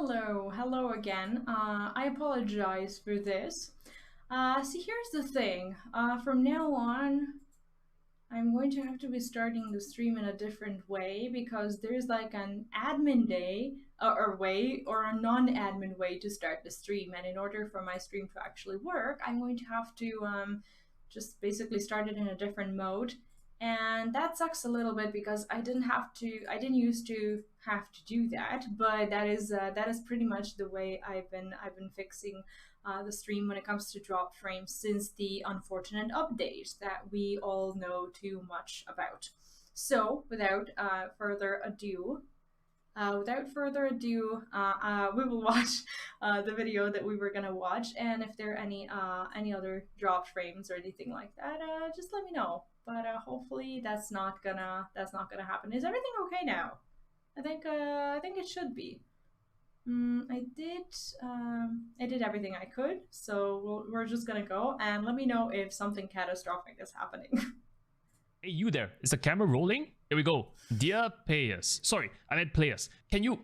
Hello again. I apologize for this. See, here's the thing. From now on, I'm going to have to be starting the stream in a different way because there's like an admin day or way or a non-admin way to start the stream. And in order for my stream to actually work, I'm going to have to just basically start it in a different mode. And that sucks a little bit because I didn't used to have to do that, but that is pretty much the way I've been fixing the stream when it comes to drop frames since the unfortunate update that we all know too much about. So without further ado, we will watch the video that we were gonna watch, and if there are any other drop frames or anything like that, just let me know. But hopefully that's not gonna happen. Is everything okay now? I think it should be. I did everything I could, so we're just gonna go and let me know if something catastrophic is happening. Hey, you there? Is the camera rolling? Here we go. Dear players. Sorry, I meant players. Can you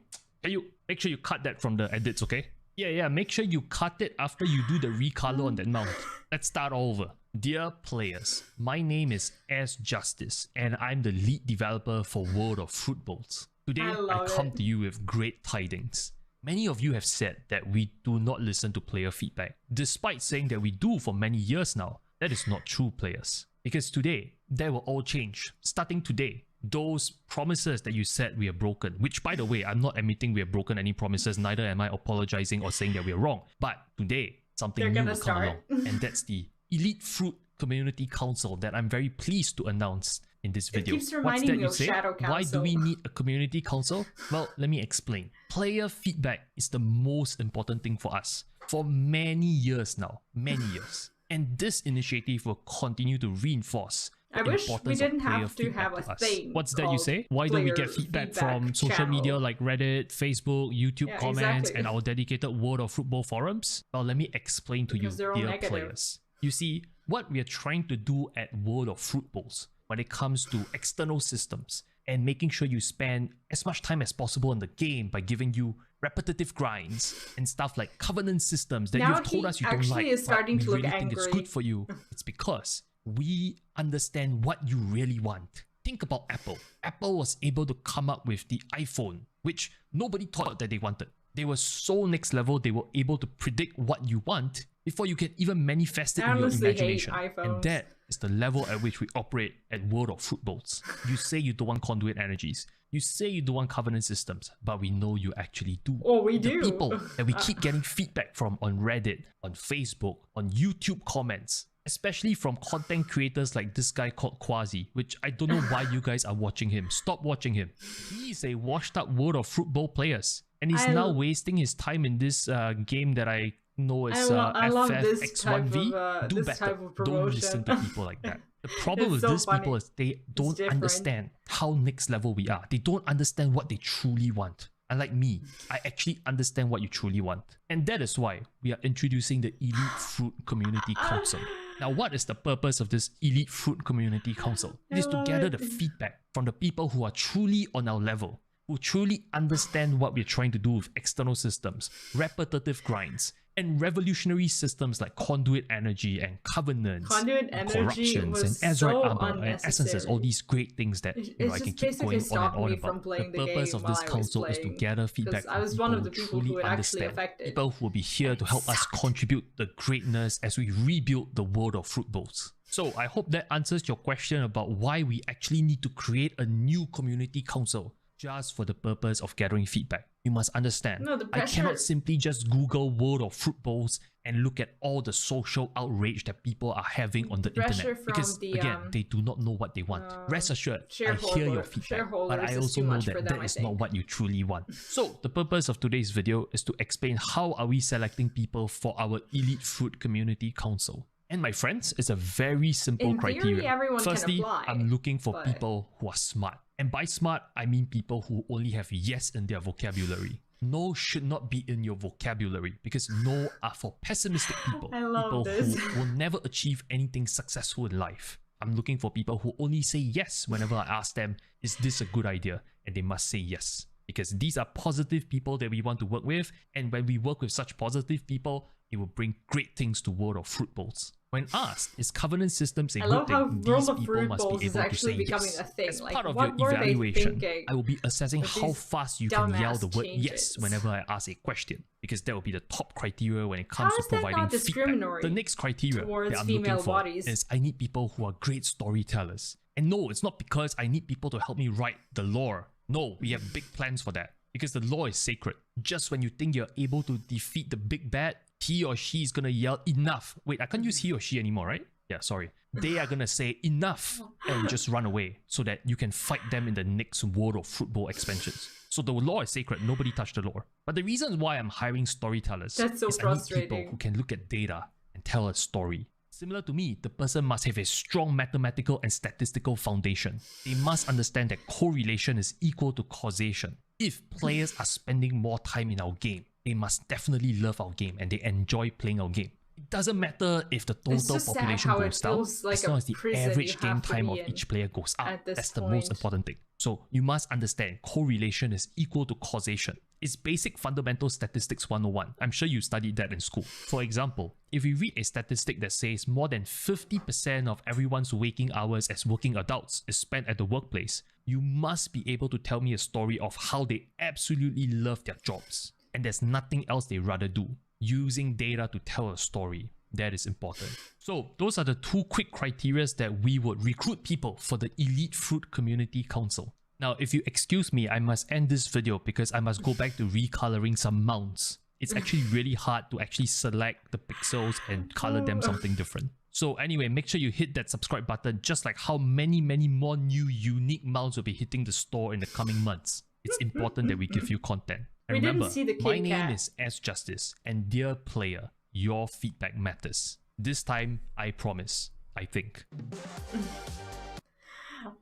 make sure you cut that from the edits, okay? Yeah, make sure you cut it after you do the recolor on that mount. Let's start all over. Dear players, my name is S Justice and I'm the lead developer for World of Fruitbowls. Today, I come to you with great tidings. Many of you have said that we do not listen to player feedback, despite saying that we do for many years now. That is not true, players. Because today, that will all change. Starting today, those promises that you said we have broken, which by the way, I'm not admitting we have broken any promises, neither am I apologizing or saying that we are wrong. But today, something new will come along, and that's the Elite Fruit Community Council that I'm very pleased to announce in this video. It keeps reminding me of Shadow Council. Why do we need a community council? Well, let me explain. Player feedback is the most important thing for us for many years now, many years. And this initiative will continue to reinforce the importance we didn't of player have to feedback have a to us. thing. What's that you say? Why don't we get feedback from social media like Reddit, Facebook, YouTube comments, and our dedicated World of Fruitbowl forums? Well, let me explain to you, dear players. You see, what we are trying to do at World of Fruitbowls when it comes to external systems and making sure you spend as much time as possible in the game by giving you repetitive grinds and stuff like covenant systems that you've told us you don't like, but we really think it's good for you. It's because we understand what you really want. Think about Apple. Apple was able to come up with the iPhone, which nobody thought that they wanted. They were so next level, they were able to predict what you want before you can even manifest it in your imagination. And that is the level at which we operate at World of Fruitbowls. You say you don't want conduit energies. You say you don't want covenant systems, but we know you actually do. Oh, we do. The people that we keep getting feedback from on Reddit, on Facebook, on YouTube comments, especially from content creators like this guy called Quasi, which I don't know why you guys are watching him. Stop watching him. He's a washed up World of Fruitbowl players, and he's now wasting his time in this game that I know as FFXIV. Do better. Don't listen to people like that. The problem with these people is they don't understand how next level we are. They don't understand what they truly want. Unlike me, I actually understand what you truly want. And that is why we are introducing the Elite Fruit Community Council. Now, what is the purpose of this Elite Fruit Community Council? It is to gather the feedback from the people who are truly on our level, who truly understand what we're trying to do with external systems, repetitive grinds, and revolutionary systems like conduit energy and covenants, and corruptions, and Azure armor and essences, all these great things that I can keep going on and on about. The purpose of this council is to gather feedback from people who truly understand, people who will be here to help us contribute the greatness as we rebuild the World of Fruitbowls. So I hope that answers your question about why we actually need to create a new community council just for the purpose of gathering feedback. You must understand, I cannot simply just Google World of Fruitbowls and look at all the social outrage that people are having on the internet. Because again, they do not know what they want. Rest assured, I hear your feedback, but I also know that that is not what you truly want. So the purpose of today's video is to explain how are we selecting people for our Elite Fruit Community Council. And my friends, it's a very simple criteria. Firstly, I'm looking for people who are smart. And by smart, I mean people who only have yes in their vocabulary. No should not be in your vocabulary because no are for pessimistic people. People who will never achieve anything successful in life. I'm looking for people who only say yes whenever I ask them, is this a good idea? And they must say yes. because these are positive people that we want to work with, and when we work with such positive people, it will bring great things to World of Fruitbowls. When asked, is Covenant Systems a I good love how thing, World these of people must be Fruitbowls is able to actually say becoming yes. a thing. As Like, part of your what were they evaluation, thinking I will be assessing with how these fast you can yell dumbass the word yes changes? whenever I ask a question, because that will be the top criteria when it How comes to is that providing not feedback. discriminatory The next criteria towards that I'm looking female for bodies? is I need people who are great storytellers. And no, it's not because I need people to help me write the lore. No, we have big plans for that, because the lore is sacred. Just when you think you're able to defeat the big bad, he or she is gonna yell enough. Wait, I can't use he or she anymore, right? Yeah, sorry. They are gonna say enough and just run away so that you can fight them in the next World of Fruitbowl expansions. So the lore is sacred, nobody touched the lore. But the reason why I'm hiring storytellers That's so is I need people frustrating. who can look at data and tell a story. Similar to me, the person must have a strong mathematical and statistical foundation. They must understand that correlation is equal to causation. If players are spending more time in our game, they must definitely love our game and they enjoy playing our game. It doesn't matter if the It's total just sad population how it goes down, feels like as long a as the prison you average game have to time be of in each player goes up. at this That's the most point. important thing. So you must understand correlation is equal to causation. It's basic fundamental statistics 101. I'm sure you studied that in school. For example, if we read a statistic that says more than 50% of everyone's waking hours as working adults is spent at the workplace, you must be able to tell me a story of how they absolutely love their jobs. And there's nothing else they'd rather do. Using data to tell a story. That is important. So those are the two quick criteria that we would recruit people for the Elite Fruit Community Council. Now, if you excuse me, I must end this video because I must go back to recoloring some mounts. It's actually really hard to actually select the pixels and color them something different. So anyway, make sure you hit that subscribe button, just like how many more new unique mounts will be hitting the store in the coming months. It's important that we give you content. And We didn't remember, see the my Kit name Kat. is S Justice, and dear player, your feedback matters. This time, I promise. I think.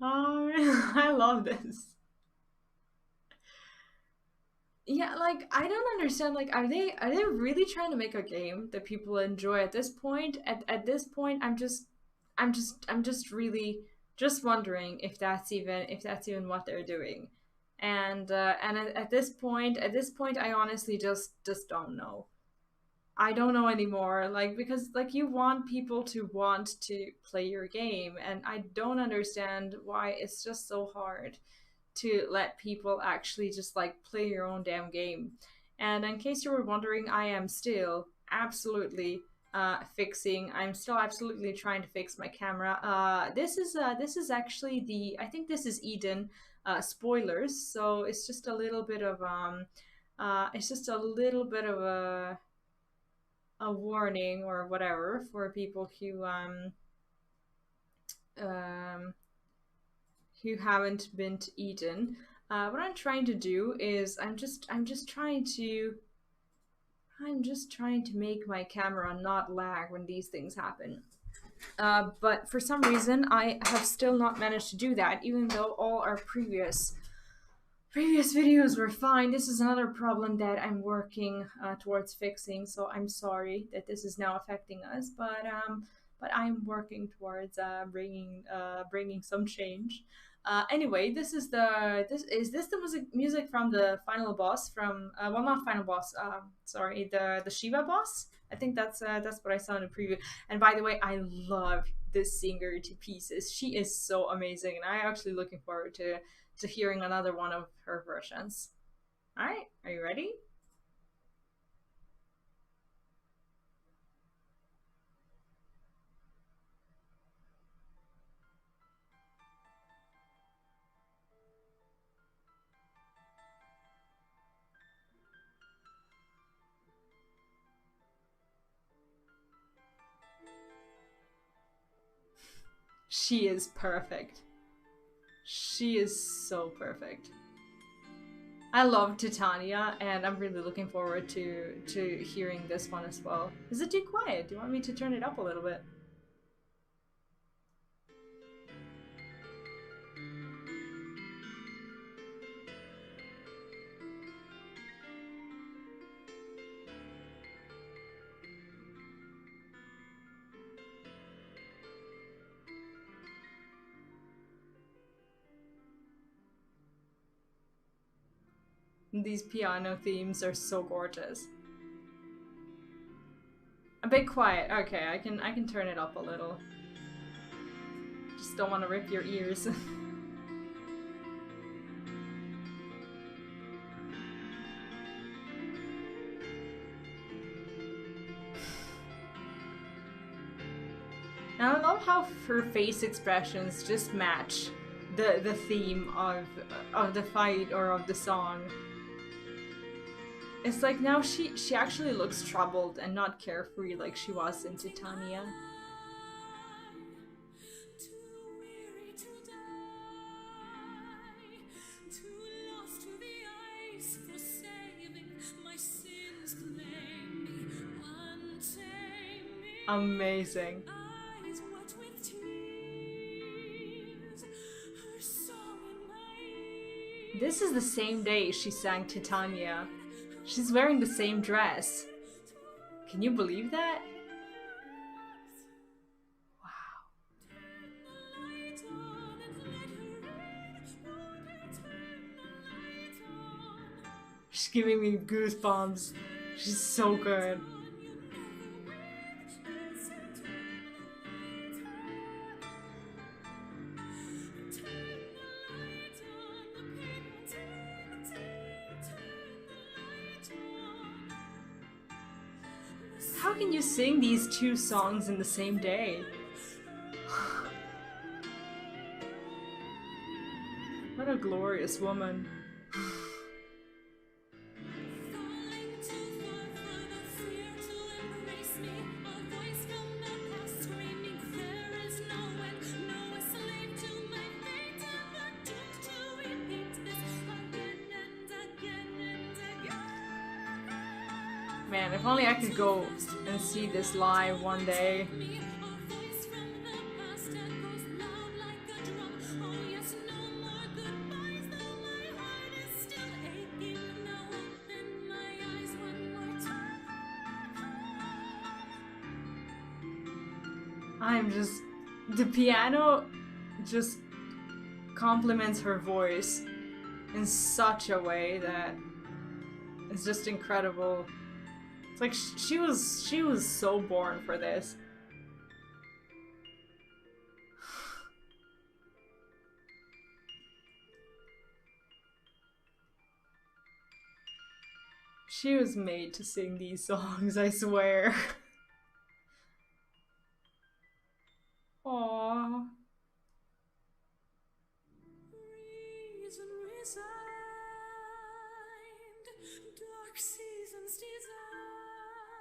Oh, I love this. Yeah, like I don't understand. Like, are they really trying to make a game that people enjoy at this point? At this point, I'm just really just wondering if that's even what they're doing. And at this point, I honestly just don't know. I don't know anymore. Like, because like you want people to want to play your game, and I don't understand why it's just so hard to let people actually just like play your own damn game. And in case you were wondering, I am still absolutely I'm still absolutely trying to fix my camera. This is actually the I think this is Eden spoilers, so it's just a little bit of it's just a little bit of a warning or whatever for people um who haven't been to Eden. What I'm trying to do is I'm just trying to make my camera not lag when these things happen. But for some reason, I have still not managed to do that, even though all our previous videos were fine. This is another problem that I'm working towards fixing. So I'm sorry that this is now affecting us, but I'm working towards bringing some change. Anyway, this is the music from the final boss from well, not final boss. Sorry, the Shiva boss. I think that's what I saw in the preview. And by the way, I love this singer to pieces. She is so amazing, and I'm actually looking forward to hearing another one of her versions. All right, are you ready? She is perfect. She is so perfect. I love Titania, and I'm really looking forward to hearing this one as well. Is it too quiet? Do you want me to turn it up a little bit? These piano themes are so gorgeous. A bit quiet. Okay, I can turn it up a little. Just don't want to rip your ears. And I love how her face expressions just match the theme of the fight or of the song. It's like now she actually looks troubled and not carefree like she was in Titania. Amazing. This is the same day she sang Titania. She's wearing the same dress. Can you believe that? Wow. She's giving me goosebumps. She's so good. How can you sing these two songs in the same day? What a glorious woman. Man, if only I could go and see this live one day. The piano just complements her voice in such a way that it's just incredible. It's like she was so born for this. She was made to sing these songs, I swear. Aww.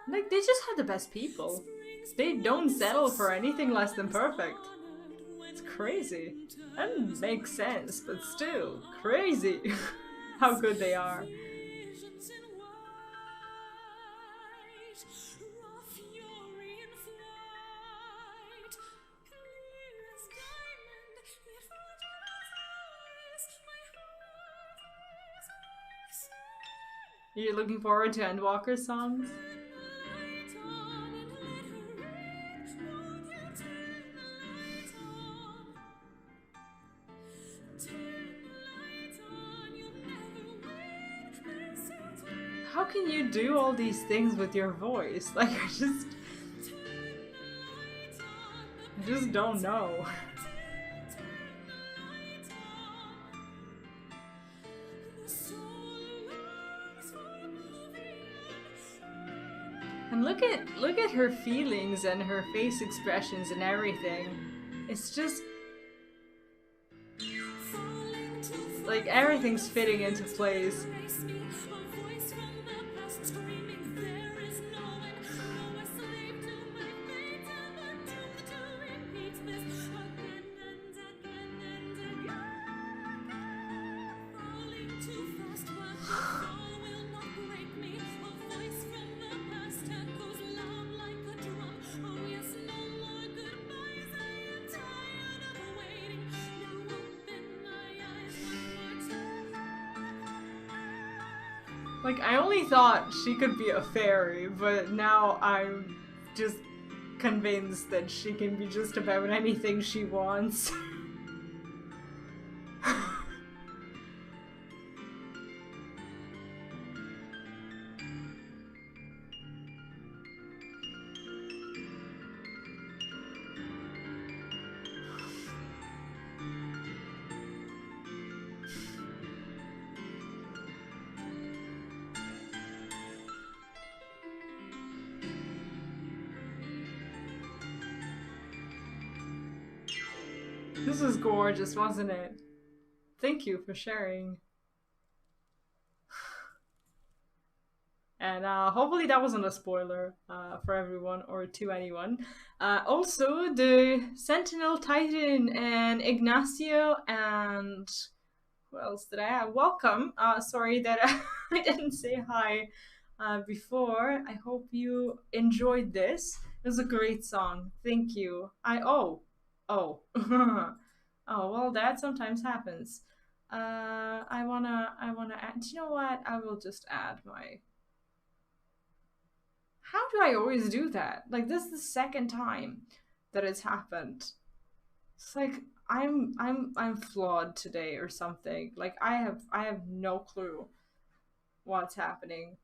Like, they just have the best people. They don't settle for anything less than perfect. It's crazy. That doesn't make sense, but still, crazy how good they are. You're looking forward to Endwalker's songs? How can you do all these things with your voice? Like, I just don't know. And look at her feelings and her face expressions and everything. It's just like everything's fitting into place. Like, I only thought she could be a fairy, but now I'm just convinced that she can be just about anything she wants. This was gorgeous, wasn't it? Thank you for sharing. And hopefully that wasn't a spoiler for everyone or to anyone. Also, the Sentinel Titan and Ignacio and who else did I have? Welcome. Sorry that I didn't say hi before. I hope you enjoyed this. It was a great song. Thank you. Oh oh well, that sometimes happens. I wanna add. Do you know what? I will just add my. How do I always do that? Like, this is the second time that it's happened. It's like I'm flawed today or something. Like, I have no clue what's happening.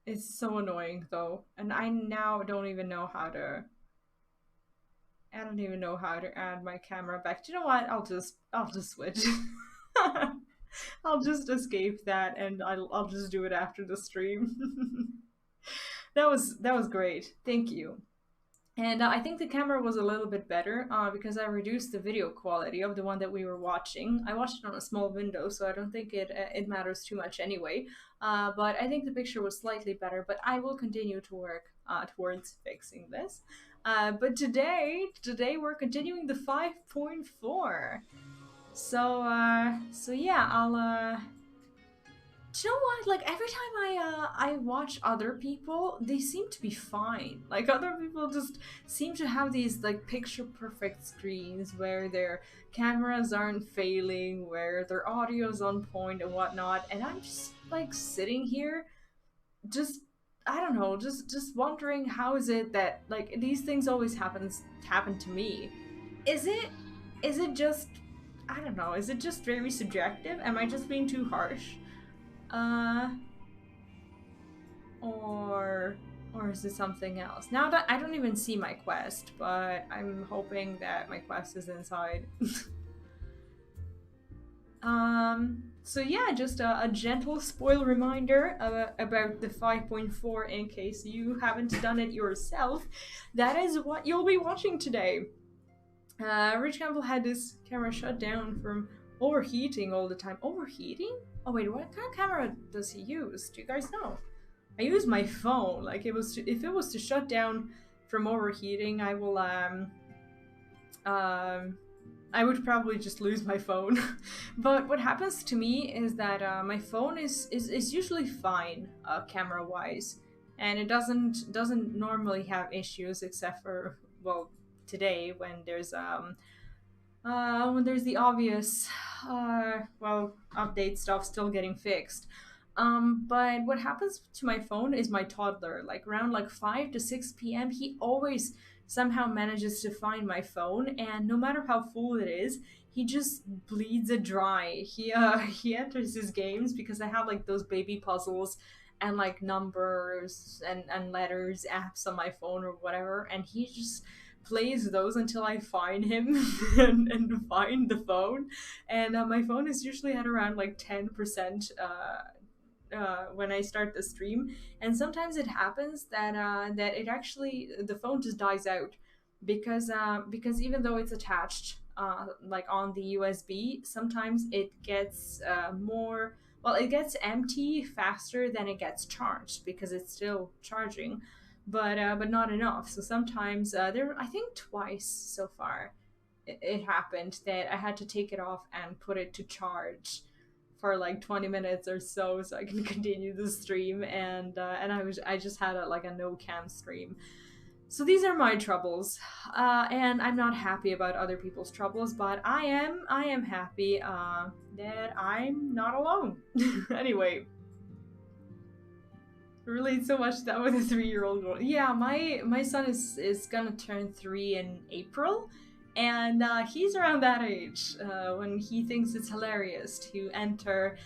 It's so annoying though, and I now don't even know how to. I don't even know how to add my camera back. Do you know what? I'll just switch. I'll just escape that, and I'll just do it after the stream. That was great. Thank you. And I think the camera was a little bit better because I reduced the video quality of the one that we were watching. I watched it on a small window, so I don't think it matters too much anyway. But I think the picture was slightly better. But I will continue to work towards fixing this. But today we're continuing the 5.4. So yeah, I'll. Do you know what? Like, every time I watch other people, they seem to be fine. Like, other people just seem to have these like picture perfect screens where their cameras aren't failing, where their audio's on point and whatnot, and I'm just like sitting here, just I don't know, just wondering how is it that like these things always happen to me. Is it is it just I don't know, is it just very subjective? Am I just being too harsh? Uh, or is it something else? Now that I don't even see my quest, but I'm hoping that my quest is inside. So yeah, just a gentle spoil reminder about the 5.4 in case you haven't done it yourself. That is what you'll be watching today. Rich Campbell had his camera shut down from overheating all the time. Overheating? Oh wait, what kind of camera does he use? Do you guys know? I use my phone. Like, if it was to shut down from overheating, I will I would probably just lose my phone. But what happens to me is that my phone is usually fine camera wise, and it doesn't normally have issues except for, well, today when there's the obvious update stuff still getting fixed. But what happens to my phone is my toddler, like around like 5 to 6 p.m., he always somehow manages to find my phone, and no matter how full it is, he just bleeds it dry. He enters his games because I have like those baby puzzles and like numbers and letters apps on my phone or whatever, and he just plays those until I find him and find the phone. And my phone is usually at around like 10% when I start the stream, and sometimes it happens that that it actually the phone just dies out because even though it's attached like on the USB, sometimes it gets more. Well, it gets empty faster than it gets charged because it's still charging, but not enough. So sometimes there, I think twice so far, it happened that I had to take it off and put it to charge for like 20 minutes or so I can continue the stream, and I just had like a no cam stream. So these are my troubles, and I'm not happy about other people's troubles, but I am happy that I'm not alone. Anyway, relate so much to that with a 3-year-old girl. Yeah, my son is gonna turn 3 in April, and he's around that age when he thinks it's hilarious to enter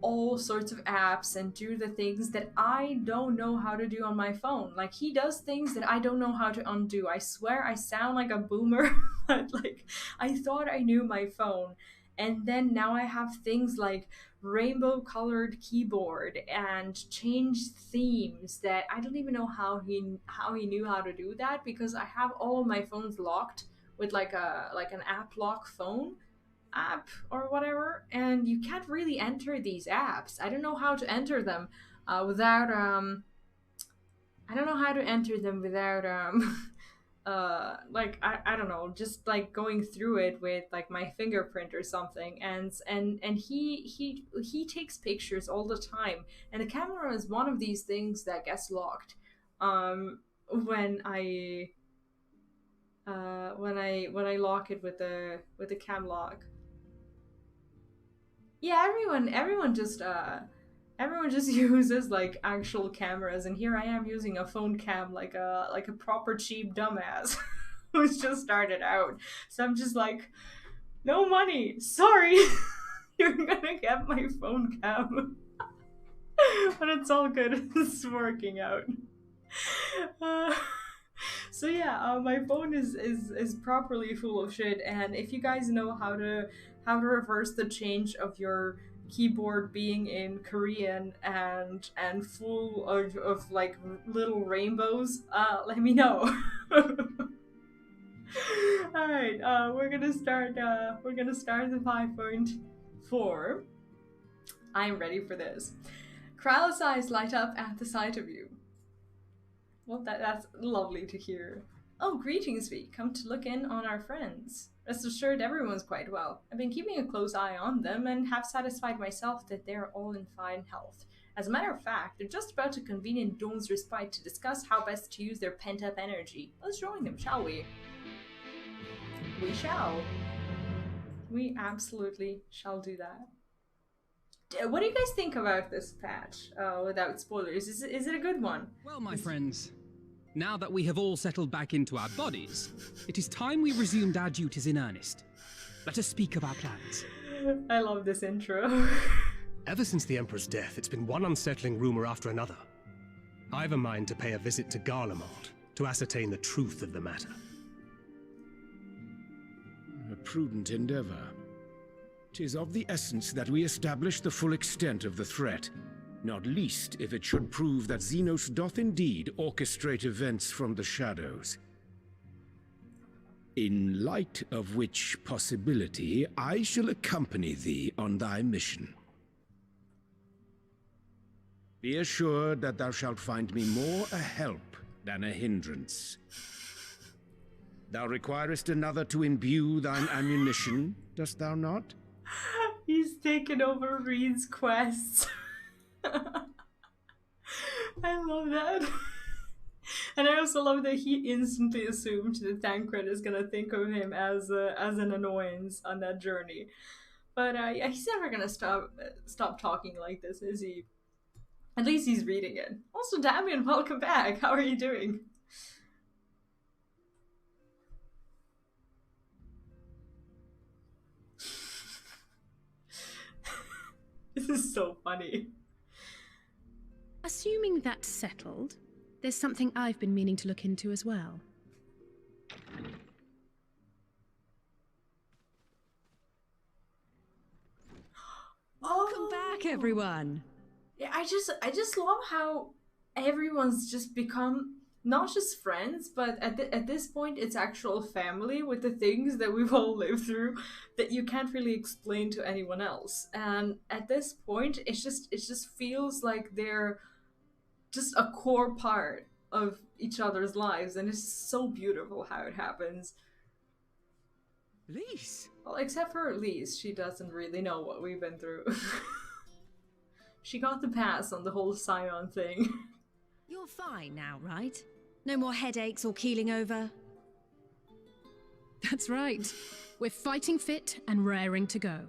all sorts of apps and do the things that I don't know how to do on my phone. Like, he does things that I don't know how to undo. I swear I sound like a boomer, but like, I thought I knew my phone, and then now I have things like rainbow colored keyboard and change themes that I don't even know how he knew how to do that, because I have all of my phones locked with like an app lock phone app or whatever, and you can't really enter these apps. I don't know how to enter them without I don't know how to enter them without like I don't know, just like going through it with like my fingerprint or something. And he takes pictures all the time, and the camera is one of these things that gets locked when I when I lock it with the cam lock. Yeah, everyone just uses like actual cameras, and here I am using a phone cam like a proper cheap dumbass who's just started out. So I'm just like, no money, sorry. You're gonna get my phone cam. But it's all good. It's working out. uh, so yeah, my phone is properly full of shit, and if you guys know how to reverse the change of your keyboard being in Korean and full of like little rainbows, let me know. All right, we're gonna start the 5.4. I'm ready for this. Kral's eyes light up at the sight of you. Well, that's lovely to hear. Oh, greetings, V. Come to look in on our friends. Rest assured, everyone's quite well. I've been keeping a close eye on them and have satisfied myself that they're all in fine health. As a matter of fact, they're just about to convene in Dawn's Respite to discuss how best to use their pent-up energy. Let's join them, shall we? We shall. We absolutely shall do that. What do you guys think about this patch, without spoilers? Is it a good one? Well, my friends, now that we have all settled back into our bodies, it is time we resumed our duties in earnest. Let us speak of our plans. I love this intro. Ever since the Emperor's death, it's been one unsettling rumor after another. I've a mind to pay a visit to Garlemald to ascertain the truth of the matter. A prudent endeavor. 'Tis of the essence that we establish the full extent of the threat, not least if it should prove that Xenos doth indeed orchestrate events from the shadows. In light of which possibility, I shall accompany thee on thy mission. Be assured that thou shalt find me more a help than a hindrance. Thou requirest another to imbue thine ammunition, dost thou not? He's taken over Reed's quests. I love that. And I also love that he instantly assumed that Thancred is gonna think of him as an annoyance on that journey. But yeah, he's never gonna stop talking like this, is he? At least he's reading it. Also, Damien, welcome back. How are you doing? This is so funny. Assuming that's settled, there's something I've been meaning to look into as well. Welcome back, everyone. Yeah, I just love how everyone's just become not just friends, but at this point it's actual family with the things that we've all lived through that you can't really explain to anyone else. And at this point, it just feels like they're just a core part of each other's lives, and it's so beautiful how it happens. Lise? Well, except for Lise, she doesn't really know what we've been through. She got the pass on the whole Scion thing. You're fine now, right? No more headaches or keeling over? That's right. We're fighting fit and raring to go.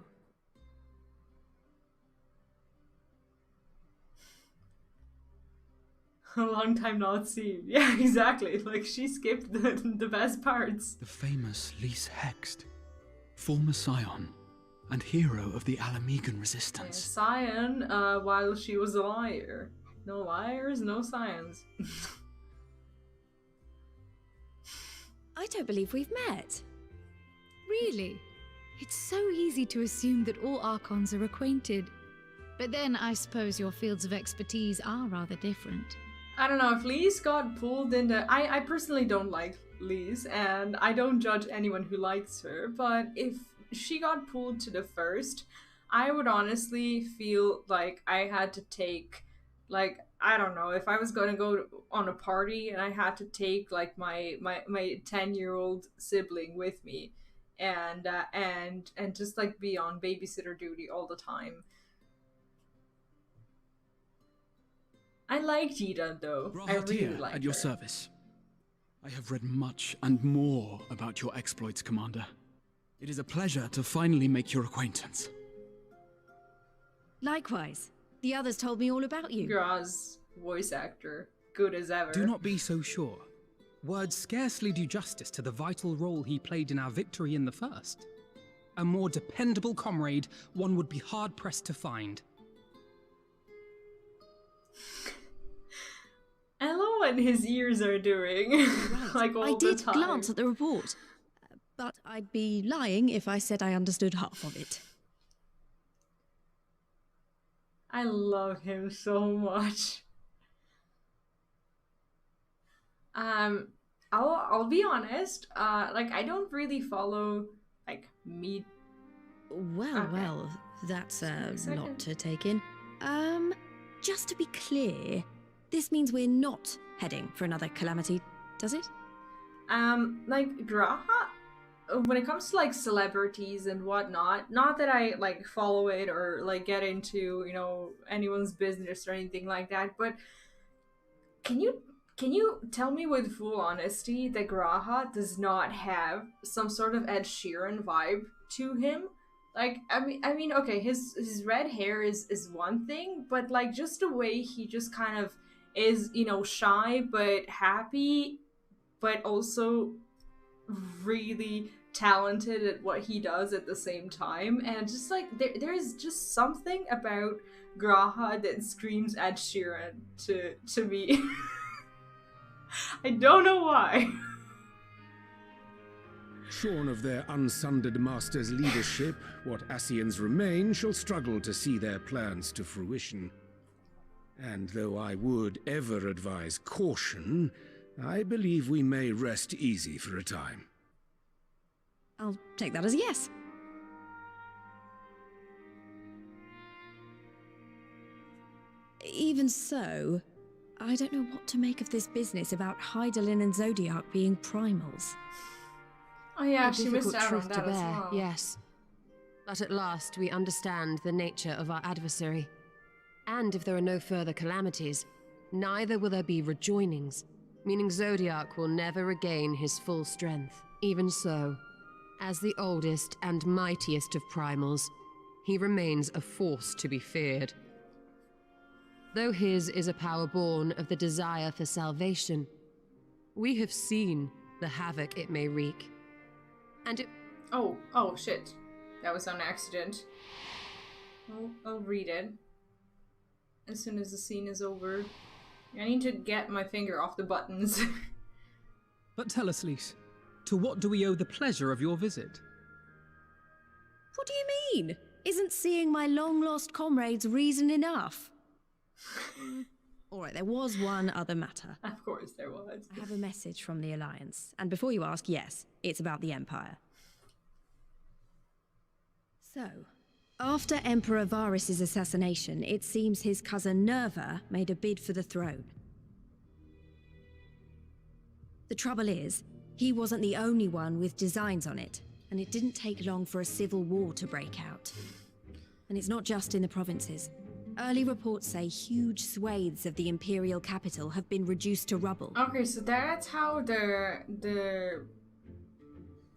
A long time not seen. Yeah, exactly. Like, she skipped the best parts. The famous Lise Hext, former Scion and hero of the Alamegan resistance. Scion, while she was a liar. No liars, no science. I don't believe we've met. Really? It's so easy to assume that all Archons are acquainted. But then I suppose your fields of expertise are rather different. I don't know, if Lise got pulled into... I personally don't like Lise, and I don't judge anyone who likes her, but if she got pulled to the first, I would honestly feel like I had to take, like, I don't know, if I was going to go on a party and I had to take like my 10-year-old sibling with me, and just like be on babysitter duty all the time. I liked Eden though. I really Rahatir, liked at your her. service. I have read much and more about your exploits, Commander. It is a pleasure to finally make your acquaintance. Likewise. The others told me all about you. Graz, voice actor, good as ever. Do not be so sure. Words scarcely do justice to the vital role he played in our victory in the first. A more dependable comrade one would be hard-pressed to find. I love what his ears are doing. Like all I the did time. glance at the report, but I'd be lying if I said I understood half of it. I love him so much. I'll be honest. Like I don't really follow like meat. Well, Okay. well, that's a Second. lot to take in. Just to be clear, this means we're not heading for another calamity, does it? Like Graha, when it comes to like celebrities and whatnot, not that I like follow it or like get into, you know, anyone's business or anything like that, but can you tell me with full honesty that Graha does not have some sort of Ed Sheeran vibe to him? Like, I mean, okay, his red hair is one thing, but like just the way he just kind of is, you know, shy but happy, but also really talented at what he does at the same time, and just like there is just something about Graha that screams Ed Sheeran to me. I don't know why. Shorn of their unsundered master's leadership, what Ascians remain shall struggle to see their plans to fruition. And though I would ever advise caution, I believe we may rest easy for a time. I'll take that as a yes. Even so, I don't know what to make of this business about Hydaelyn and Zodiac being primals. Oh yeah, A she missed difficult out on truth that to as bear, well. yes. But at last we understand the nature of our adversary. And if there are no further calamities, neither will there be rejoinings, meaning Zodiac will never regain his full strength. Even so, as the oldest and mightiest of primals, he remains a force to be feared. Though his is a power born of the desire for salvation, we have seen the havoc it may wreak. And it... Oh shit. That was an accident. I'll read it as soon as the scene is over. I need to get my finger off the buttons. But tell us, Lise, to what do we owe the pleasure of your visit? What do you mean? Isn't seeing my long-lost comrades reason enough? Alright, there was one other matter. Of course there was. I have a message from the Alliance, and before you ask, yes, it's about the Empire. So, after Emperor Varys' assassination, it seems his cousin Nerva made a bid for the throne. The trouble is, he wasn't the only one with designs on it, and it didn't take long for a civil war to break out. And it's not just in the provinces. Early reports say huge swathes of the imperial capital have been reduced to rubble. Okay, so that's how the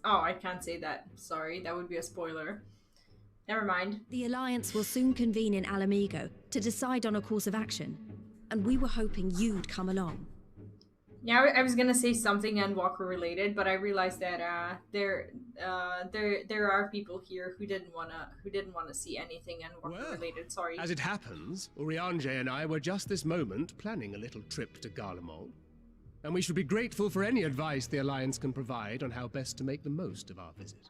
Oh, I can't say that. Sorry, that would be a spoiler. Never mind. The Alliance will soon convene in Alamigo to decide on a course of action, and we were hoping you'd come along. Yeah, I was gonna say something Endwalker related, but I realized that there are people here who didn't wanna see anything Endwalker related. Sorry. As it happens, Urianger and I were just this moment planning a little trip to Garlemald, and we should be grateful for any advice the Alliance can provide on how best to make the most of our visit.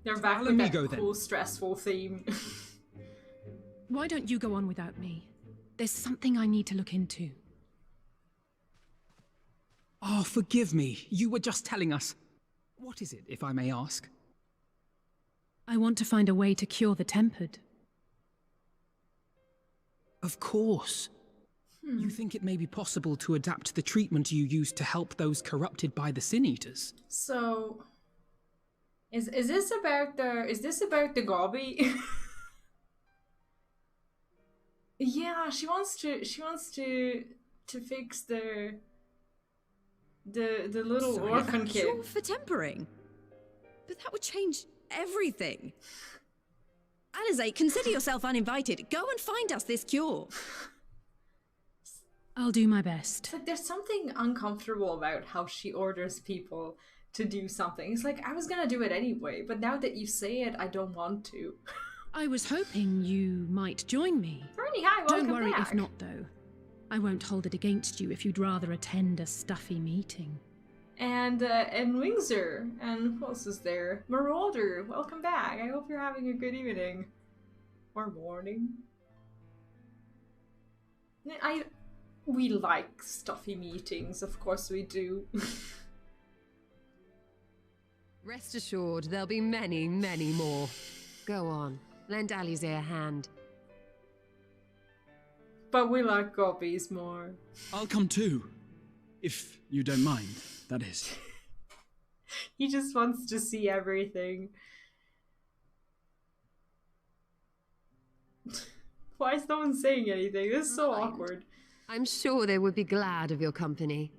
They're back with that Alamigo, then. cool, stressful theme. Why don't you go on without me? There's something I need to look into. Oh, forgive me. You were just telling us. What is it, if I may ask? I want to find a way to cure the tempered. Of course. You think it may be possible to adapt the treatment you use to help those corrupted by the Sin Eaters? So, is this about the Gobby? Yeah, she wants to fix the little orphan kid. Cure for tempering? But that would change everything. Alizé, consider yourself uninvited. Go and find us this cure. I'll do my best. It's like there's something uncomfortable about how she orders people to do something. It's like, I was gonna do it anyway, but now that you say it, I don't want to. I was hoping you might join me. Bernie, hi, welcome Don't worry back. if not, though. I won't hold it against you if you'd rather attend a stuffy meeting. And Wingser, and who else is there? Marauder, welcome back. I hope you're having a good evening. Or morning. We like stuffy meetings, of course we do. Rest assured, there'll be many, many more. Go on, lend Alizé a hand. But we like gobbies more. I'll come too. If you don't mind, that is. He just wants to see everything. Why is no one saying anything? This is so awkward. I'm sure they would be glad of your company.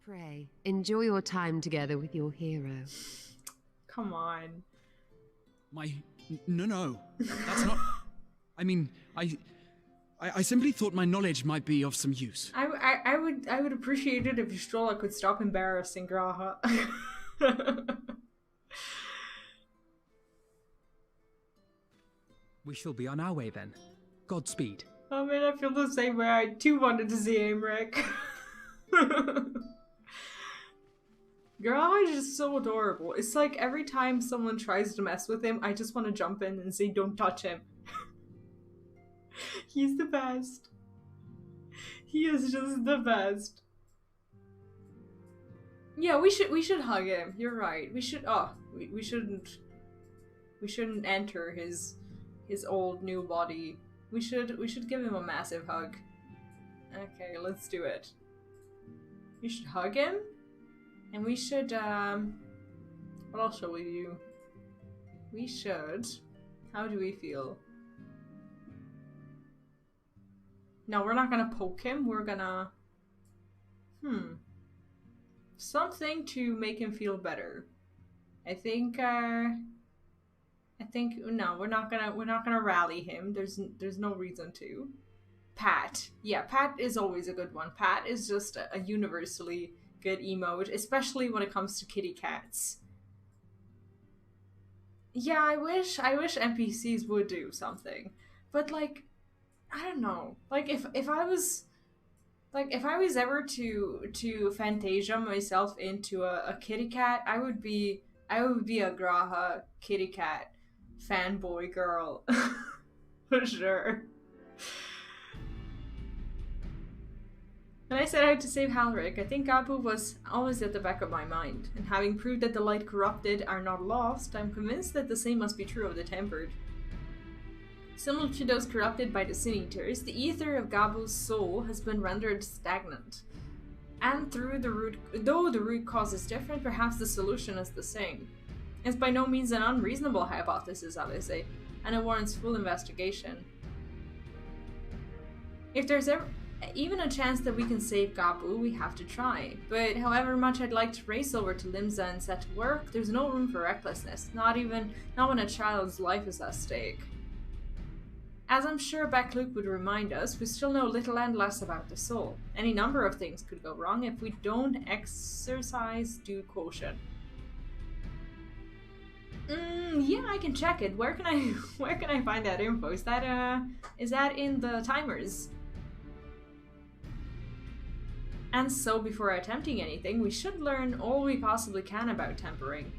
Pray, enjoy your time together with your hero. Come on. No. That's not... I mean, I simply thought my knowledge might be of some use. I would appreciate it if Strolla could stop embarrassing Graha. We shall be on our way then. Godspeed. Oh man, I feel the same way. I too wanted to see Aimric. Graha is just so adorable. It's like every time someone tries to mess with him, I just want to jump in and say, don't touch him. He's the best. He is just the best. Yeah, we should hug him. You're right. We shouldn't enter his old new body. We should give him a massive hug. Okay, let's do it. We should hug him, and we should what else shall we do? We should. How do we feel? No, we're not gonna poke him. We're gonna something to make him feel better. I think no, we're not gonna rally him. There's no reason to. Pat. Yeah, Pat is always a good one. Pat is just a universally good emote, especially when it comes to kitty cats. Yeah, I wish NPCs would do something. But like, I don't know. Like if I was ever to Fantasia myself into a kitty cat, I would be a Graha kitty cat fanboy girl. For sure. When I set out to save Halric, I think Gabu was always at the back of my mind, and having proved that the light corrupted are not lost, I'm convinced that the same must be true of the tempered. Similar to those corrupted by the Sin Eaters, the ether of Gabu's soul has been rendered stagnant. And though the root cause is different, perhaps the solution is the same. It's by no means an unreasonable hypothesis, I would say, and it warrants full investigation. If there's even a chance that we can save Gabu, we have to try. But however much I'd like to race over to Limsa and set to work, there's no room for recklessness, not when a child's life is at stake. As I'm sure Beck-Luke would remind us, we still know little and less about the soul. Any number of things could go wrong if we don't exercise due caution. Yeah, I can check it. Where can I find that info? Is that in the timers? And so, before attempting anything, we should learn all we possibly can about tempering.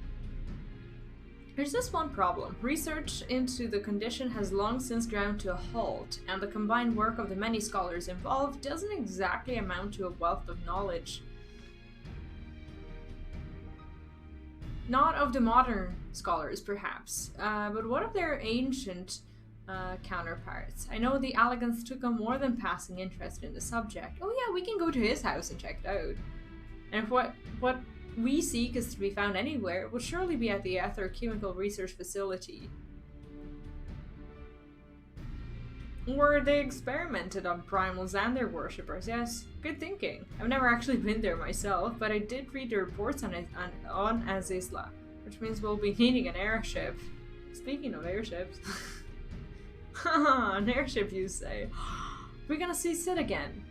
There's this one problem. Research into the condition has long since ground to a halt, and the combined work of the many scholars involved doesn't exactly amount to a wealth of knowledge. Not of the modern scholars, perhaps, but what of their ancient counterparts? I know the Allegans took a more than passing interest in the subject. Oh yeah, we can go to his house and check it out. And if what we seek is to be found anywhere, it would surely be at the Ether Chemical Research Facility. Where they experimented on primals and their worshippers. Yes, good thinking. I've never actually been there myself, but I did read the reports on Azizla, which means we'll be needing an airship. Speaking of airships. Haha, an airship you say. We're gonna see Sid again.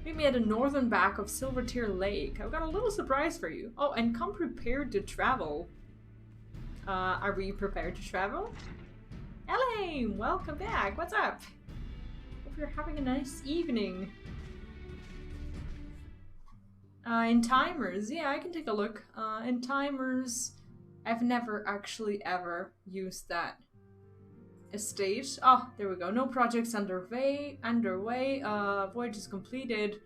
Meet me at the northern back of Silvertear Lake. I've got a little surprise for you. Oh, and come prepared to travel. Are we prepared to travel? Elaine, welcome back. What's up? Hope you're having a nice evening. In timers, yeah, I can take a look. In timers, I've never actually ever used that estate. Oh, there we go. No projects underway. Voyage is completed.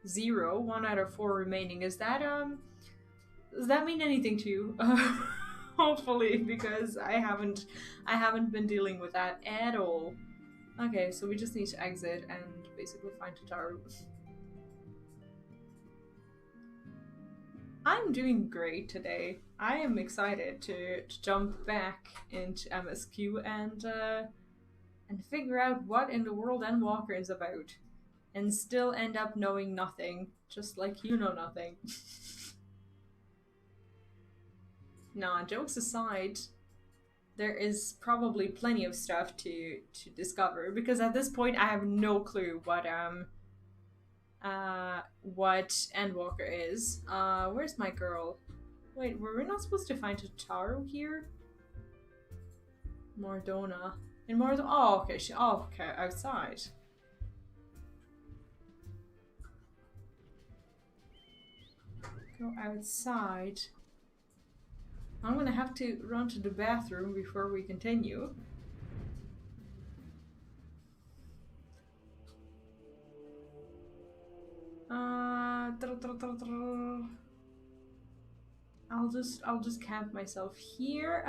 0. 1 out of 4 remaining. Is that does that mean anything to you? Hopefully, because I haven't been dealing with that at all. Okay, so we just need to exit and basically find Tataru. I'm doing great today. I am excited to jump back into MSQ and figure out what in the world Endwalker is about. And still end up knowing nothing, just like you know nothing. Nah, jokes aside, there is probably plenty of stuff to discover, because at this point I have no clue what Endwalker is. Where's my girl? Wait, were we not supposed to find Tataru here? Mordona. In Mordona? Oh, okay, okay, outside. Go outside. I'm gonna have to run to the bathroom before we continue. I'll just camp myself here.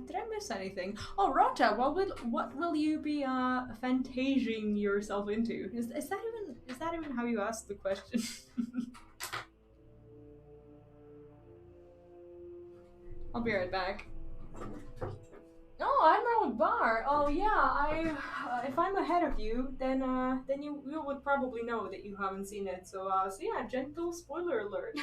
Did I miss anything? Oh, Rota, what will you be fantasiing yourself into? Is that even how you ask the question? I'll be right back. Oh, Emerald Bar. Oh yeah, if I'm ahead of you, then you would probably know that you haven't seen it. So yeah, gentle spoiler alert.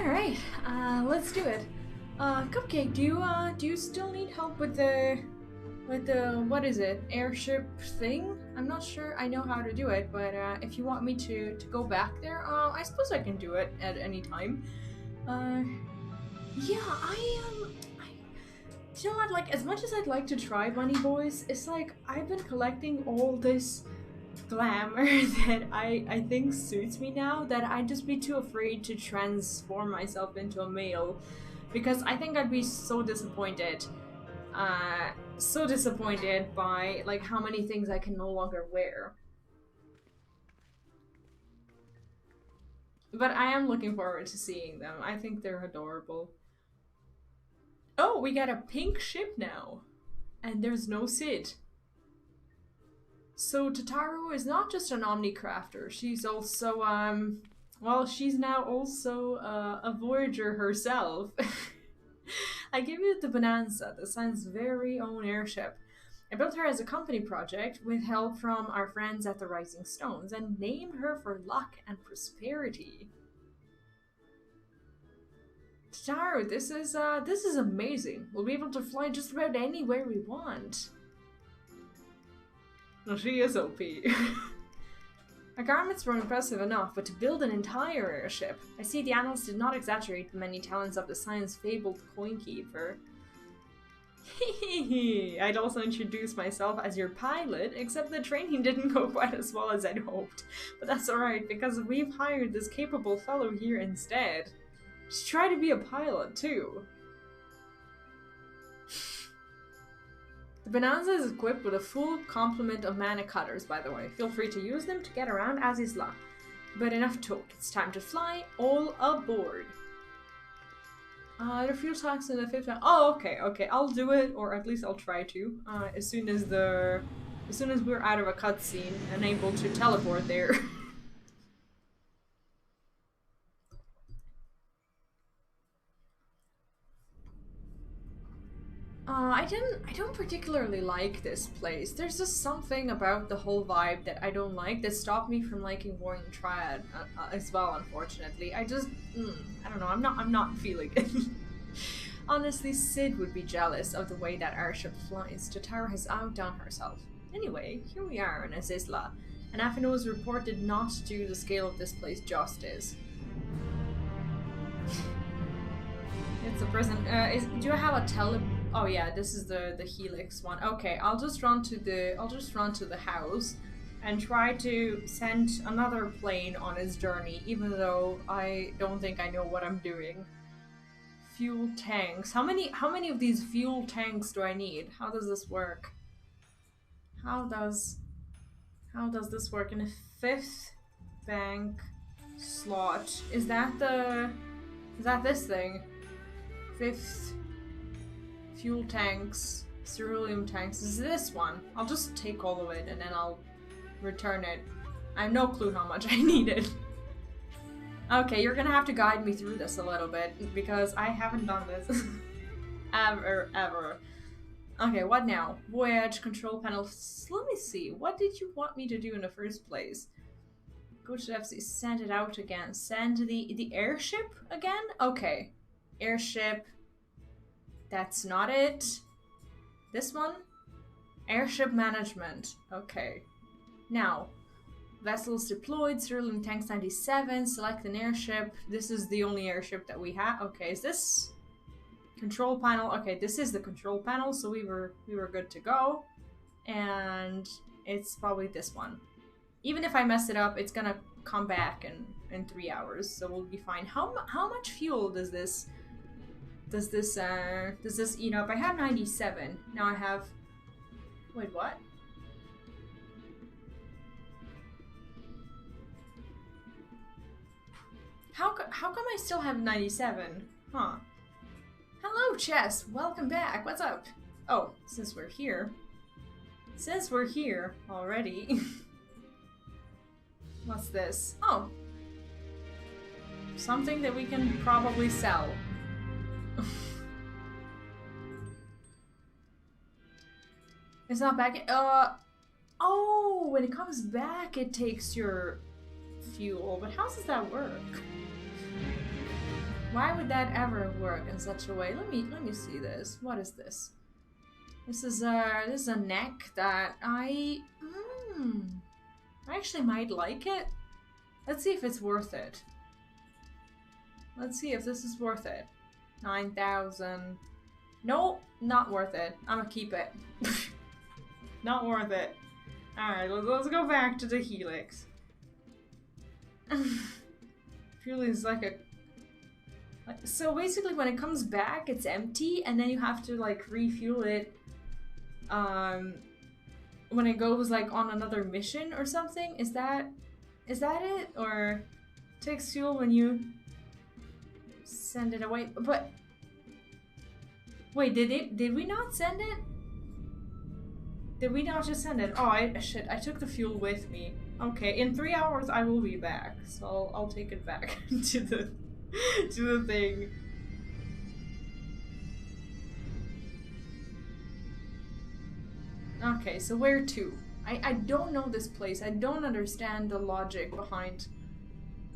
Alright, let's do it. Cupcake, do you still need help with the what is it, airship thing? I'm not sure I know how to do it, but if you want me to go back there, I suppose I can do it at any time. Yeah, you know what, like, as much as I'd like to try Bunny Boys, it's like, I've been collecting all this glamour that I think suits me now, that I'd just be too afraid to transform myself into a male, because I think I'd be so disappointed. So disappointed by, like, how many things I can no longer wear. But I am looking forward to seeing them. I think they're adorable. Oh, we got a pink ship now. And there's no Sid. So Tataru is not just an Omnicrafter. She's also, well, she's now also a Voyager herself. I give you the Bonanza, the Sun's very own airship. I built her as a company project with help from our friends at the Rising Stones and named her for luck and prosperity. Tataru, this is amazing. We'll be able to fly just about anywhere we want. No, she is OP. Our garments were impressive enough, but to build an entire airship, I see the annals did not exaggerate the many talents of the Science fabled Coinkeeper. I'd also introduce myself as your pilot, except the training didn't go quite as well as I'd hoped. But that's alright, because we've hired this capable fellow here instead. Just try to be a pilot, too. The Bonanza is equipped with a full complement of mana cutters, by the way. Feel free to use them to get around as is luck. But enough talk, it's time to fly, all aboard. The fuel tanks in the 5th one. Oh, okay, I'll do it, or at least I'll try to. As soon as we're out of a cutscene and able to teleport there. I don't particularly like this place. There's just something about the whole vibe that I don't like that stopped me from liking Warring Triad as well, unfortunately. I just, I don't know, I'm not feeling it. Honestly, Sid would be jealous of the way that airship flies. Tataru has outdone herself. Anyway, here we are in Azizla, and Afino is reported not to do the scale of this place justice. It's a prison. Do I have a tele? Oh yeah, this is the Helix one. Okay, I'll just run to the house and try to send another plane on its journey, even though I don't think I know what I'm doing. Fuel tanks. How many of these fuel tanks do I need? How does this work? How does this work in a 5th bank slot? Is that this thing? 5th fuel tanks, ceruleum tanks. Is this one? I'll just take all of it and then I'll return it. I have no clue how much I need it. Okay, you're gonna have to guide me through this a little bit because I haven't done this ever. Okay, what now? Voyage, control panel. Let me see. What did you want me to do in the first place? Go to FC, send it out again. Send the airship again? Okay. Airship. That's not it. This one? Airship management. Okay. Now, vessels deployed, ceruleum tanks 97, select an airship. This is the only airship that we have. Okay, is this control panel? Okay, this is the control panel, so we were good to go. And it's probably this one. Even if I mess it up, it's gonna come back in 3 hours, so we'll be fine. How much fuel does this eat up? I have 97. Now I have... Wait, what? How come I still have 97? Huh. Hello, Chess! Welcome back! What's up? Oh, since we're here already... What's this? Oh! Something that we can probably sell. It's not back. Oh, when it comes back, it takes your fuel. But how does that work? Why would that ever work in such a way? Let me see this. What is this? This is a neck that I actually might like it. Let's see if it's worth it. Let's see if this is worth it. 9,000. Nope, not worth it. I'm gonna keep it. Not worth it. Alright, let's go back to the Helix. Fuel is like a... So basically when it comes back, it's empty, and then you have to like refuel it when it goes like on another mission or something. Is that it? Or takes fuel when you send it away? But wait, did we not send it? Did we not just send it? Oh, shit, I took the fuel with me. Okay, in 3 hours I will be back, so I'll take it back to the thing. Okay, so where to? I don't know this place. I don't understand the logic behind...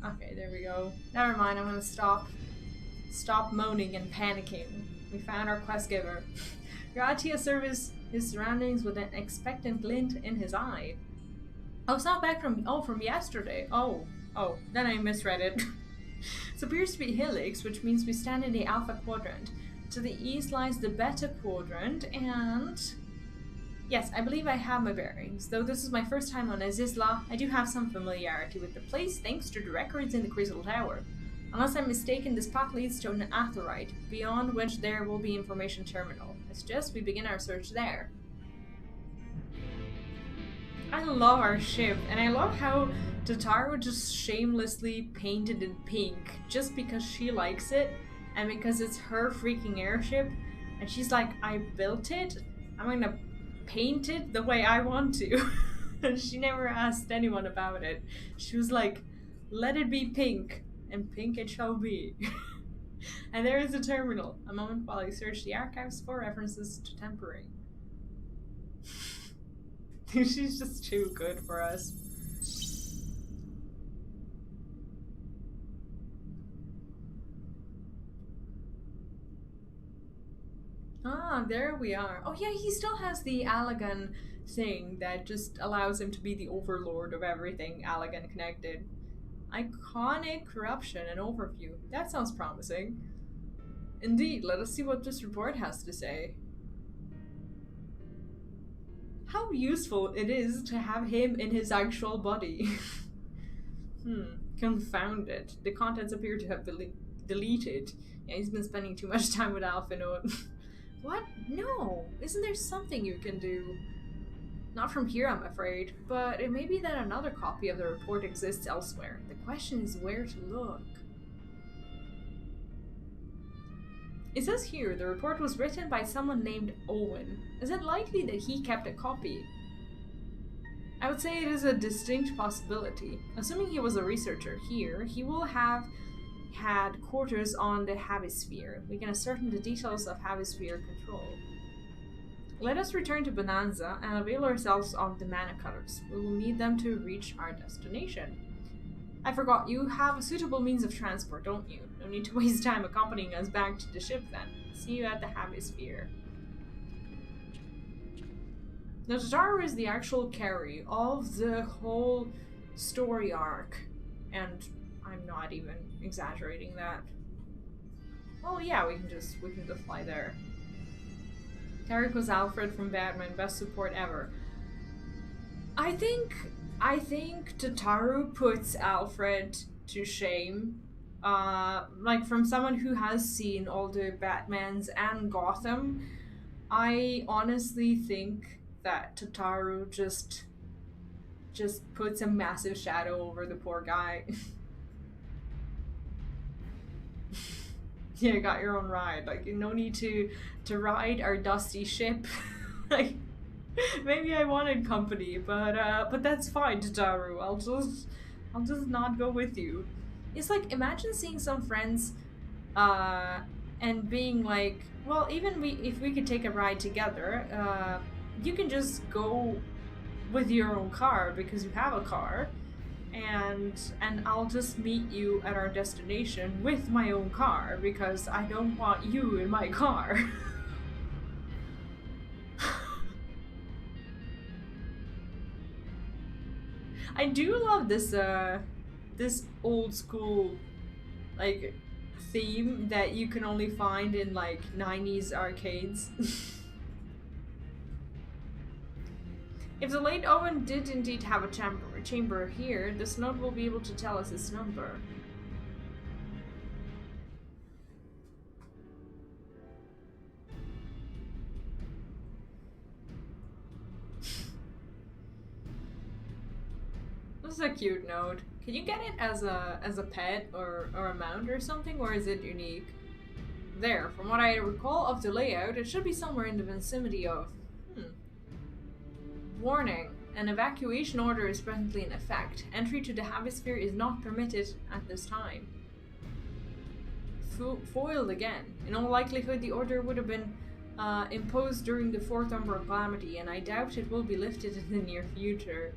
Okay, there we go. Never mind, I'm gonna stop moaning and panicking. We found our quest giver. Gratia surveys his surroundings with an expectant glint in his eye. Oh, it's not back from yesterday. Oh, then I misread it. It appears to be Helix, which means we stand in the Alpha Quadrant. To the east lies the Beta Quadrant, and... Yes, I believe I have my bearings. Though this is my first time on Azizla, I do have some familiarity with the place thanks to the records in the Crystal Tower. Unless I'm mistaken, this path leads to an aetheryte, beyond which there will be information terminal. I suggest we begin our search there. I love our ship, and I love how Tataru just shamelessly painted in pink just because she likes it and because it's her freaking airship, and she's like, I built it, I'm gonna paint it the way I want to. And she never asked anyone about it. She was like, let it be pink, and pink it shall be. And there is the terminal. A moment while I search the archives for references to tempering. She's just too good for us. Ah, there we are. Oh yeah, he still has the Allagan thing that just allows him to be the overlord of everything Allagan connected. Iconic corruption and overview. That sounds promising. Indeed, let us see what this report has to say. How useful it is to have him in his actual body. Confound it. The contents appear to have deleted. Yeah, he's been spending too much time with Alphinaud. What? No! Isn't there something you can do? Not from here, I'm afraid, but it may be that another copy of the report exists elsewhere. The question is where to look. It says here, the report was written by someone named Owen. Is it likely that he kept a copy? I would say it is a distinct possibility. Assuming he was a researcher here, he will have had quarters on the Habisphere. We can ascertain the details of Habisphere control. Let us return to Bonanza and avail ourselves of the mana cutters. We will need them to reach our destination. I forgot, you have a suitable means of transport, don't you? No need to waste time accompanying us back to the ship then. See you at the Habisphere. Now, Tataru is the actual carry of the whole story arc, and I'm not even exaggerating that. Oh yeah, we can just fly there. Tarek was Alfred from Batman, best support ever. I think Tataru puts Alfred to shame. Like, from someone who has seen all the Batmans and Gotham, I honestly think that Tataru just puts a massive shadow over the poor guy. Yeah, got your own ride. Like, no need to ride our dusty ship. Like, maybe I wanted company, but that's fine, Tataru. I'll just not go with you. It's like, imagine seeing some friends, and being like, well, even if we could take a ride together, you can just go with your own car because you have a car, and I'll just meet you at our destination with my own car because I don't want you in my car. I do love this this old school like theme that you can only find in like 90s arcades. If the late Owen did indeed have a chamber here, this note will be able to tell us its number. This is a cute note. Can you get it as a pet or a mount or something, or is it unique? There, from what I recall of the layout, it should be somewhere in the vicinity of... Warning. An evacuation order is presently in effect. Entry to the Hemisphere is not permitted at this time. Foiled again. In all likelihood, the order would have been imposed during the Fourth Umbral Calamity, and I doubt it will be lifted in the near future.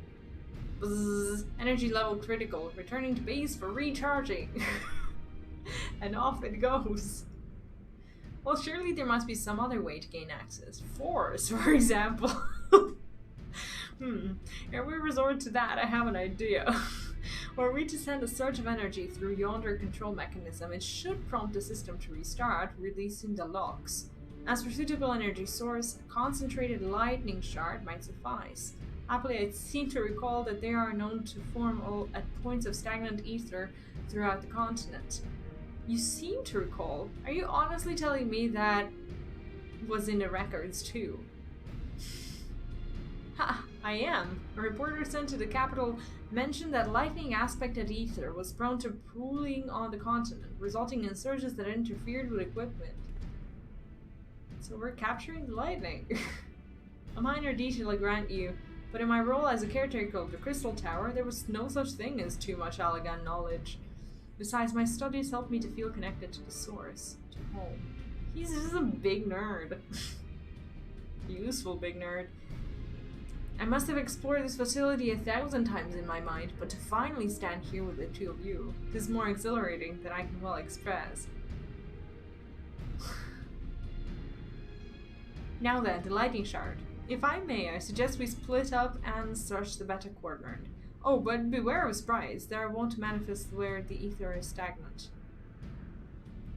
Bzzz. Energy level critical. Returning to base for recharging. And off it goes. Well, surely there must be some other way to gain access. Force, for example. Ere we resort to that, I have an idea. Were we to send a surge of energy through yonder control mechanism, it should prompt the system to restart, releasing the locks. As for suitable energy source, a concentrated lightning shard might suffice. Happily, I seem to recall that they are known to form all at points of stagnant ether throughout the continent. You seem to recall? Are you honestly telling me that was in the records too? Ha! I am. A reporter sent to the capital mentioned that lightning aspected ether was prone to pooling on the continent, resulting in surges that interfered with equipment. So we're capturing the lightning. A minor detail I grant you, but in my role as a caretaker of the Crystal Tower, there was no such thing as too much Allagan knowledge. Besides, my studies helped me to feel connected to the source, to home. He's just a big nerd. Useful big nerd. I must have explored this facility 1,000 times in my mind, but to finally stand here with the two of you, it is more exhilarating than I can well express. Now then, the lightning shard. If I may, I suggest we split up and search the better quadrant. Oh, but beware of sprites. They are wont to manifest where the ether is stagnant.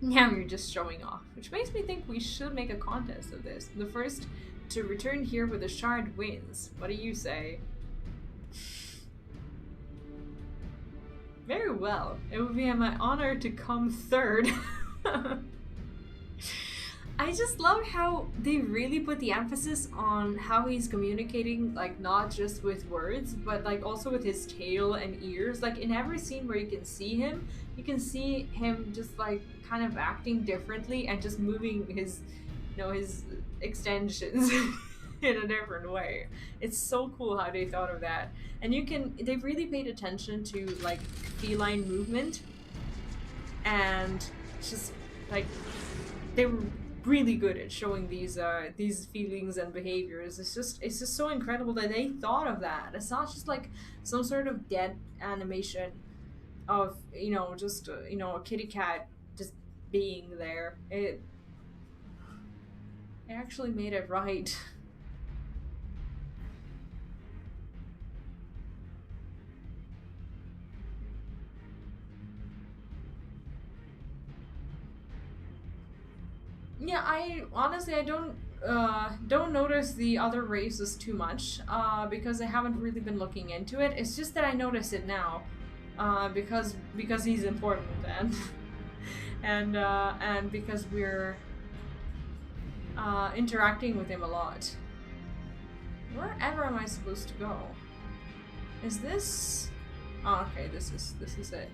Now you're just showing off, which makes me think we should make a contest of this. The first to return here with a shard wins. What do you say? Very well. It would be my honor to come third. I just love how they really put the emphasis on how he's communicating, like not just with words, but like also with his tail and ears. Like in every scene where you can see him just like kind of acting differently and just moving his, you know, his extensions in a different way. It's so cool how they thought of that. And they've really paid attention to like feline movement, and just like they were really good at showing these feelings and behaviors. It's just so incredible that they thought of that. It's not just like some sort of dead animation of, you know, just you know, a kitty cat just being there. It actually made it right. Yeah, I honestly don't notice the other races too much because I haven't really been looking into it. It's just that I notice it now because he's important and because we're interacting with him a lot. Wherever am I supposed to go? Is this? Oh, okay, this is it.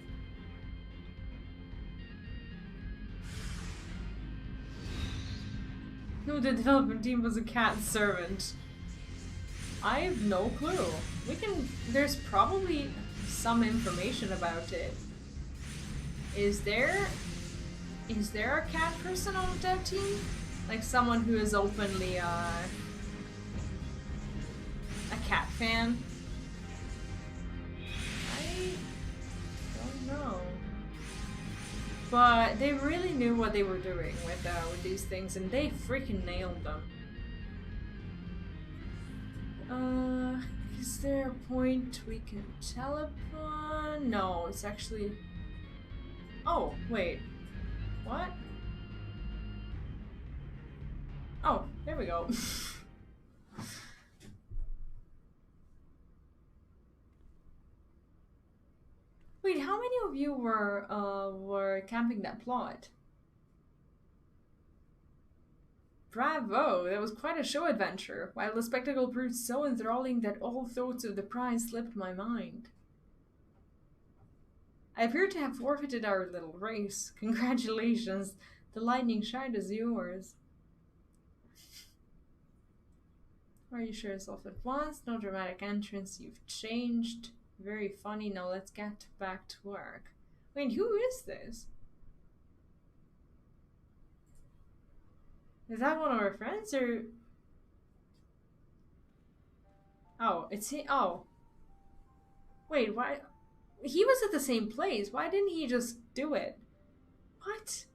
No, the development team was a cat servant. I have no clue. There's probably some information about it. Is there a cat person on the dev team? Like someone who is openly a cat fan? But they really knew what they were doing with these things, and they freaking nailed them. Is there a point we can teleport? No, it's actually... Oh, wait. What? Oh, there we go. Wait, how many of you were camping that plot? Bravo! That was quite a show adventure, while the spectacle proved so enthralling that all thoughts of the prize slipped my mind. I appear to have forfeited our little race. Congratulations, the lightning shine is yours. Are you sure yourself at once? No dramatic entrance, you've changed. Very funny, now let's get back to work. Wait, who is this? Is that one of our friends, or... Oh, it's he- oh. Wait, why? He was at the same place, why didn't he just do it? What?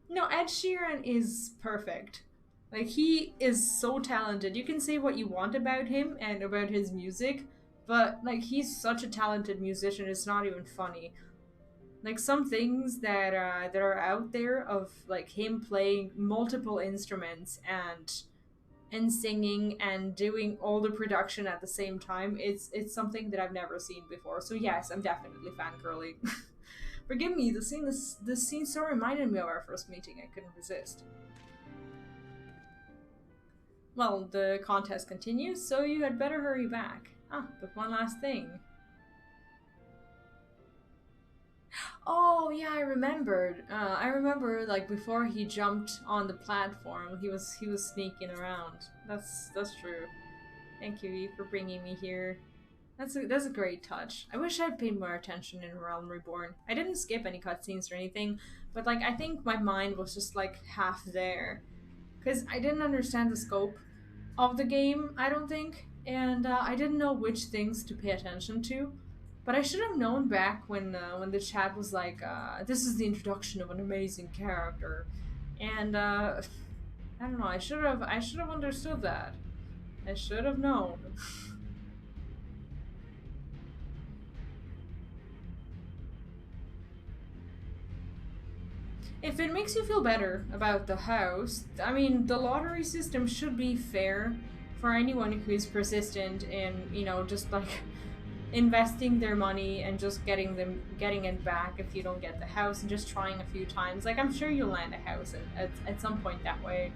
No, Ed Sheeran is perfect. Like, he is so talented. You can say what you want about him and about his music, but, like, he's such a talented musician, it's not even funny. Like, some things that are out there of, like, him playing multiple instruments and singing and doing all the production at the same time, it's something that I've never seen before. So yes, I'm definitely fangirling. Forgive me, this scene so reminded me of our first meeting, I couldn't resist. Well, the contest continues, so you had better hurry back. Ah, but one last thing. Oh yeah, I remembered. I remember, like, before he jumped on the platform, he was sneaking around. That's true. Thank you, Eve, for bringing me here. That's a great touch. I wish I'd paid more attention in Realm Reborn. I didn't skip any cutscenes or anything, but, like, I think my mind was just, like, half there, because I didn't understand the scope of the game, I don't think, and I didn't know which things to pay attention to. But I should have known back when the chat was like, this is the introduction of an amazing character. And I don't know, I should have understood that. I should have known. If it makes you feel better about the house, I mean, the lottery system should be fair for anyone who's persistent in, you know, just like investing their money and just getting it back if you don't get the house, and just trying a few times. Like, I'm sure you'll land a house at some point that way.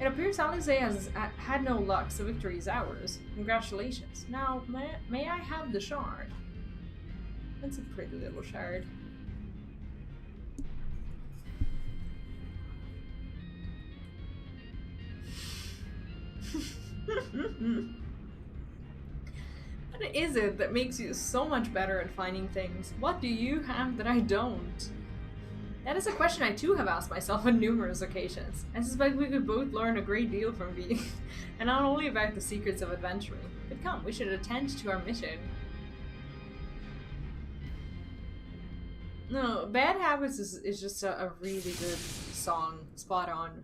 It appears Alize has had no luck, so victory is ours. Congratulations. Now, may I have the shard? That's a pretty little shard. What is it that makes you so much better at finding things? What do you have that I don't? That is a question I too have asked myself on numerous occasions. I suspect we could both learn a great deal from being, and not only about the secrets of adventuring. But come, we should attend to our mission. No, Bad Habits is just a really good song. Spot on.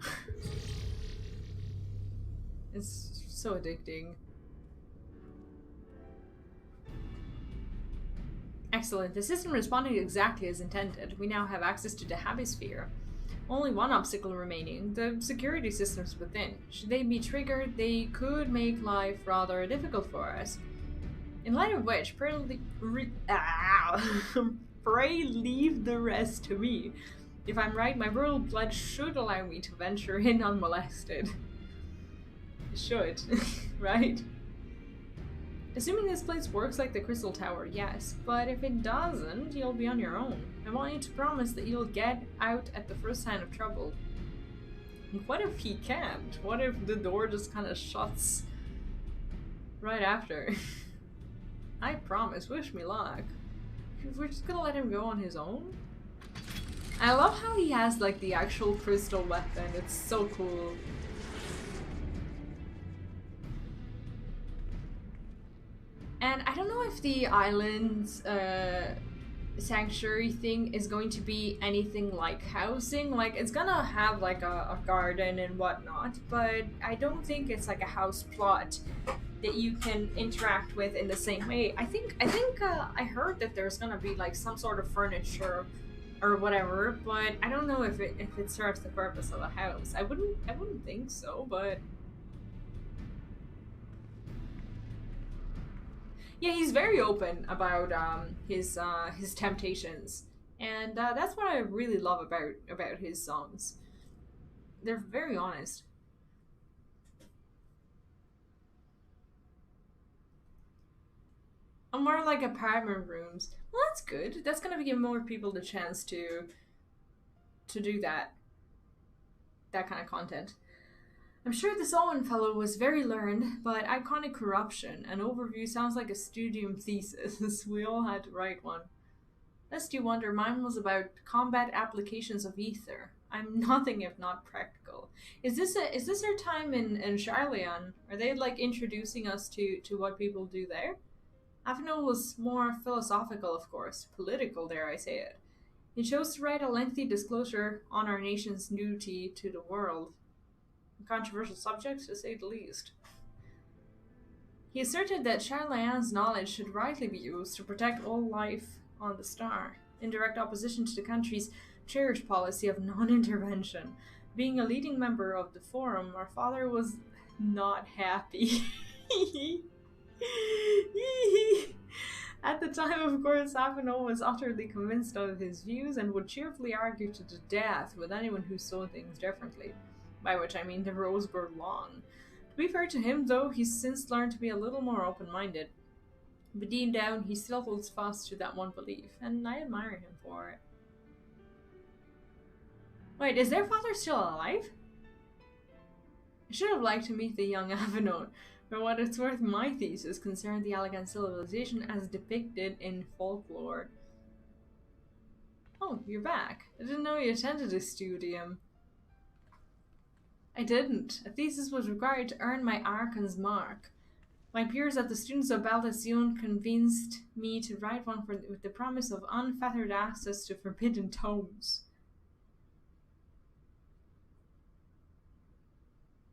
It's so addicting. Excellent. The system responded exactly as intended. We now have access to the Habisphere. Only one obstacle remaining, the security systems within. Should they be triggered, they could make life rather difficult for us. In light of which, pray leave the rest to me. If I'm right, my royal blood should allow me to venture in unmolested. It should, right? Assuming this place works like the Crystal Tower, yes, but if it doesn't, you'll be on your own. I want you to promise that you'll get out at the first sign of trouble. And what if he can't? What if the door just kind of shuts right after? I promise, wish me luck. If we're just gonna let him go on his own? I love how he has, like, the actual crystal weapon, it's so cool. And I don't know if the islands sanctuary thing is going to be anything like housing. Like, it's gonna have like a garden and whatnot, but I don't think it's like a house plot that you can interact with in the same way. I think I heard that there's gonna be like some sort of furniture or whatever, but I don't know if it serves the purpose of a house. I wouldn't think so, but yeah, he's very open about his temptations, and that's what I really love about his songs. They're very honest. More like apartment rooms. Well, that's good. That's gonna give more people the chance to do that kind of content. I'm sure this Owen fellow was very learned, but iconic corruption. An overview sounds like a studium thesis. We all had to write one. Lest you wonder, mine was about combat applications of ether. I'm nothing if not practical. Is this our time in Charleon? Are they like introducing us to what people do there? Avenel was more philosophical, of course, political, dare I say it. He chose to write a lengthy disclosure on our nation's duty to the world. A controversial subject, to say the least. He asserted that Charleon's knowledge should rightly be used to protect all life on the star, in direct opposition to the country's cherished policy of non-intervention. Being a leading member of the Forum, our father was not happy. At the time, of course, Avenel was utterly convinced of his views and would cheerfully argue to the death with anyone who saw things differently. By which I mean the rows were long. To be fair to him, though, he's since learned to be a little more open-minded. But deep down, he still holds fast to that one belief, and I admire him for it. Wait, is their father still alive? I should have liked to meet the young Avenel. For what it's worth, my thesis concerned the elegant civilization as depicted in folklore. Oh, you're back. I didn't know you attended a studium. I didn't. A thesis was required to earn my Archon's mark. My peers at the Students of Baldasion convinced me to write one with the promise of unfettered access to forbidden tomes.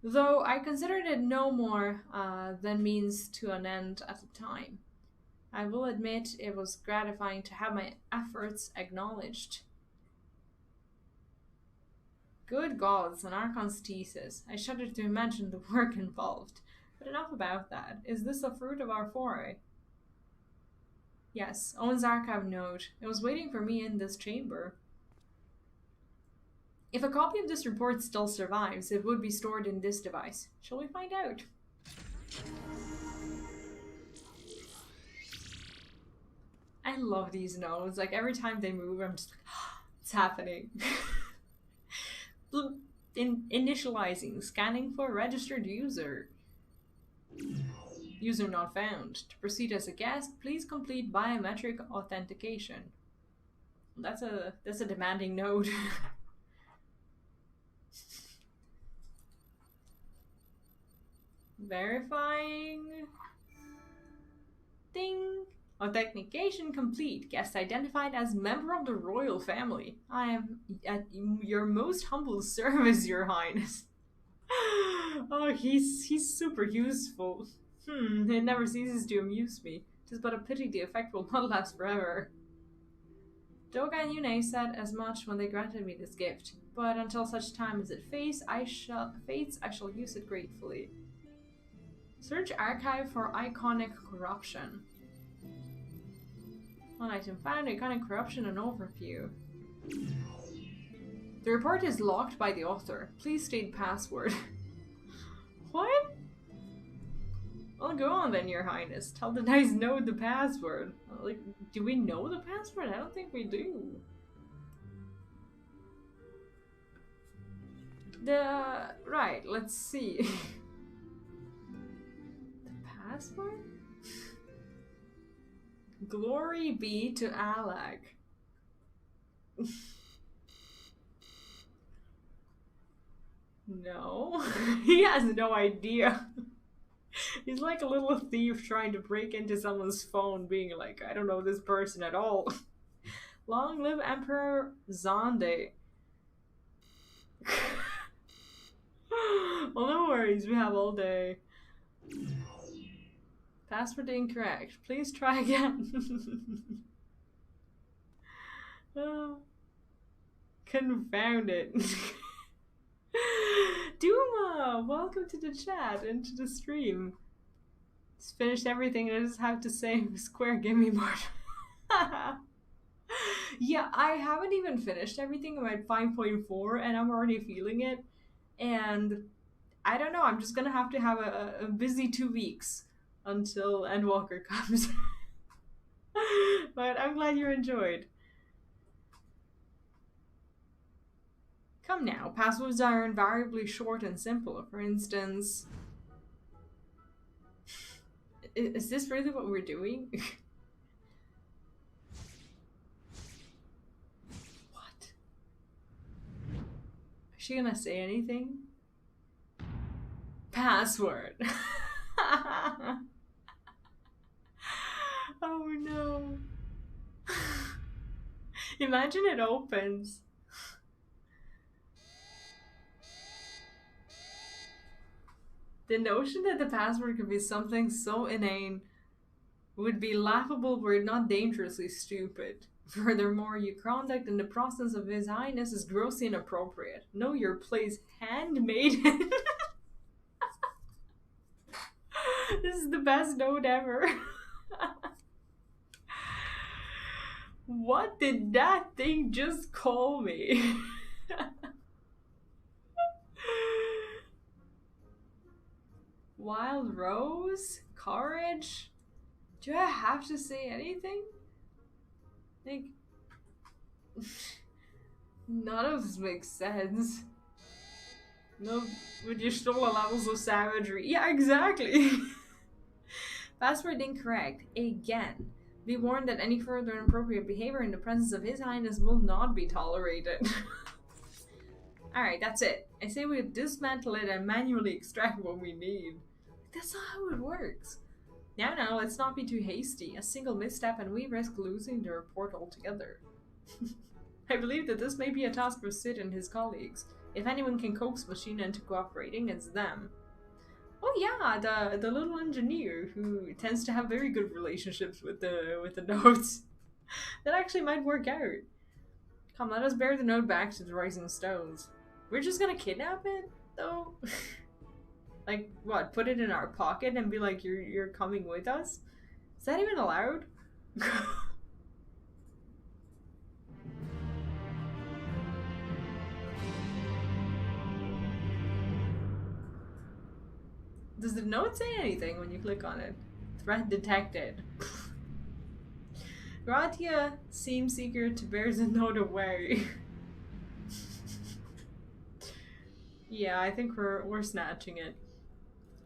Though I considered it no more than means to an end at the time. I will admit it was gratifying to have my efforts acknowledged. Good gods, an Archon's thesis. I shudder to imagine the work involved. But enough about that. Is this a fruit of our foray? Yes, Owen's archive note. It was waiting for me in this chamber. If a copy of this report still survives, it would be stored in this device. Shall we find out? I love these nodes. Like, every time they move, I'm just like, oh, it's happening. Initializing, scanning for registered user. User not found. To proceed as a guest, please complete biometric authentication. That's a demanding node. Verifying. Ding. Authentication complete. Guest identified as member of the royal family. I am at your most humble service, Your Highness. Oh, he's super useful. It never ceases to amuse me. 'Tis but a pity the effect will not last forever. Doga and Yune said as much when they granted me this gift, but until such time as it fades, I shall use it gratefully. Search archive for iconic corruption. One item found, iconic corruption and overview. The report is locked by the author. Please state password. What? Well, go on then, Your Highness. Tell the nice node the password. Like, do we know the password? I don't think we do. Right, let's see. The password? Glory be to Alak. No. He has no idea. He's like a little thief trying to break into someone's phone, being like, I don't know this person at all. Long live Emperor Zonde. Well, no worries, we have all day. Password incorrect. Please try again. Oh, confound it. Duma, welcome to the chat and to the stream. Just finished everything and I just have to say, Square, give me more. Yeah, I haven't even finished everything. I'm at 5.4 and I'm already feeling it. And I don't know, I'm just gonna have to have a busy 2 weeks until Endwalker comes. But I'm glad you enjoyed. Come now, passwords are invariably short and simple. For instance... Is this really what we're doing? What? Is she gonna say anything? Password. Oh no. Imagine it opens. The notion that the password could be something so inane would be laughable were it not dangerously stupid. Furthermore, your conduct in the process of His Highness is grossly inappropriate. Know your place, handmaiden. This is the best note ever. What did that thing just call me? Wild Rose? Courage? Do I have to say anything? Like, none of this makes sense. No, with your stolen levels of savagery. Yeah, exactly. Password incorrect. Again. Be warned that any further inappropriate behavior in the presence of His Highness will not be tolerated. Alright, that's it. I say we dismantle it and manually extract what we need. That's not how it works. Now, let's not be too hasty. A single misstep and we risk losing the report altogether. I believe that this may be a task for Sid and his colleagues. If anyone can coax Machina into cooperating, it's them. Oh yeah, the little engineer who tends to have very good relationships with the nodes. That actually might work out. Come, let us bear the node back to the Rising Stones. We're just gonna kidnap it, though? Like, what, put it in our pocket and be like, you're coming with us? Is that even allowed? Does the note say anything when you click on it? Threat detected. Gratia seems eager to bear the note away. Yeah, I think we're snatching it.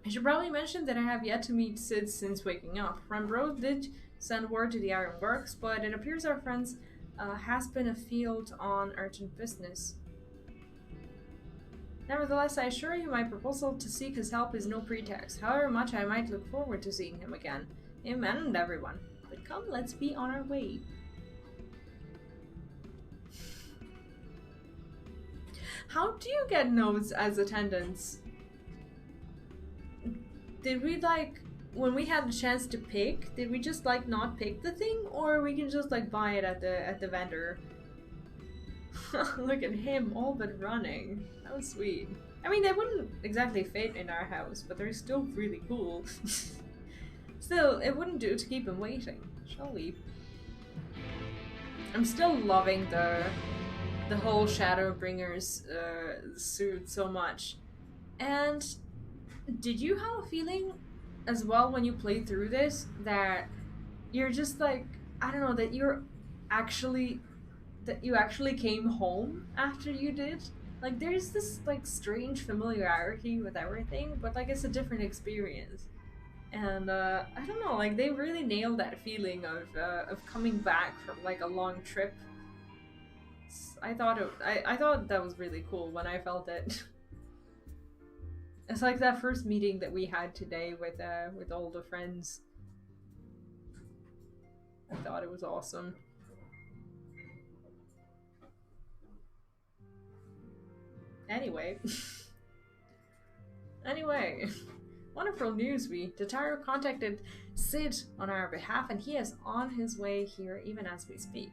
I should probably mention that I have yet to meet Sid since waking up. Rembro did send word to the Iron Works, but it appears our friends has been afield on urgent business. Nevertheless, I assure you my proposal to seek his help is no pretext, however much I might look forward to seeing him again. Him and everyone. But come, let's be on our way. How do you get notes as attendants? Did we like, when we had the chance to pick, did we just like not pick the thing? Or we can just like buy it at the vendor? Look at him, all but running. That was sweet. I mean, they wouldn't exactly fit in our house, but they're still really cool. Still, it wouldn't do to keep him waiting, shall we? I'm still loving the whole Shadowbringers suit so much. And did you have a feeling as well when you played through this that you're just like, I don't know, that you actually came home after you did? Like, there's this like strange familiarity with everything, but like it's a different experience. And I don't know, like they really nailed that feeling of coming back from like a long trip. I thought that was really cool when I felt it. It's like that first meeting that we had today with all the friends. I thought it was awesome. Anyway. Anyway. Wonderful news, Tataru contacted Sid on our behalf, and he is on his way here even as we speak.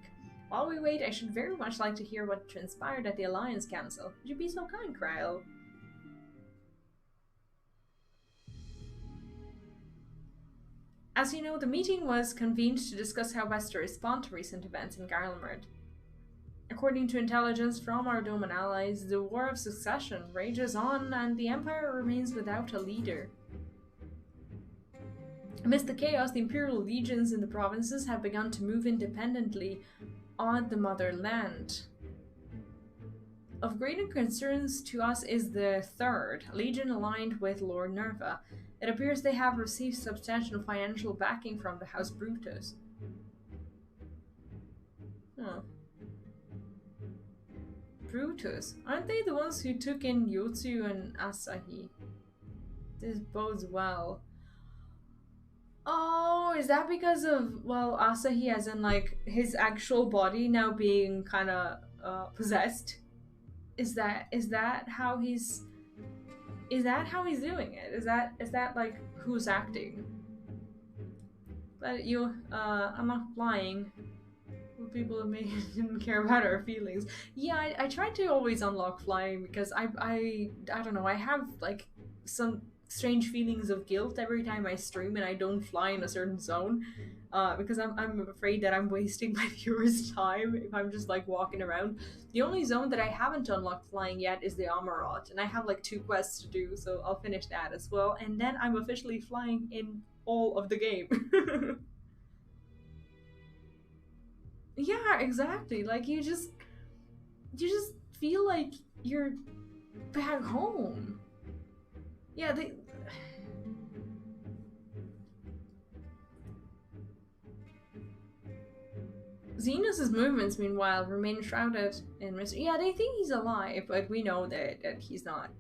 While we wait, I should very much like to hear what transpired at the Alliance Council. Would you be so kind, Kryl? As you know, the meeting was convened to discuss how best to respond to recent events in Garlemald. According to intelligence from our Doman allies, the War of Succession rages on and the Empire remains without a leader. Amidst the chaos, the Imperial legions in the provinces have begun to move independently on the motherland. Of greater concerns to us is the Third, a legion aligned with Lord Nerva. It appears they have received substantial financial backing from the House Brutus. Huh. Brutus? Aren't they the ones who took in Yotsu and Asahi? This bodes well. Oh, is that because of, well, Asahi as in like his actual body now being kind of possessed? Is that how he's doing it? Is that like who's acting? But I'm not flying. People may didn't care about our feelings. Yeah, I tried to always unlock flying because I don't know, I have like some strange feelings of guilt every time I stream and I don't fly in a certain zone, because I'm afraid that I'm wasting my viewers' time if I'm just like walking around. The only zone that I haven't unlocked flying yet is the Amarot, and I have like 2 quests to do, so I'll finish that as well, and then I'm officially flying in all of the game. Yeah, exactly. Like you just feel like you're back home. Yeah, Xenos' movements, meanwhile, remain shrouded in mystery. Yeah, they think he's alive, but we know that he's not.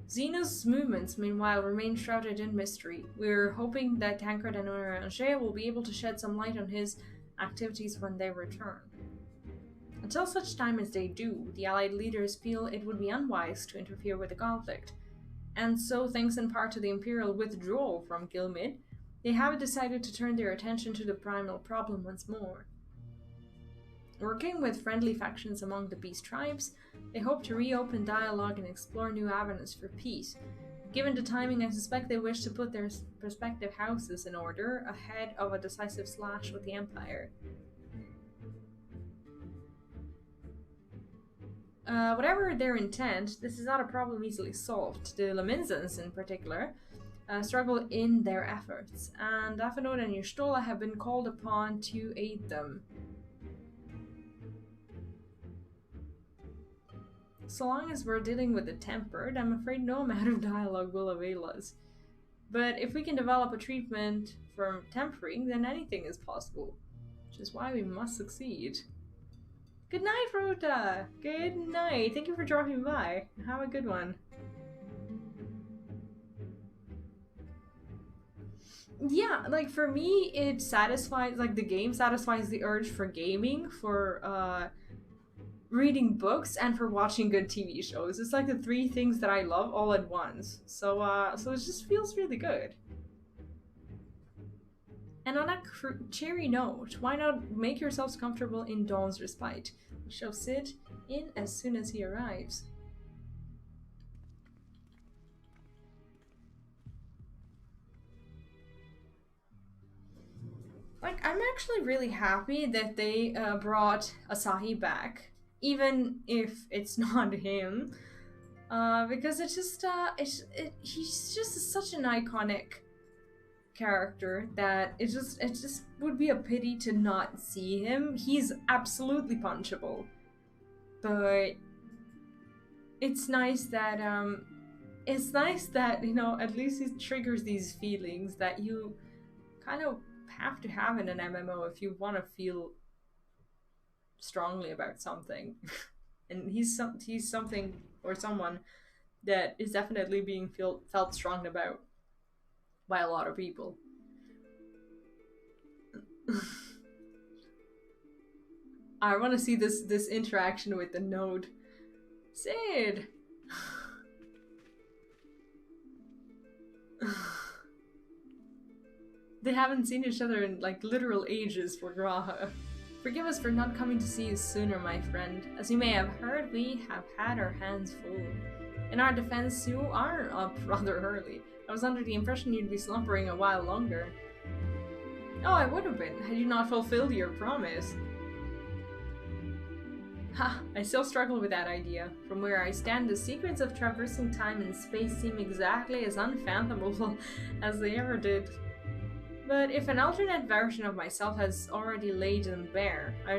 Xenos' movements, meanwhile, remain shrouded in mystery. We're hoping that Tancred and Orange will be able to shed some light on his activities when they return. Until such time as they do, the Allied leaders feel it would be unwise to interfere with the conflict, and so thanks in part to the Imperial withdrawal from Gilmid, they have decided to turn their attention to the primal problem once more. Working with friendly factions among the Beast tribes, they hope to reopen dialogue and explore new avenues for peace. Given the timing, I suspect they wish to put their respective houses in order ahead of a decisive slash with the Empire. Whatever their intent, this is not a problem easily solved. The Leminzans, in particular, struggle in their efforts, and Afanod and Yustola have been called upon to aid them. So long as we're dealing with the tempered, I'm afraid no amount of dialogue will avail us. But if we can develop a treatment for tempering, then anything is possible. Which is why we must succeed. Good night, Rota! Good night! Thank you for dropping by. Have a good one. Yeah, like for me, it satisfies, like the game satisfies the urge for gaming, for reading books, and for watching good TV shows. It's like the 3 things that I love all at once. So it just feels really good. And on that cheery note, why not make yourselves comfortable in Dawn's respite? We shall sit in as soon as he arrives. Like, I'm actually really happy that they brought Asahi back, even if it's not him, because it's just he's just such an iconic character that it just would be a pity to not see him. He's absolutely punchable, but it's nice that you know, at least he triggers these feelings that you kind of have to have in an MMO if you want to feel strongly about something. And he's something or someone that is definitely being felt strong about by a lot of people. I want to see this interaction with the node. Sid, They haven't seen each other in like literal ages for Graha. Forgive us for not coming to see you sooner, my friend. As you may have heard, we have had our hands full. In our defense, you are up rather early. I was under the impression you'd be slumbering a while longer. Oh, I would have been, had you not fulfilled your promise. Ha, I still struggle with that idea. From where I stand, the secrets of traversing time and space seem exactly as unfathomable as they ever did. But if an alternate version of myself has already laid them bare, I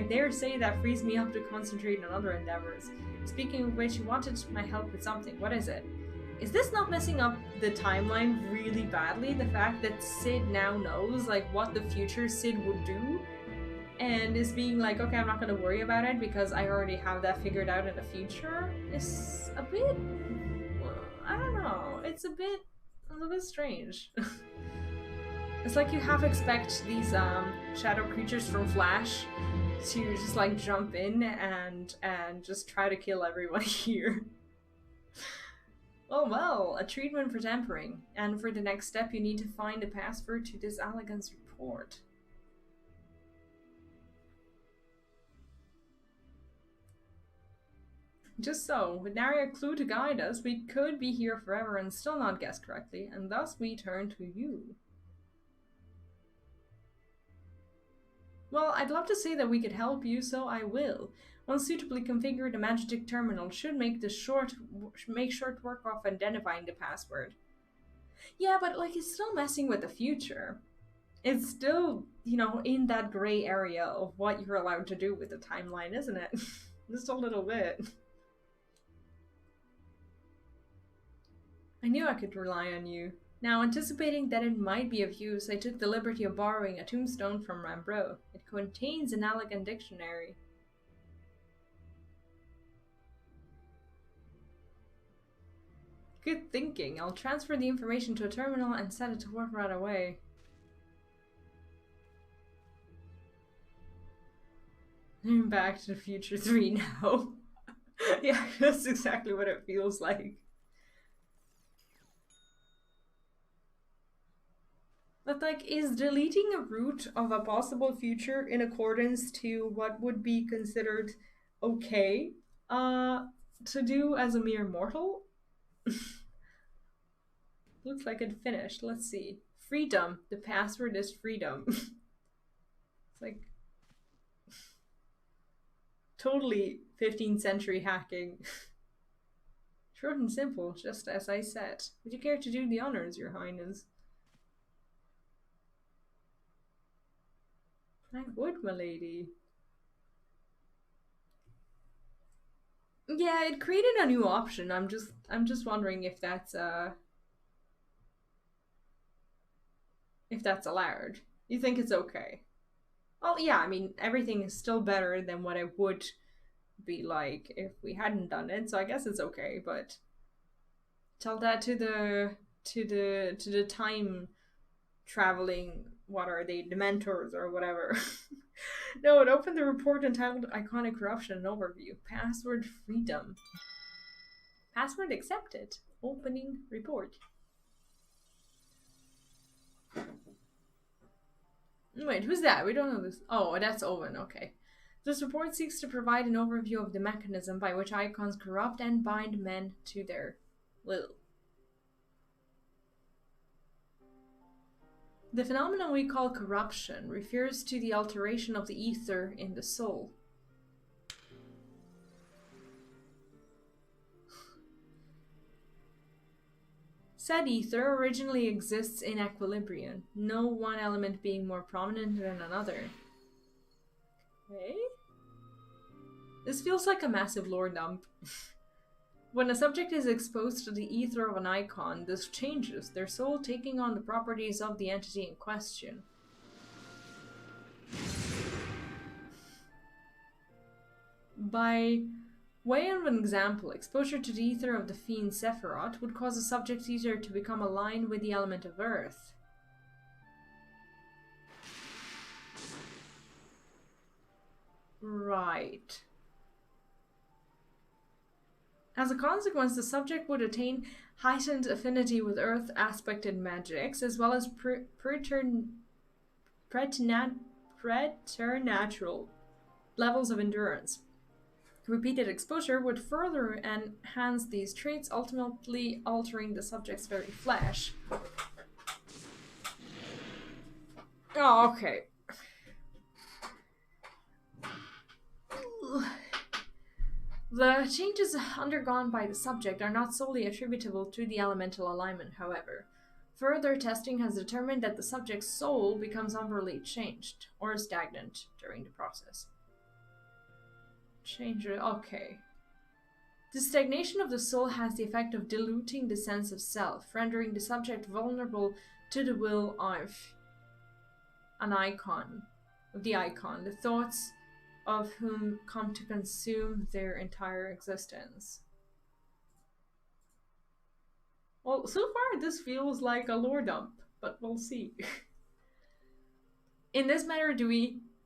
dare say that frees me up to concentrate on other endeavors. Speaking of which, you wanted my help with something. What is it? Is this not messing up the timeline really badly? The fact that Sid now knows like what the future Sid would do? And is being like, okay, I'm not going to worry about it because I already have that figured out in the future is a bit, I don't know, it's a bit strange. It's like you half expect these shadow creatures from Flash to just like jump in and just try to kill everyone here. Oh well, a treatment for tempering. And for the next step you need to find a password to this Allegan's report. Just so, with nary a clue to guide us, we could be here forever and still not guess correctly, and thus we turn to you. Well, I'd love to say that we could help you, so I will. One suitably configured magic terminal should make short work of identifying the password. Yeah, but like it's still messing with the future. It's still, you know, in that gray area of what you're allowed to do with the timeline, isn't it? Just a little bit. I knew I could rely on you. Now, anticipating that it might be of use, I took the liberty of borrowing a tombstone from Rambro. It contains an elegant dictionary. Good thinking. I'll transfer the information to a terminal and set it to work right away. I'm Back to the Future 3 now. Yeah, that's exactly what it feels like. But like, is deleting a root of a possible future in accordance to what would be considered okay to do as a mere mortal? Looks like it finished. Let's see. Freedom. The password is freedom. It's like totally 15th century hacking. Short and simple, just as I said. Would you care to do the honors, Your Highness? I would, my lady. Yeah, it created a new option. I'm just wondering if that's allowed. You think it's okay? Well, yeah, I mean, everything is still better than what it would be like if we hadn't done it, so I guess it's okay, but tell that to the time traveling, what are they, Dementors or whatever. No, it opened the report entitled Iconic Corruption and Overview. Password freedom. Password accepted. Opening report. Wait, who's that? We don't know this. Oh, that's Owen, okay. This report seeks to provide an overview of the mechanism by which icons corrupt and bind men to their will. The phenomenon we call corruption refers to the alteration of the ether in the soul. Said ether originally exists in equilibrium, no one element being more prominent than another. Okay. This feels like a massive lore dump. When a subject is exposed to the ether of an icon, this changes, their soul taking on the properties of the entity in question. By way of an example, exposure to the ether of the fiend Sephiroth would cause a subject's ether to become aligned with the element of earth. Right. As a consequence, the subject would attain heightened affinity with Earth-aspected magics, as well as preternatural levels of endurance. Repeated exposure would further enhance these traits, ultimately altering the subject's very flesh. Oh, okay. The changes undergone by the subject are not solely attributable to the elemental alignment, however. Further testing has determined that the subject's soul becomes overly changed, or stagnant, during the process. Okay. The stagnation of the soul has the effect of diluting the sense of self, rendering the subject vulnerable to the will of the icon, the thoughts of whom come to consume their entire existence. Well, so far this feels like a lore dump, but we'll see. In this manner, do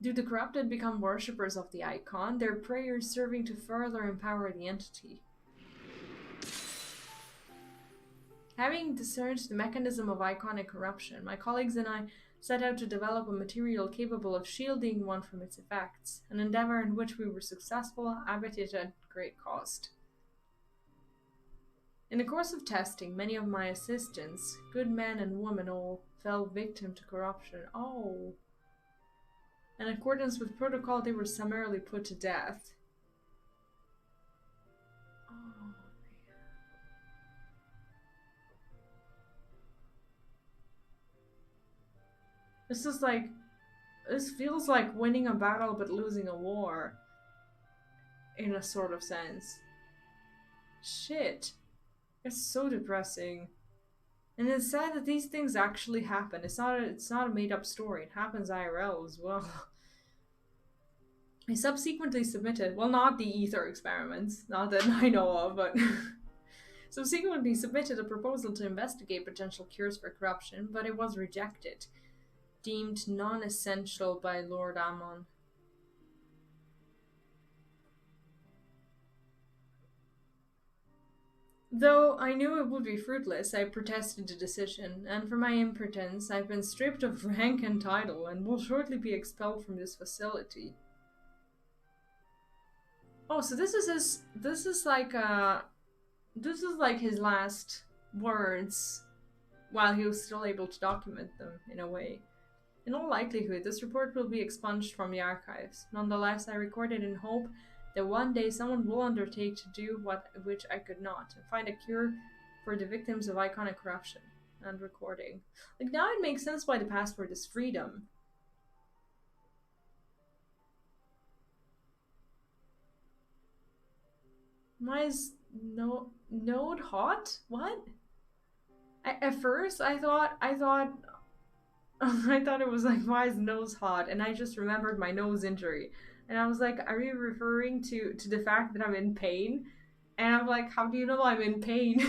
the corrupted become worshippers of the icon, their prayers serving to further empower the entity. Having discerned the mechanism of iconic corruption, my colleagues and I set out to develop a material capable of shielding one from its effects, an endeavor in which we were successful, albeit at great cost. In the course of testing, many of my assistants, good men and women all, fell victim to corruption. Oh. In accordance with protocol, they were summarily put to death. Oh. This feels like winning a battle but losing a war. In a sort of sense. Shit. It's so depressing. And it's sad that these things actually happen. It's not a made-up story. It happens IRL as well. I subsequently submitted, well, not the ether experiments, not that I know of, but subsequently submitted a proposal to investigate potential cures for corruption, but it was rejected, deemed non-essential by Lord Ammon. Though I knew it would be fruitless, I protested the decision, and for my impotence, I've been stripped of rank and title, and will shortly be expelled from this facility. Oh, so this is like his last words, while he was still able to document them, in a way. In all likelihood, this report will be expunged from the archives. Nonetheless, I recorded in hope that one day someone will undertake to do which I could not, and find a cure for the victims of iconic corruption. And recording. Like, now it makes sense why the password is freedom. Why is node hot? What? At first, I thought I thought it was like, why is nose hot? And I just remembered my nose injury. And I was like, are you referring to the fact that I'm in pain? And I'm like, how do you know I'm in pain?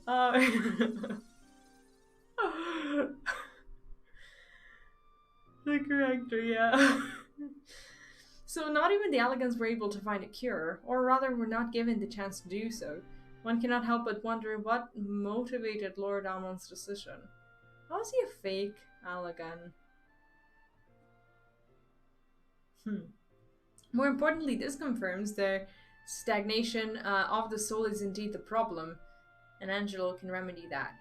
The corrector, yeah. So not even the Elegants were able to find a cure, or rather were not given the chance to do so. One cannot help but wonder what motivated Lord Ammon's decision. How is he a fake Allegan? More importantly, this confirms the stagnation of the soul is indeed the problem, and Angelo can remedy that.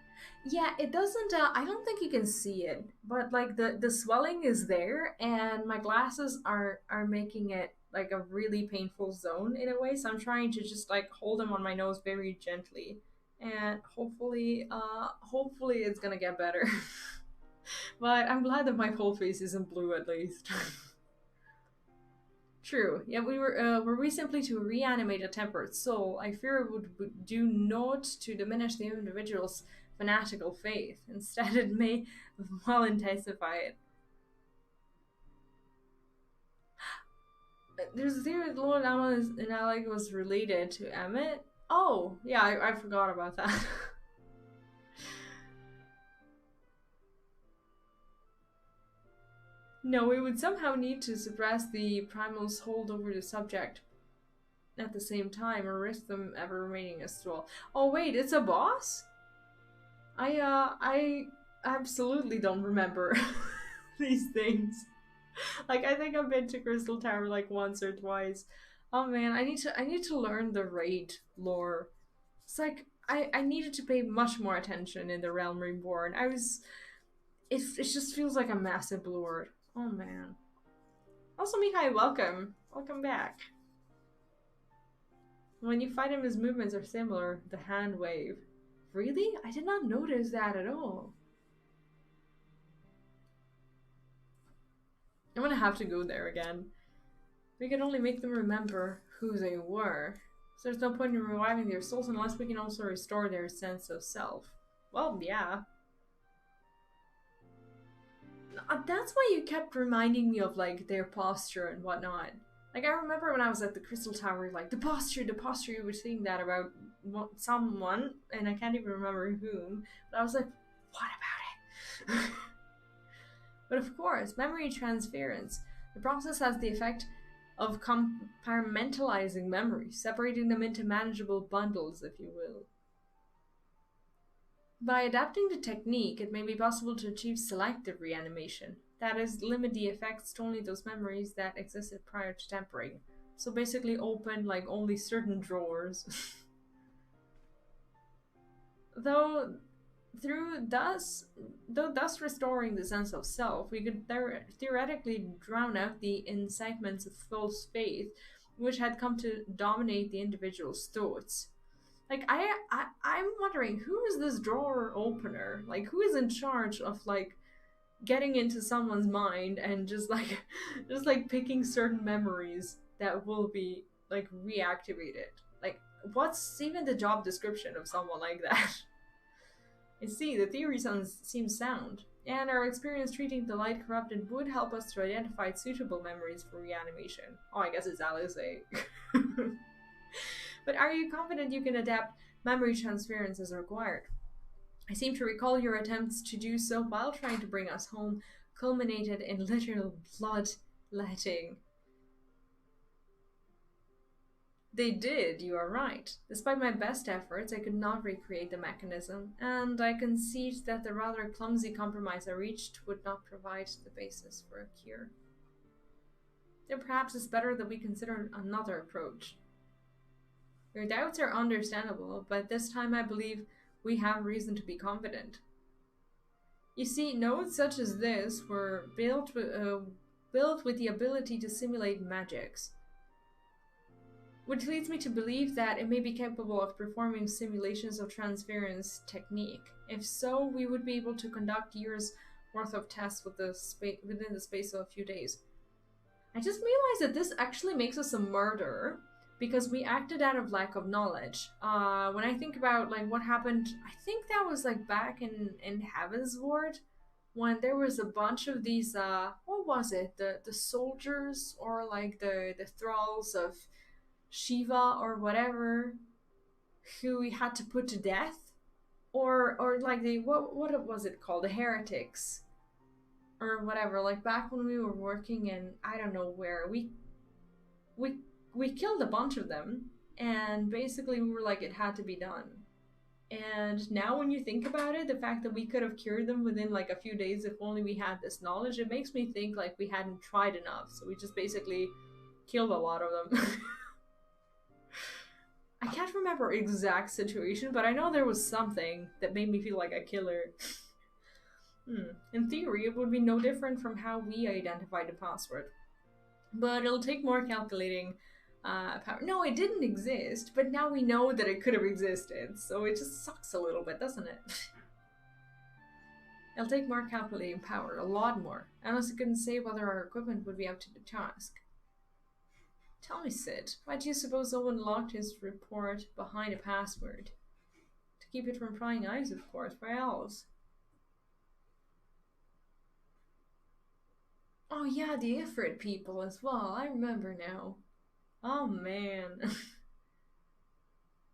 Yeah, it doesn't, I don't think you can see it, but like the swelling is there, and my glasses are making it like a really painful zone in a way, so I'm trying to just like hold them on my nose very gently, and hopefully it's gonna get better. But I'm glad that my whole face isn't blue at least. True. Yeah, were we simply to reanimate a tempered soul, I fear it would do naught to diminish the individual's fanatical faith. Instead, it may well intensify it. There's a theory that Lord Ammon in Alec was related to Emmett. Oh, yeah, I forgot about that. No, we would somehow need to suppress the primal's hold over the subject. at the same time or risk them ever remaining a thrall. Oh wait, it's a boss? I absolutely don't remember these things. Like, I think I've been to Crystal Tower like once or twice. Oh man, I need to learn the raid lore. It's like I needed to pay much more attention in the Realm Reborn. It just feels like a massive blur. Oh man. Also, Mihai, welcome. Welcome back. When you fight him, his movements are similar. The hand wave. Really? I did not notice that at all. I'm gonna have to go there again. We can only make them remember who they were. So there's no point in reviving their souls unless we can also restore their sense of self. Well, yeah. That's why you kept reminding me of, like, their posture and whatnot. Like, I remember when I was at the Crystal Tower, like, the posture, you were saying that about someone, and I can't even remember whom, but I was like, what about it? But of course, memory transference. The process has the effect of compartmentalizing memories, separating them into manageable bundles, if you will. By adapting the technique, it may be possible to achieve selective reanimation. That is, limit the effects to only those memories that existed prior to tempering. So basically open, like, only certain drawers. Though thus restoring the sense of self, we could theoretically drown out the incitements of false faith, which had come to dominate the individual's thoughts. Like, I'm wondering, who is this drawer opener? Like, who is in charge of, like, getting into someone's mind and just picking certain memories that will be, like, reactivated? Like, what's even the job description of someone like that? I see, the theory seems sound, and our experience treating the light corrupted would help us to identify suitable memories for reanimation. Oh, I guess it's Alice. But are you confident you can adapt memory transference as required? I seem to recall your attempts to do so while trying to bring us home culminated in literal bloodletting. They did, you are right. Despite my best efforts, I could not recreate the mechanism, and I concede that the rather clumsy compromise I reached would not provide the basis for a cure. Then perhaps it's better that we consider another approach. Your doubts are understandable, but this time I believe we have reason to be confident. You see, nodes such as this were built with the ability to simulate magics, which leads me to believe that it may be capable of performing simulations of transference technique. If so, we would be able to conduct years worth of tests within the space of a few days. I just realized that this actually makes us a murderer, because we acted out of lack of knowledge. When I think about, like, what happened, I think that was, like, back in Heaven's Ward, when there was a bunch of these, what was it? The soldiers, or, like, the thralls of Shiva, or whatever, who we had to put to death? Or like, what was it called? The heretics. Or whatever, like, back when we were working in, I don't know where, we killed a bunch of them, and basically we were like, it had to be done. And now when you think about it, the fact that we could have cured them within, like, a few days if only we had this knowledge, it makes me think, like, we hadn't tried enough, so we just basically killed a lot of them. I can't remember exact situation, but I know there was something that made me feel like a killer. In theory, it would be no different from how we identified the password. But it'll take more calculating power. No, it didn't exist, but now we know that it could have existed, so it just sucks a little bit, doesn't it? It'll take more calculating power, a lot more, unless it couldn't say whether our equipment would be up to the task. Tell me, Sid, why do you suppose Owen locked his report behind a password? To keep it from prying eyes, of course, why else? Oh yeah, the Ifrit people as well, I remember now. Oh man.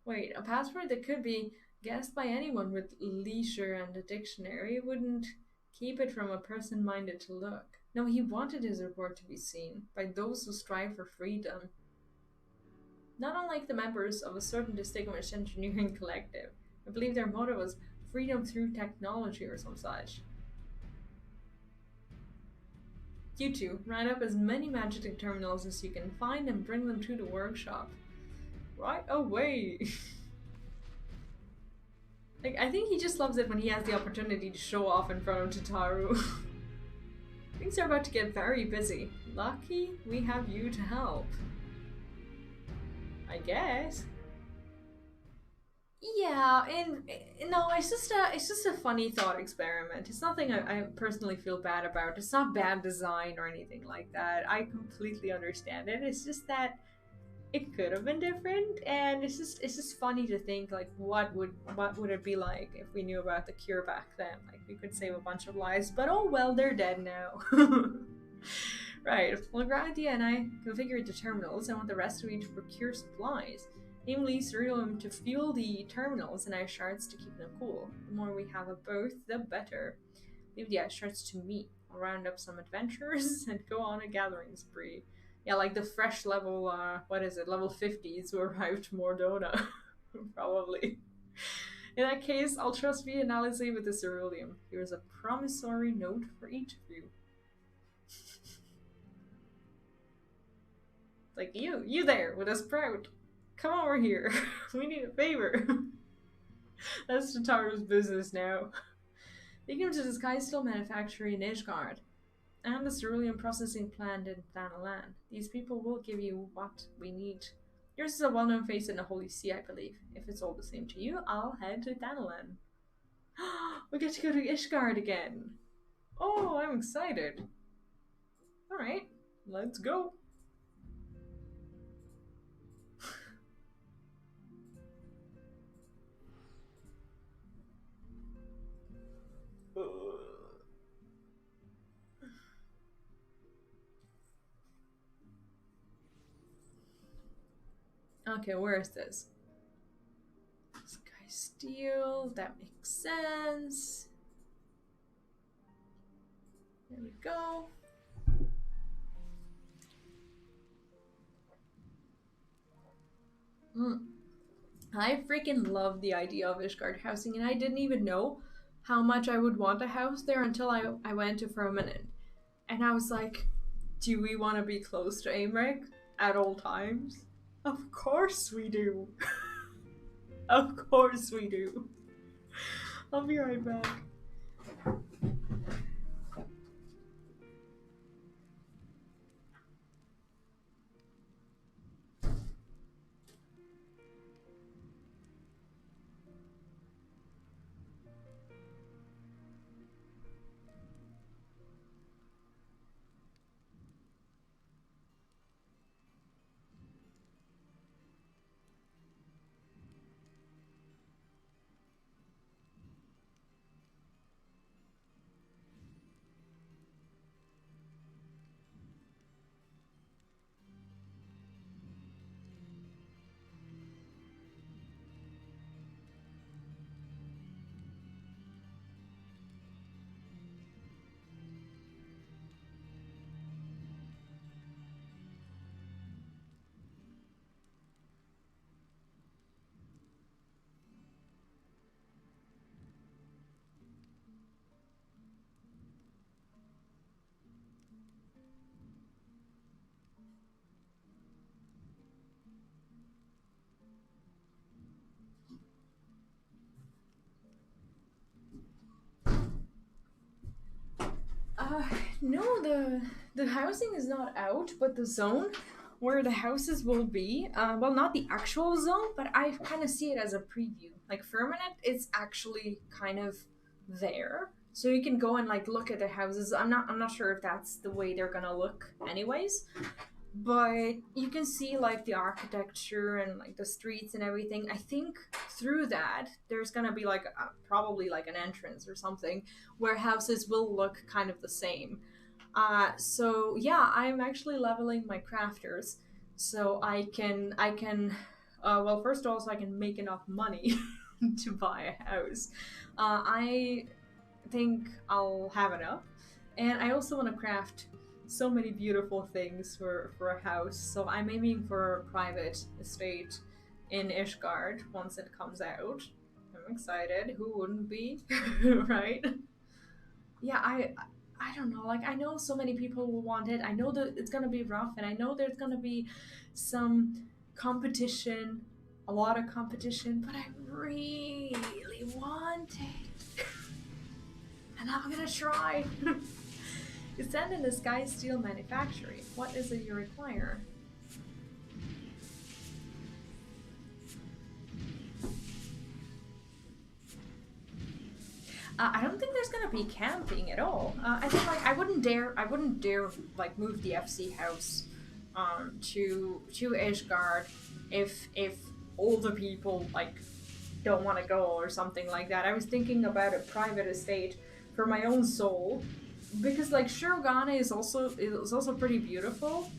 Wait, a password that could be guessed by anyone with leisure and a dictionary wouldn't keep it from a person minded to look. No, he wanted his report to be seen by those who strive for freedom. not unlike the members of a certain distinguished engineering collective. I believe their motto was freedom through technology or some such. You two, round up as many magic terminals as you can find and bring them to the workshop. Right away! Like, I think he just loves it when he has the opportunity to show off in front of Tataru. Things are about to get very busy. Lucky we have you to help. I guess. Yeah, and no, it's just a funny thought experiment. It's nothing I personally feel bad about. It's not bad design or anything like that. I completely understand it. It's just that it could have been different, and it's just funny to think like what would it be like if we knew about the cure back then. Like we could save a bunch of lives, but oh well, they're dead now. Right. Well, Gradia and I configured the terminals. I want the rest of you to procure supplies. Namely, cerealium to fuel the terminals and ice shards to keep them cool. The more we have of both, the better. Leave the ice shards to me. I'll round up some adventurers and go on a gathering spree. Yeah, like the fresh level, what is it, level 50s who arrived to Mordona. Probably. In that case, I'll trust via analysis with the ceruleum. Here's a promissory note for each of you. Like, you there with a sprout. Come over here. We need a favor. That's Tataru's business now. Taking him to the Sky Steel Manufactory in Ishgard. And the ceruleum processing plant in Thanalan. These people will give you what we need. Yours is a well-known face in the Holy See, I believe. If it's all the same to you, I'll head to Thanalan. We get to go to Ishgard again. Oh, I'm excited. Alright, let's go. Okay, where is this? Sky Steel, that makes sense. There we go. I freaking love the idea of Ishgard housing, and I didn't even know how much I would want a house there until I went to Firmament. And I was like, do we want to be close to Aimrek at all times? Of course we do. Of course we do. I'll be right back. No, the housing is not out, but the zone where the houses will be, well, not the actual zone, but I kind of see it as a preview. Like, Firmament is actually kind of there, so you can go and like look at the houses. I'm not sure if that's the way they're gonna look anyways, but you can see like the architecture and like the streets and everything. I think through that there's gonna be like probably like an entrance or something where houses will look kind of the same. So yeah, I'm actually leveling my crafters so I can well, first of all, so I can make enough money to buy a house. I think I'll have enough, and I also want to craft so many beautiful things for a house. So I'm aiming for a private estate in Ishgard once it comes out. I'm excited. Who wouldn't be? Right? Yeah, I don't know. Like, I know so many people will want it. I know that it's gonna be rough, and I know there's gonna be some competition, a lot of competition, but I really want it. And I'm gonna try. It's sent in the Sky Steel Manufactory. What is it you require? I don't think there's gonna be camping at all. I think like I wouldn't dare like move the FC house to Ishgard if all the people like don't want to go or something like that. I was thinking about a private estate for my own soul, because like Shirogane is also pretty beautiful.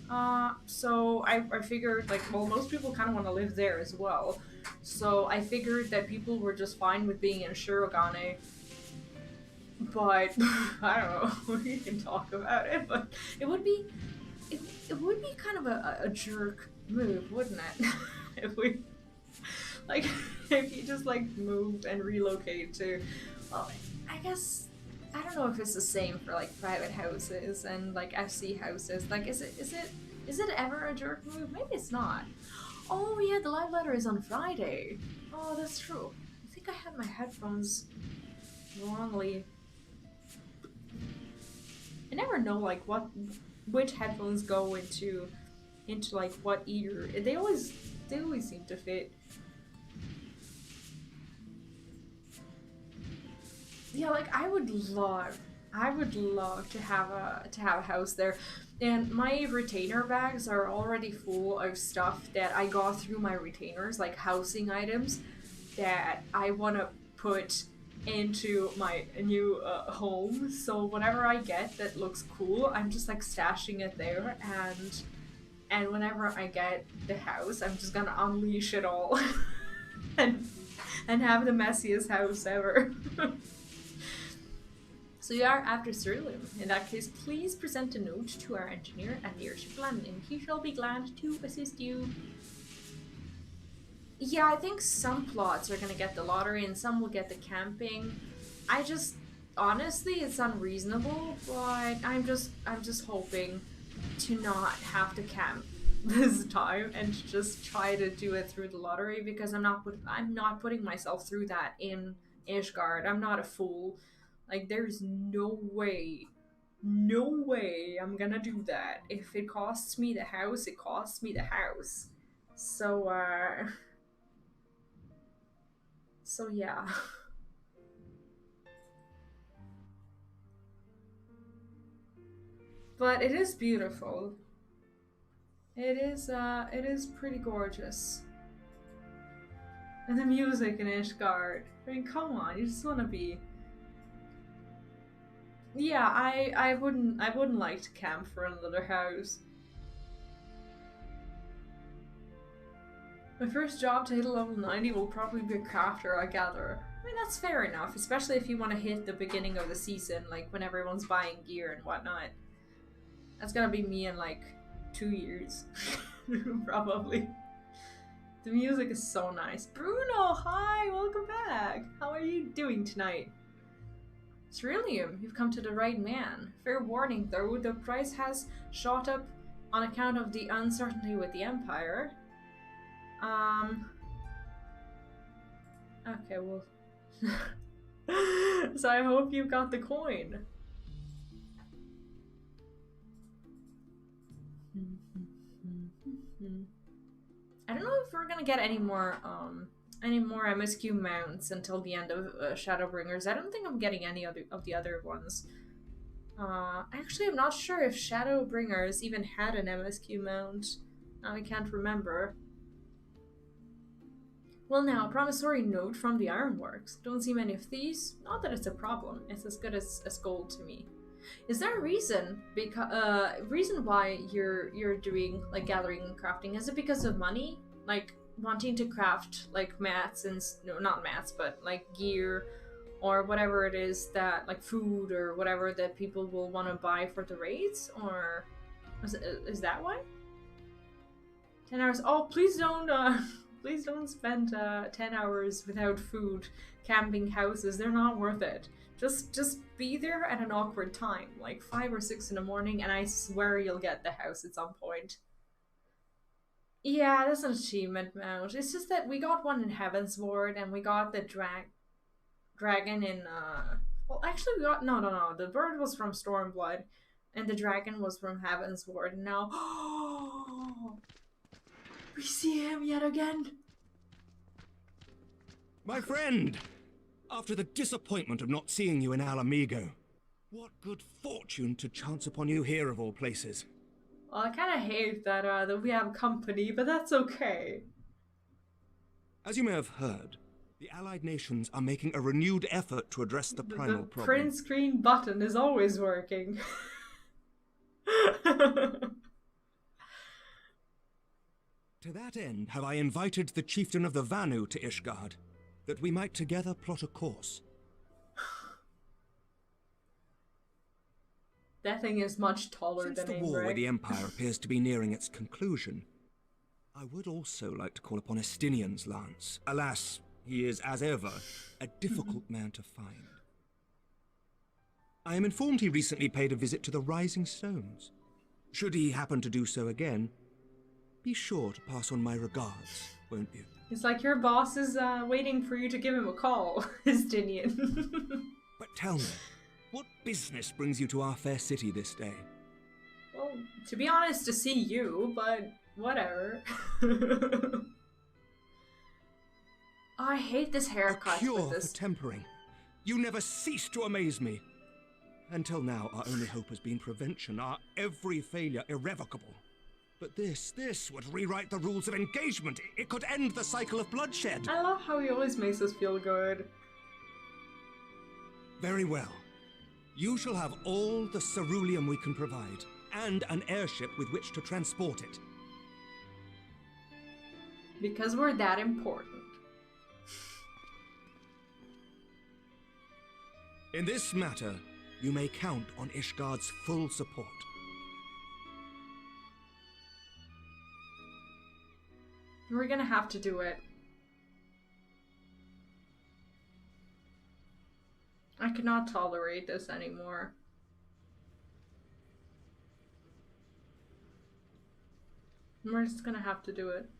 So I figured like, well, most people kind of want to live there as well. So I figured that people were just fine with being in Shirogane. But I don't know. We can talk about it. But it would be kind of a jerk move, wouldn't it? If we like if you just like move and relocate to, well, I guess I don't know if it's the same for like private houses and like FC houses. Like, is it ever a jerk move? Maybe it's not. Oh yeah, the live letter is on Friday. Oh, that's true. I think I had my headphones wrongly. I never know like which headphones go into like what ear. They always seem to fit. Yeah, like I would love to have a house there. And my retainer bags are already full of stuff that I got through my retainers, like housing items that I want to put into my new home. So whatever I get that looks cool, I'm just like stashing it there, and whenever I get the house, I'm just gonna unleash it all and have the messiest house ever. So you are after Cerulean. In that case, please present a note to our engineer at the airship landing. He shall be glad to assist you. Yeah, I think some plots are gonna get the lottery and some will get the camping. I just, honestly, it's unreasonable, but I'm just hoping to not have to camp this time and to just try to do it through the lottery, because I'm not putting myself through that in Ishgard. I'm not a fool. Like, there's no way I'm gonna do that. If it costs me the house, it costs me the house. So, so yeah. But it is beautiful. It is pretty gorgeous. And the music in Ishgard. I mean, come on, you just wanna be... Yeah, I wouldn't like to camp for another house. My first job to hit a level 90 will probably be a crafter, I gather. I mean, that's fair enough, especially if you want to hit the beginning of the season, like when everyone's buying gear and whatnot. That's gonna be me in like 2 years, probably. The music is so nice. Bruno, hi, welcome back. How are you doing tonight? Cerulean, you've come to the right man. Fair warning though, the price has shot up on account of the uncertainty with the Empire. Okay, well... So I hope you got the coin. I don't know if we're gonna get any more MSQ mounts until the end of Shadowbringers. I don't think I'm getting any of the other ones. Actually, I'm not sure if Shadowbringers even had an MSQ mount. Now I can't remember. Well now, promissory note from the Ironworks. Don't see many of these. Not that it's a problem. It's as good as gold to me. Is there a reason reason why you're doing like gathering and crafting? Is it because of money? Like wanting to craft like mats and no, not mats, but like gear or whatever it is that, like food or whatever that people will want to buy for the raids, or is that why? 10 hours. Oh, please don't please don't spend 10 hours without food camping houses. They're not worth it. Just be there at an awkward time, like 5 or 6 in the morning, and I swear you'll get the house at some point. Yeah, that's an achievement mount. It's just that we got one in Heaven's Ward, and we got the dragon in well, actually we got no, the bird was from Stormblood, and the dragon was from Heaven's Ward. And now we see him yet again. My friend! After the disappointment of not seeing you in Alamigo, what good fortune to chance upon you here of all places. Well, I kind of hate that that we have company, but that's okay. As you may have heard, the Allied nations are making a renewed effort to address the primal The problem. print screen button is always working. To that end, have I invited the chieftain of the Vanu to Ishgard, that we might together plot a course. That thing is much taller Since than the him, war right? with the Empire appears to be nearing its conclusion, I would also like to call upon Estinian's lance. Alas, he is, as ever, a difficult man to find. I am informed he recently paid a visit to the Rising Stones. Should he happen to do so again, be sure to pass on my regards, won't you? It's like your boss is waiting for you to give him a call, Estinian. But tell me, what business brings you to our fair city this day? Well, to be honest, to see you, but whatever. I hate this haircut. A cure with this. for tempering. You never cease to amaze me. Until now, our only hope has been prevention, our every failure irrevocable. But this would rewrite the rules of engagement. It could end the cycle of bloodshed. I love how he always makes us feel good. Very well. You shall have all the ceruleum we can provide, and an airship with which to transport it. Because we're that important. In this matter, you may count on Ishgard's full support. We're gonna have to do it. I cannot tolerate this anymore. We're just gonna have to do it.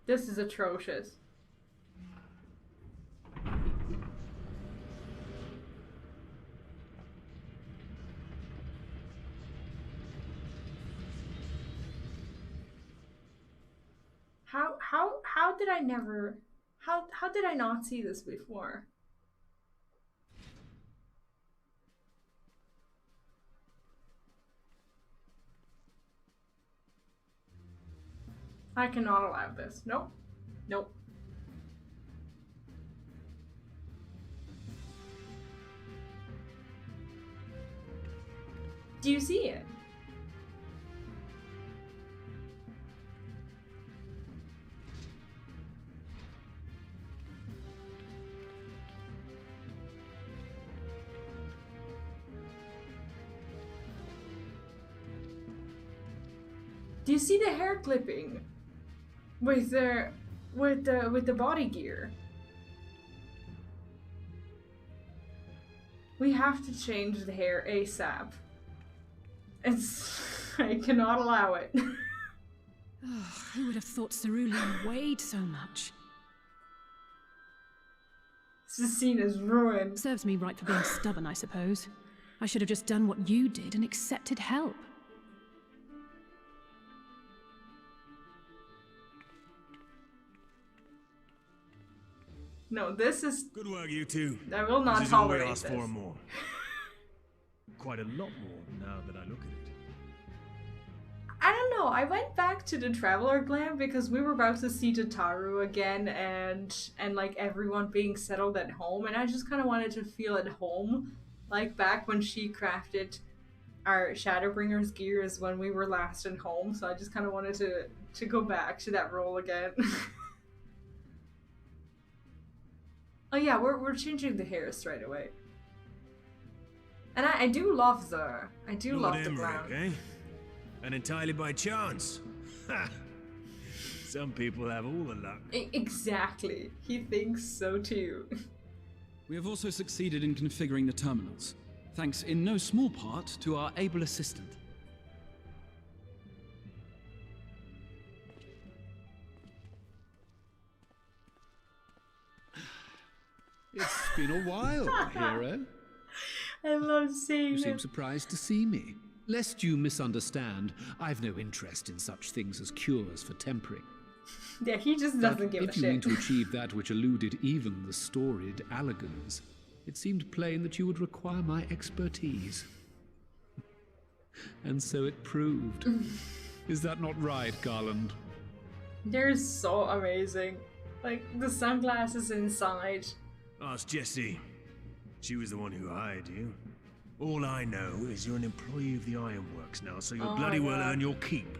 This is atrocious. How did I never... How did I not see this before? I cannot allow this. Nope. Nope. Do you see it? Do you see the hair clipping with the body gear? We have to change the hair ASAP. I cannot allow it. Oh, who would have thought cerulean weighed so much? This scene is ruined. Serves me right for being stubborn, I suppose. I should have just done what you did and accepted help. No, this is... Good work, you two. I will not This is all we tolerate asked this. for and more. Quite a lot more now that I look at it. I don't know, I went back to the Traveler Glam because we were about to see Tataru again and like everyone being settled at home, and I just kind of wanted to feel at home, like back when she crafted our Shadowbringers gears when we were last at home, so I just kind of wanted to go back to that role again. Oh yeah, we're changing the hairs right away. And I do love the Lord the Emmerich, ground. eh? And entirely by chance. Ha! Some people have all the luck. Exactly. He thinks so too. We have also succeeded in configuring the terminals, thanks in no small part to our able assistant. It's been a while, hero. I love seeing You seem him. surprised to see me. Lest you misunderstand, I've no interest in such things as cures for tempering. Yeah, he just But doesn't give a if you mean shit. to achieve that which eluded even the storied Allagans, it seemed plain that you would require my expertise. And so it proved. Is that not right, Garland? They're so amazing. Like the sunglasses inside. Ask Jessie. She was the one who hired you. All I know is you're an employee of the Ironworks now, so you'll Oh bloody my well God. earn your keep.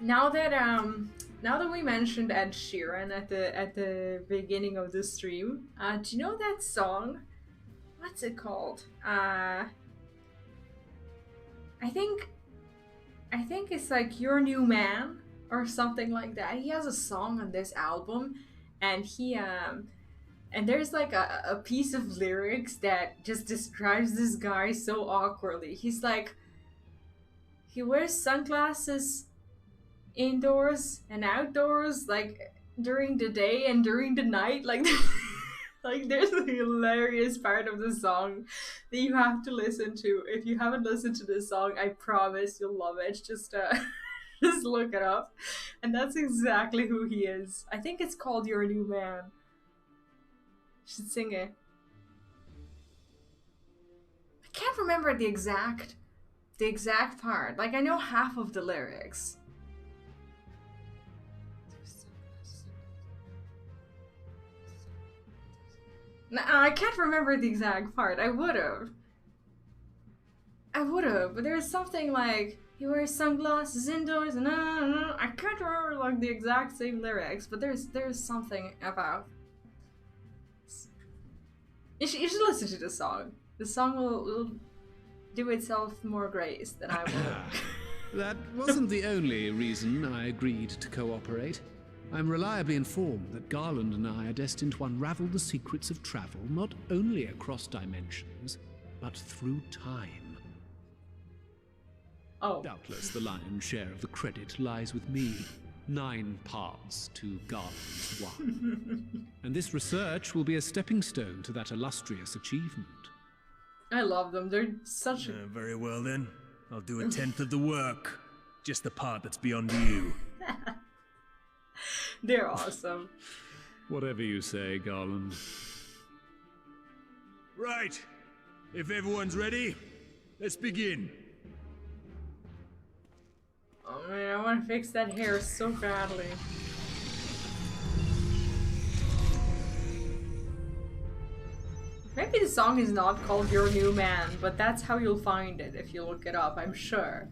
Now that we mentioned Ed Sheeran at the beginning of the stream, do you know that song? What's it called? I think it's like Your New Man or something like that. He has a song on this album, and and there's like a piece of lyrics that just describes this guy so awkwardly. He's like, he wears sunglasses indoors and outdoors, like during the day and during the night. Like, like there's a hilarious part of the song that you have to listen to. If you haven't listened to this song, I promise you'll love it. Just just look it up. And that's exactly who he is. I think it's called Your New Man. You should sing it. I can't remember the exact part. Like, I know half of the lyrics. No, I can't remember the exact part. I would've, but there's something like, he wears sunglasses indoors and I can't remember like the exact same lyrics, but there's something about. You should listen to the song. The song will do itself more grace than I will. That wasn't the only reason I agreed to cooperate. I'm reliably informed that Garland and I are destined to unravel the secrets of travel not only across dimensions, but through time. Oh. Doubtless the lion's share of the credit lies with me. 9 parts to Garland's 1. And this research will be a stepping stone to that illustrious achievement. I love them. They're such a... Very well then. I'll do 1/10 of the work. Just the part that's beyond you. They're awesome. Whatever you say, Garland. Right. If everyone's ready, let's begin. Oh man, I want to fix that hair so badly. Maybe the song is not called Your New Man, but that's how you'll find it if you look it up, I'm sure.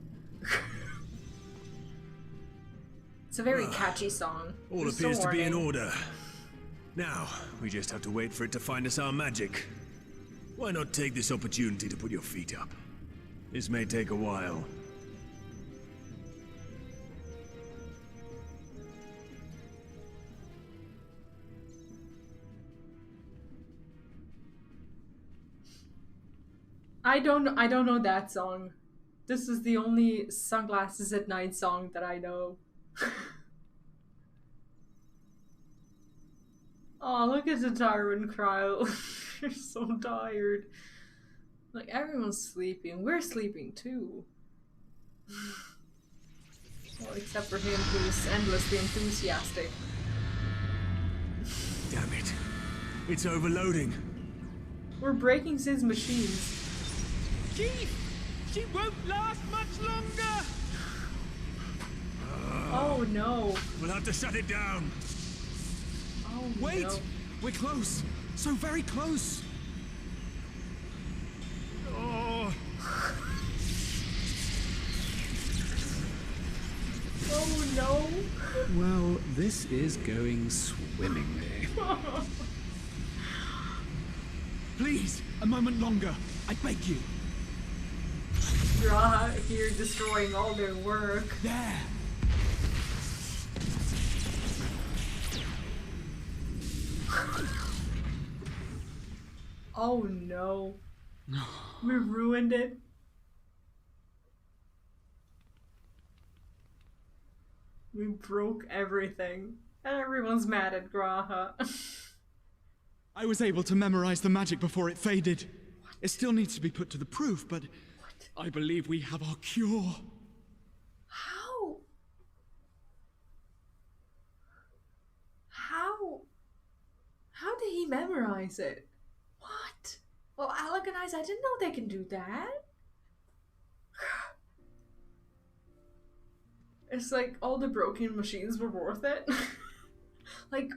It's a very catchy song. All It's appears so to be in warming. order. Now, we just have to wait for it to find us our magic. Why not take this opportunity to put your feet up? This may take a while. I don't know that song. This is the only Sunglasses at Night song that I know. Oh, look at the Tyrant Cryle. You're so tired. Like, everyone's sleeping. We're sleeping too. Well, except for him who's endlessly enthusiastic. Damn it. It's overloading. We're breaking his machines. Chief! She won't last much longer! Oh no. We'll have to shut it down. Oh Wait! no. We're close! So very close! Oh. Oh no. Well, this is going swimmingly. Please, a moment longer. I beg you. Graha here destroying all their work. There. Oh no. We ruined it. We broke everything. And everyone's mad at Graha. I was able to memorize the magic before it faded. It still needs to be put to the proof, but I believe we have our cure. How? How did he memorize it? What? Well, Alec and I didn't know they can do that. It's like all the broken machines were worth it. Like,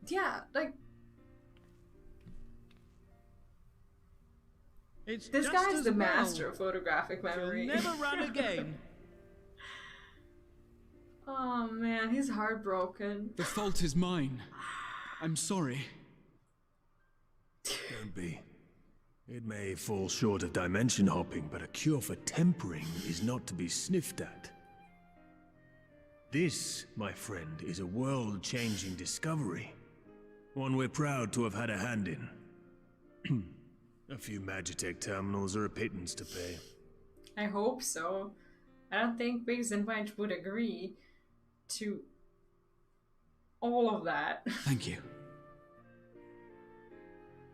yeah, like this guy's the master of photographic memory. You'll never run again. Oh man, he's heartbroken. The fault is mine. I'm sorry. Don't be. It may fall short of dimension hopping, but a cure for tempering is not to be sniffed at. This, my friend, is a world-changing discovery. One we're proud to have had a hand in. A few Magitech terminals are a pittance to pay. I hope so. I don't think Biggs and Wedge would agree to all of that. Thank you.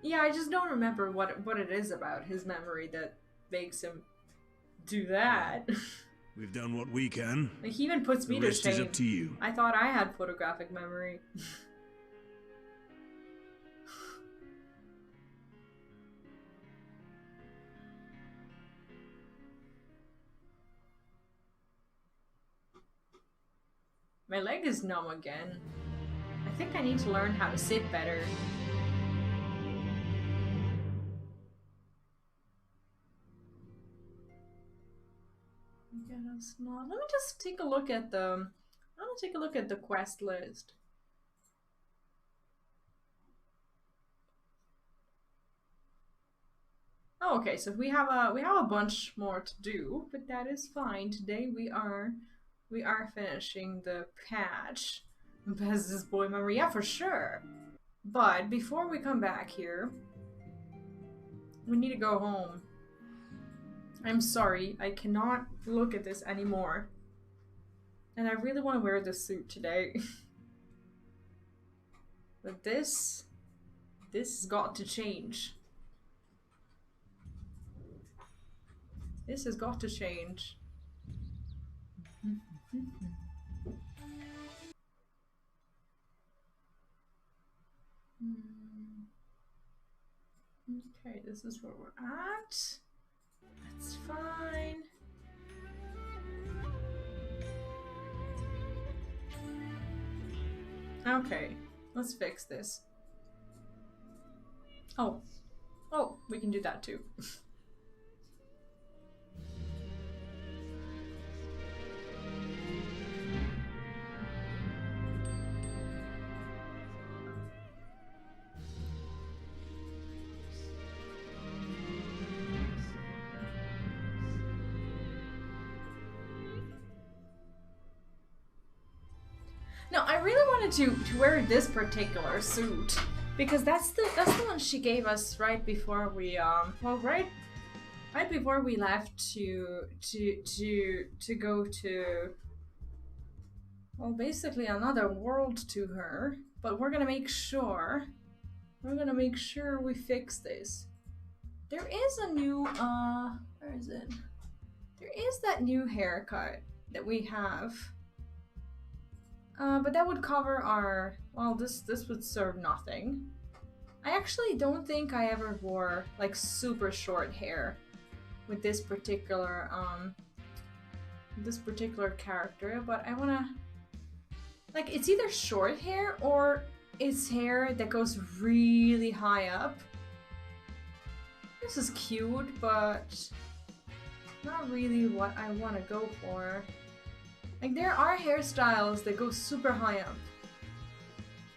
Yeah, I just don't remember what it is about his memory that makes him do that. We've done what we can. Like, he even puts me to shame. The rest is up to you. I thought I had photographic memory. My leg is numb again. I think I need to learn how to sit better. Let me just take a look at the. I want to take a look at the quest list. Oh, okay, so we have a bunch more to do, but that is fine. Today we are finishing the patch. Best this boy memory, yeah, for sure. But before we come back here, we need to go home. I'm sorry, I cannot look at this anymore. And I really want to wear this suit today. But this has got to change. This has got to change. Okay, this is where we're at. That's fine. Okay, let's fix this. Oh, we can do that too. No, I really wanted to wear this particular suit because that's the one she gave us right before we right before we left to go to, well, basically another world to her. But we're gonna make sure we fix this. There is a new where is it? There is that new haircut that we have. But that would cover our, well, this would serve nothing. I actually don't think I ever wore like super short hair with this particular character, but I wanna, like, it's either short hair or it's hair that goes really high up. This is cute, but not really what I want to go for. Like, there are hairstyles that go super high up.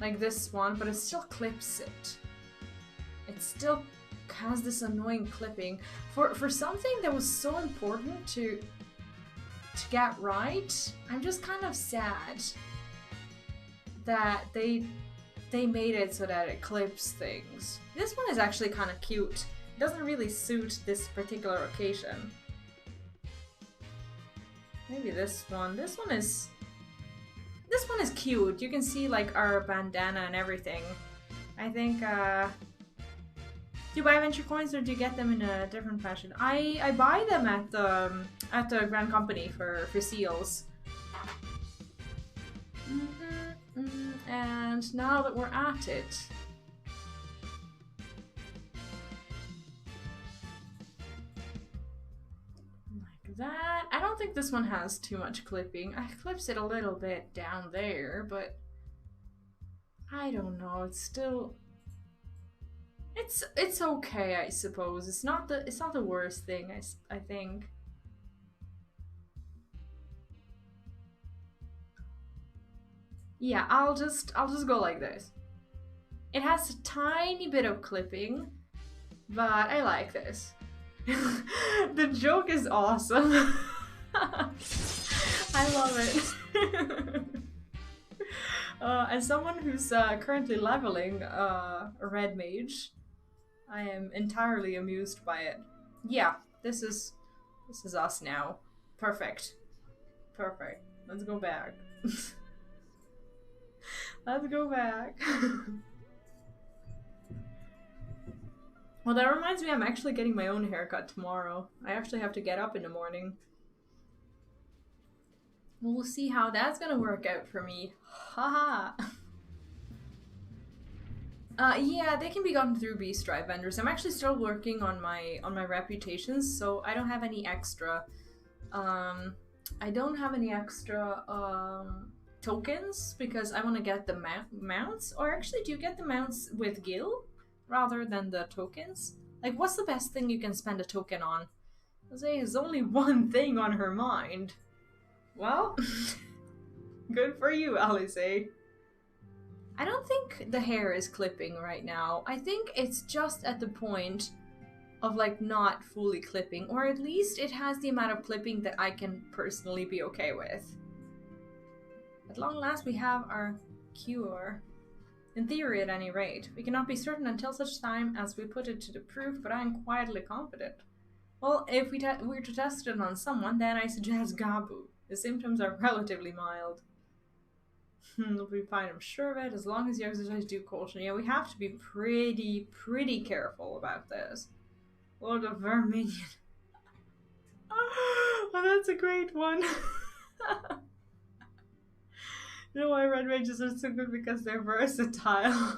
Like this one, but it still clips it. It it still has this annoying clipping. For something that was so important to get right, I'm just kind of sad that they made it so that it clips things. This one is actually kind of cute. It doesn't really suit this particular occasion. Maybe this one. This one is cute. You can see like our bandana and everything. I think, do you buy venture coins or do you get them in a different fashion? I buy them at the Grand Company for seals. And now that we're at it, like that. I don't think this one has too much clipping. I clips it a little bit down there, but I don't know. It's still, it's okay, I suppose. It's not the worst thing. I think. Yeah, I'll just go like this. It has a tiny bit of clipping, but I like this. The joke is awesome. I love it. As someone who's currently leveling a red mage, I am entirely amused by it. Yeah, this is us now. Perfect. Perfect. Let's go back. Let's go back. Well, that reminds me, I'm actually getting my own haircut tomorrow. I actually have to get up in the morning. We'll see how that's gonna work out for me. Haha. Yeah, they can be gotten through Beast Drive vendors. I'm actually still working on my reputations, so I don't have any extra. I don't have any extra tokens because I want to get the mounts. Or actually, do you get the mounts with Gil rather than the tokens? Like, what's the best thing you can spend a token on? Jose has only one thing on her mind. Well, good for you, Alice. I don't think the hair is clipping right now. I think it's just at the point of like not fully clipping, or at least it has the amount of clipping that I can personally be okay with. At long last we have our cure. In theory, at any rate. We cannot be certain until such time as we put it to the proof, but I am quietly confident. Well, if we were to test it on someone, then I suggest Gabu. The symptoms are relatively mild. We'll be fine, I'm sure of it, as long as you exercise due caution. Yeah, we have to be pretty careful about this. Lord of Verminion. Oh, that's a great one. You know why red mages are so good? Because they're versatile.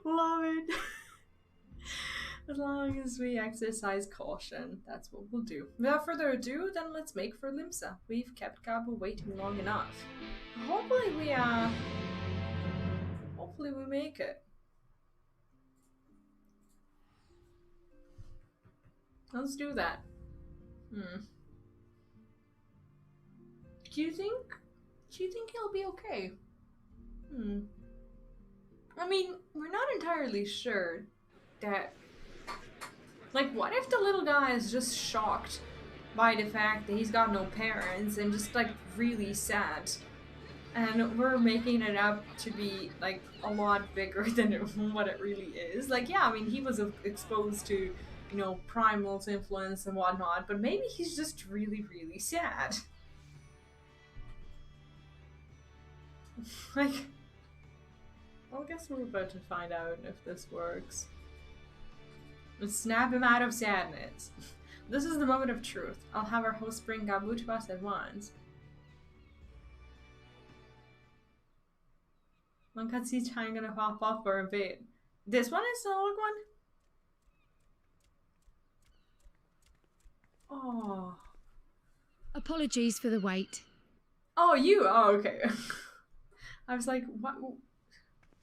Love it. As long as we exercise caution, that's what we'll do. Without further ado, then let's make for Limsa. We've kept Gabu waiting long enough. Hopefully we make it. Let's do that. Do you think he'll be okay? I mean, we're not entirely sure that... Like, what if the little guy is just shocked by the fact that he's got no parents and just, like, really sad? And we're making it up to be, like, a lot bigger than what it really is. Like, yeah, I mean, he was exposed to, you know, Primal's influence and whatnot, but maybe he's just really, really sad. Like, well, I guess we're about to find out if this works. Let's snap him out of sadness. This is the moment of truth. I'll have our host bring Gabu to us at once. One cutscene's time gonna pop off for a bit. This one is the old one? Oh. Apologies for the wait. Oh, you? Oh, okay. I was like,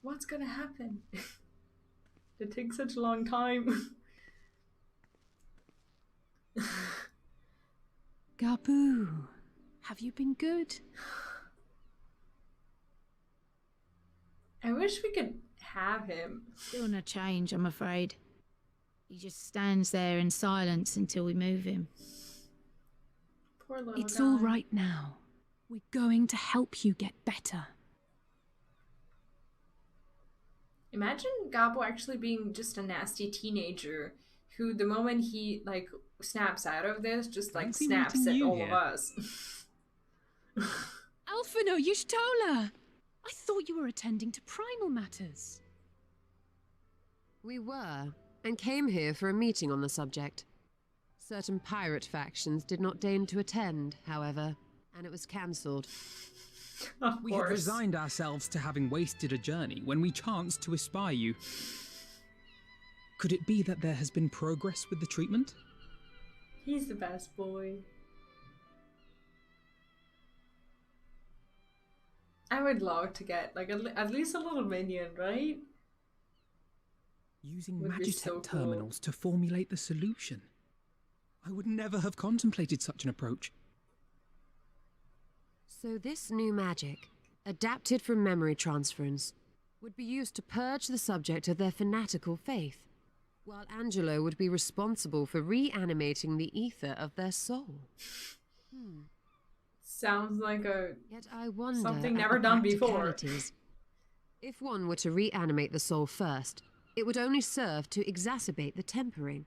what's gonna happen? It takes such a long time. Gabu, have you been good? I wish we could have him. Still no change, I'm afraid. He just stands there in silence until we move him. Poor little It's guy. all right now. We're going to help you get better. Imagine Gabo actually being just a nasty teenager who, the moment he like snaps out of this, just like Fancy snaps meeting at you all here. of us. Alphino Yushtola! I thought you were attending to primal matters. We were, and came here for a meeting on the subject. Certain pirate factions did not deign to attend, however, and it was cancelled. Of We had course. resigned ourselves to having wasted a journey when we chanced to espy you. Could it be that there has been progress with the treatment? He's the best boy. I would love to get like at least a little minion, right? Using Would be Magitech so cool. terminals to formulate the solution. I would never have contemplated such an approach. So this new magic, adapted from memory transference, would be used to purge the subject of their fanatical faith, while Angelo would be responsible for reanimating the ether of their soul. Sounds like a Yet I wonder something at never the done before. practicalities. If one were to reanimate the soul first, it would only serve to exacerbate the tempering.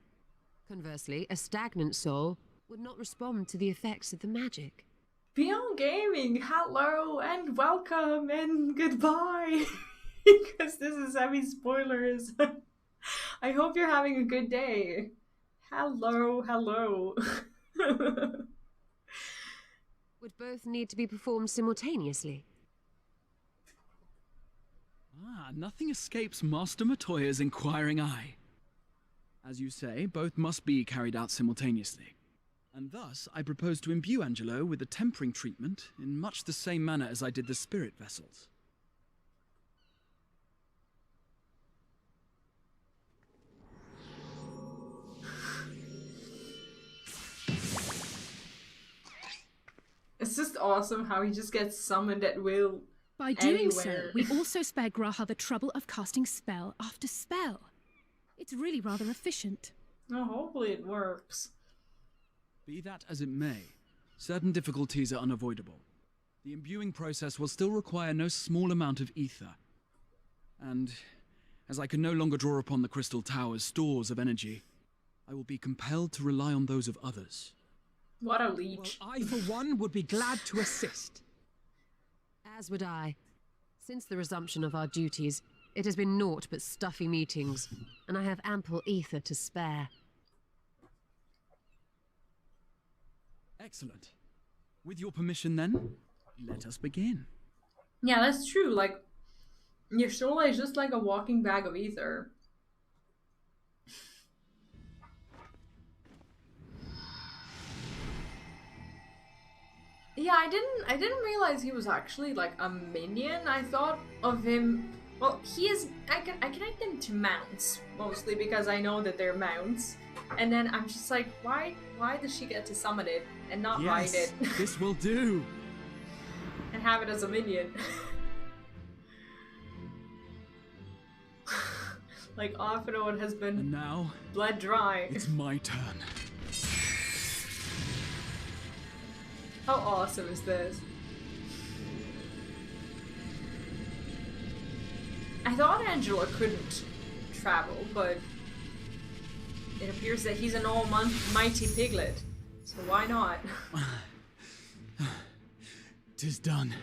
Conversely, a stagnant soul would not respond to the effects of the magic. Beyond Gaming, hello and welcome and goodbye. Because this is heavy spoilers. I hope you're having a good day. Hello, hello. Would both need to be performed simultaneously. Nothing escapes Master Matoya's inquiring eye. As you say, both must be carried out simultaneously. And thus, I propose to imbue Angelo with the tempering treatment in much the same manner as I did the spirit vessels. It's just awesome how he just gets summoned at will. By doing so, anywhere. we also spare Graha the trouble of casting spell after spell. It's really rather efficient. Oh, hopefully it works. Be that as it may, certain difficulties are unavoidable. The imbuing process will still require no small amount of ether. And as I can no longer draw upon the Crystal Tower's stores of energy, I will be compelled to rely on those of others. What a leech. Well, I, for one, would be glad to assist. As would I. Since the resumption of our duties, it has been naught but stuffy meetings, and I have ample ether to spare. Excellent. With your permission then, let us begin. Yeah, that's true. Like, your soul is just like a walking bag of ether. Yeah, I didn't realize he was actually like a minion. I thought of him. Well, he is. I connect him to mounts mostly because I know that they're mounts. And then I'm just like, why does she get to summon it and not ride it This will do. and have it as a minion? Like Alphino has been And now, bled dry. it's my turn. How awesome is this? I thought Angela couldn't travel, but it appears that he's an almighty piglet. So why not? 'Tis done.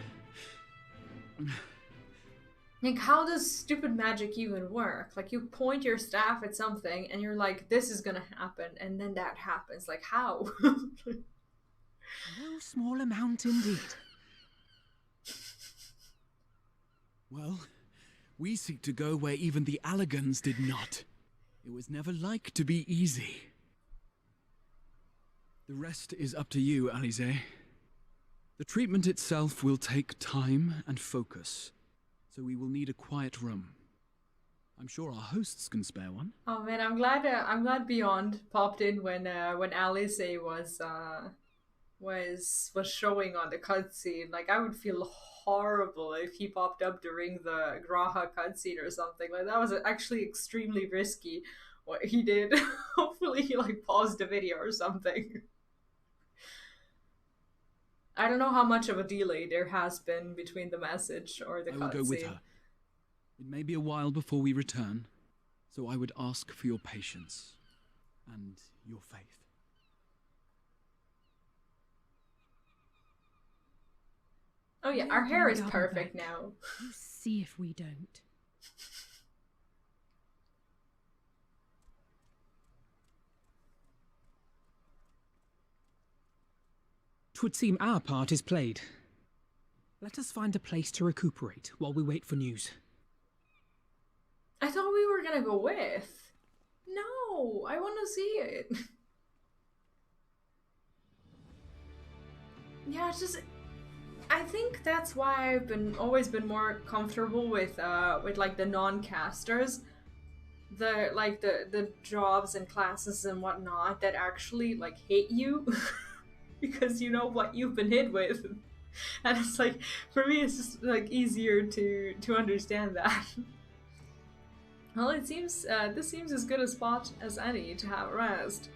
Like, how does stupid magic even work? Like, you point your staff at something and you're like, this is gonna happen, and then that happens. Like, how? No small amount indeed. Well, we seek to go where even the Allagans did not. It was never like to be easy. The rest is up to you, Alize. The treatment itself will take time and focus, so we will need a quiet room. I'm sure our hosts can spare one. Oh man, I'm glad Beyond popped in when Alice was showing on the cutscene. Like, I would feel horrible if he popped up during the Graha cutscene or something. Like, that was actually extremely risky what he did. Hopefully he like paused the video or something. I don't know how much of a delay there has been between the message or the cutscene. I will go with her. It may be a while before we return, so I would ask for your patience and your faith. Oh yeah, our hair is perfect now. You see if we don't. 'Twould seem our part is played. Let us find a place to recuperate while we wait for news. I thought we were gonna go with. No, I want to see it. Yeah, it's just. I think that's why I've always been more comfortable with like the non-casters, the jobs and classes and whatnot that actually like hit you. Because you know what you've been hit with, and it's like, for me it's just like easier to understand that. Well, it seems this seems as good a spot as any to have a rest.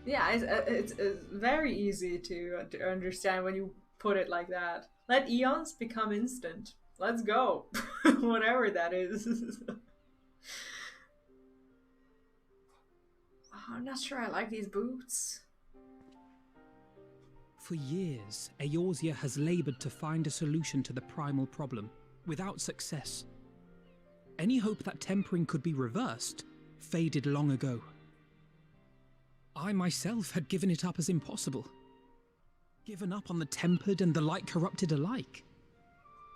Yeah, it's very easy to understand when you put it like that. Let eons become instant. Let's go. Whatever that is. I'm not sure I like these boots. For years, Eorzea has labored to find a solution to the primal problem, without success. Any hope that tempering could be reversed faded long ago. I myself had given it up as impossible. Given up on the tempered and the light corrupted alike.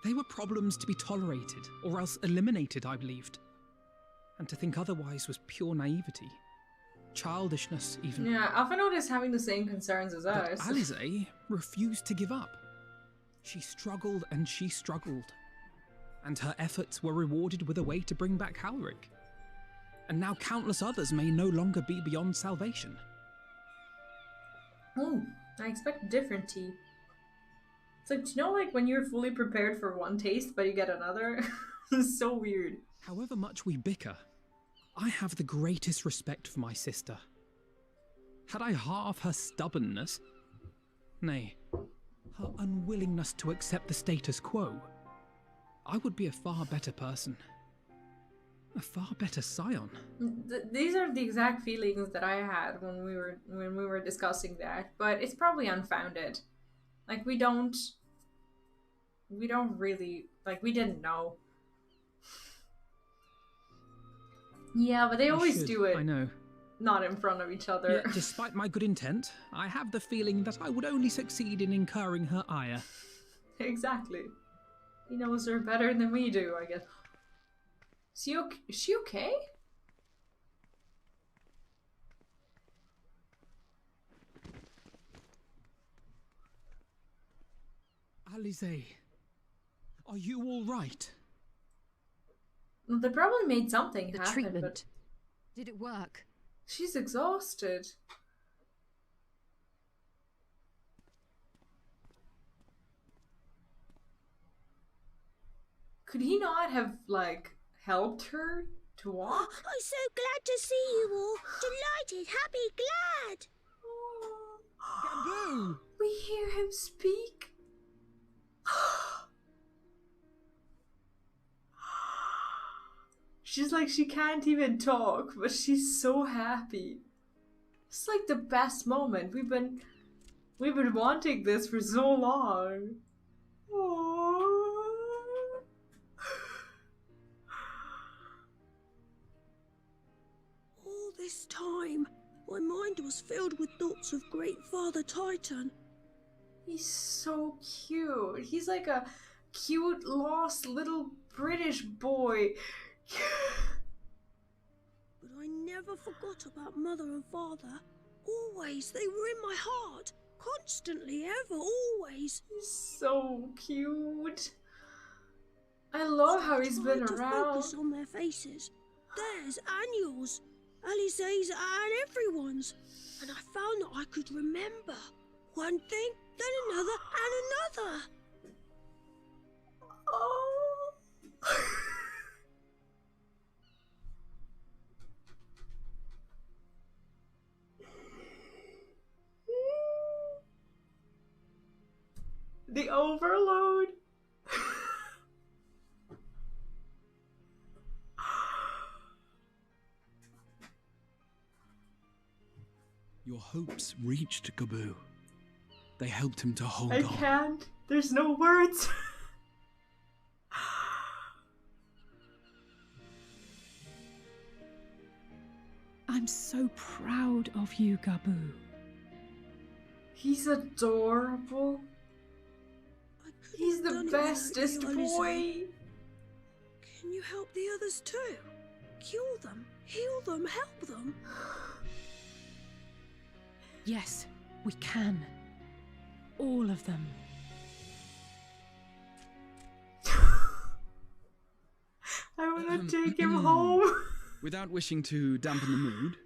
They were problems to be tolerated, or else eliminated, I believed. And to think otherwise was pure naivety. Childishness, even. Yeah, Alphinaud is having the same concerns as us. But Alisaie refused to give up. She struggled and she struggled. And her efforts were rewarded with a way to bring back Halric. And now countless others may no longer be beyond salvation. Oh, I expect different tea. It's like, you know, like when you're fully prepared for one taste, but you get another? It's so weird. However much we bicker, I have the greatest respect for my sister. Had I half her stubbornness, nay, her unwillingness to accept the status quo, I would be a far better person. A far better scion. These are the exact feelings that I had when we were discussing that, but it's probably unfounded. Like, we don't really, like, we didn't know. Yeah, but they always do it. I know. Not in front of each other. Yet, despite my good intent, I have the feeling that I would only succeed in incurring her ire. Exactly. He knows her better than we do, I guess. Is she okay? Alisaie, are you all right? Well, they probably made something happen. Treatment. But did it work? She's exhausted. Could he not have, like, helped her to walk? I'm so glad to see you all. Delighted, happy, glad. Bamboo! We hear him speak. She's like, she can't even talk, but she's so happy. It's like the best moment. We've been wanting this for so long. Aww. All this time, my mind was filled with thoughts of Great Father Titan. He's so cute. He's like a cute, lost little British boy. But I never forgot about Mother and Father. Always, they were in my heart. Constantly, ever, always. He's so cute. I love how he's been around. Focus on their faces. Theirs and yours. Alisaie's and everyone's. And I found that I could remember one thing then another, and another. Oh. The overload. Your hopes reached Gaboo. They helped him to hold I on. can't. There's no words. I'm so proud of you, Gaboo. He's adorable. He's the bestest boy. Can you help the others too? Cure them, heal them, help them. Yes, we can. All of them. I want to take him home. Without wishing to dampen the mood,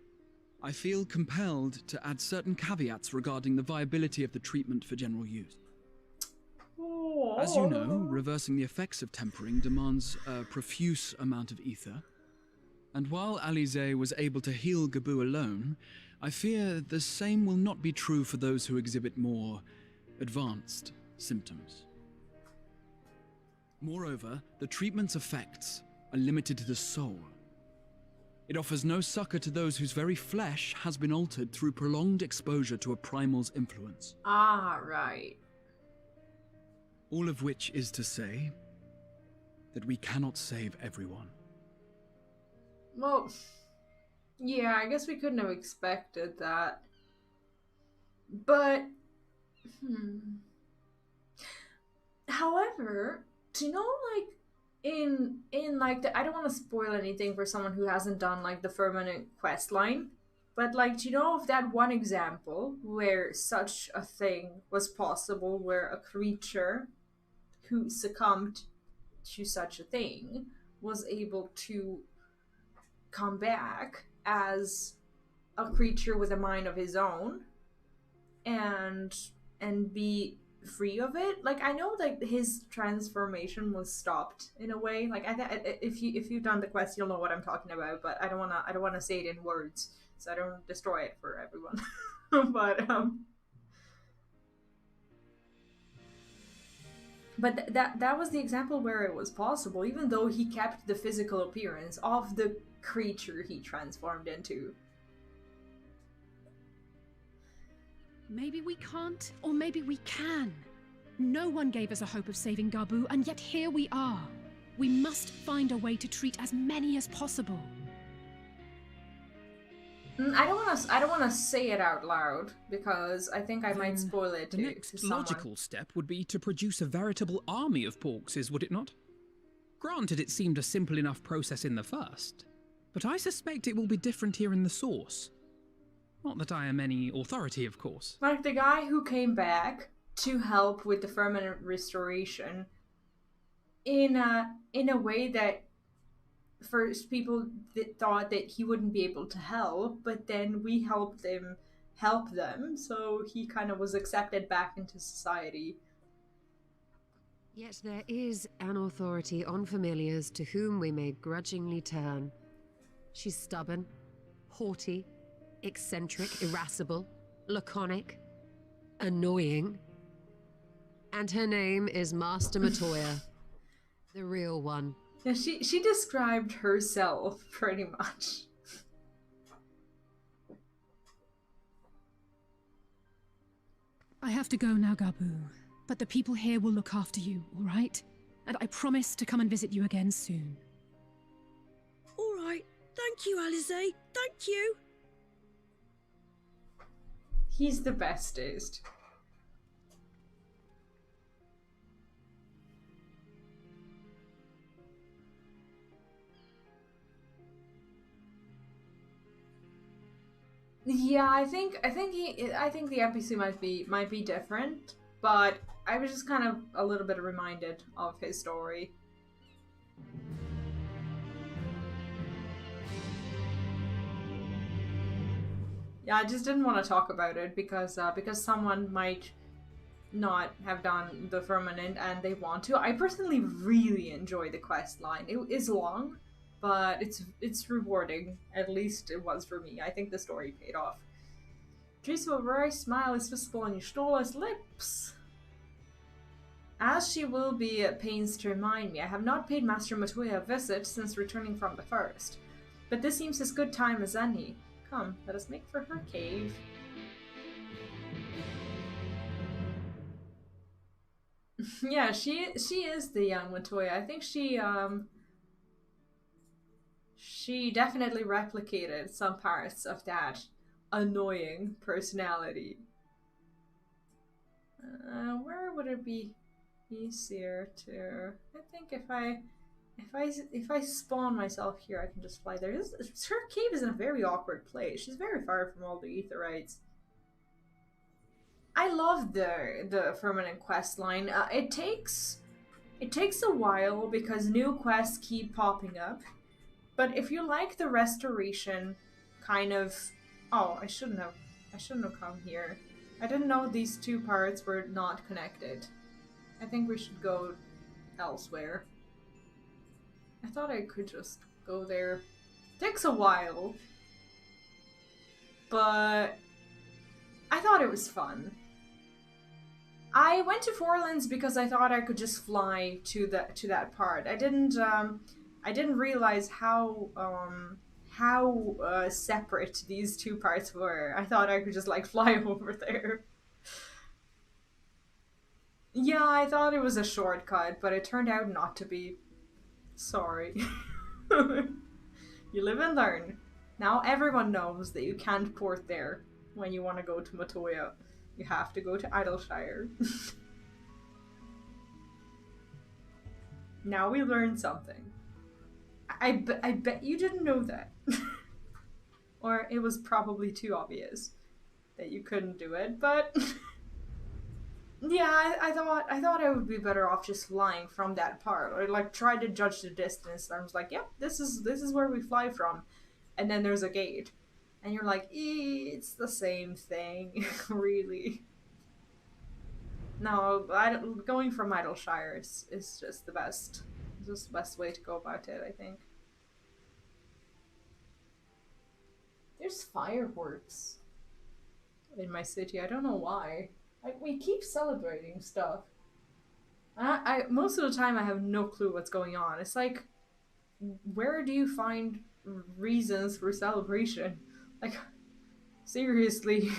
I feel compelled to add certain caveats regarding the viability of the treatment for general use. As you know, reversing the effects of tempering demands a profuse amount of ether. And while Alize was able to heal Gaboo alone, I fear the same will not be true for those who exhibit more advanced symptoms. Moreover, the treatment's effects are limited to the soul. It offers no succor to those whose very flesh has been altered through prolonged exposure to a primal's influence. Ah, right. All of which is to say that we cannot save everyone. Well, yeah, I guess we couldn't have expected that. But, however, to know, like, in like, I don't want to spoil anything for someone who hasn't done, like, the permanent quest line, but, like, do you know of that one example where such a thing was possible, where a creature who succumbed to such a thing was able to come back as a creature with a mind of his own and be free of it? Like, I know like his transformation was stopped in a way. Like, if you've done the quest, you'll know what I'm talking about, but I don't want to say it in words so I don't destroy it for everyone. But that was the example where it was possible, even though he kept the physical appearance of the creature he transformed into. Maybe we can't, or maybe we can. No one gave us a hope of saving Gaboo, and yet here we are. We must find a way to treat as many as possible. I don't want to say it out loud because I think I might spoil it. The next logical step would be to produce a veritable army of Porkses, would it not? Granted, it seemed a simple enough process in the first, but I suspect it will be different here in the source. Not that I am any authority, of course. Like the guy who came back to help with the permanent restoration in a way that first people thought that he wouldn't be able to help, but then we helped him help them, so he kind of was accepted back into society. Yet there is an authority on familiars to whom we may grudgingly turn. She's stubborn, haughty, eccentric, irascible, laconic, annoying. And her name is Master Matoya, the real one. Yeah, she described herself pretty much. I have to go now, Gaboo, but the people here will look after you, all right? And I promise to come and visit you again soon. All right. Thank you, Alize. Thank you. He's the bestest. Yeah, I think the NPC might be different, but I was just kind of a little bit reminded of his story. Yeah, I just didn't want to talk about it because someone might not have done the Firmament and they want to. I personally really enjoy the quest line. It is long, but it's rewarding. At least it was for me. I think the story paid off. Trace of a wry smile is visible on Ystola's lips. As she will be at pains to remind me, I have not paid Master Matoya a visit since returning from the forest. But this seems as good time as any. Come, let us make for her cave. Yeah, she is the young Matoya. I think she definitely replicated some parts of that annoying personality. Where would it be easier to? I think if I spawn myself here, I can just fly there. Her cave is in a very awkward place. She's very far from all the Aetherites. I love the Firmament quest line. It takes a while because new quests keep popping up. But if you like the restoration kind of... Oh, I shouldn't have come here. I didn't know these two parts were not connected. I think we should go elsewhere. I thought I could just go there. Takes a while. But I thought it was fun. I went to Forlands because I thought I could just fly to that part. I didn't realize how separate these two parts were. I thought I could just like fly over there. Yeah, I thought it was a shortcut, but it turned out not to be. Sorry. You live and learn. Now everyone knows that you can't port there when you want to go to Matoya. You have to go to Idleshire. Now we learned something. I bet you didn't know that. Or it was probably too obvious that you couldn't do it, but... Yeah, I thought I would be better off just flying from that part. Or like try to judge the distance. I was like, yep, this is where we fly from. And then there's a gate. And you're like, it's the same thing, really. No, going from Idleshire is just the best. It's just the best way to go about it, I think. There's fireworks in my city. I don't know why. Like, we keep celebrating stuff. I most of the time I have no clue what's going on. It's like, where do you find reasons for celebration? Like, seriously.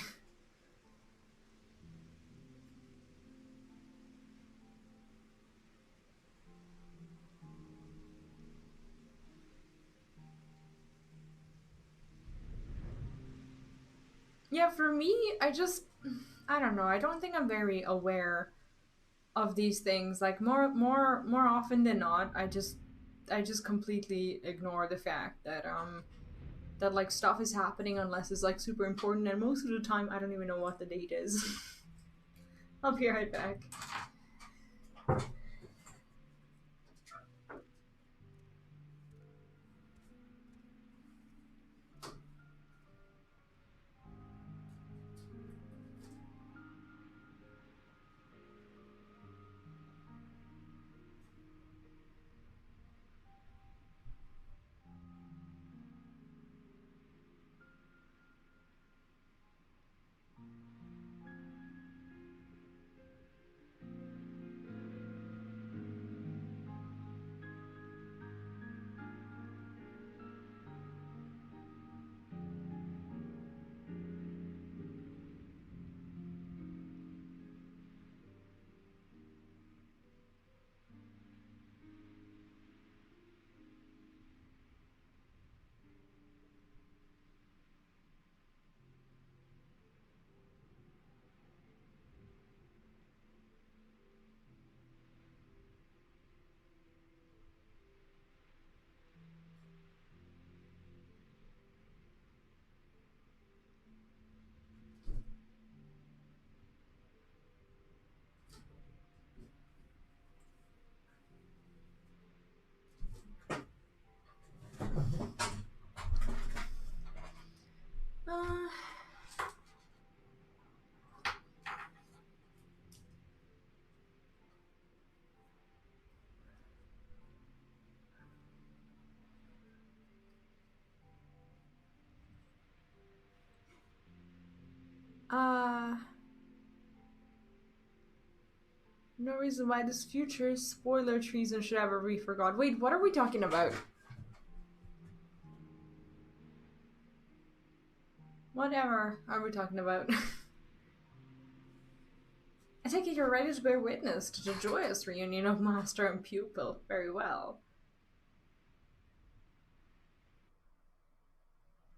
Yeah, for me, I don't know. I don't think I'm very aware of these things. Like more often than not, I just completely ignore the fact that that like stuff is happening unless it's like super important, and most of the time I don't even know what the date is. I'll be right back. No reason why this future spoiler treason should ever be forgot. Wait, what are we talking about? Whatever are we talking about? I take it you're ready to bear witness to the joyous reunion of master and pupil. Very well.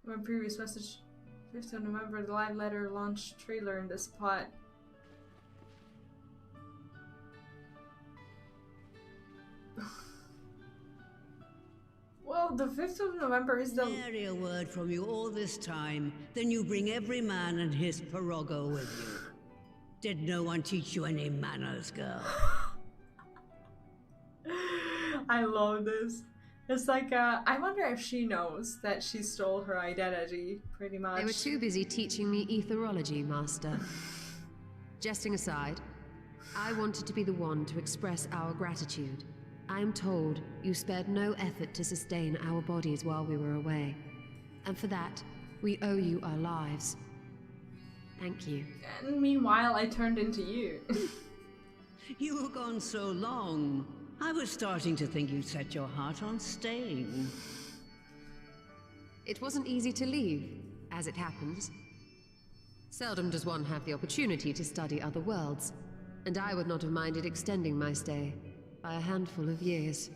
My previous message, 5th of November, the live letter launch trailer in this spot. Well, the 5th of November is the... Nary a word from you all this time. Then you bring every man and his pirogo with you. Did no one teach you any manners, girl? I love this. It's like, I wonder if she knows that she stole her identity, pretty much. They were too busy teaching me etherology, Master. Jesting aside, I wanted to be the one to express our gratitude. I am told you spared no effort to sustain our bodies while we were away. And for that, we owe you our lives. Thank you. And meanwhile, I turned into you. You were gone so long. I was starting to think you'd set your heart on staying. It wasn't easy to leave, as it happens. Seldom does one have the opportunity to study other worlds, and I would not have minded extending my stay by a handful of years.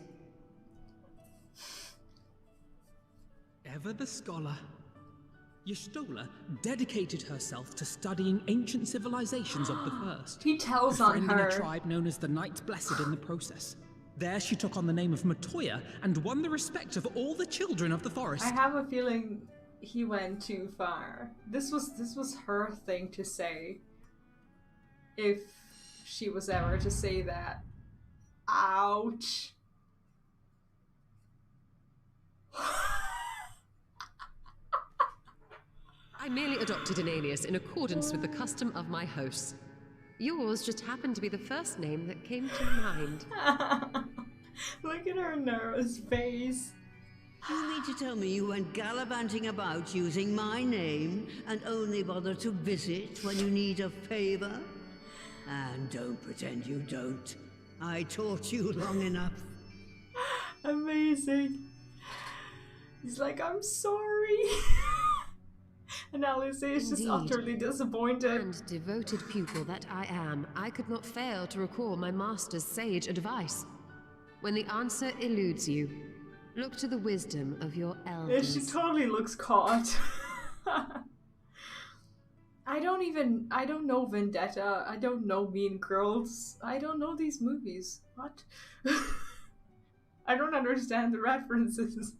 Ever the scholar, Y'shtola dedicated herself to studying ancient civilizations of the first. He tells on befriending her. a tribe known as the Knight Blessed in the process. There she took on the name of Matoya and won the respect of all the children of the forest. I have a feeling he went too far. This was her thing to say. If she was ever to say that. Ouch. I merely adopted an alias in accordance with the custom of my hosts. Yours just happened to be the first name that came to mind. Look at her nervous face. You mean to tell me you went gallivanting about using my name and only bother to visit when you need a favor? And don't pretend you don't. I taught you long enough. Amazing. He's like, I'm sorry. And Alice is just utterly disappointed. And devoted pupil that I am, I could not fail to recall my master's sage advice. When the answer eludes you, look to the wisdom of your elders. She totally looks caught. I don't know Vendetta. I don't know Mean Girls. I don't know these movies. What? I don't understand the references.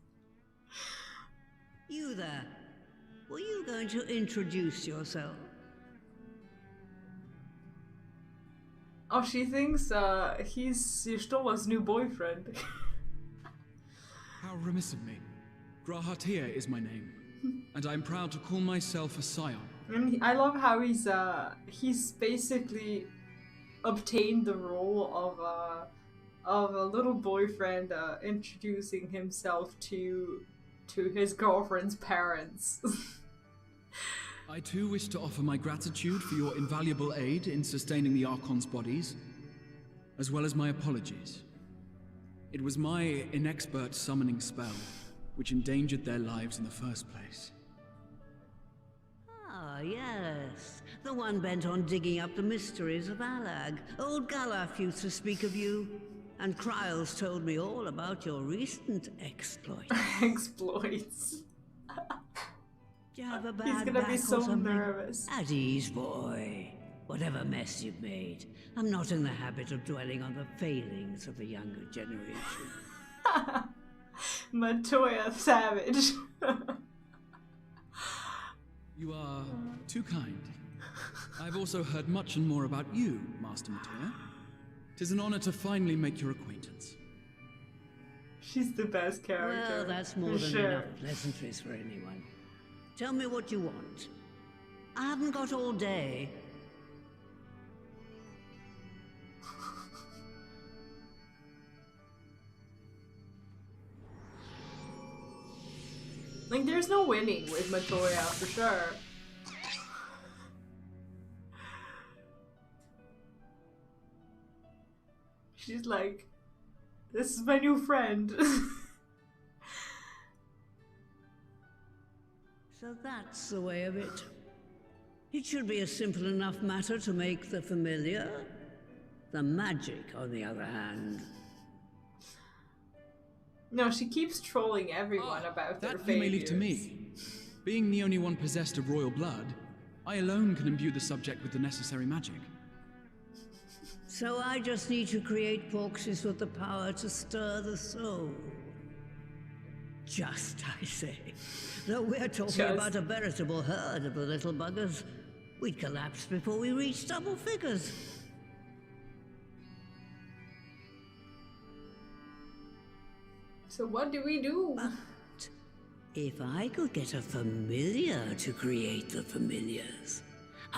You there. Were you going to introduce yourself? Oh, she thinks he's Y'shtola's new boyfriend. How remiss of me. Grahatia is my name, and I'm proud to call myself a scion. And I love how he's basically obtained the role of a little boyfriend introducing himself to his girlfriend's parents. I too wish to offer my gratitude for your invaluable aid in sustaining the Archon's bodies, as well as my apologies. It was my inexpert summoning spell which endangered their lives in the first place. Ah, yes. The one bent on digging up the mysteries of Alag. Old Galaf used to speak of you, and Kryles told me all about your recent exploits. Exploits. Do you have a bad He's gonna back be or so something? nervous. At ease, boy. Whatever mess you've made, I'm not in the habit of dwelling on the failings of the younger generation. Matoya savage. You are too kind. I've also heard much and more about you, Master Matoya. 'Tis an honor to finally make your acquaintance. She's the best character. Well, that's more for than sure. enough pleasantries for anyone. Tell me what you want. I haven't got all day. Like, there's no winning with Matoya, for sure. She's like, this is my new friend. So that's the way of it. It should be a simple enough matter to make the familiar. The magic, on the other hand. No, she keeps trolling everyone about their That you may leave to failures. me. Being the only one possessed of royal blood, I alone can imbue the subject with the necessary magic. So I just need to create porxies with the power to stir the soul. Just, I say. Though we're talking about a veritable herd of the little buggers, we'd collapse before we reached double figures. So what do we do? But if I could get a familiar to create the familiars,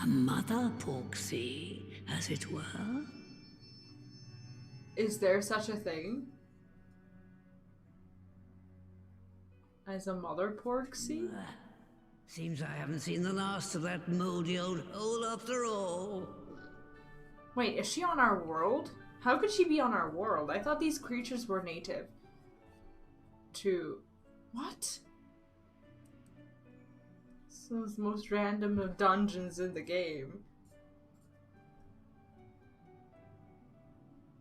a mother porxie, as it were. Is there such a thing? As a mother porxie? Seems I haven't seen the last of that moldy old hole after all. Wait, is she on our world? How could she be on our world? I thought these creatures were native to... What? So it's the most random of dungeons in the game.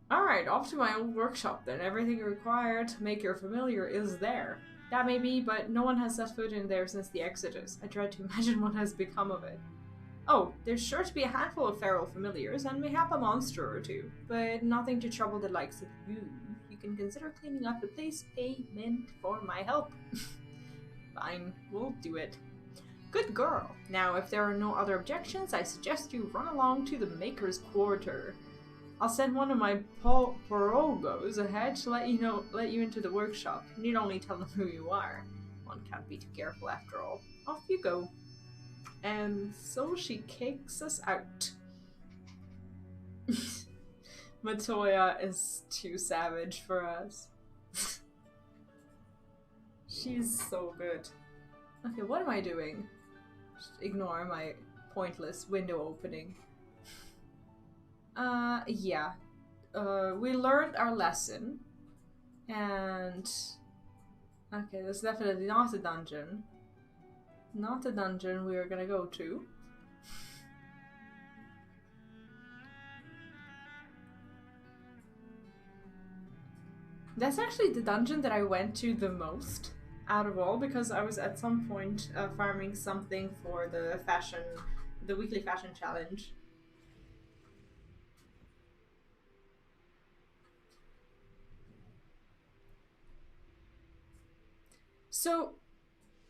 Alright, off to my old workshop then. Everything required to make your familiar is there. That may be, but no one has set foot in there since the Exodus. I tried to imagine what has become of it. Oh, there's sure to be a handful of feral familiars, and mayhap a monster or two, but nothing to trouble the likes of you. You can consider cleaning up the place, payment for my help. Fine, we'll do it. Good girl. Now, if there are no other objections, I suggest you run along to the Maker's Quarter. I'll send one of my porogos ahead to let you into the workshop. You need only tell them who you are. One can't be too careful after all. Off you go. And so she kicks us out. Matoya is too savage for us. She's so good. Okay, what am I doing? Just ignore my pointless window opening. Yeah. We learned our lesson. And... okay, that's definitely not a dungeon. Not a dungeon we are gonna go to. That's actually the dungeon that I went to the most out of all, because I was at some point farming something for the weekly fashion challenge. So,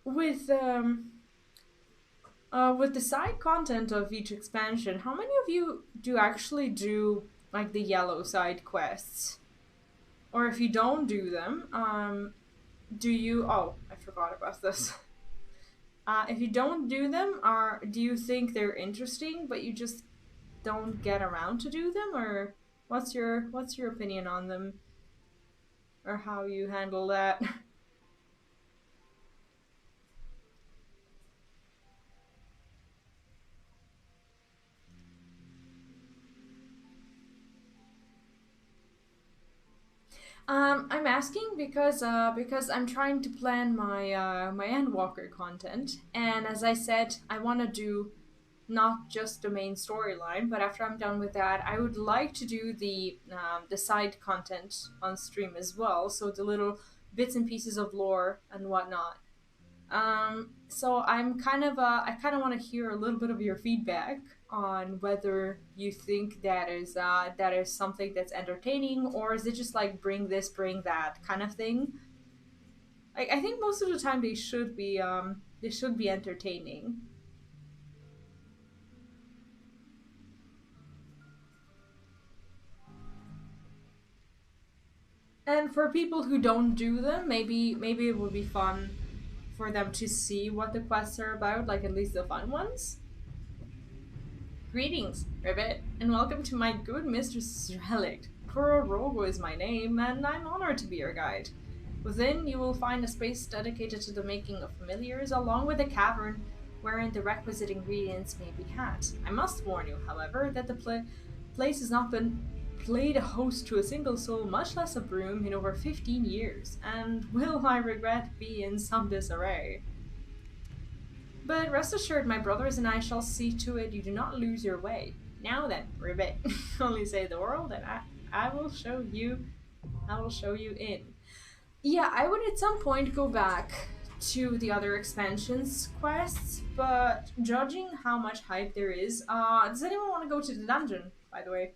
with the side content of each expansion, how many of you do actually do like the yellow side quests? Or if you don't do them, do you? Oh, I forgot about this. If you don't do them, do you think they're interesting, but you just don't get around to do them, or what's your opinion on them, or how you handle that? I'm asking because I'm trying to plan my my Endwalker content, and as I said, I want to do not just the main storyline, but after I'm done with that, I would like to do the side content on stream as well. So the little bits and pieces of lore and whatnot. So I'm kind of I kind of want to hear a little bit of your feedback on whether you think that is something that's entertaining, or is it just like bring this, bring that kind of thing. I think most of the time they should be entertaining. And for people who don't do them, maybe it would be fun for them to see what the quests are about, like at least the fun ones. Greetings, Ribbit, and welcome to my good mistress's Relict. Kurorogo is my name, and I'm honored to be your guide. Within, you will find a space dedicated to the making of familiars, along with a cavern wherein the requisite ingredients may be had. I must warn you, however, that the place has not been played a host to a single soul, much less a broom, in over 15 years, and will I regret be in some disarray. But rest assured, my brothers and I shall see to it you do not lose your way. Now then, ribbit, only say the world, and I will show you in. Yeah, I would at some point go back to the other expansions quests, but judging how much hype there is, does anyone want to go to the dungeon, by the way?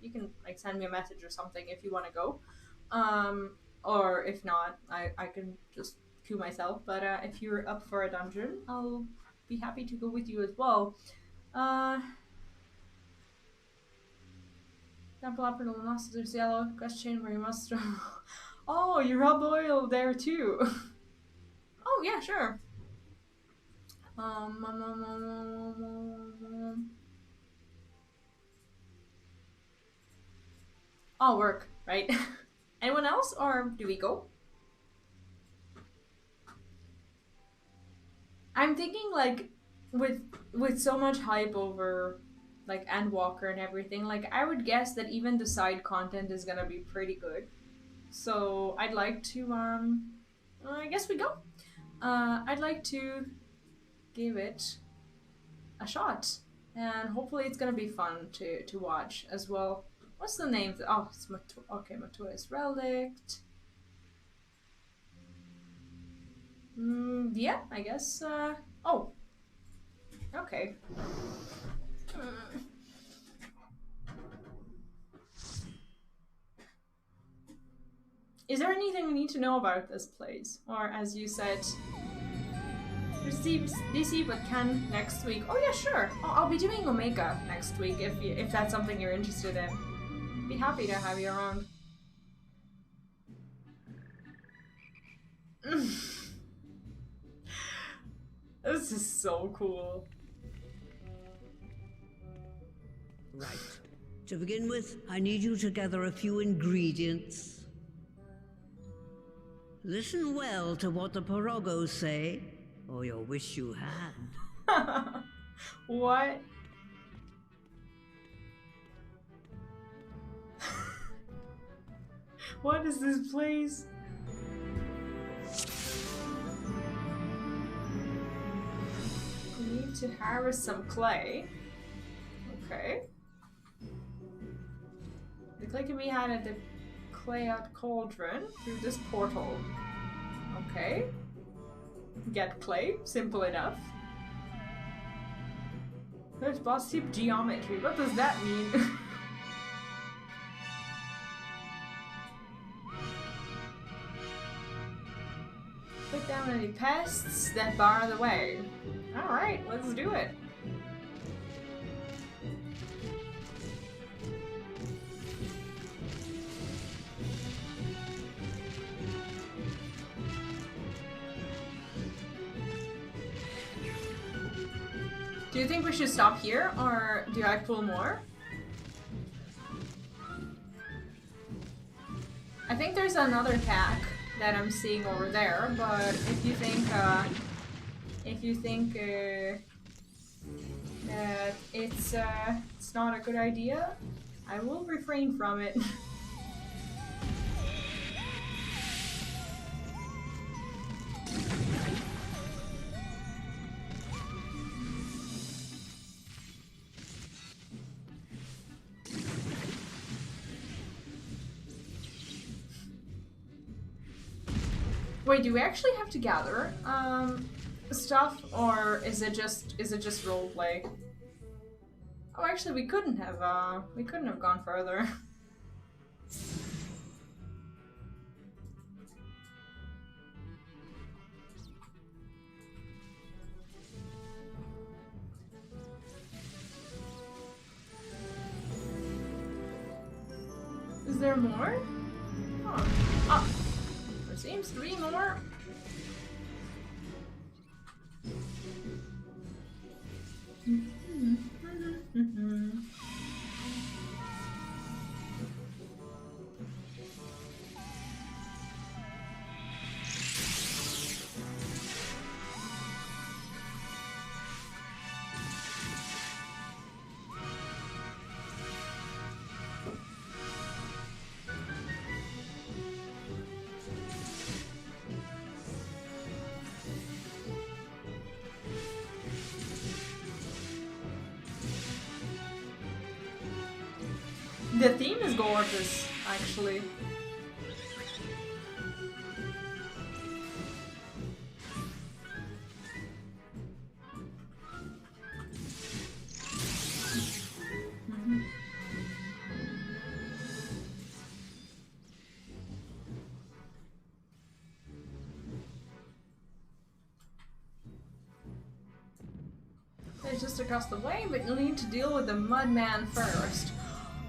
You can like send me a message or something if you want to go. Or if not, I can just queue myself, but if you're up for a dungeon, I'll be happy to go with you as well. Temple upper the nostrils yellow, quest chain where you must Oh, you rub oil there too. Oh yeah, sure. I'll work, right? Anyone else, or do we go? I'm thinking like with so much hype over like Endwalker and everything, like I would guess that even the side content is gonna be pretty good. So I'd like to I guess we go. I'd like to give it a shot, and hopefully it's gonna be fun to watch as well. What's the name? Oh, it's okay, Matoya's Relict. Yeah, I guess. Oh, okay. Is there anything we need to know about this place? Or as you said, receive DC but can next week. Oh yeah, sure. I'll be doing Omega next week if that's something you're interested in. Be happy to have you around. This is so cool. Right. To begin with, I need you to gather a few ingredients. Listen well to what the Pirogos say, or you'll wish you had. What? What is this place? We need to harvest some clay. Okay. The clay can be had at the clay out cauldron through this portal. Okay. Get clay, simple enough. There's boss tip geometry. What does that mean? Put down any pests that bar the way. Alright, let's do it. Do you think we should stop here, or do I pull more? I think there's another pack that I'm seeing over there, but if you think that it's not a good idea, I will refrain from it. Wait, do we actually have to gather stuff, or is it just roleplay? Oh, actually, we couldn't have gone further. Is there more? Oh. Ah. There seems to be more. is gorgeous, actually. It's just across the way, but you'll need to deal with the Mudman first.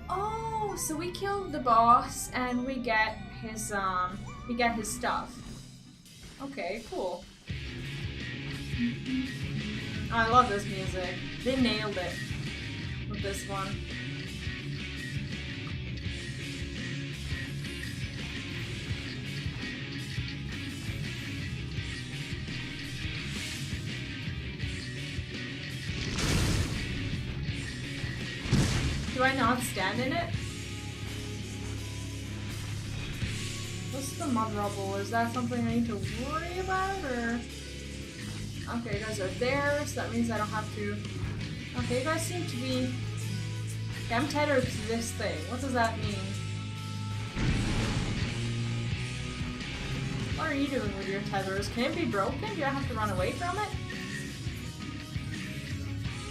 Oh, so we kill the boss and we get his stuff. Okay, cool. I love this music. They nailed it with this one. Do I not stand in it? What's the mud rubble? Is that something I need to worry about, or? Okay, you guys are there, so that means I don't have to. Okay, you guys seem to be. Okay, I'm tethered to this thing. What does that mean? What are you doing with your tethers? Can it be broken? Do I have to run away from it?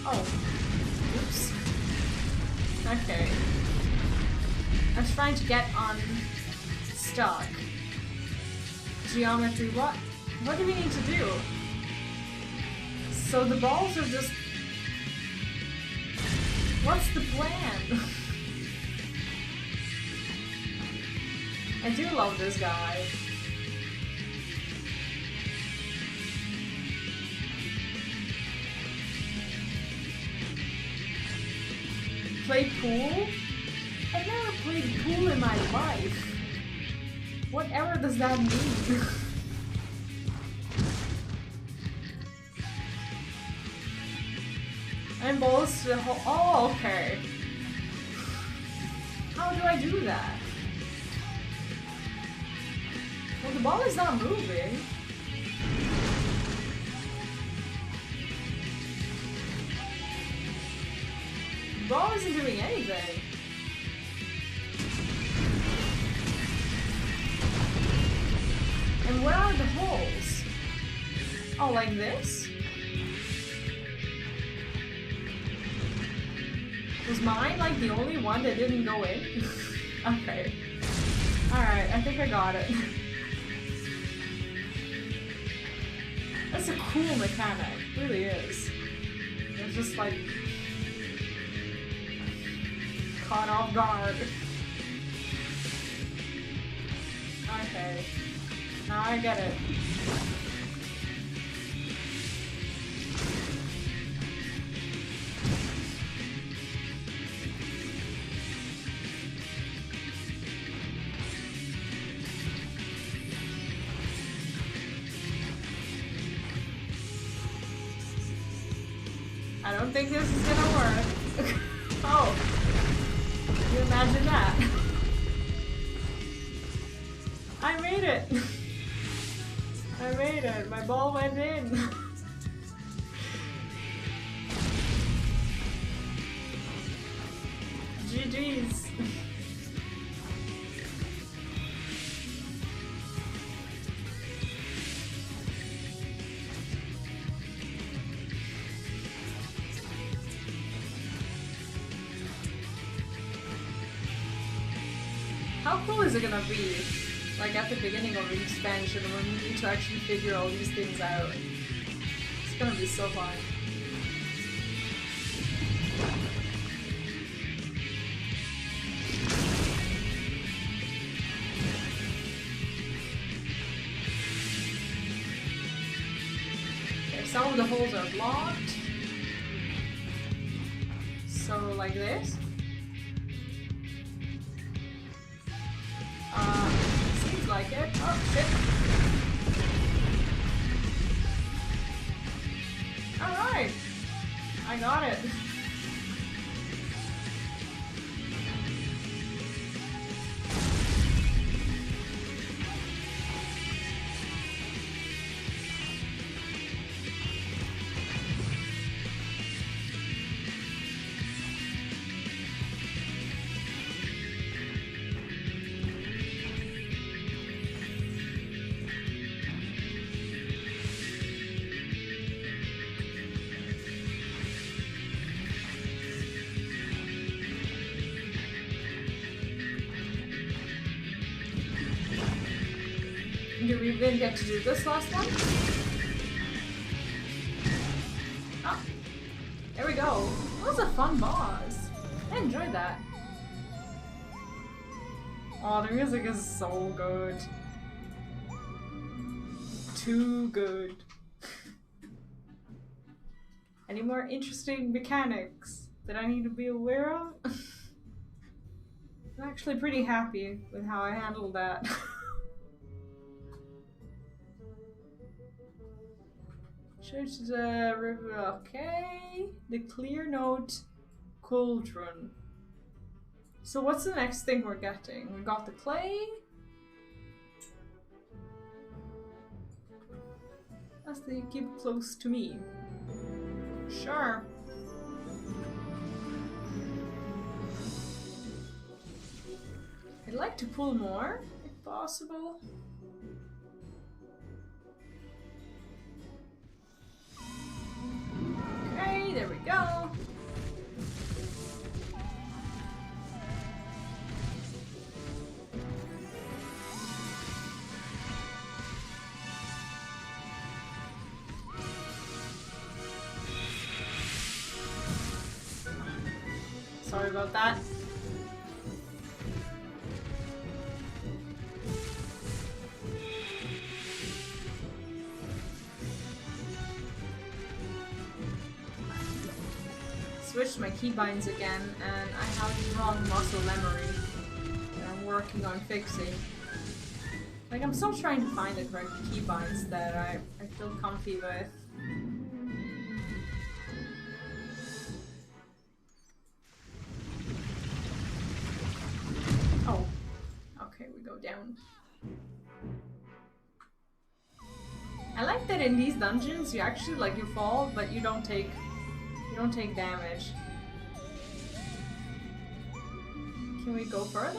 Oh. Oops. Okay. I was trying to get unstuck. Geometry, what? What do we need to do? So the balls are just... What's the plan? I do love this guy. Play pool? I've never played pool in my life. Whatever does that mean? I'm balls to the whole. Oh, okay. How do I do that? Well, the ball is not moving. The ball isn't doing anything. And where are the holes? Oh, like this? Was mine like the only one that didn't go in? Okay. Alright, I think I got it. That's a cool mechanic. It really is. It's just like... caught off guard. Okay. Now I get it. I don't think this is gonna work. Oh. Can you imagine that? I made it! I made it! My ball went in! GG's! How cool is it gonna be? Like at the beginning of the expansion when we need to actually figure all these things out. It's gonna be so fun. Okay, some of the holes are blocked. So like this. Seems like it. Oh, shit. Alright. I got it. didn't get to do this last one. Oh, there we go. That was a fun boss. I enjoyed that. Oh, the music is so good. Too good. Any more interesting mechanics that I need to be aware of? I'm actually pretty happy with how I handled that. Church the river, okay. The clear note cauldron. So what's the next thing we're getting? We got the clay. As they keep close to me. Sure. I'd like to pull more, if possible. Okay, there we go. Sorry about that. Switched my keybinds again, and I have the wrong muscle memory that I'm working on fixing. Like, I'm still trying to find the correct keybinds that I feel comfy with. Oh, okay, we go down. I like that in these dungeons you actually, like, you fall, but you don't take damage. Can we go further?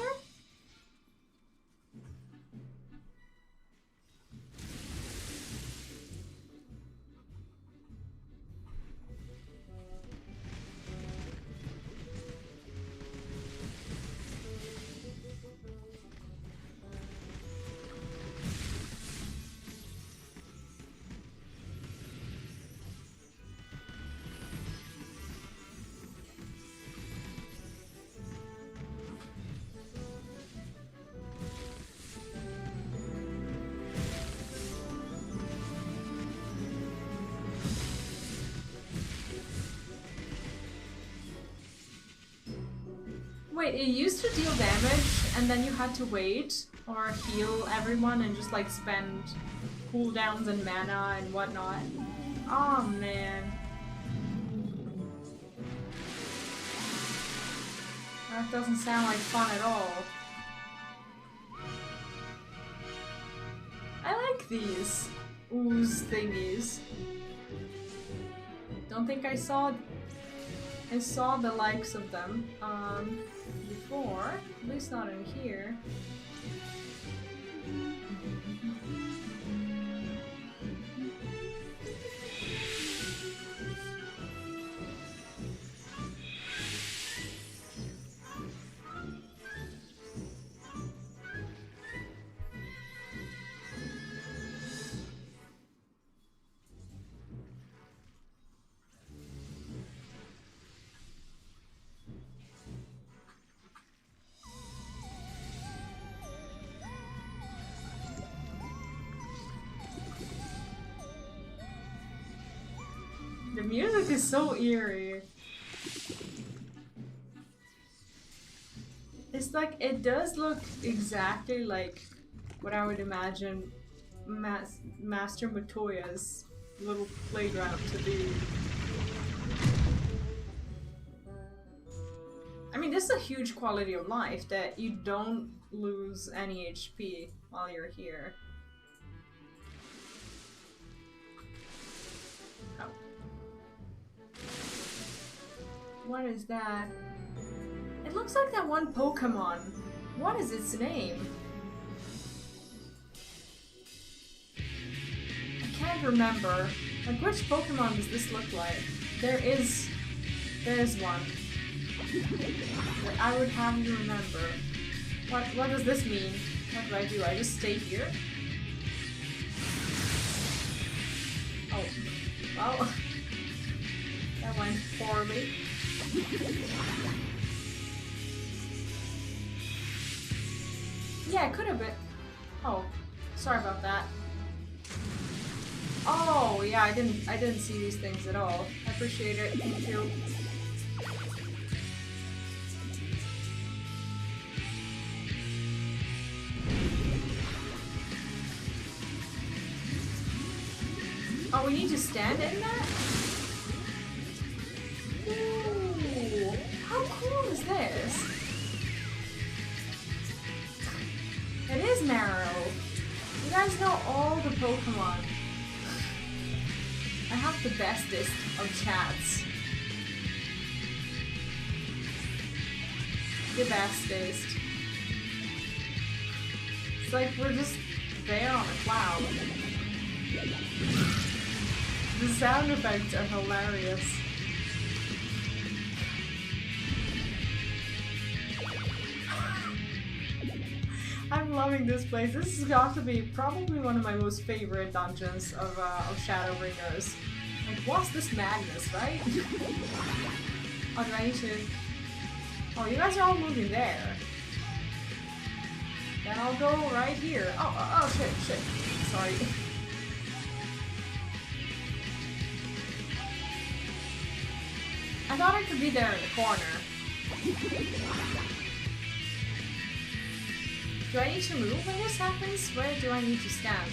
Wait, it used to deal damage and then you had to wait or heal everyone and just like spend cooldowns and mana and whatnot. Oh man. That doesn't sound like fun at all. I like these ooze thingies. Don't think I saw the likes of them before, at least not in here. The music is so eerie. It's like, it does look exactly like what I would imagine Master Matoya's little playground to be. I mean, this is a huge quality of life that you don't lose any HP while you're here. Oh. What is that? It looks like that one Pokemon. What is its name? I can't remember. Like, which Pokemon does this look like? There's one that I would have you remember. What does this mean? What do? I just stay here? Oh, well, that went poorly. Yeah, it could have been. Oh, sorry about that. Oh, yeah, I didn't see these things at all. I appreciate it. Thank you. Oh, we need to stand in that? Ooh, how cool is this? It is Marrow. You guys know all the Pokemon. I have the bestest of chats. The bestest. It's like we're just there on a cloud. The sound effects are hilarious. I'm loving this place. This has got to be probably one of my most favorite dungeons of Shadowbringers. Like, what's this madness, right? Oh, do I need to... Oh, you guys are all moving there. Then I'll go right here. Oh, shit. Sorry. I thought I could be there in the corner. Do I need to move when this happens? Where do I need to stand?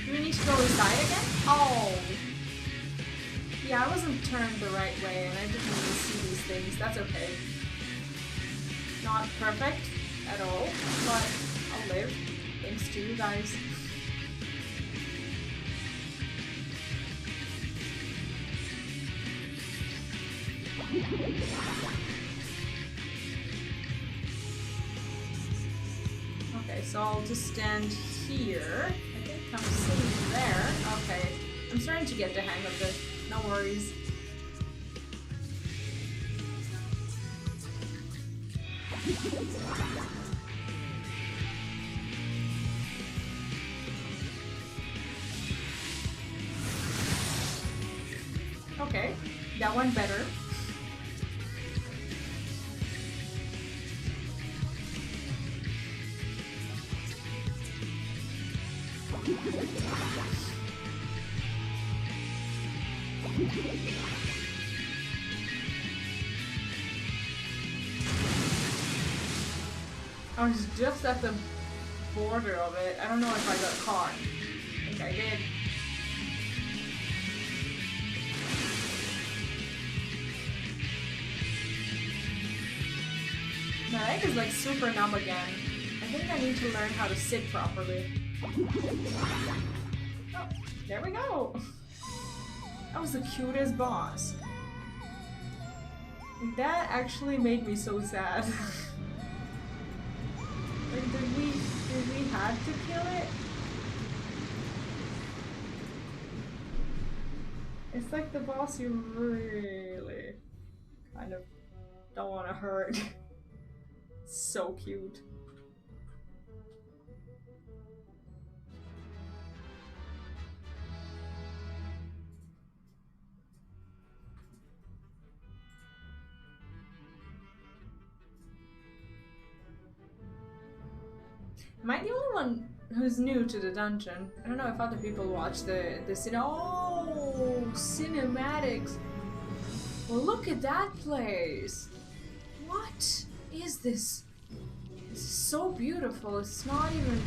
Do we need to go inside again? Oh! Yeah, I wasn't turned the right way and I didn't even see these things. That's okay. Not perfect at all, but I'll live. Thanks to you guys. Okay, so I'll just stand here. I think I'm safe there. Okay, I'm starting to get the hang of this. No worries. Okay, that went better. I was just at the border of it. I don't know if I got caught. I think I did. My leg is like super numb again. I think I need to learn how to sit properly. Oh, there we go. That was the cutest boss. That actually made me so sad. Like, did we have to kill it? It's like the boss you really kind of don't want to hurt. So cute. Am I the only one who's new to the dungeon? I don't know if other people watch the cinematics. Well, look at that place. What is this? This is so beautiful. It's not even...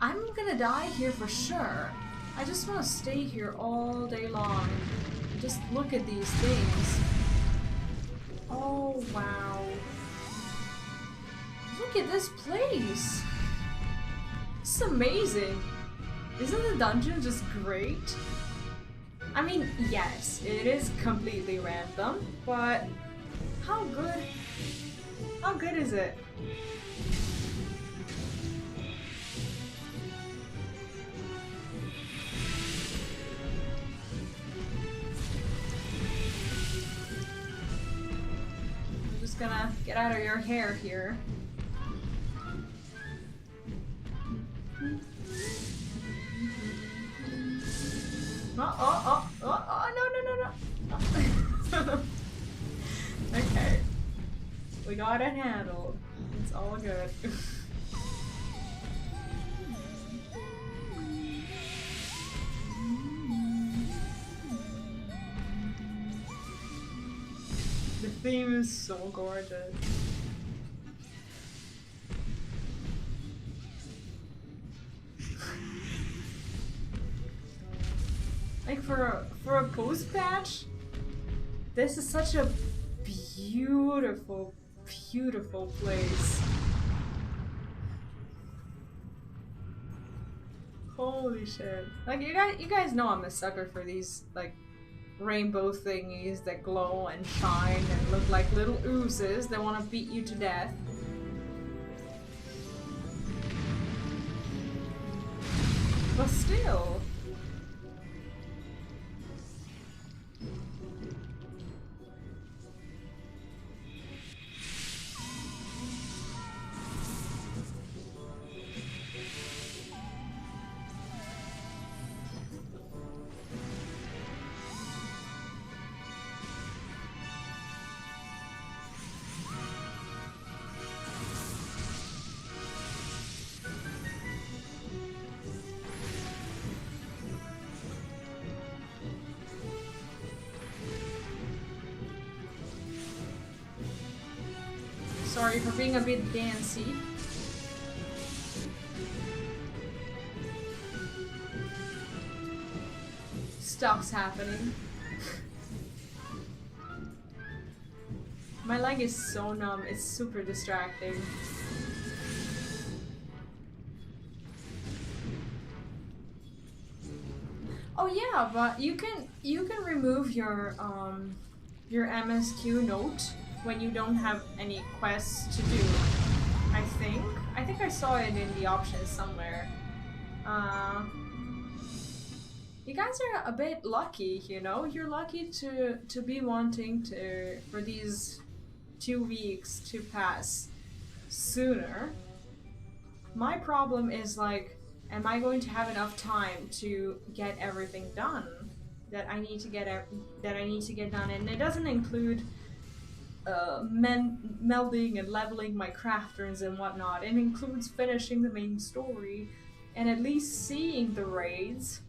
I'm gonna die here for sure. I just want to stay here all day long. Just look at these things. Oh, wow. Look at this place! This is amazing! Isn't the dungeon just great? I mean, yes, it is completely random, but how good is it? Just gonna get out of your hair here. Oh, no. Okay. We got it handled. It's all good. The theme is so gorgeous. Like for a post patch, this is such a beautiful, beautiful place. Holy shit! Like you guys know I'm a sucker for these like rainbow thingies that glow and shine and look like little oozes that want to beat you to death. But still. Sorry for being a bit dancey. Stuff's happening. My leg is so numb, it's super distracting. Oh yeah, but you can remove your MSQ note when you don't have any quests to do, I think. I think I saw it in the options somewhere. You guys are a bit lucky, you know? You're lucky to be wanting for these 2 weeks to pass sooner. My problem is like, am I going to have enough time to get everything done that I need to get done? And it doesn't include melding and leveling my crafters and whatnot. It includes finishing the main story and at least seeing the raids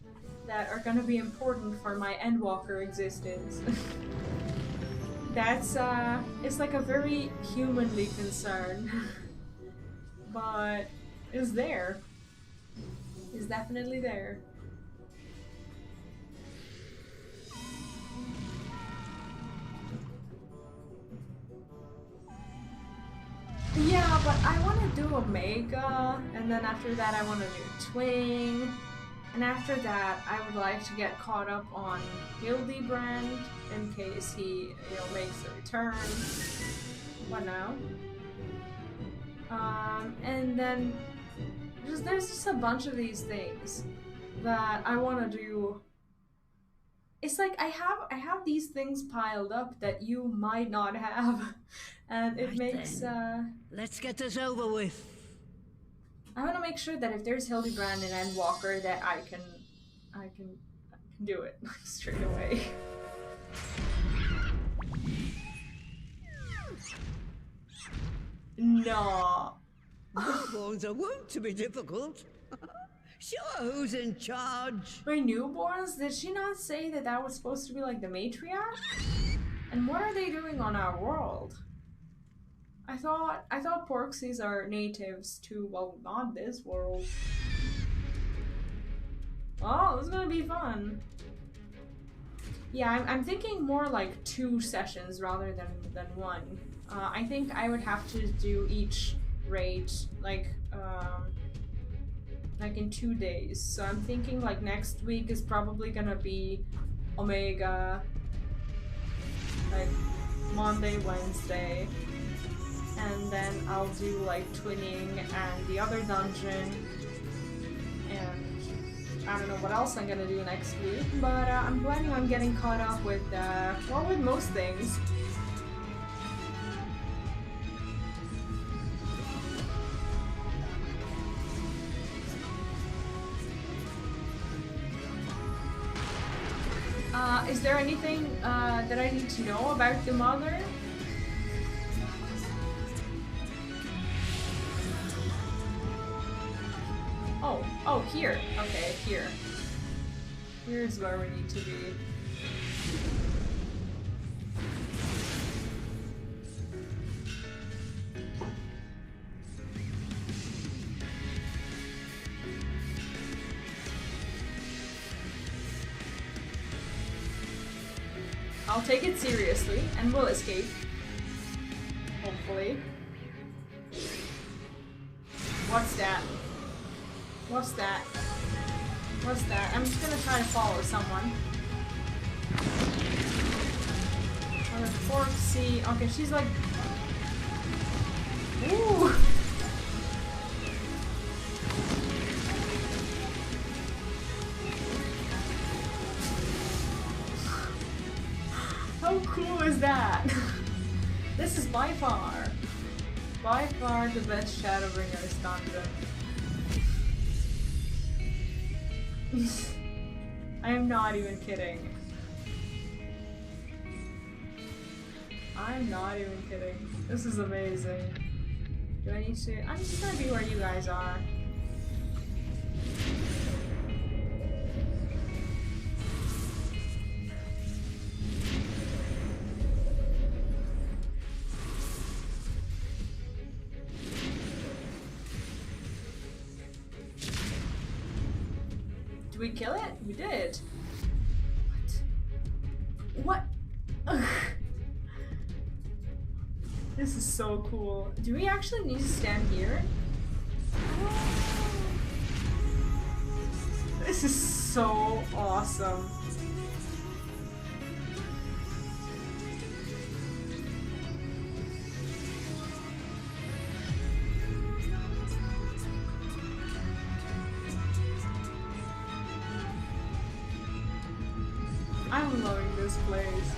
that are gonna be important for my Endwalker existence. That's it's like a very humanly concern, but it's there. It's definitely there. Yeah, but I want to do Omega, and then after that I want to do Twing, and after that I would like to get caught up on Hildebrand in case he, makes a return. What now? And then there's just a bunch of these things that I want to do. It's like I have these things piled up that you might not have, and it makes let's get this over with. I want to make sure that if there's Hildebrand and Endwalker, that I can do it straight away. No. Newborns are wont to be difficult. Sure, who's in charge? My newborns? Did she not say that was supposed to be like the matriarch? And what are they doing on our world? I thought Porxies are natives to, well, not this world. Oh, this is gonna be fun. Yeah, I'm thinking more like 2 sessions rather than 1. I think I would have to do each raid like in 2 days. So I'm thinking like next week is probably gonna be Omega, like Monday, Wednesday, and then I'll do like Twinning and the other dungeon, and I don't know what else I'm gonna do next week, but I'm planning on getting caught up with, with most things. Is there anything that I need to know about the mother? Oh, here. Okay, here. Here's where we need to be. I'll take it seriously and we'll escape. Hopefully. What's that? What's that? What's that? I'm just gonna try to follow someone. Oh, the Forksy. Okay, she's like... Ooh! How cool is that? This is by far the best Shadowbringers dungeon. I am not even kidding. I'm not even kidding. This is amazing. Do I need to? I'm just gonna be where you guys are. Did we kill it? We did. What? Ugh. This is so cool. Do we actually need to stand here? This is so awesome. I'm loving this place.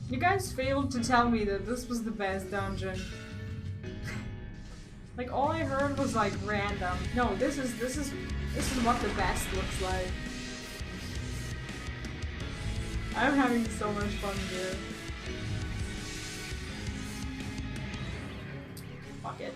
You guys failed to tell me that this was the best dungeon. Like, all I heard was like random. No, this is what the best looks like. I'm having so much fun here. Fuck it.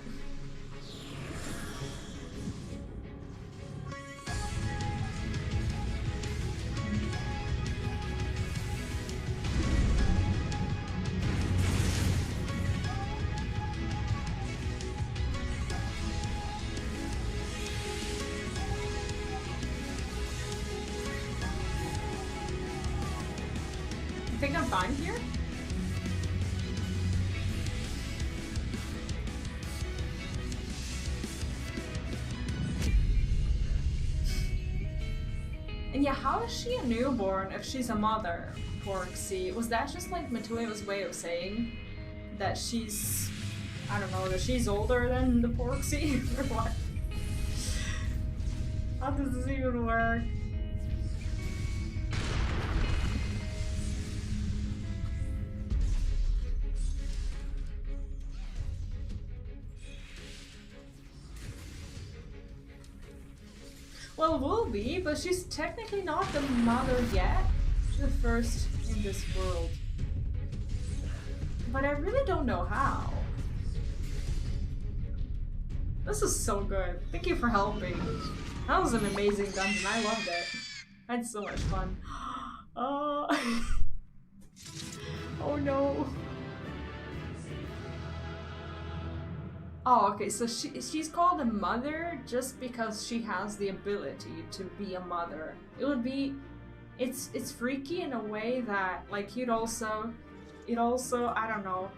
I think I'm fine here. And yeah, how is she a newborn if she's a mother, Porksy? Was that just like Matoya's way of saying that she's, I don't know, that she's older than the Porksy or what? How does this even work? Well, will be, but she's technically not the mother yet. She's the first in this world. But I really don't know how. This is so good. Thank you for helping. That was an amazing dungeon. I loved it. I had so much fun. Oh, oh no. Oh, okay, so she's called a mother just because she has the ability to be a mother. It would be, it's freaky in a way that, like, it also, I don't know,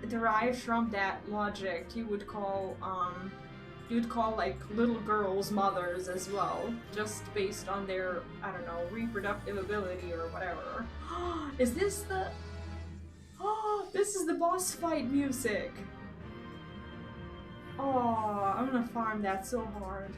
derives from that logic. You would call like little girls mothers as well, just based on their, I don't know, reproductive ability or whatever. Is this the, oh, this is the boss fight music. Oh, I'm gonna farm that so hard.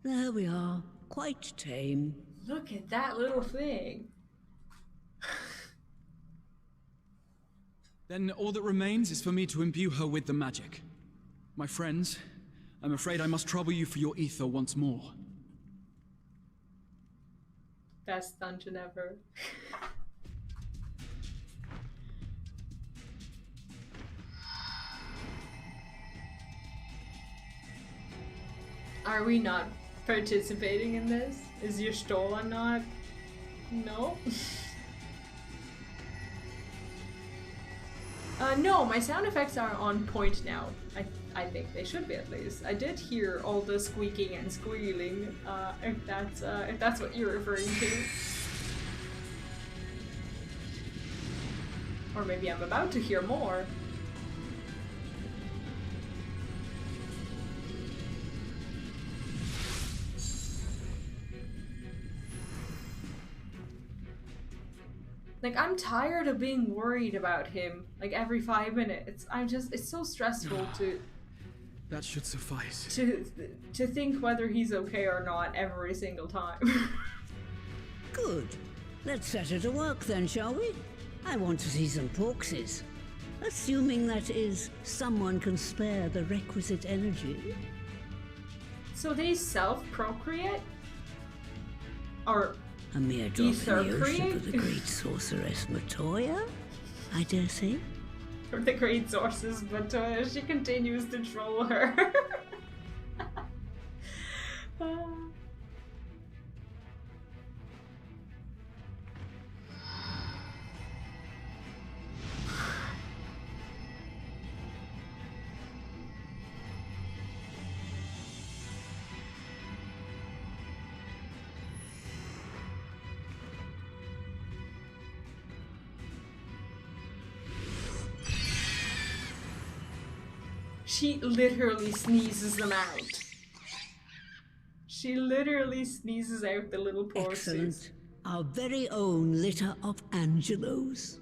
There we are. Quite tame. Look at that little thing. Then all that remains is for me to imbue her with the magic. My friends, I'm afraid I must trouble you for your ether once more. Best dungeon ever. Are we not participating in this? Is your stolen not? No? No, my sound effects are on point now. I think they should be, at least. I did hear all the squeaking and squealing, if that's what you're referring to. Or maybe I'm about to hear more. Like, I'm tired of being worried about him, like, every 5 minutes. It's so stressful to... That should suffice. To think whether he's okay or not every single time. Good. Let's set her to work then, shall we? I want to see some porkses. Assuming that is, someone can spare the requisite energy. So they self-procreate? Or... A mere drop in the ocean for the great sorceress Matoya, I dare say. For the great sorceress Matoya, she continues to troll her. She literally sneezes them out. She literally sneezes out the little porcines. Excellent. Our very own litter of Angelos.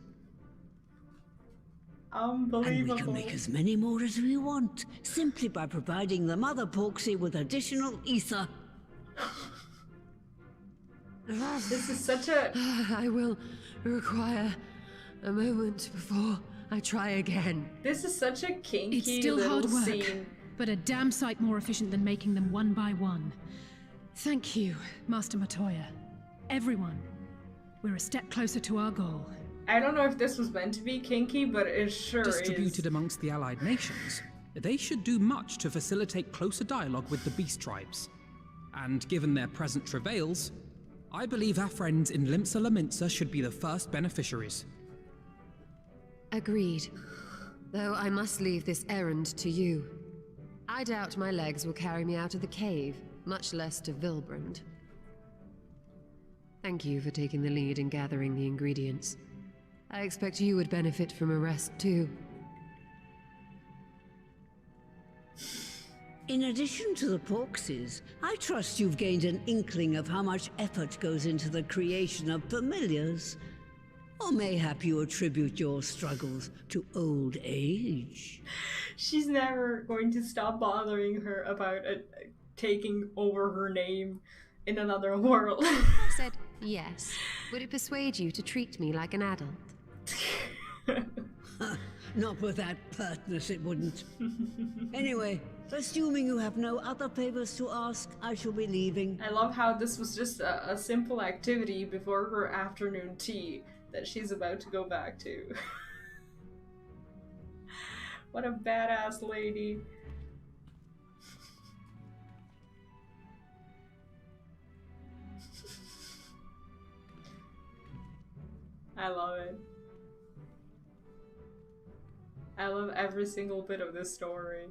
Unbelievable. And we can make as many more as we want, simply by providing the mother porksy with additional ether. This is such a... I will require a moment before I try again. This is such a kinky It's still little hard work, scene. but a damn sight more efficient than making them one by one. Thank you, Master Matoya. Everyone, we're a step closer to our goal. I don't know if this was meant to be kinky, but it sure Distributed is. amongst the allied nations, they should do much to facilitate closer dialogue with the beast tribes. And given their present travails, I believe our friends in Limsa Laminsa should be the first beneficiaries. Agreed. Though I must leave this errand to you. I doubt my legs will carry me out of the cave, much less to Vilbrand. Thank you for taking the lead in gathering the ingredients. I expect you would benefit from a rest too. In addition to the porkses, I trust you've gained an inkling of how much effort goes into the creation of familiars. Or mayhap you attribute your struggles to old age. She's never going to stop bothering her about taking over her name in another world. I said yes. Would it persuade you to treat me like an adult? Not with that pertness, it wouldn't. Anyway, assuming you have no other favors to ask, I shall be leaving. I love how this was just a simple activity before her afternoon tea that she's about to go back to. What a badass lady. I love it. I love every single bit of this story.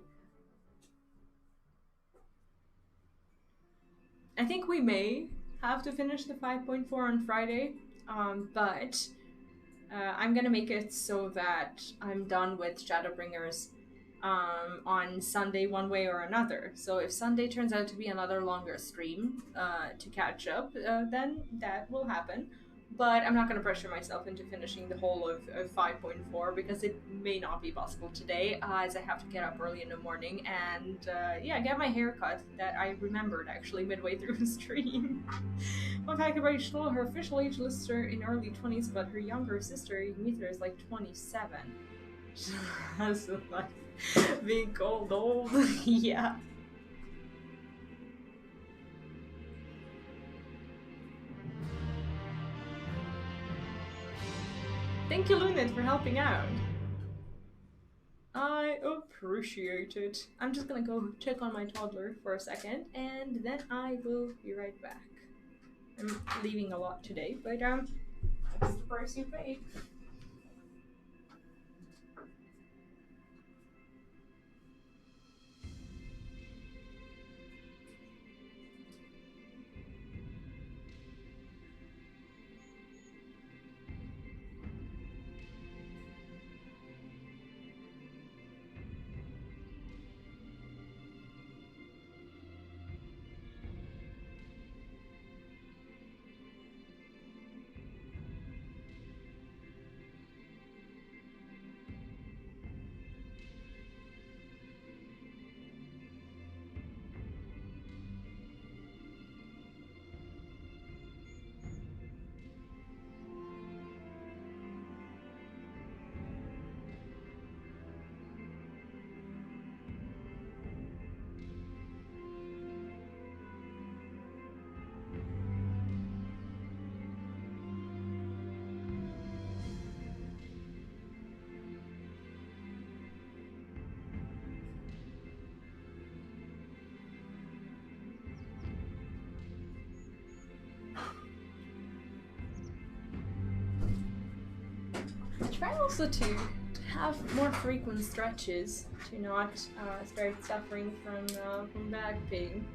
I think we may have to finish the 5.4 on Friday, but I'm gonna make it so that I'm done with Shadowbringers on Sunday one way or another. So if Sunday turns out to be another longer stream to catch up, then that will happen. But I'm not going to pressure myself into finishing the whole of 5.4 because it may not be possible today, as I have to get up early in the morning and yeah, get my hair cut that I remembered actually midway through the stream. In fact, Rachel, her official age lists her in early 20s, but her younger sister, Ymither, is like 27. That's like being called old. Yeah. Thank you, Lunit, for helping out. I appreciate it. I'm just gonna go check on my toddler for a second, and then I will be right back. I'm leaving a lot today, but that's the price you pay. Try also to have more frequent stretches to not start suffering from back pain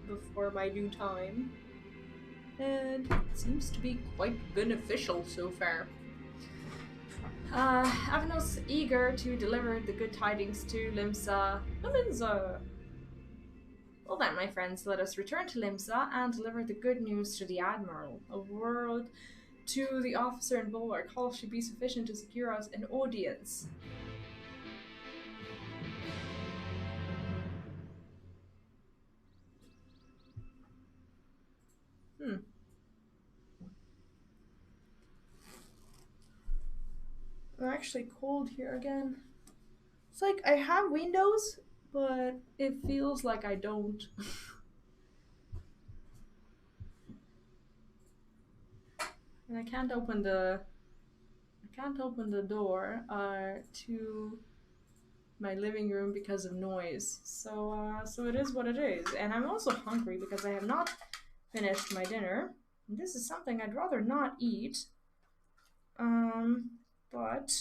before my due time, and it seems to be quite beneficial so far. Avanos eager to deliver the good tidings to Limsa. Well then, my friends, let us return to Limsa and deliver the good news to the Admiral. A word to the officer in Bulwark Hall should be sufficient to secure us an audience. We're actually cold here again. It's like I have windows, but it feels like I don't. And I can't open the door to my living room because of noise. So it is what it is. And I'm also hungry because I have not finished my dinner. And this is something I'd rather not eat. But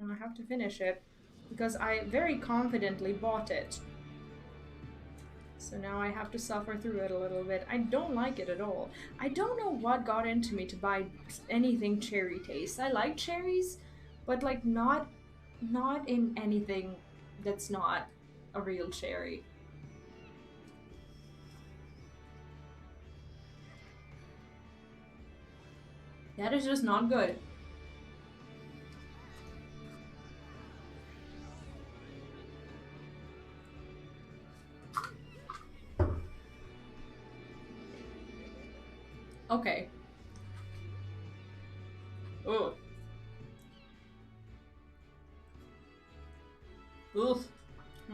I have to finish it because I very confidently bought it. So now I have to suffer through it a little bit. I don't like it at all. I don't know what got into me to buy anything cherry taste. I like cherries, but like not in anything that's not a real cherry. That is just not good. Okay. Oh. Oof.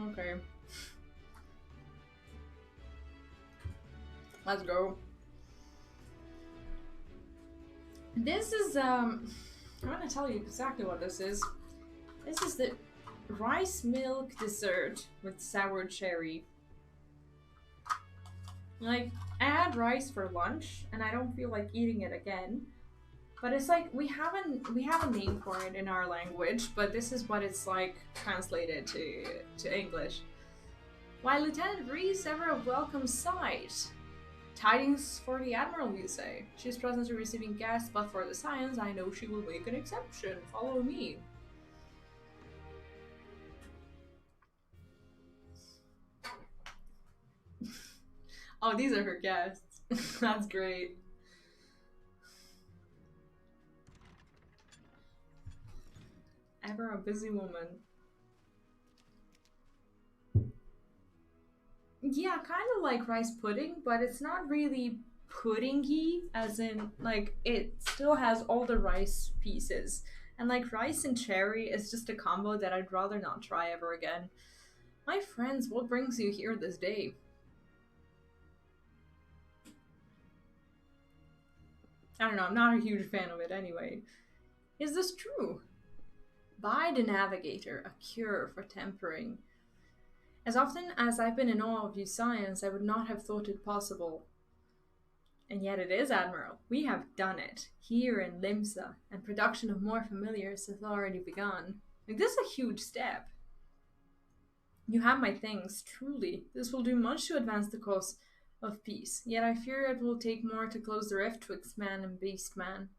Okay. Let's go. This is, I'm gonna tell you exactly what this is. This is the rice milk dessert with sour cherry. Like, I had rice for lunch, and I don't feel like eating it again. But it's like, we have a name for it in our language, but this is what it's like translated to English. While Lieutenant Reese ever a welcome sight. Tidings for the Admiral, you say? She's present to receiving guests, but for the science, I know she will make an exception. Follow me. Oh, these are her guests. That's great. Ever a busy woman. Yeah, kind of like rice pudding, but it's not really puddingy, as in, like, it still has all the rice pieces. And, like, rice and cherry is just a combo that I'd rather not try ever again. My friends, what brings you here this day? I don't know, I'm not a huge fan of it anyway. Is this true? By the Navigator, a cure for tempering. As often as I've been in awe of you science, I would not have thought it possible. And yet it is, Admiral. We have done it, here in Limsa, and production of more familiars has already begun. Like, this is a huge step. You have my things, truly. This will do much to advance the cause of peace, yet I fear it will take more to close the rift twixt man and beast man.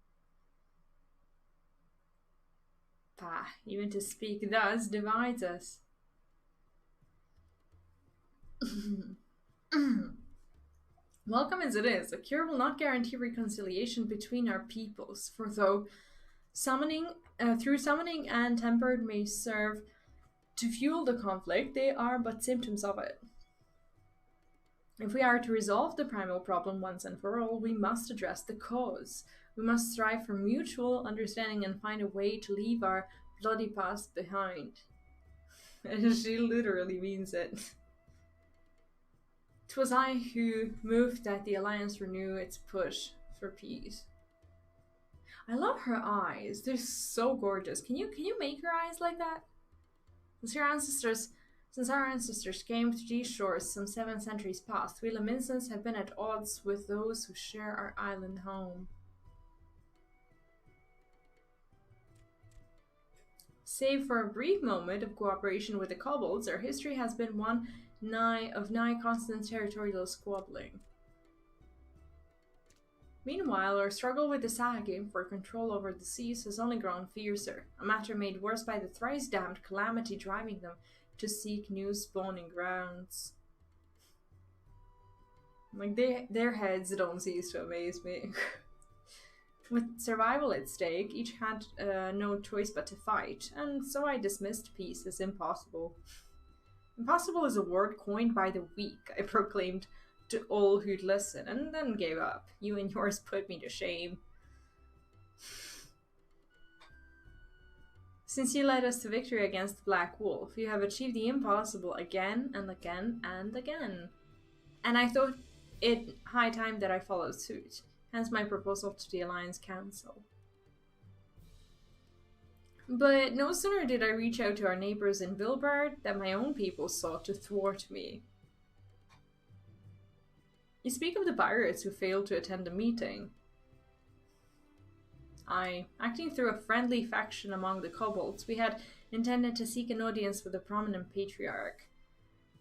Pah, even to speak thus divides us. Welcome as it is, a cure will not guarantee reconciliation between our peoples, for though through summoning and tempered may serve to fuel the conflict, they are but symptoms of it. If we are to resolve the primal problem once and for all, we must address the cause. We must strive for mutual understanding and find a way to leave our bloody past behind. She literally means it. 'Twas I who moved that the Alliance renew its push for peace. I love her eyes. They're so gorgeous. Can you make your eyes like that? Since our ancestors came to these shores some 7 centuries past, we Laminsans have been at odds with those who share our island home. Save for a brief moment of cooperation with the kobolds, our history has been one of constant territorial squabbling. Meanwhile, our struggle with the Sahagin for control over the seas has only grown fiercer, a matter made worse by the thrice-damned calamity driving them to seek new spawning grounds. Like, their heads don't cease to amaze me. With survival at stake, each had no choice but to fight, and so I dismissed peace as impossible. Impossible is a word coined by the weak, I proclaimed to all who'd listen, and then gave up. You and yours put me to shame. Since you led us to victory against the Black Wolf, you have achieved the impossible again and again and again. And I thought it high time that I followed suit, hence my proposal to the Alliance Council. But no sooner did I reach out to our neighbors in Vilbard than my own people sought to thwart me. You speak of the pirates who failed to attend the meeting. Aye, acting through a friendly faction among the kobolds, we had intended to seek an audience with a prominent patriarch.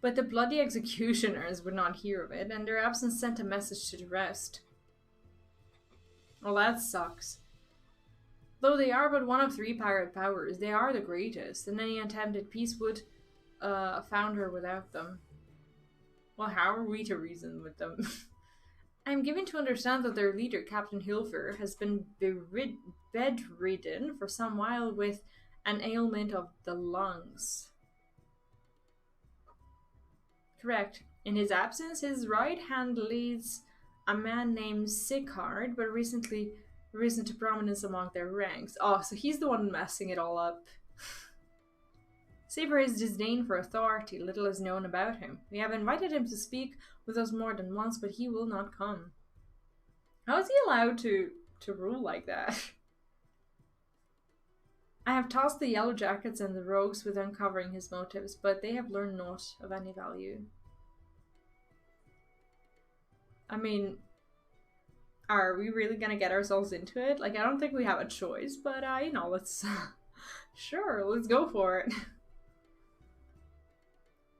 But the bloody executioners would not hear of it, and their absence sent a message to the rest. Well, that sucks. Though they are but one of 3 pirate powers, they are the greatest, and any attempt at peace would founder without them. Well, how are we to reason with them? I am given to understand that their leader, Captain Hilfer, has been bedridden for some while with an ailment of the lungs. Correct. In his absence, his right hand leads a man named Sicard, but recently risen to prominence among their ranks. Oh, so he's the one messing it all up. Save for his disdain for authority, little is known about him. We have invited him to speak with us more than once, but he will not come. How is he allowed to rule like that? I have tasked the Yellow Jackets and the Rogues with uncovering his motives, but they have learned naught of any value. I mean, are we really gonna get ourselves into it? Like, I don't think we have a choice, but, you know, let's... sure, let's go for it.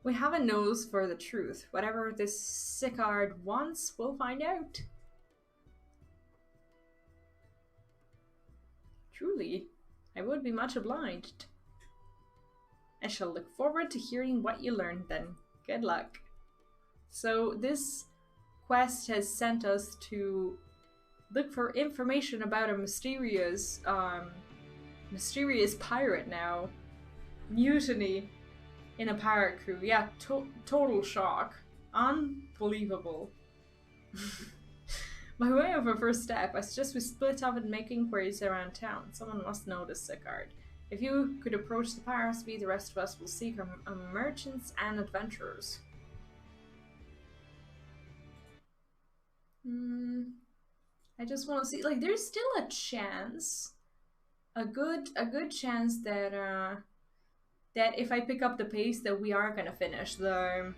We have a nose for the truth. Whatever this Sicard wants, we'll find out. Truly, I would be much obliged. I shall look forward to hearing what you learned then. Good luck. So this quest has sent us to look for information about a mysterious pirate now. Mutiny in a pirate crew. Yeah, total shock. Unbelievable. By way of a first step, I suggest we split up and make inquiries around town. Someone must know this Sicard. If you could approach the pirates, the rest of us will seek merchants and adventurers. I just want to see, like, there's still a chance, a good chance that that if I pick up the pace, that we are gonna finish the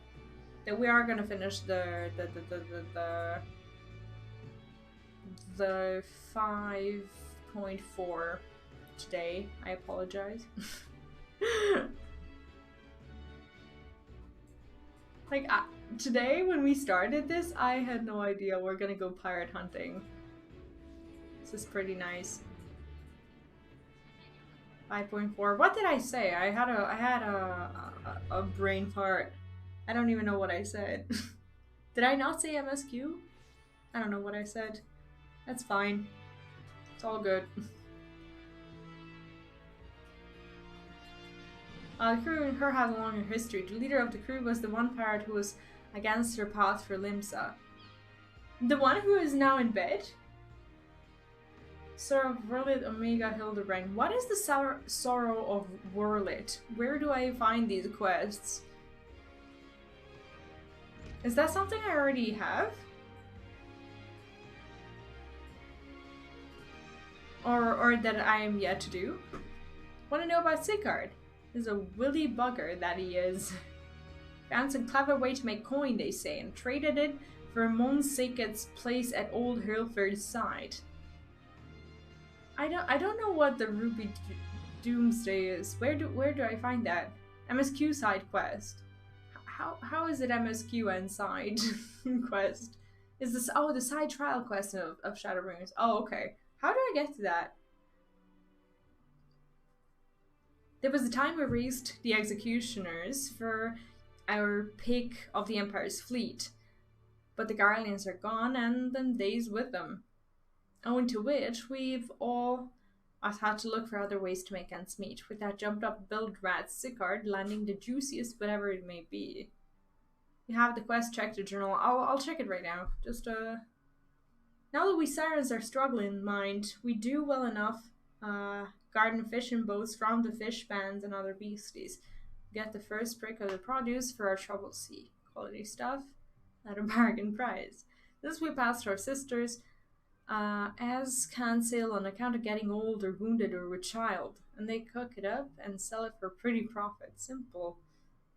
5.4 today. I apologize. Like, today when we started this, I had no idea we're gonna go pirate hunting. This is pretty nice. 5.4. What did I say? I had a brain fart. I don't even know what I said. Did I not say MSQ? I don't know what I said. That's fine. It's all good. The crew and her has a longer history. The leader of the crew was the one pirate who was against her path for Limsa. The one who is now in bed? Sir of Relict, Omega, Hildebrand. What is the sorrow of Relict? Where do I find these quests? Is that something I already have? Or that I am yet to do? Want to know about Sicard? He's a willy bugger that he is. Found some clever way to make coin, they say, and traded it for Monsicket's place at Old Hilford's side. I don't know what the Ruby Doomsday is. Where do I find that? MSQ side quest. How is it MSQ and side quest? Is this the side trial quest of Shadowbringers? Oh, okay. How do I get to that? There was a time we raised the executioners for our pick of the Empire's fleet, but the Garleans are gone and the days with them. Owing to which, we've all had to look for other ways to make ends meet, with that jumped up build rat Sicard landing the juiciest whatever it may be. You have the quest, check the journal. I'll check it right now. Just now that we Sirens are struggling in mind, we do well enough garden fishing boats from the fish bands and other beasties. Get the first brick of the produce for our troubled sea. Quality stuff at a bargain price. This we pass to our sisters, as can sail on account of getting old or wounded or with child, and they cook it up and sell it for pretty profit. Simple.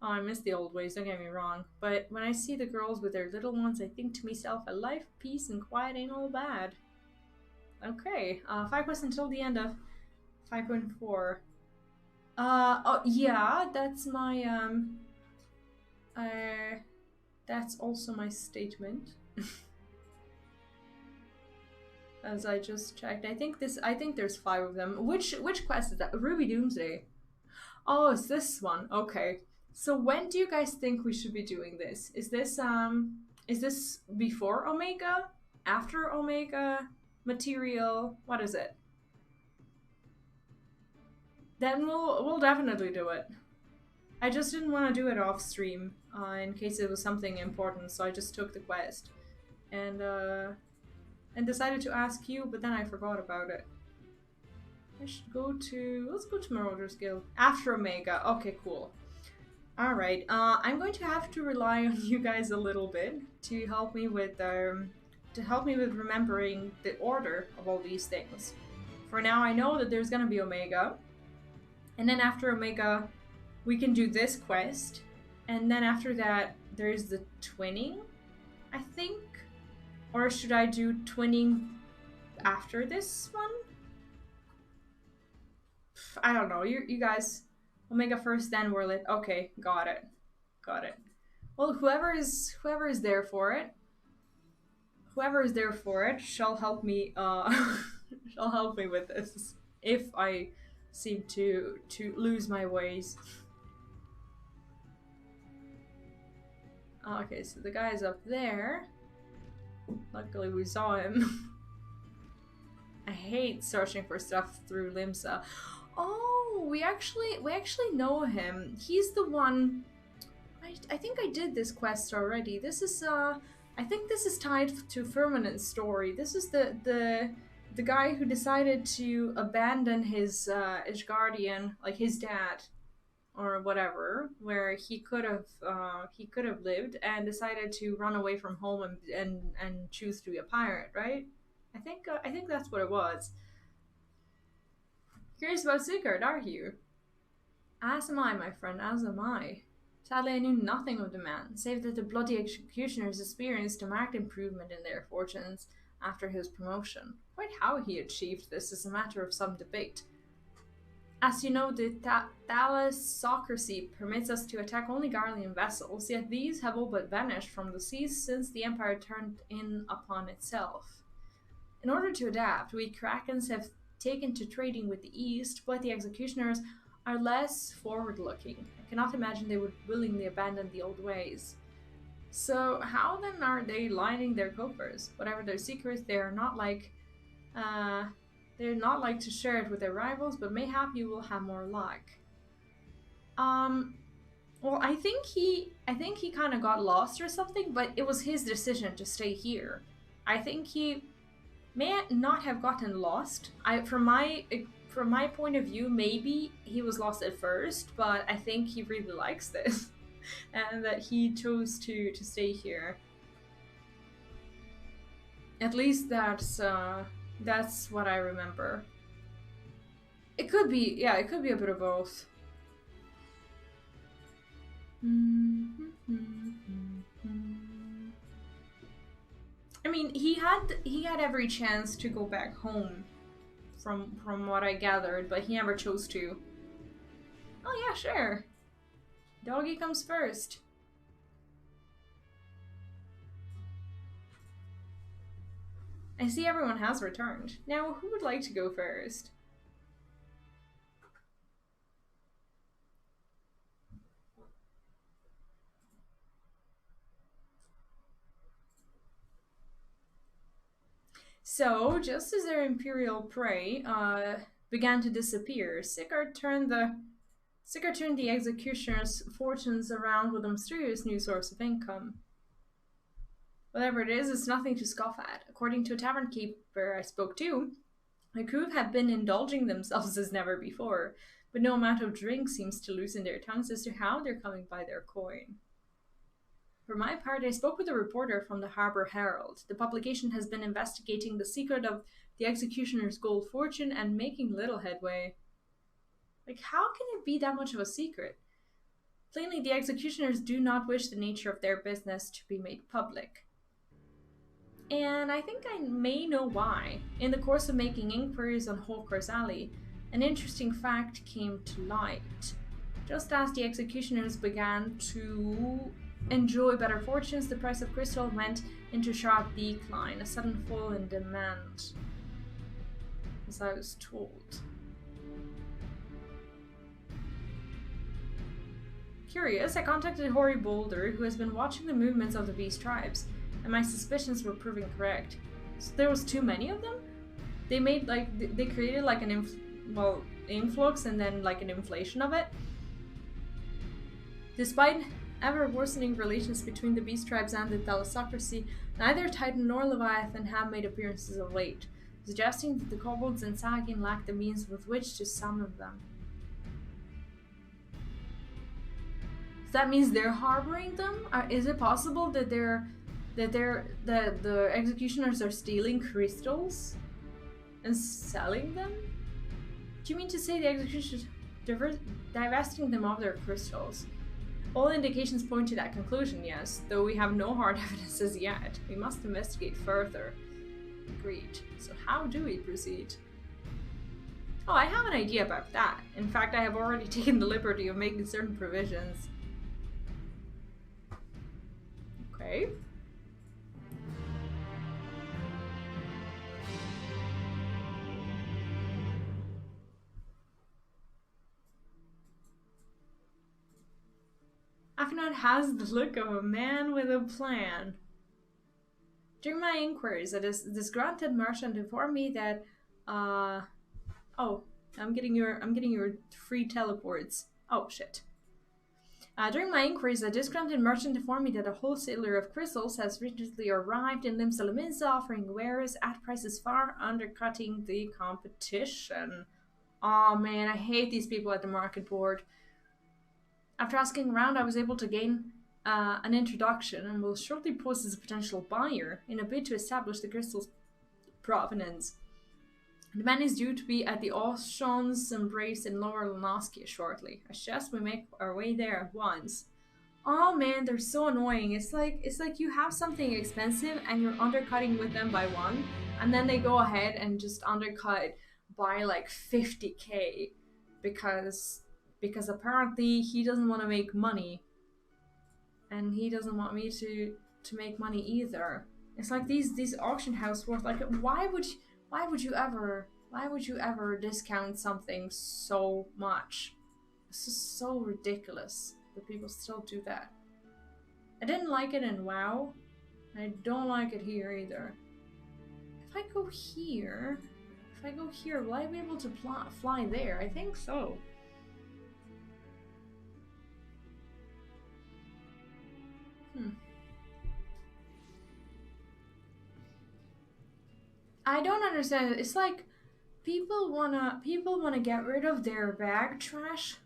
Oh, I miss the old ways, don't get me wrong, but when I see the girls with their little ones, I think to myself, a life of peace and quiet ain't all bad. Okay, 5 quests until the end of 5.4. Oh yeah, that's my that's also my statement. As I just checked, I think there's 5 of them. Which quest is that? Ruby Doomsday. Oh, it's this one. Okay. So when do you guys think we should be doing this? Is this before Omega? After Omega? Material? What is it? Then we'll definitely do it. I just didn't want to do it off stream in case it was something important, so I just took the quest and decided to ask you, but then I forgot about it. I should go to, let's go to Marauders Guild after Omega. Okay, cool. All right, I'm going to have to rely on you guys a little bit to help me with remembering the order of all these things. For now, I know that there's gonna be Omega, and then after Omega, we can do this quest, and then after that, there's the twinning, I think, or should I do twinning after this one? I don't know. You guys. Omega first, then Relict. Okay, got it. Got it. Well, whoever is there for it, shall help me. Shall help me with this if I seem to lose my ways. Okay, so the guy's up there. Luckily, we saw him. I hate searching for stuff through Limsa. Oh, we actually know him. He's the one. I think I did this quest already. This is I think this is tied to Firminant's story. This is the guy who decided to abandon his guardian, like his dad, or whatever, where he could have lived, and decided to run away from home and choose to be a pirate, right? I think that's what it was. Curious about Sigurd, are you? As am I, my friend, as am I. Sadly, I knew nothing of the man, save that the bloody executioners experienced a marked improvement in their fortunes after his promotion. Quite how he achieved this is a matter of some debate. As you know, the thalassocracy permits us to attack only Garlean vessels, yet these have all but vanished from the seas since the Empire turned in upon itself. In order to adapt, we Krakens have taken to trading with the East, but the executioners are less forward-looking. I cannot imagine they would willingly abandon the old ways. So how then are they lining their coffers? Whatever their secrets, they're not like to share it with their rivals, but mayhap you will have more luck. Well, I think he kind of got lost or something, but it was his decision to stay here. I think he may not have gotten lost. From my point of view, maybe he was lost at first, but I think he really likes this, and that he chose to stay here. At least that's what I remember. It could be, yeah, it could be a bit of both. I mean, he had every chance to go back home, from what I gathered, but he never chose to. Oh yeah, sure. Doggy comes first. I see everyone has returned. Now, who would like to go first? So, just as their imperial prey began to disappear, Sigurd turned the executioner's fortunes around with a mysterious new source of income. Whatever it is, it's nothing to scoff at. According to a tavern keeper I spoke to, the crew have been indulging themselves as never before, but no amount of drink seems to loosen their tongues as to how they're coming by their coin. For my part, I spoke with a reporter from the Harbour Herald. The publication has been investigating the secret of the executioner's gold fortune and making little headway. Like, how can it be that much of a secret? Plainly, the executioners do not wish the nature of their business to be made public. And I think I may know why. In the course of making inquiries on Hawker's Alley, an interesting fact came to light. Just as the executioners began to enjoy better fortunes, the price of crystal went into sharp decline, a sudden fall in demand, as I was told. Curious, I contacted Hoary Boulder, who has been watching the movements of the beast tribes, and my suspicions were proving correct. So there was too many of them? They made they created like an influx and then like an inflation of it. Despite ever worsening relations between the beast tribes and the thalassocracy, neither Titan nor Leviathan have made appearances of late, suggesting that the kobolds and Sagin lack the means with which to summon them. So that means they're harboring them? Is it possible that the executioners are stealing crystals and selling them? Do you mean to say the executioners divesting them of their crystals? All indications point to that conclusion, yes, though we have no hard evidence as yet. We must investigate further. Agreed. So how do we proceed? Oh, I have an idea about that. In fact, I have already taken the liberty of making certain provisions. Okay. Akhenaten has the look of a man with a plan. During my inquiries, a disgruntled merchant informed me that, oh, I'm getting your free teleports. Oh shit. During my inquiries, a disgruntled merchant informed me that a wholesaler of crystals has recently arrived in Lim Salaminsa, offering wares at prices far undercutting the competition. Oh man, I hate these people at the market board. After asking around, I was able to gain an introduction and will shortly pose as a potential buyer in a bid to establish the crystal's provenance. The man is due to be at the Ocean's Embrace in Lower Lanoskia shortly. I suggest we make our way there at once. Oh man, they're so annoying. It's like you have something expensive and you're undercutting with them by 1, and then they go ahead and just undercut by like 50k because apparently he doesn't want to make money. And he doesn't want me to make money either. It's like these auction house worth, like, why would you ever discount something so much? It's just so ridiculous that people still do that. I didn't like it in WoW. I don't like it here either. If I go here, will I be able to fly there? I think so. I don't understand. It's like people wanna get rid of their bag trash.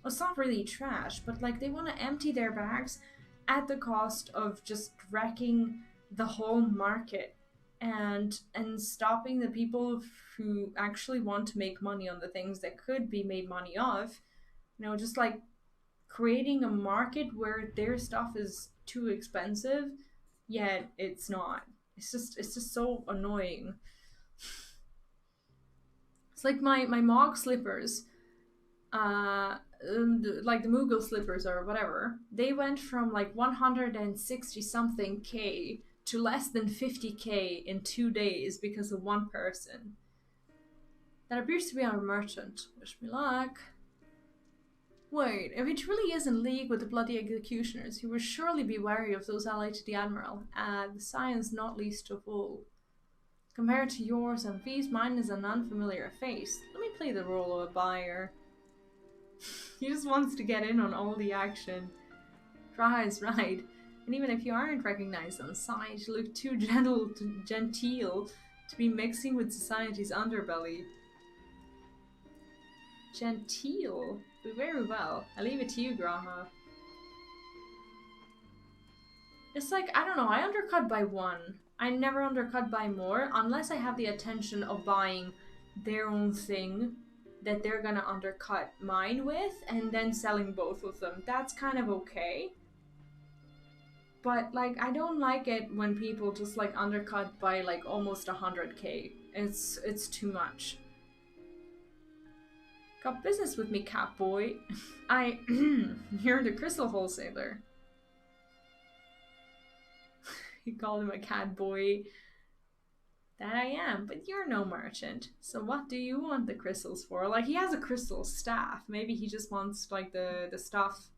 Well, it's not really trash, but like they wanna empty their bags at the cost of just wrecking the whole market and stopping the people who actually want to make money on the things that could be made money of. You know, just like creating a market where their stuff is too expensive, yet it's not. It's just so annoying. It's like my Mog slippers, like the Moogle slippers or whatever, they went from like 160 something K to less than 50k in 2 days because of one person. That appears to be our merchant. Wish me luck. Wait, if he truly is in league with the bloody executioners, he will surely be wary of those allied to the Admiral, the science not least of all. Compared to yours and V's, mine is an unfamiliar face. Let me play the role of a buyer. He just wants to get in on all the action. Tries, right. And even if you aren't recognized on sight, you look too genteel to be mixing with society's underbelly. Genteel? Very well. I leave it to you, Graha. It's like, I don't know, I undercut by 1. I never undercut by more, unless I have the intention of buying their own thing that they're gonna undercut mine with, and then selling both of them. That's kind of okay. But, like, I don't like it when people just, like, undercut by, like, almost 100k. It's too much. Got business with me, cat boy. You're the crystal wholesaler. He called him a cat boy. That I am, but you're no merchant. So what do you want the crystals for? Like, he has a crystal staff. Maybe he just wants, like, the stuff,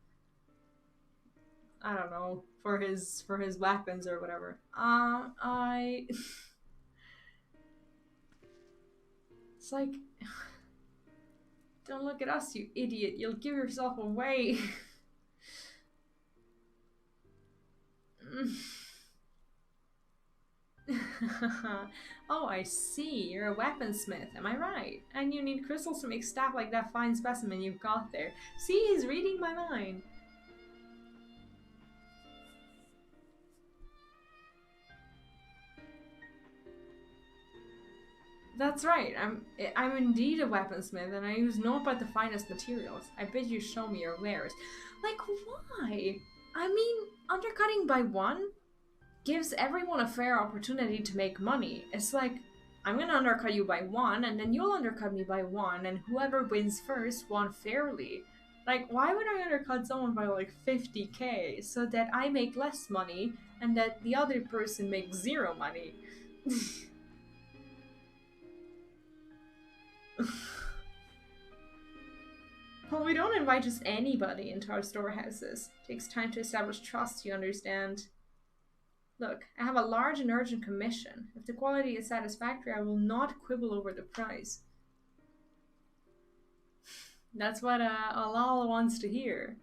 I don't know, for his weapons or whatever. It's like, don't look at us, you idiot. You'll give yourself away. Oh, I see. You're a weaponsmith, am I right? And you need crystals to make staff like that fine specimen you've got there. See, he's reading my mind. That's right. I'm indeed a weaponsmith, and I use naught but the finest materials. I bid you show me your wares. Like, why? I mean, undercutting by 1 gives everyone a fair opportunity to make money. It's like, I'm gonna undercut you by 1, and then you'll undercut me by 1, and whoever wins first won fairly. Like, why would I undercut someone by like 50k so that I make less money and that the other person makes 0 money? Well, we don't invite just anybody into our storehouses. It takes time to establish trust, you understand. Look, I have a large and urgent commission. If the quality is satisfactory, I will not quibble over the price. That's what Alala wants to hear.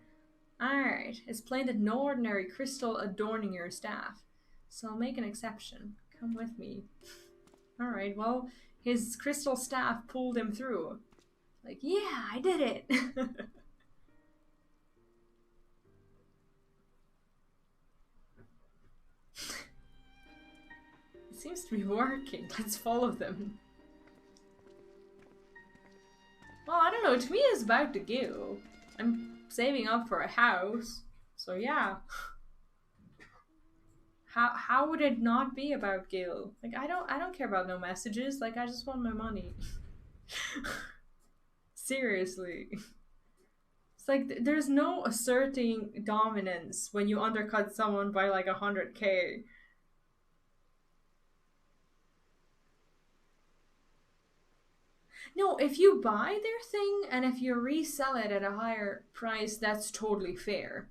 Alright, it's plain that no ordinary crystal adorning your staff. So I'll make an exception. Come with me. Alright, well, his crystal staff pulled him through. Like, yeah, I did it! It seems to be working. Let's follow them. Well, I don't know. To me, it's about the guild. I'm saving up for a house, so yeah. How would it not be about guild? Like, I don't care about no messages. Like, I just want my money. Seriously. It's like there's no asserting dominance when you undercut someone by like 100k. No, if you buy their thing and if you resell it at a higher price, that's totally fair.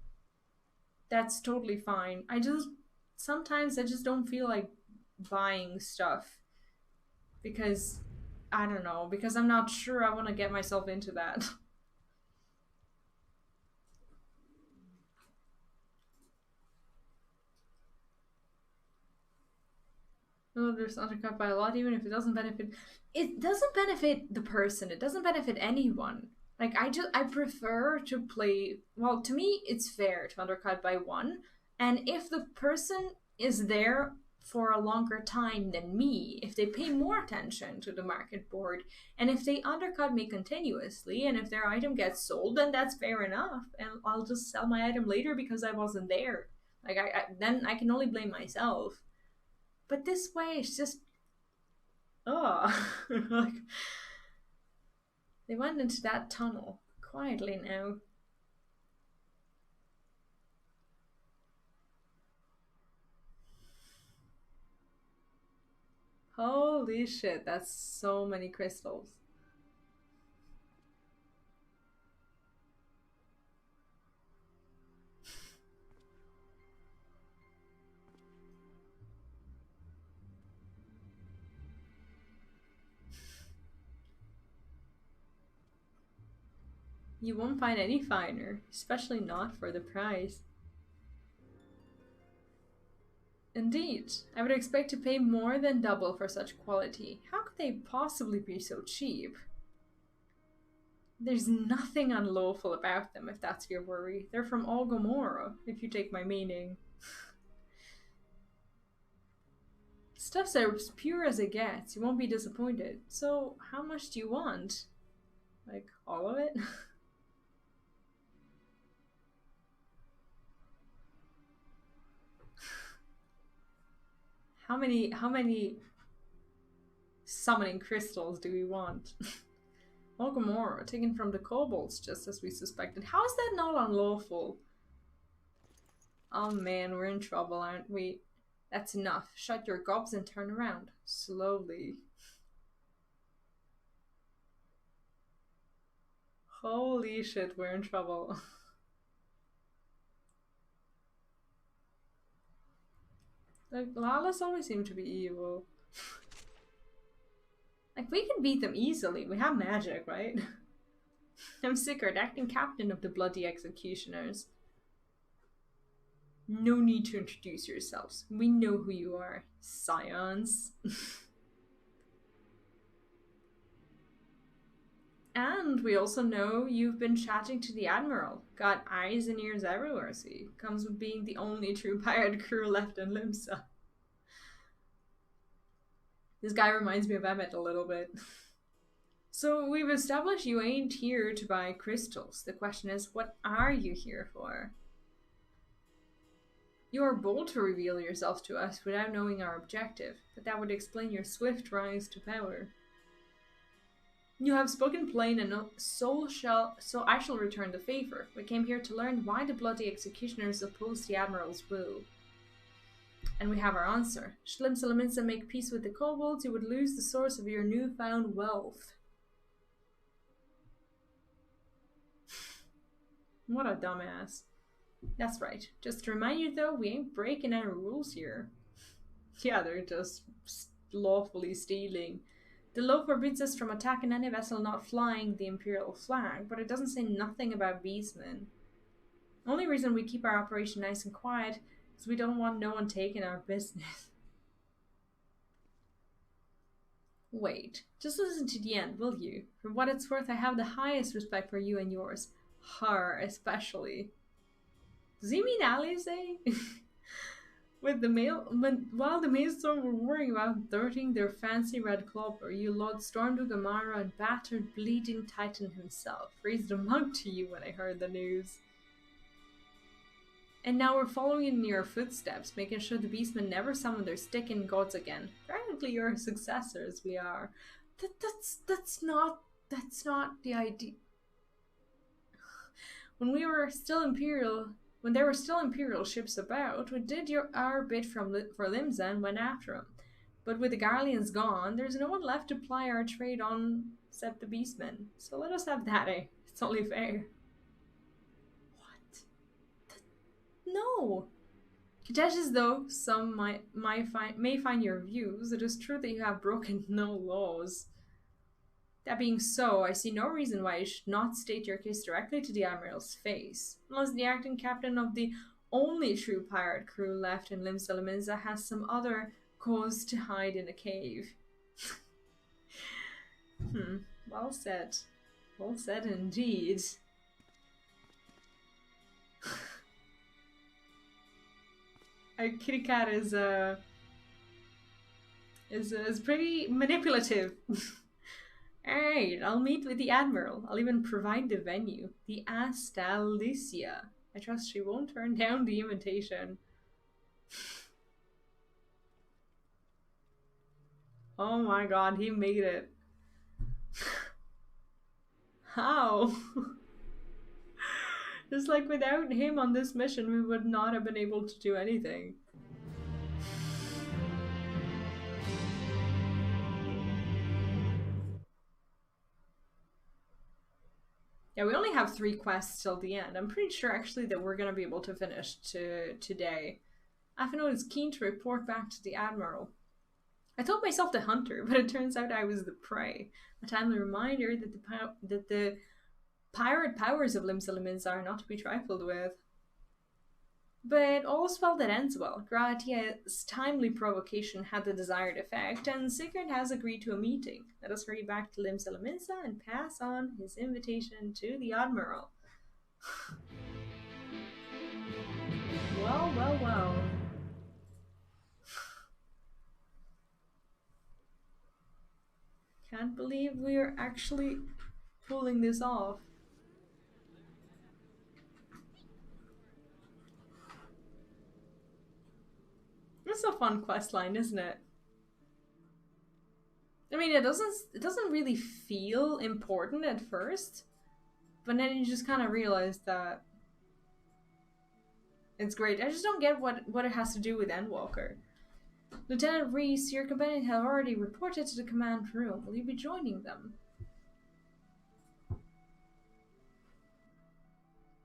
That's totally fine. Sometimes I just don't feel like buying stuff because, I don't know, because I'm not sure I want to get myself into that. Oh, there's undercut by a lot, even if it doesn't benefit. It doesn't benefit the person. It doesn't benefit anyone. Like, I prefer to play. Well, to me, it's fair to undercut by 1, and if the person is there for a longer time than me, if they pay more attention to the market board, and if they undercut me continuously, and if their item gets sold, then that's fair enough, and I'll just sell my item later because I wasn't there. Like, then I can only blame myself. But this way, it's just, like, they went into that tunnel quietly now. Holy shit, that's so many crystals. You won't find any finer, especially not for the price. Indeed, I would expect to pay more than double for such quality. How could they possibly be so cheap? There's nothing unlawful about them, if that's your worry. They're from Gomorrah, if you take my meaning. Stuff's as pure as it gets. You won't be disappointed. So, how much do you want? Like, all of it? How many summoning crystals do we want? Gomorrah, taken from the kobolds, just as we suspected. How is that not unlawful? Oh man, we're in trouble, aren't we? That's enough. Shut your gobs and turn around. Slowly. Holy shit, we're in trouble. Like, Lalas always seem to be evil. Like, we can beat them easily. We have magic, right? I'm Sigurd, acting captain of the Bloody Executioners. No need to introduce yourselves. We know who you are. Scions. And we also know you've been chatting to the Admiral. Got eyes and ears everywhere, see. Comes with being the only true pirate crew left in Limsa. This guy reminds me of Emmett a little bit. So we've established you ain't here to buy crystals. The question is, what are you here for? You are bold to reveal yourself to us without knowing our objective, but that would explain your swift rise to power. You have spoken plain, and so I shall return the favor. We came here to learn why the bloody executioners opposed the Admiral's will. And we have our answer. Should Lim Salaminsa make peace with the kobolds, you would lose the source of your newfound wealth. What a dumbass. That's right. Just to remind you though, we ain't breaking any rules here. Yeah, they're just lawfully stealing. The law forbids us from attacking any vessel not flying the Imperial flag, but it doesn't say nothing about beastmen. The only reason we keep our operation nice and quiet is we don't want no one taking our business. Wait, just listen to the end, will you? For what it's worth, I have the highest respect for you and yours. Her, especially. Does he mean Alice? While the Maelstrom were worrying about dirtying their fancy red clobber, you Lord stormed Ugamara and battered bleeding Titan himself. Raised a monk to you when I heard the news. And now we're following in your footsteps, making sure the beastmen never summon their sticking gods again. Practically your successors, we are. That's not the idea. When there were still Imperial ships about, we did our bit for Limsa and went after them. But with the Garleans gone, there's no one left to ply our trade on except the beastmen. So let us have that, eh? It's only fair. What? No! Contentious though some may find your views, it is true that you have broken no laws. That being so, I see no reason why you should not state your case directly to the Admiral's face, unless the acting captain of the only true pirate crew left in Lim Salaminsa has some other cause to hide in a cave. Well said. Well said indeed. Our kitty cat is pretty manipulative. Alright, I'll meet with the Admiral. I'll even provide the venue. The Astalicia. I trust she won't turn down the invitation. Oh my god, he made it. How? Just like without him on this mission, we would not have been able to do anything. Yeah, we only have 3 quests till the end. I'm pretty sure actually that we're going to be able to finish today. Afino is keen to report back to the Admiral. I told myself the hunter, but it turns out I was the prey. A timely reminder that the pirate powers of Lim Salaminsa are not to be trifled with. But all's well that ends well. Gratia's timely provocation had the desired effect, and Sigurd has agreed to a meeting. Let us hurry back to Lim Salaminsa and pass on his invitation to the Admiral. Well, well, well. Can't believe we're actually pulling this off. It's a fun questline, isn't it? I mean, it doesn't really feel important at first, but then you just kind of realize that it's great. I just don't get what it has to do with Endwalker. Lieutenant Reese, your companion have already reported to the command room. Will you be joining them?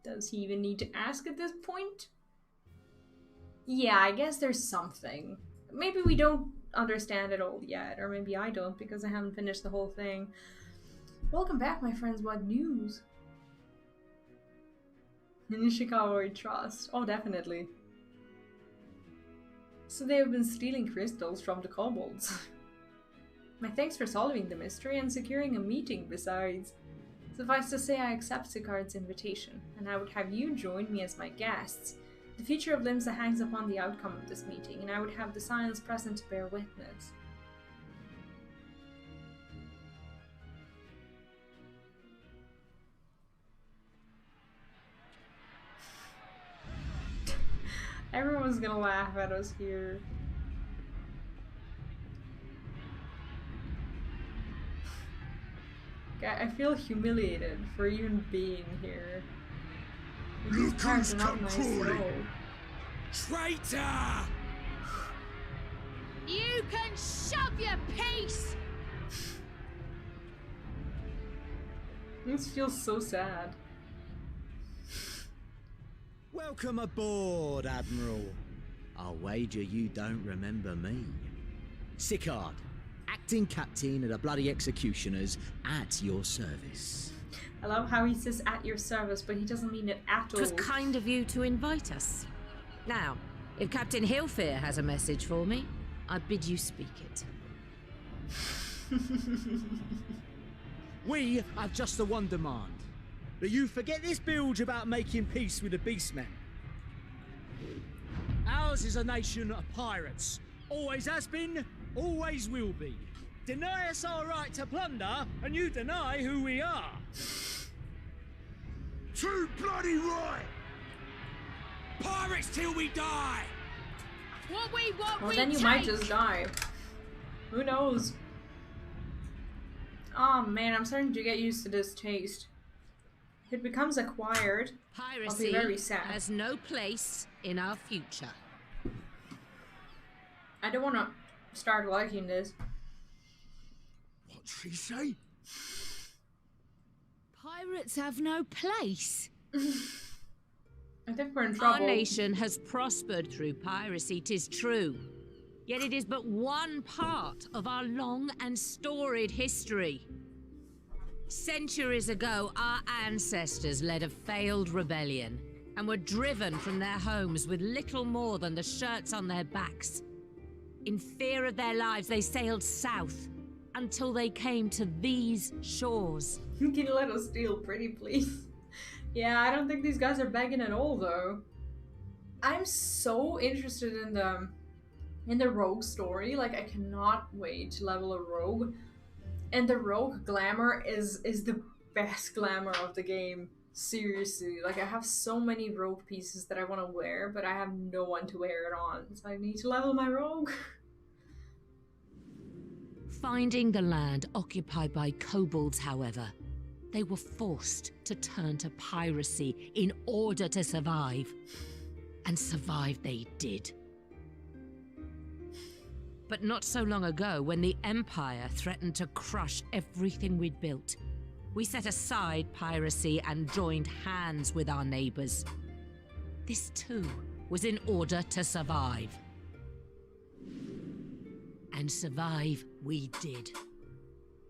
Does he even need to ask at this point? Yeah, I guess there's something. Maybe we don't understand it all yet, or maybe I don't because I haven't finished the whole thing. Welcome back, my friends. What news? Nishikawa we trust. Oh, definitely. So they have been stealing crystals from the kobolds. My thanks for solving the mystery and securing a meeting besides. Suffice to say I accept Sigurd's invitation, and I would have you join me as my guests. The future of Limsa hangs upon the outcome of this meeting, and I would have the science present to bear witness. Everyone's gonna laugh at us here. I feel humiliated for even being here. These Look pirates who's are not come nice crawling. at all. Traitor! You can shove your peace! This feels so sad. Welcome aboard, Admiral. I'll wager you don't remember me. Sicard, acting captain of the bloody executioners, at your service. I love how he says at your service, but he doesn't mean it at all. It was kind of you to invite us. Now, if Captain Hillfear has a message for me, I bid you speak it. We have just the one demand. That you forget this bilge about making peace with the Beastmen. Ours is a nation of pirates. Always has been, always will be. Deny us our right to plunder, and you deny who we are. Too bloody right! Pirates till we die! What we want, Well, we then you take. might just die. Who knows? Oh man, I'm starting to get used to this taste. If it becomes acquired, I'll be Piracy very sad. has no place in our future. I don't want to start liking this. What'd she say? Pirates have no place. I think we're in Our trouble. nation has prospered through piracy, 'tis true. Yet it is but one part of our long and storied history. Centuries ago, our ancestors led a failed rebellion and were driven from their homes with little more than the shirts on their backs. In fear of their lives, they sailed south until they came to these shores. Can you let us steal pretty, please? Yeah, I don't think these guys are begging at all, though. I'm so interested in the rogue story. Like, I cannot wait to level a rogue. And the rogue glamour is the best glamour of the game. Seriously. Like, I have so many rogue pieces that I want to wear, but I have no one to wear it on. So I need to level my rogue. Finding the land occupied by kobolds, however, they were forced to turn to piracy in order to survive. And survive they did. But not so long ago, when the Empire threatened to crush everything we'd built, we set aside piracy and joined hands with our neighbors. This too was in order to survive. And survive we did.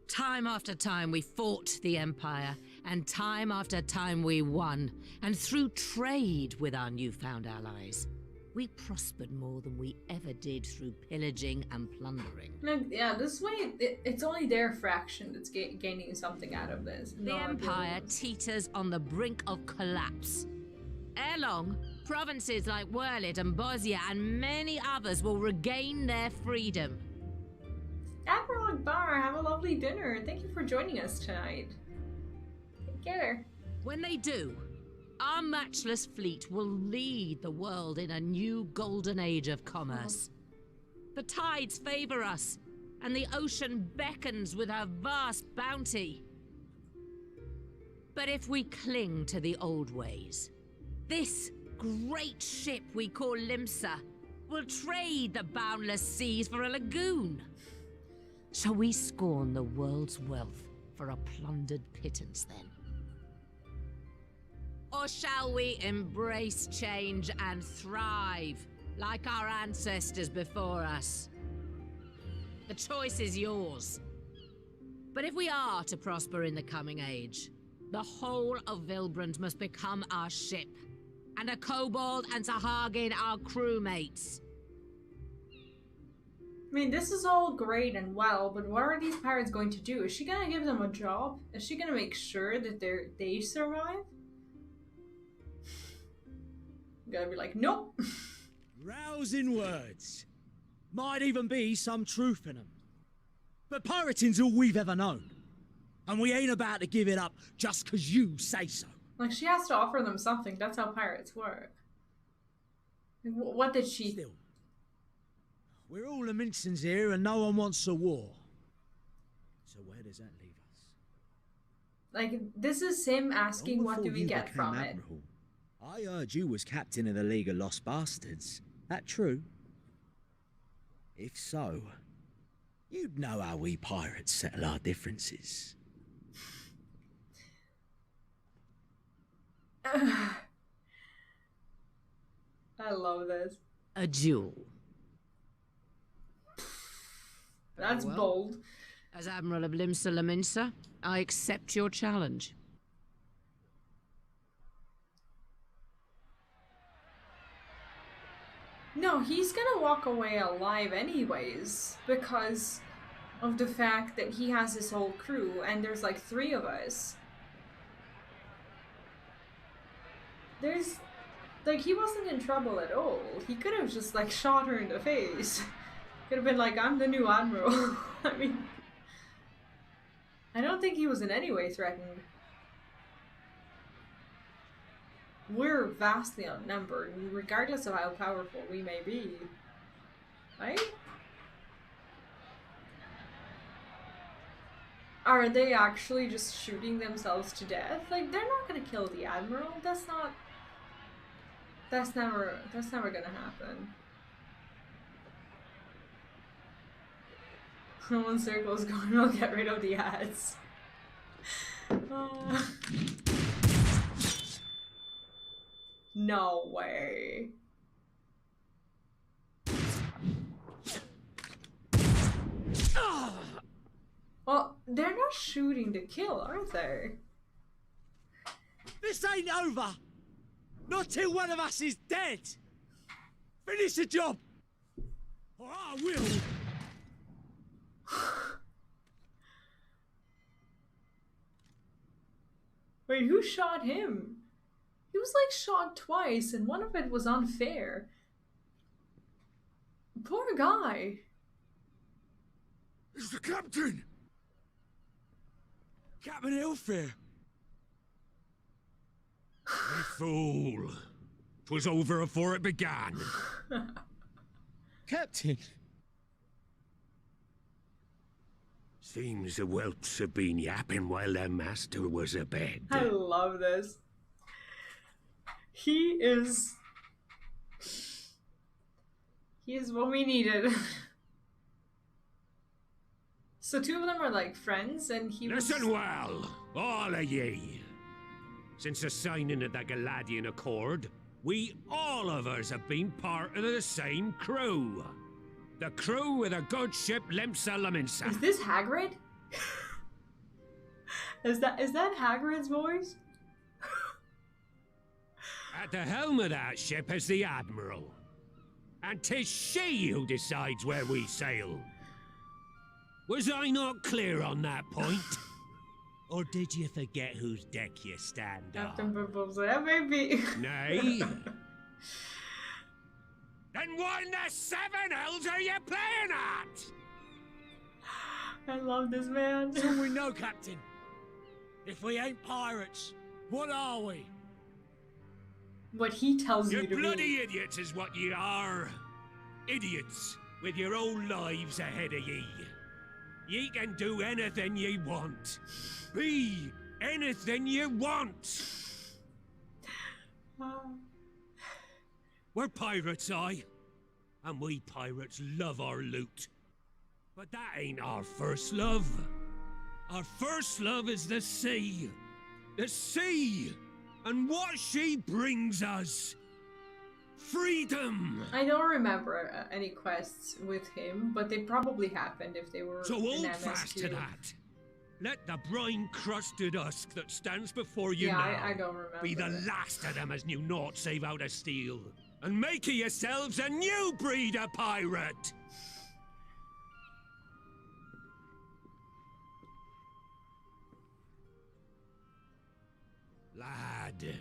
Time after time we fought the Empire, and time after time we won. And through trade with our newfound allies, we prospered more than we ever did through pillaging and plundering. Like, yeah, this way, it's only their fraction that's gaining something out of this. The Empire teeters on the brink of collapse. Ere long, provinces like Werlit and Bosnia and many others will regain their freedom. Admiral Akbar, have a lovely dinner. Thank you for joining us tonight. Take care. When they do, our matchless fleet will lead the world in a new golden age of commerce. The tides favor us, and the ocean beckons with her vast bounty. But if we cling to the old ways, this great ship we call Limsa will trade the boundless seas for a lagoon. Shall we scorn the world's wealth for a plundered pittance then? Or shall we embrace change and thrive like our ancestors before us? The choice is yours. But if we are to prosper in the coming age, the whole of Vilbrand must become our ship, and a kobold and Sahagin our crewmates. I mean, this is all great and well, but what are these pirates going to do? Is she gonna give them a job? Is she gonna make sure that they survive? You gotta be like, nope. Rousing words. Might even be some truth in them. But pirating's all we've ever known. And we ain't about to give it up just 'cause you say so. Like, she has to offer them something. That's how pirates work. What did she... Still, we're all the Mincins here and no one wants a war. So where does that leave us? Like, this is him asking what do we get from it. Admiral, I heard you was captain of the League of Lost Bastards. That true? If so, you'd know how we pirates settle our differences. I love this. A duel. That's Very well. bold. As Admiral of Limsa Laminsa, I accept your challenge. No, he's gonna walk away alive anyways, because of the fact that he has his whole crew, and there's like 3 of us. There's... like, he wasn't in trouble at all. He could have just, like, shot her in the face. Could have been like, I'm the new admiral. I mean... I don't think he was in any way threatened. We're vastly outnumbered, regardless of how powerful we may be. Right? Are they actually just shooting themselves to death? Like, they're not gonna kill the admiral. That's never gonna happen. One circle is going, I'll get rid of the ads. No way. Well, they're not shooting to kill, are they? This ain't over! Not till one of us is dead! Finish the job! Or I will! Wait, who shot him? He was like shot twice, and one of it was unfair. Poor guy. It's the captain! Captain Elfair! You fool! 'Twas over afore it began. Captain! Seems the whelps have been yapping while their master was abed. I love this. He is what we needed. So 2 of them are like friends, and he was... Listen well, all of ye. Since the signing of the Galadian Accord, we all of us have been part of the same crew. The crew of the good ship Limsa Laminsa. Is this Hagrid? Is that Hagrid's voice? At the helm of that ship is the Admiral. And 'tis she who decides where we sail. Was I not clear on that point? Or did you forget whose deck you stand on? Captain Purple's yeah, maybe. Nay. Then what in the 7 hells are you playing at? I love this man. So we know, Captain. If we ain't pirates, what are we? What he tells you to You're bloody be. idiots is what ye are. Idiots with your own lives ahead of ye. Ye can do anything ye want. Be anything ye want. We're pirates, aye. And we pirates love our loot. But that ain't our first love. Our first love is the sea. The sea! And what she brings us. Freedom! I don't remember any quests with him, but they probably happened if they were So in hold MSQ. fast to that. Let the brine-crusted husk that stands before you Yeah, now I don't remember be the it. last of them as knew naught save out of steel. And make of yourselves a new breed of pirate! Lad,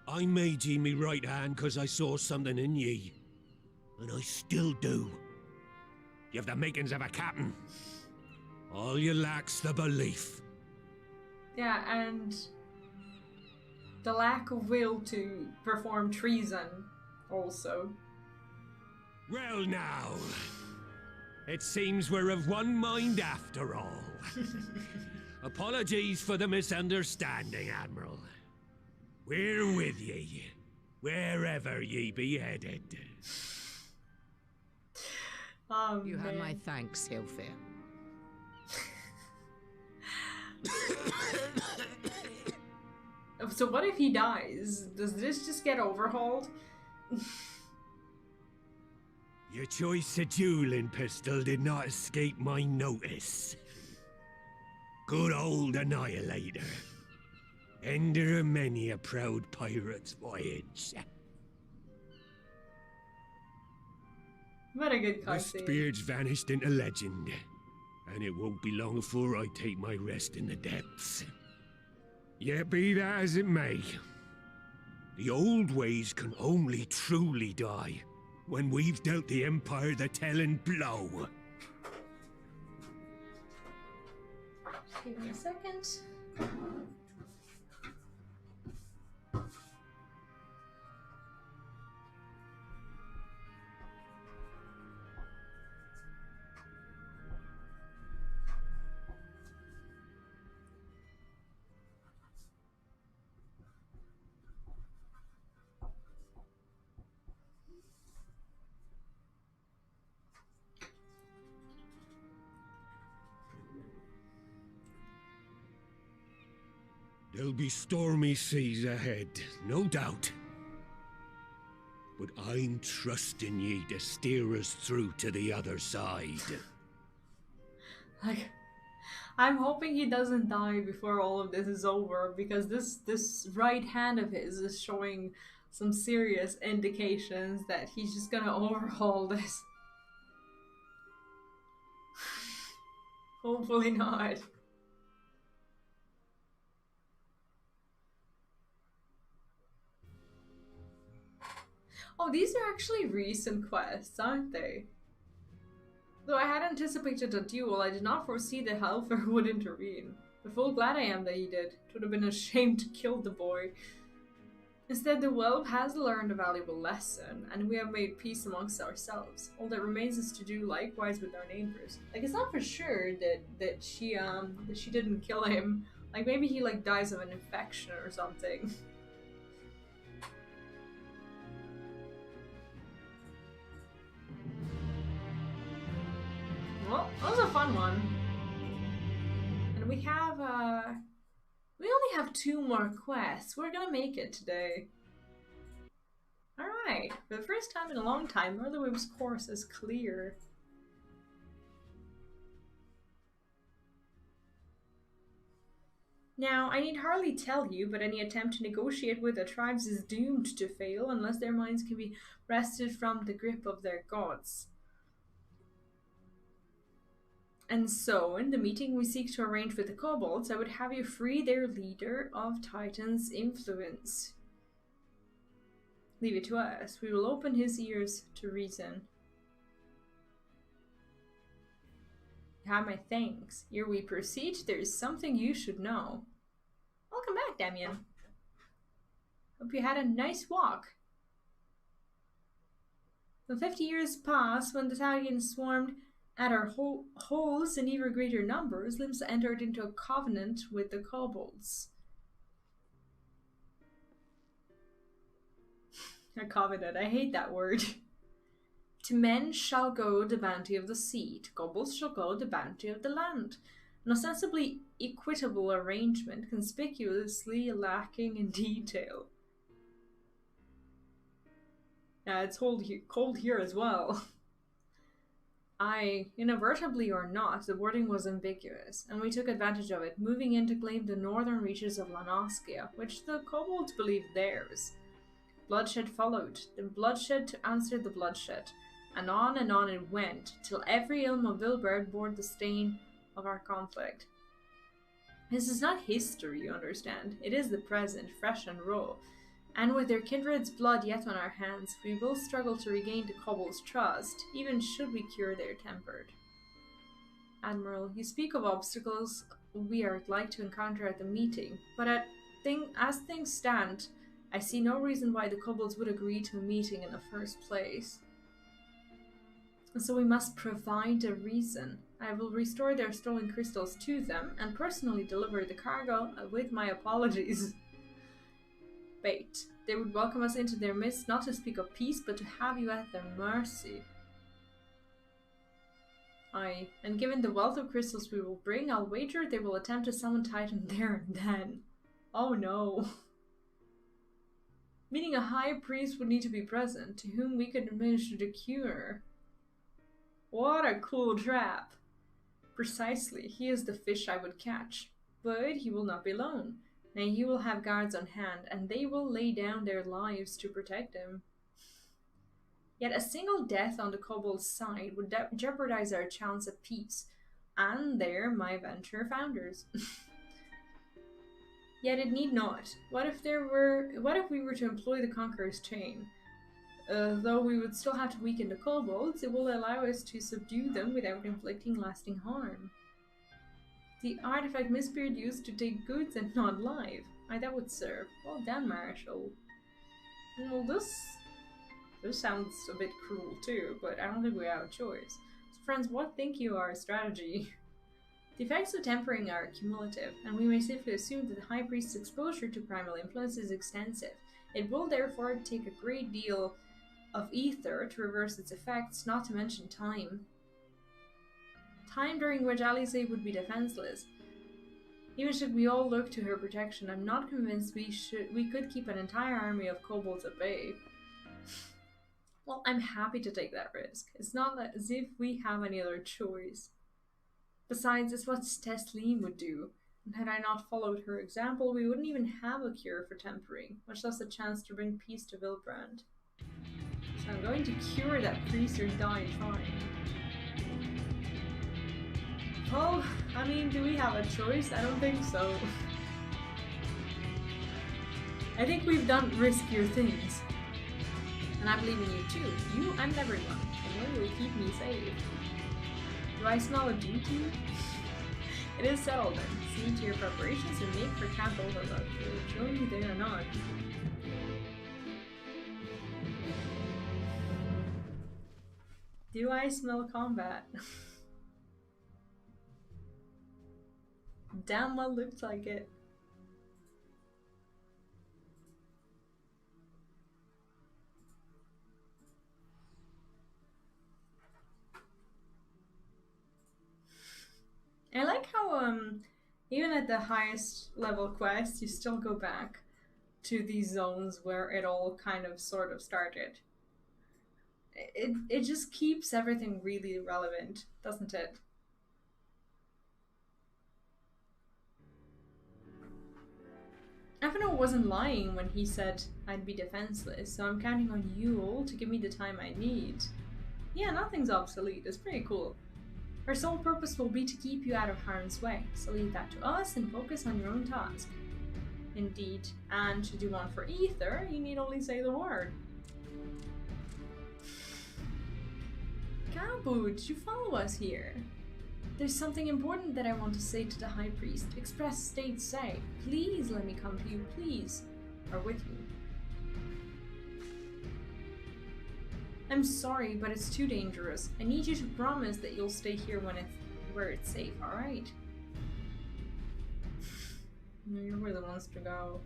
I made ye me right hand 'cause I saw something in ye. And I still do. You have the makings of a captain. All you lack's the belief. Yeah, and the lack of will to perform treason also. Well now, it seems we're of one mind after all. Apologies for the misunderstanding, Admiral. We're with ye, wherever ye be headed. You have my thanks, Hilfir. So what if he dies? Does this just get overhauled? Your choice of dueling pistol did not escape my notice. Good old Annihilator. Ender of many a proud pirate's voyage. What a good The cutscene. spear's vanished into legend, and it won't be long before I take my rest in the depths. Yet be that as it may, the old ways can only truly die when we've dealt the Empire the telling blow. Give me a second. There'll be stormy seas ahead, no doubt. But I'm trusting ye to steer us through to the other side. Like, I'm hoping he doesn't die before all of this is over, because this right hand of his is showing some serious indications that he's just gonna overhaul this. Hopefully not. Oh, these are actually recent quests, aren't they? Though I had anticipated a duel, I did not foresee that Halford would intervene. But full glad I am that he did. It would have been a shame to kill the boy. Instead, the whelp has learned a valuable lesson, and we have made peace amongst ourselves. All that remains is to do likewise with our neighbors. Like, it's not for sure that she didn't kill him. Like, maybe he like dies of an infection or something. Well, that was a fun one. And we have, we only have 2 more quests. We're gonna make it today. Alright, for the first time in a long time, Merlewim's course is clear. Now, I need hardly tell you, but any attempt to negotiate with the tribes is doomed to fail unless their minds can be wrested from the grip of their gods. And so, in the meeting we seek to arrange with the kobolds, I would have you free their leader of Titan's influence. Leave it to us. We will open his ears to reason. You have my thanks. Ere we proceed, there is something you should know. Welcome back, Damien. Hope you had a nice walk. The 50 years passed when the Italians swarmed at our holes in even greater numbers. Limsa entered into a covenant with the kobolds. A covenant, I hate that word. To men shall go the bounty of the sea, to kobolds shall go the bounty of the land. An ostensibly equitable arrangement, conspicuously lacking in detail. Yeah, it's cold here as well. Inadvertently or not, the wording was ambiguous, and we took advantage of it, moving in to claim the northern reaches of Lanoskia, which the kobolds believed theirs. Bloodshed followed, then bloodshed to answer the bloodshed, and on it went, till every ilm of Vilbert bore the stain of our conflict. This is not history, you understand. It is the present, fresh and raw. And with their kindred's blood yet on our hands, we will struggle to regain the kobolds' trust, even should we cure their temper. Admiral, you speak of obstacles we are like to encounter at the meeting, but as things stand, I see no reason why the kobolds would agree to a meeting in the first place. And so we must provide a reason. I will restore their stolen crystals to them and personally deliver the cargo with my apologies. Bait. They would welcome us into their midst not to speak of peace, but to have you at their mercy. Aye, and given the wealth of crystals we will bring, I'll wager they will attempt to summon Titan there and then. Oh no. Meaning a high priest would need to be present, to whom we could administer the cure. What a cool trap. Precisely, he is the fish I would catch. But he will not be alone. Nay, he will have guards on hand, and they will lay down their lives to protect him. Yet a single death on the kobold's side would jeopardize our chance of peace, and there my venture founders. Yet it need not. What if we were to employ the Conqueror's chain? Though we would still have to weaken the kobolds, it will allow us to subdue them without inflicting lasting harm. The artifact Mistbeard used to take goods and not life. Aye, that would serve. Well done, Marshall. Well, this sounds a bit cruel too, but I don't think we have a choice. So friends, what think you our strategy? The effects of tempering are cumulative, and we may safely assume that the High Priest's exposure to primal influence is extensive. It will therefore take a great deal of ether to reverse its effects, not to mention time. Time during which Alice would be defenseless. Even should we all look to her protection, I'm not convinced we could keep an entire army of kobolds at bay. Well, I'm happy to take that risk. It's not as if we have any other choice. Besides, it's what Tesleen would do, and had I not followed her example, we wouldn't even have a cure for tempering, much less a chance to bring peace to Vilbrand. So I'm going to cure that priest or die trying. Well, I mean, do we have a choice? I don't think so. I think we've done riskier things. And I believe in you too. You and everyone. I know you'll keep me safe. Do I smell a duty? It is settled then. See to your preparations and make for Camp Overlook. You'll join me there or not. Do I smell combat? Damn, well, looks like it. I like how even at the highest level quests you still go back to these zones where it all kind of sort of started. It just keeps everything really relevant, doesn't it? Avino wasn't lying when he said I'd be defenseless, so I'm counting on you all to give me the time I need. Yeah, nothing's obsolete. It's pretty cool. Our sole purpose will be to keep you out of harm's way, so leave that to us and focus on your own task. Indeed, and to do one for Ether, you need only say the word. Gabu, did you follow us here? There's something important that I want to say to the High Priest. Express state say. Please let me come to you, please. Or with you. I'm sorry, but it's too dangerous. I need you to promise that you'll stay here where it's safe, alright? You're where the ones to go.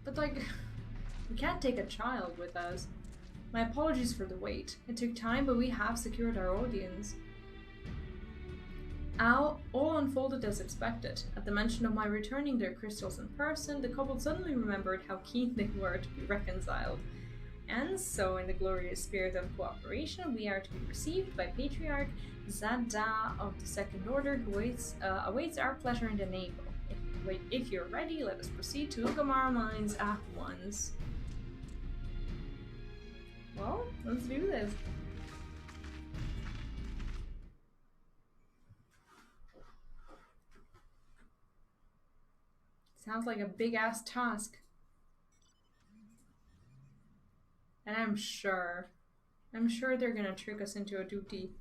But like, we can't take a child with us. My apologies for the wait. It took time, but we have secured our audience. All unfolded as expected. At the mention of my returning their crystals in person, the couple suddenly remembered how keen they were to be reconciled. And so, in the glorious spirit of cooperation, we are to be received by Patriarch Zada of the Second Order, who awaits our pleasure in the navel. If you're ready, let us proceed to Ugamara Mines at once. Well, let's do this. Sounds like a big-ass task. And I'm sure they're gonna trick us into a duty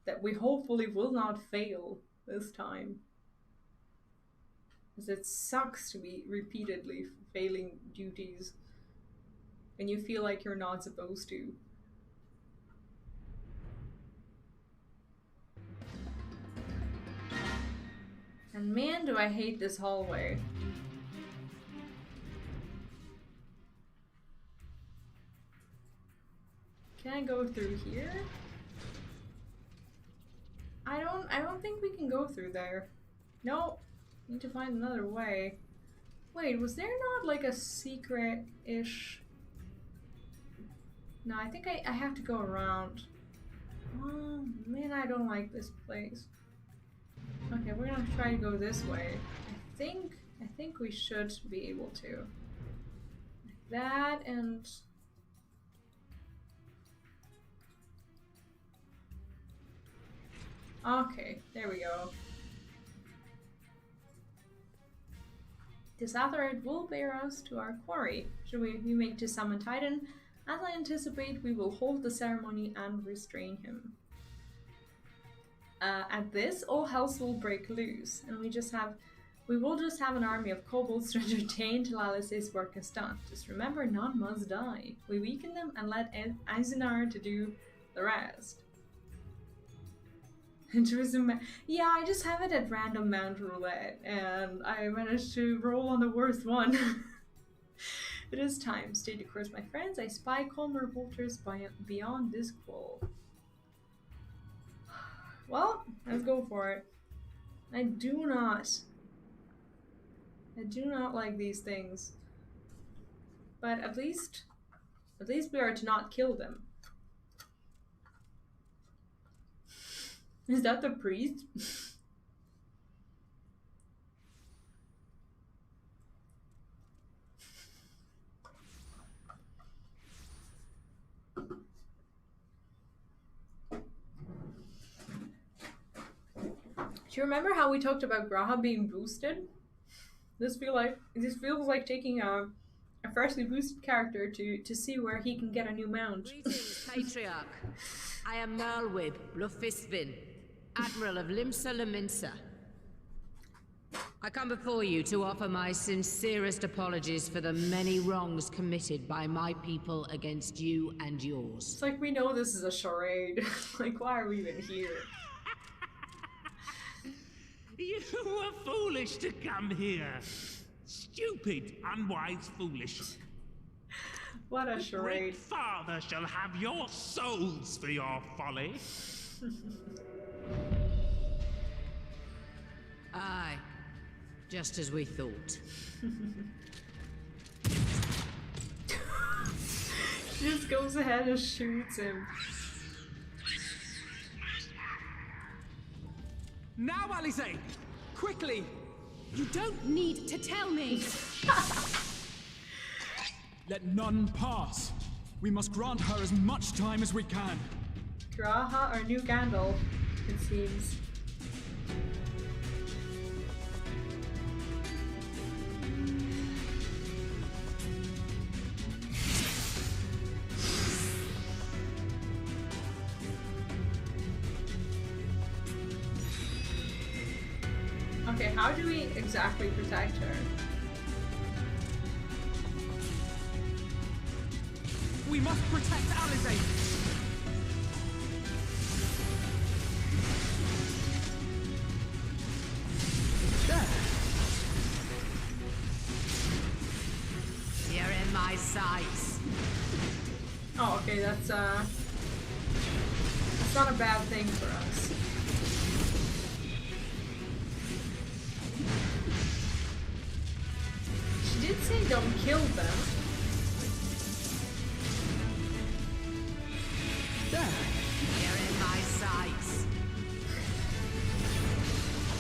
that we hopefully will not fail this time. Because it sucks to be repeatedly failing duties when you feel like you're not supposed to. And man, do I hate this hallway. Can I go through here? I don't think we can go through there. Nope. Need to find another way. Wait, was there not like a secret-ish? No, I think I have to go around. Oh man, I don't like this place. Okay, we're gonna try to go this way. I think we should be able to. Like that and okay, there we go. This atheroid will bear us to our quarry. Should we make to summon Titan? As I anticipate, we will hold the ceremony and restrain him. At this, all hells will break loose, and we will just have an army of kobolds to entertain till Alice's work is done. Just remember, none must die. We weaken them and let Eisenar to do the rest. Yeah, I just have it at random mount roulette, and I managed to roll on the worst one. It is time. Stay the course, my friends. I spy calmer waters beyond this quell. Well, let's go for it. I do not like these things. But at least we are to not kill them. Is that the priest? Do you remember how we talked about Graha being boosted? This feels like taking a freshly boosted character to see where he can get a new mount. Greetings, Patriarch. I am Merlwib Blufisvin, Admiral of Limsa Laminsa. I come before you to offer my sincerest apologies for the many wrongs committed by my people against you and yours. It's like we know this is a charade. Like, why are we even here? You were foolish to come here. Stupid, unwise, foolish. What a charade. Great Father shall have your souls for your folly. Aye, just as we thought. She just goes ahead and shoots him. Now, Alice! Quickly! You don't need to tell me! Let none pass. We must grant her as much time as we can. Graha, our new Gandalf, it seems. Okay, how do we exactly protect her? We must protect Alice! There! You're in my sights. Oh, okay, that's not a bad thing for us. She did say don't kill them. There! You're in my sights.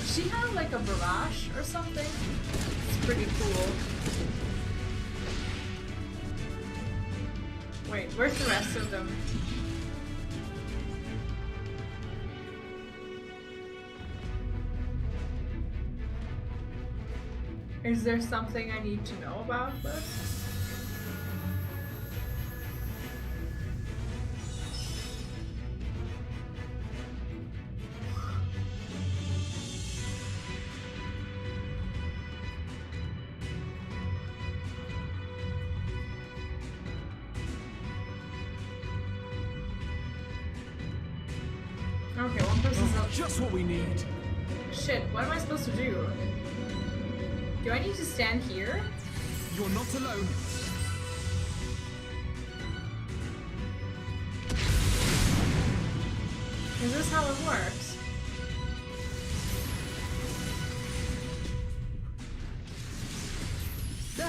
Does she have like a barrage or something? It's pretty cool. Wait, where's the rest of them? Is there something I need to know about this? Okay, one person's up. Just what we need. Shit, what am I supposed to do? Do I need to stand here? You're not alone. Is this how it works? There.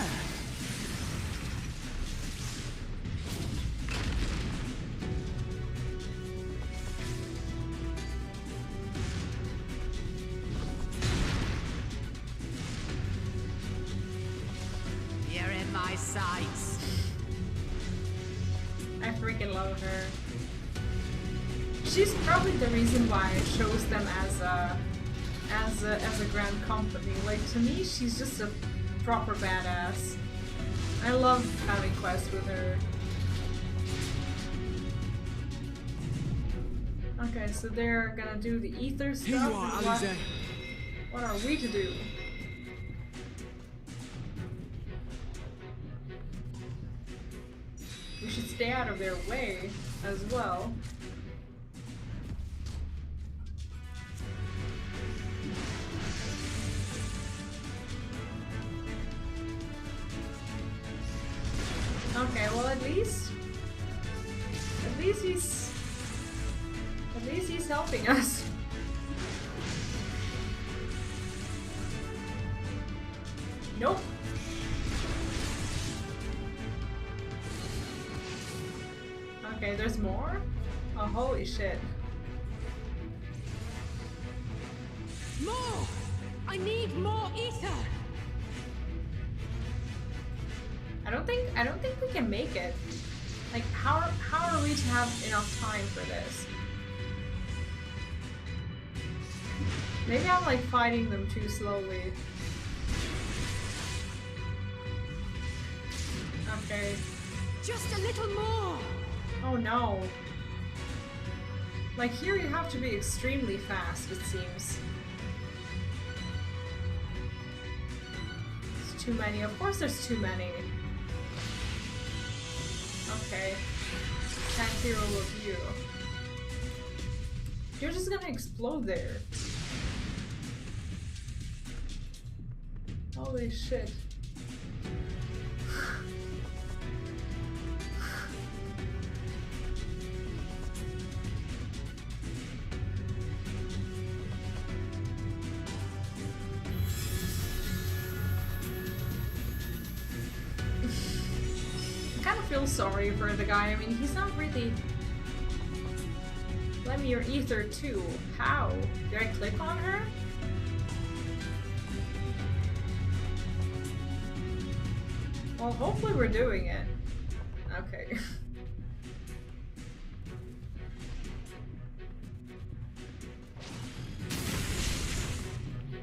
You're in my sights. I freaking love her. She's probably the reason why I chose them as a grand company. Like, to me, she's just a proper badass. I love having quests with her. Okay, so they're gonna do the ether stuff. Here you are, and Alize. what are we to do? We should stay out of their way as well. Okay, well at least he's helping us. Nope. Okay, there's more? Oh, holy shit. More! I need more ether! I don't think we can make it. Like, how are we to have enough time for this? Maybe I'm like fighting them too slowly. Okay. Just a little more! Oh no. Like, here you have to be extremely fast, it seems. There's too many. Of course there's too many. Okay. Can't hear all of you. You're just gonna explode there. Holy shit. Feel sorry for the guy. I mean, he's not really. Let me your ether too. How? Did I click on her? Well, hopefully we're doing it. Okay.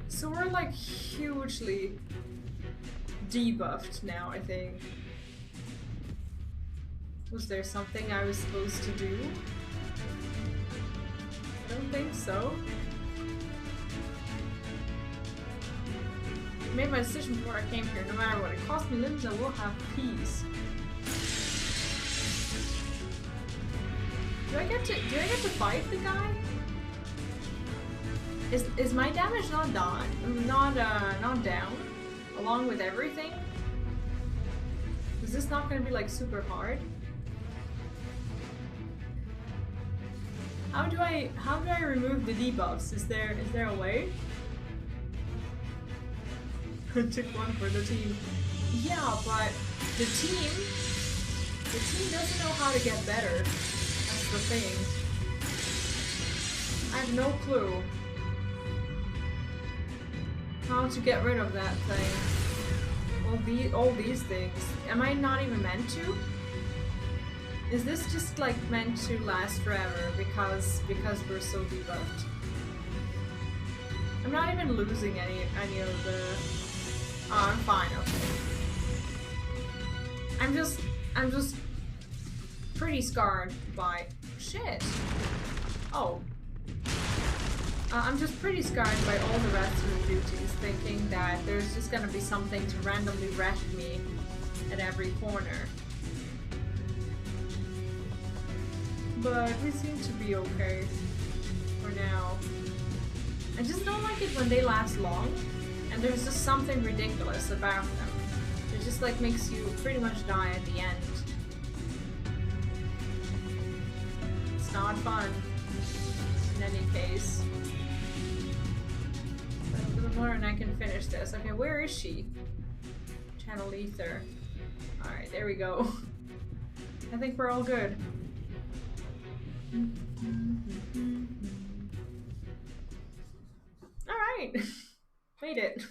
So we're like hugely debuffed now, I think. Was there something I was supposed to do? I don't think so. I made my decision before I came here. No matter what it cost me limbs, I will have peace. Do I get to fight the guy? Is my damage not done? Not down? Along with everything? Is this not gonna be like super hard? How do I remove the debuffs? Is there a way? Took one for the team. Yeah, but the team doesn't know how to get better. That's the thing. I have no clue how to get rid of that thing. All these things. Am I not even meant to? Is this just like meant to last forever because we're so debuffed? I'm not even losing any of the. Oh, I'm fine. Okay. I'm just pretty scarred by shit. Oh. I'm just pretty scarred by all the rest of the duties, thinking that there's just gonna be something to randomly wreck me at every corner. But we seem to be okay for now. I just don't like it when they last long, and there's just something ridiculous about them. It just like makes you pretty much die at the end. It's not fun, in any case. A little more and I can finish this. Okay, where is she? Channel Ether. Alright, there we go. I think we're all good. Alright! Made it.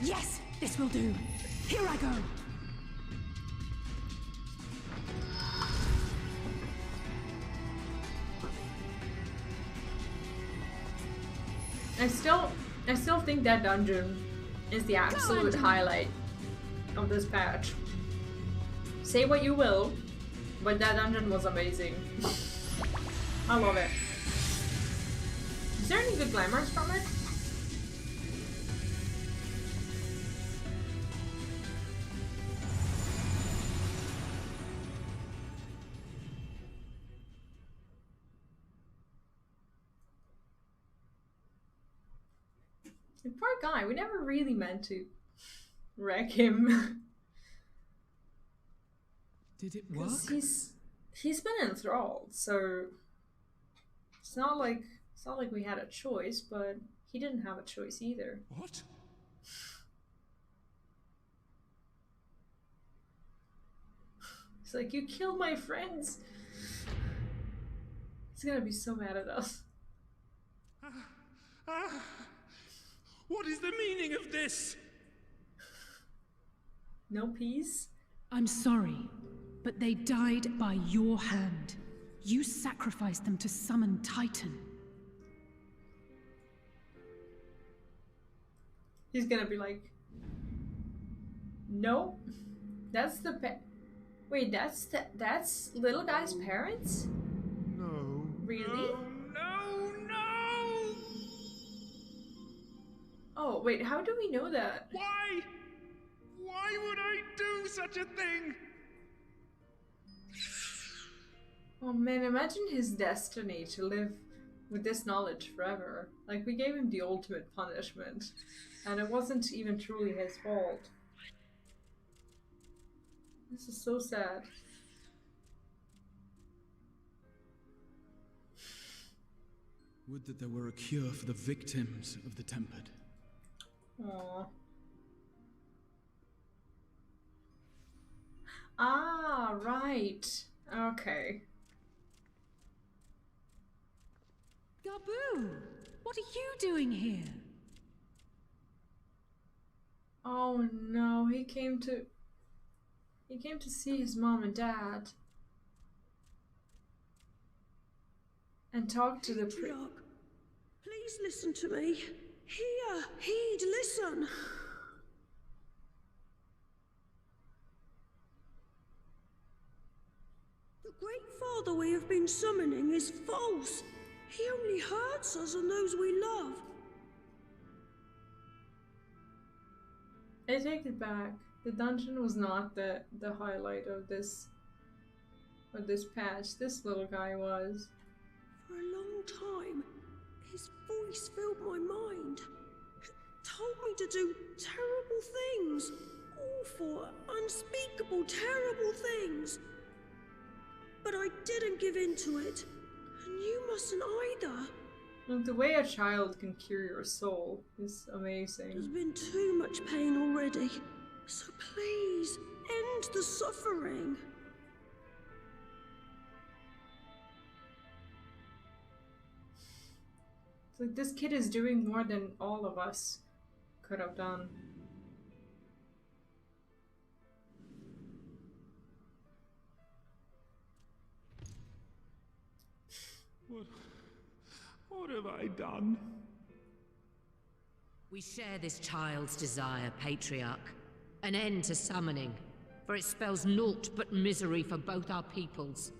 Yes, this will do. Here I go. I still think that dungeon is the absolute highlight of this patch. Say what you will, but that dungeon was amazing. I love it. Is there any good glamours from it? The poor guy, we never really meant to wreck him. Did it work? He's been enthralled, so it's not like we had a choice, but he didn't have a choice either. What? It's like, you killed my friends. He's gonna be so mad at us. What is the meaning of this? No peace? I'm sorry, but they died by your hand. You sacrificed them to summon Titan. He's gonna be like, no, that's the wait, that's little guy's parents? No. Really? No! Oh, wait, how do we know that? Why? Why would I do such a thing? Oh man, imagine his destiny to live with this knowledge forever. Like, we gave him the ultimate punishment, and it wasn't even truly his fault. This is so sad. Would that there were a cure for the victims of the Tempered. Aww. Ah, right. Okay. Gaboo! What are you doing here? Oh no, he came to see his mom and dad. And talk to the Patriarch, please listen to me. Hear, heed, listen. The Great Father we have been summoning is false. He only hurts us and those we love. I take it back. The dungeon was not the highlight of this patch. This little guy was. For a long time, his voice filled my mind. It told me to do terrible things. Awful, unspeakable, terrible things. But I didn't give in to it. And you mustn't either. Look, the way a child can cure your soul is amazing. There's been too much pain already. So please, end the suffering. It's like, this kid is doing more than all of us could have done. What have I done? We share this child's desire, Patriarch. An end to summoning, for it spells naught but misery for both our peoples.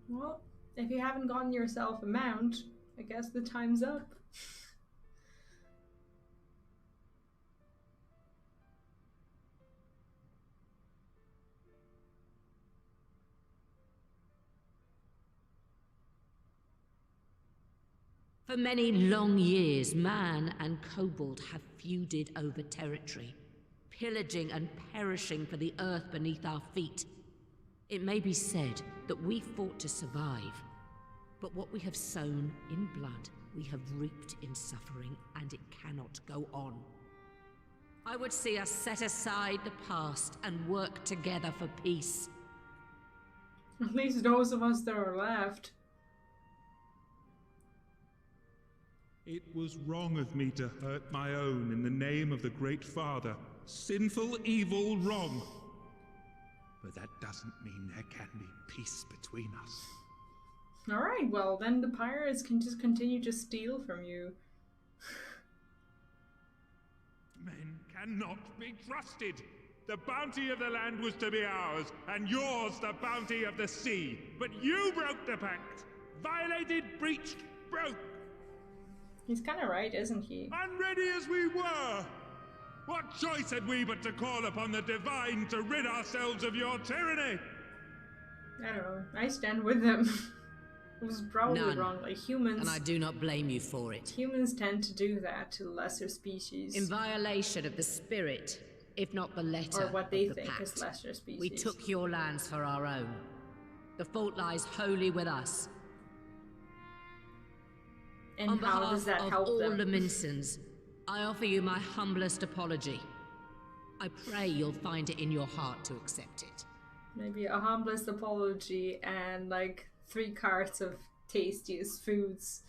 Well, if you haven't gotten yourself a mount, I guess the time's up. For many long years, man and kobold have feuded over territory, pillaging and perishing for the earth beneath our feet. It may be said that we fought to survive, but what we have sown in blood, we have reaped in suffering, and it cannot go on. I would see us set aside the past and work together for peace. At least those of us that are left. It was wrong of me to hurt my own in the name of the Great Father. Sinful, evil, wrong. But that doesn't mean there can be peace between us. Alright, well then the pirates can just continue to steal from you. Men cannot be trusted. The bounty of the land was to be ours, and yours the bounty of the sea. But you broke the pact. Violated, breached, broke. He's kind of right, isn't he? Unready as we were! What choice had we but to call upon the divine to rid ourselves of your tyranny? I don't know. I stand with him. It was probably None. wrong. Like humans, And I do not blame you for it. humans tend to do that to lesser species. In violation of the spirit, if not the letter Or what they of the think pact, is lesser species. we took your lands for our own. The fault lies wholly with us. And On how behalf does that of help all them? the Minsons, I offer you my humblest apology. I pray you'll find it in your heart to accept it. Maybe a humblest apology and like 3 carts of tastiest foods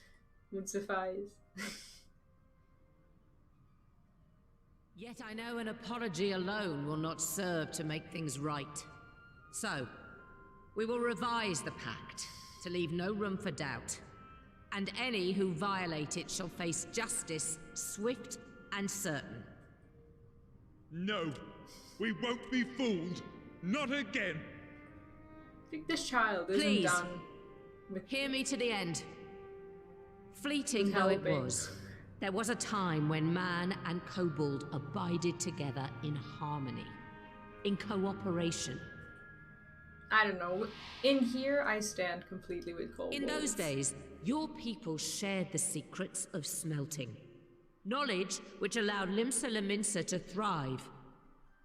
would suffice. Yet I know an apology alone will not serve to make things right. So, we will revise the pact to leave no room for doubt. And any who violate it shall face justice, swift and certain. No, we won't be fooled. Not again. I think this child isn't Please, done with hear me to the end. Fleeting with though it helping. was, there was a time when man and kobold abided together in harmony, in cooperation. I don't know. In here, I stand completely with Kobolds. In those days, your people shared the secrets of smelting. Knowledge which allowed Limsa Lominsa to thrive.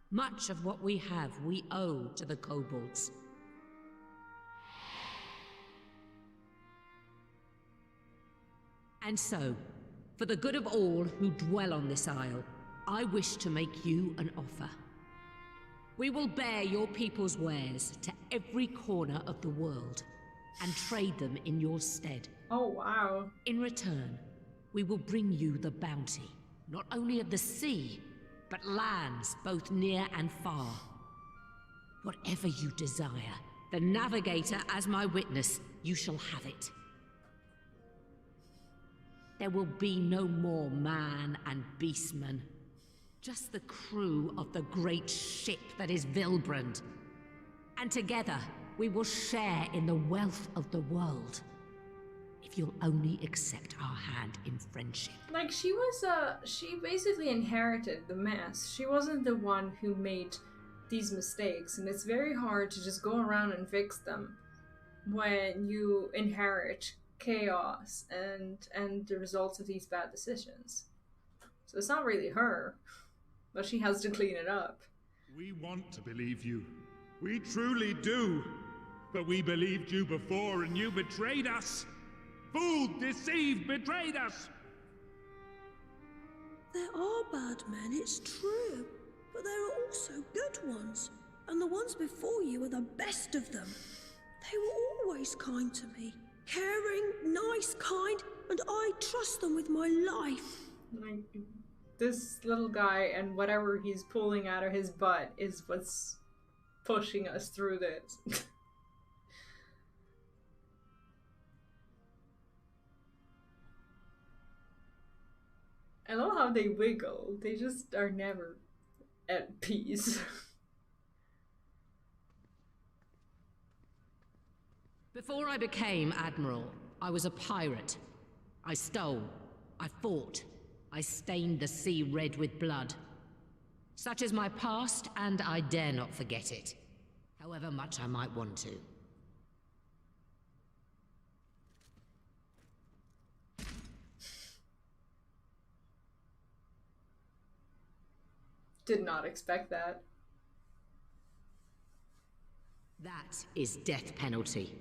Much of what we have, we owe to the kobolds. And so, for the good of all who dwell on this isle, I wish to make you an offer. We will bear your people's wares to every corner of the world and trade them in your stead. Oh, wow. In return, we will bring you the bounty, not only of the sea, but lands both near and far. Whatever you desire, the Navigator as my witness, you shall have it. There will be no more man and beastman. Just the crew of the great ship that is Vilbrand. And together, we will share in the wealth of the world. If you'll only accept our hand in friendship. Like, she basically inherited the mess. She wasn't the one who made these mistakes, and it's very hard to just go around and fix them when you inherit chaos and the results of these bad decisions. So it's not really her, but she has to clean it up. We want to believe you. We truly do. But we believed you before and you betrayed us. Fooled, deceived, betrayed us. There are bad men, it's true. But there are also good ones. And the ones before you are the best of them. They were always kind to me. Caring, nice, kind, and I trust them with my life. Like, this little guy and whatever he's pulling out of his butt is what's pushing us through this. I love how they wiggle. They just are never at peace. Before I became Admiral, I was a pirate. I stole, I fought, I stained the sea red with blood. Such is my past, and I dare not forget it, however much I might want to. Did not expect that. That is death penalty.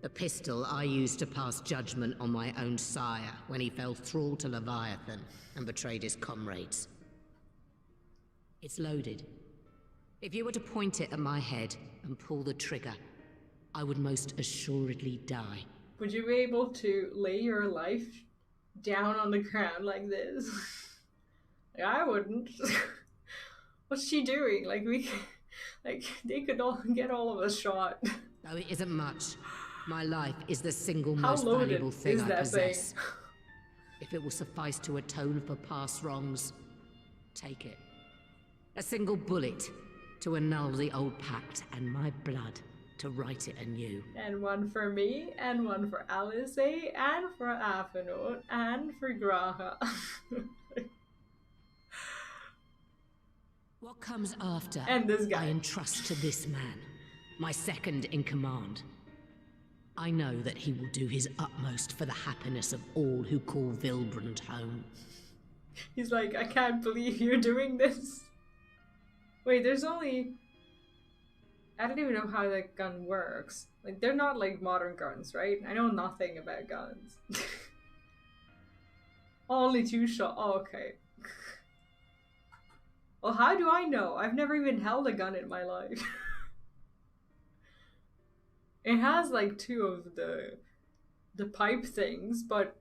The pistol I used to pass judgment on my own sire when he fell thrall to Leviathan and betrayed his comrades. It's loaded. If you were to point it at my head and pull the trigger, I would most assuredly die. Would you be able to lay your life down on the ground like this? Like, I wouldn't. What's she doing? Like, they could all get all of us shot. No, it isn't much. My life is the single How most loaded valuable thing is I that possess. If it will suffice to atone for past wrongs, take it. A single bullet to annul the old pact, and my blood to write it anew. And one for me, and one for Alice, and for Aphanote, and for Graha. What comes after, and this guy, I entrust to this man, my second in command. I know that he will do his utmost for the happiness of all who call Vilbrand home. He's like, I can't believe you're doing this. Wait, there's only... I don't even know how that gun works. Like, they're not like modern guns, right? I know nothing about guns. Only 2 shot. Oh, okay. Well, how do I know? I've never even held a gun in my life. It has like 2 of the pipe things, but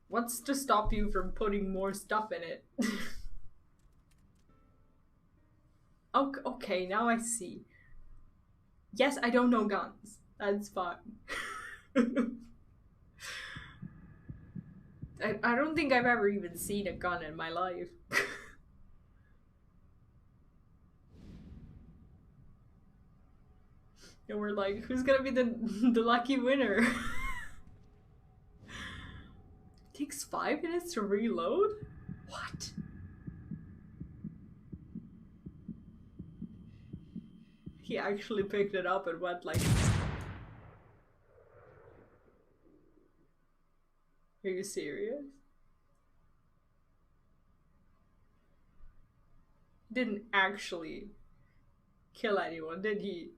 what's to stop you from putting more stuff in it? Okay, now I see. Yes, I don't know guns. That's fine. I don't think I've ever even seen a gun in my life. And we're like, who's gonna be the lucky winner? Takes 5 minutes to reload? What? He actually picked it up and went like... Are you serious? Didn't actually kill anyone, did he?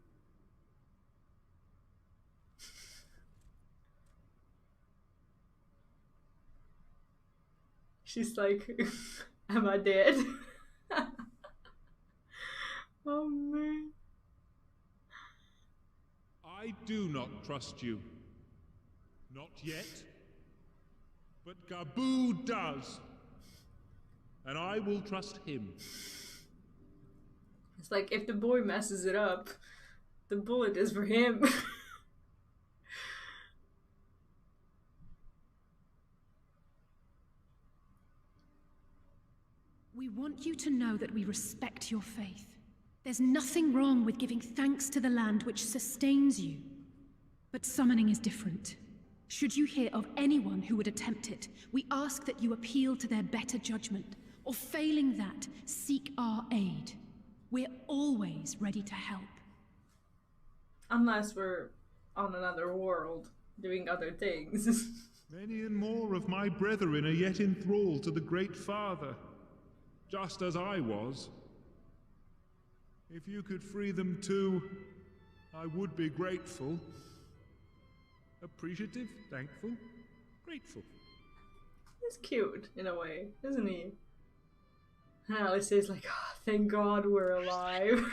She's like, am I dead? Oh man. I do not trust you. Not yet. But Gaboo does. And I will trust him. It's like, if the boy messes it up, the bullet is for him. We want you to know that we respect your faith. There's nothing wrong with giving thanks to the land which sustains you. But summoning is different. Should you hear of anyone who would attempt it, we ask that you appeal to their better judgment, or failing that, seek our aid. We're always ready to help. Unless we're on another world, doing other things. Many and more of my brethren are yet in thrall to the Great Father, just as I was. If you could free them too, I would be grateful. Appreciative, thankful, grateful. He's cute, in a way, isn't he? And Alice says like, oh, thank God we're alive.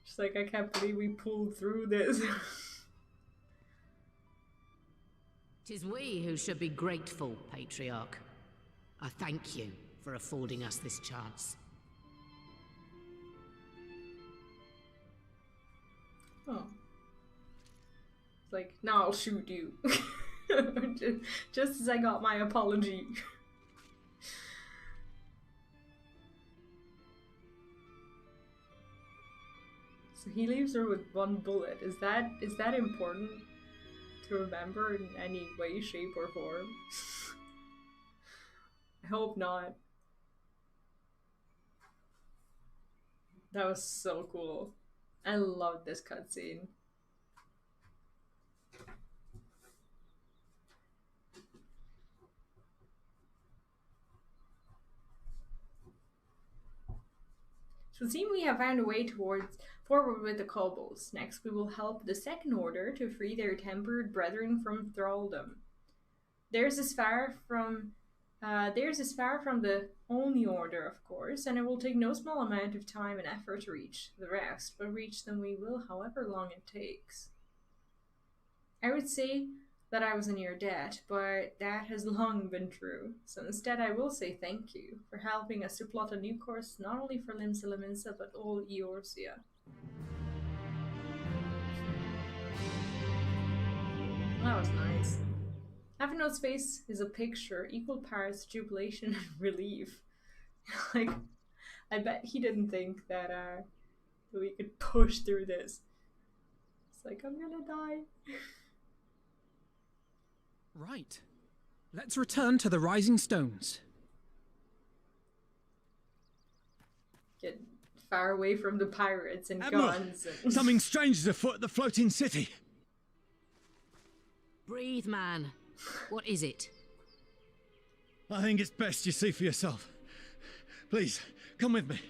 She's like, I can't believe we pulled through this. 'Tis we who should be grateful, Patriarch. I thank you for affording us this chance. Oh. It's like, now I'll shoot you. Just as I got my apology. So he leaves her with 1 bullet. Is that important to remember in any way, shape, or form? I hope not. That was so cool. I love this cutscene. It would seem we have found a way forward with the kobolds. Next, we will help the Second Order to free their tempered brethren from thraldom. Theirs is far from the only order, of course, and it will take no small amount of time and effort to reach the rest, but reach them we will, however long it takes. I would say that I was in your debt, but that has long been true. So instead I will say thank you for helping us to plot a new course not only for Limsa Lominsa, but all Eorzea. That was nice. Avino's face is a picture, equal parts jubilation and relief. Like, I bet he didn't think that we could push through this. It's like, I'm gonna die. Right. Let's return to the Rising Stones. Get far away from the pirates and Admiral, guns. And something strange is afoot at the floating city. Breathe, man. What is it? I think it's best you see for yourself. Please, come with me.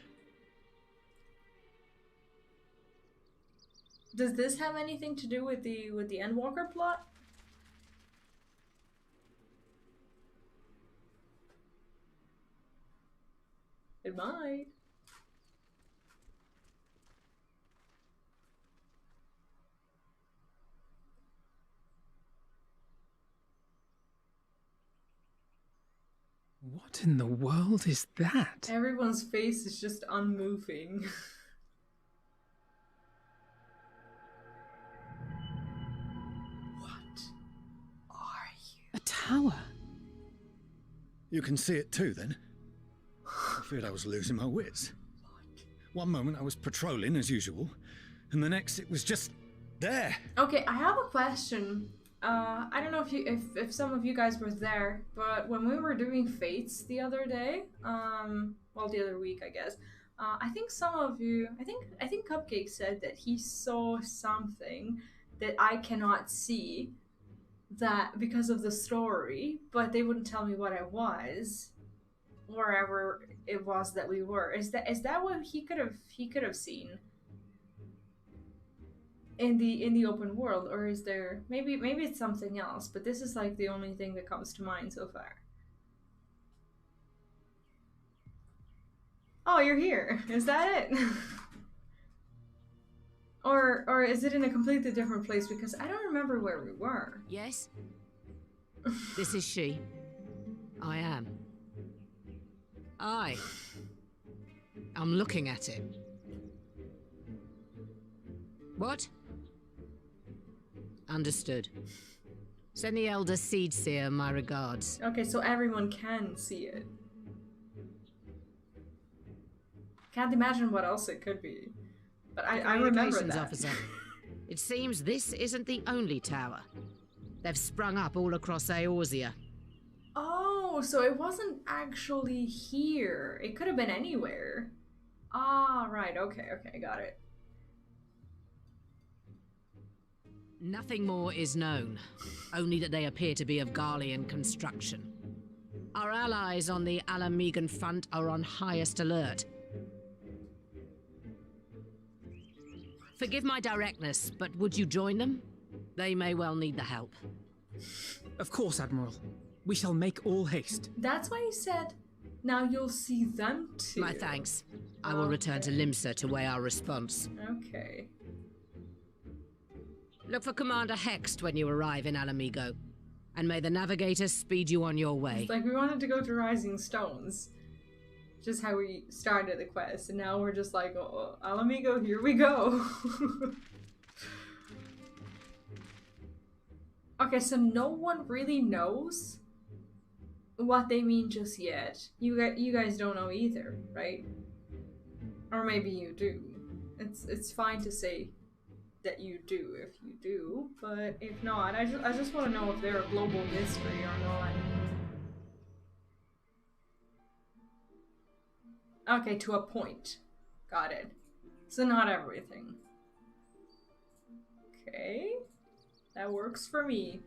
Does this have anything to do with the Endwalker plot? It might. What in the world is that? Everyone's face is just unmoving. What are you? A tower. You can see it too, then? I feared I was losing my wits. One moment I was patrolling as usual, and the next it was just there. Okay, I have a question. I don't know if some of you guys were there, but when we were doing fates the other day, well, the other week, I guess, I think some of you, I think Cupcake said that he saw something that I cannot see, that because of the story, but they wouldn't tell me what it was, wherever it was that we were. Is that what he could have seen in the open world, or is there maybe it's something else? But this is like the only thing that comes to mind so far. Oh, you're here. Is that it? Or is it in a completely different place? Because I don't remember where we were. Yes? This is she. I am. I'm looking at it. What? Understood. Send the Elder Seedseer my regards. Okay, so everyone can see it. Can't imagine what else it could be. But I remember that. Officer. It seems this isn't the only tower. They've sprung up all across Eorzea. Oh, so it wasn't actually here. It could have been anywhere. Ah, right. Okay, got it. Nothing more is known, only that they appear to be of Garlean construction. Our allies on the Alamegan front are on highest alert. Forgive my directness, but would you join them? They may well need the help. Of course, Admiral. We shall make all haste. That's why he said, now you'll see them too. My thanks. I will return to Limsa to weigh our response. Okay. Look for Commander Hext when you arrive in Alamigo, and may the Navigator speed you on your way. It's like we wanted to go to Rising Stones. Just how we started the quest, and now we're just like, oh, Alamigo, here we go. Okay, so no one really knows what they mean just yet. You guys don't know either, right? Or maybe you do. It's fine to say that you do if you do, but if not, I just want to know if they're a global mystery or not. Okay, to a point. Got it. So not everything. Okay. That works for me.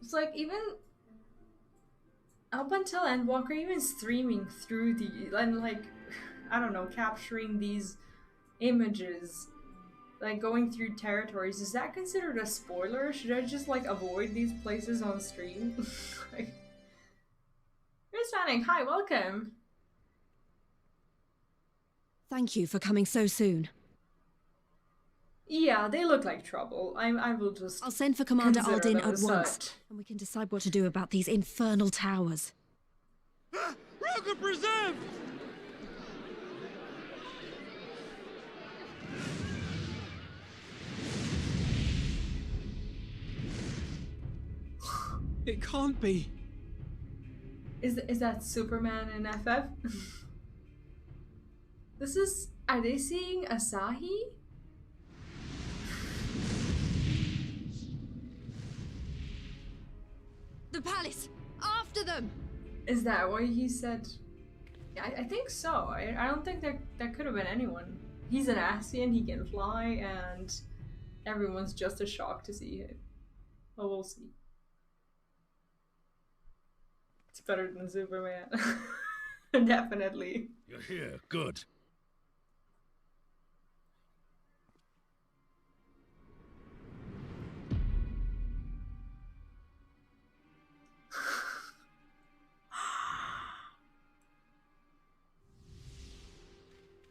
It's like even up until Endwalker, even streaming through the and like I don't know, capturing these images, like going through territories, is that considered a spoiler? Should I just like avoid these places on stream? Like, here's Fanning. Hi, welcome. Thank you for coming so soon. Yeah, they look like trouble. I will just. I'll send for Commander consider Aldin them at as once, such. and we can decide what to do about these infernal towers. Rogue preserved! It can't be. Is that Superman in FF? This is. Are they seeing Asahi? The palace! After them! Is that why he said? Yeah, I think so. I don't think that could have been anyone. He's an Asian, he can fly, and everyone's just as shocked to see him. Well, we'll see. It's better than Superman. Definitely. You're here. Good.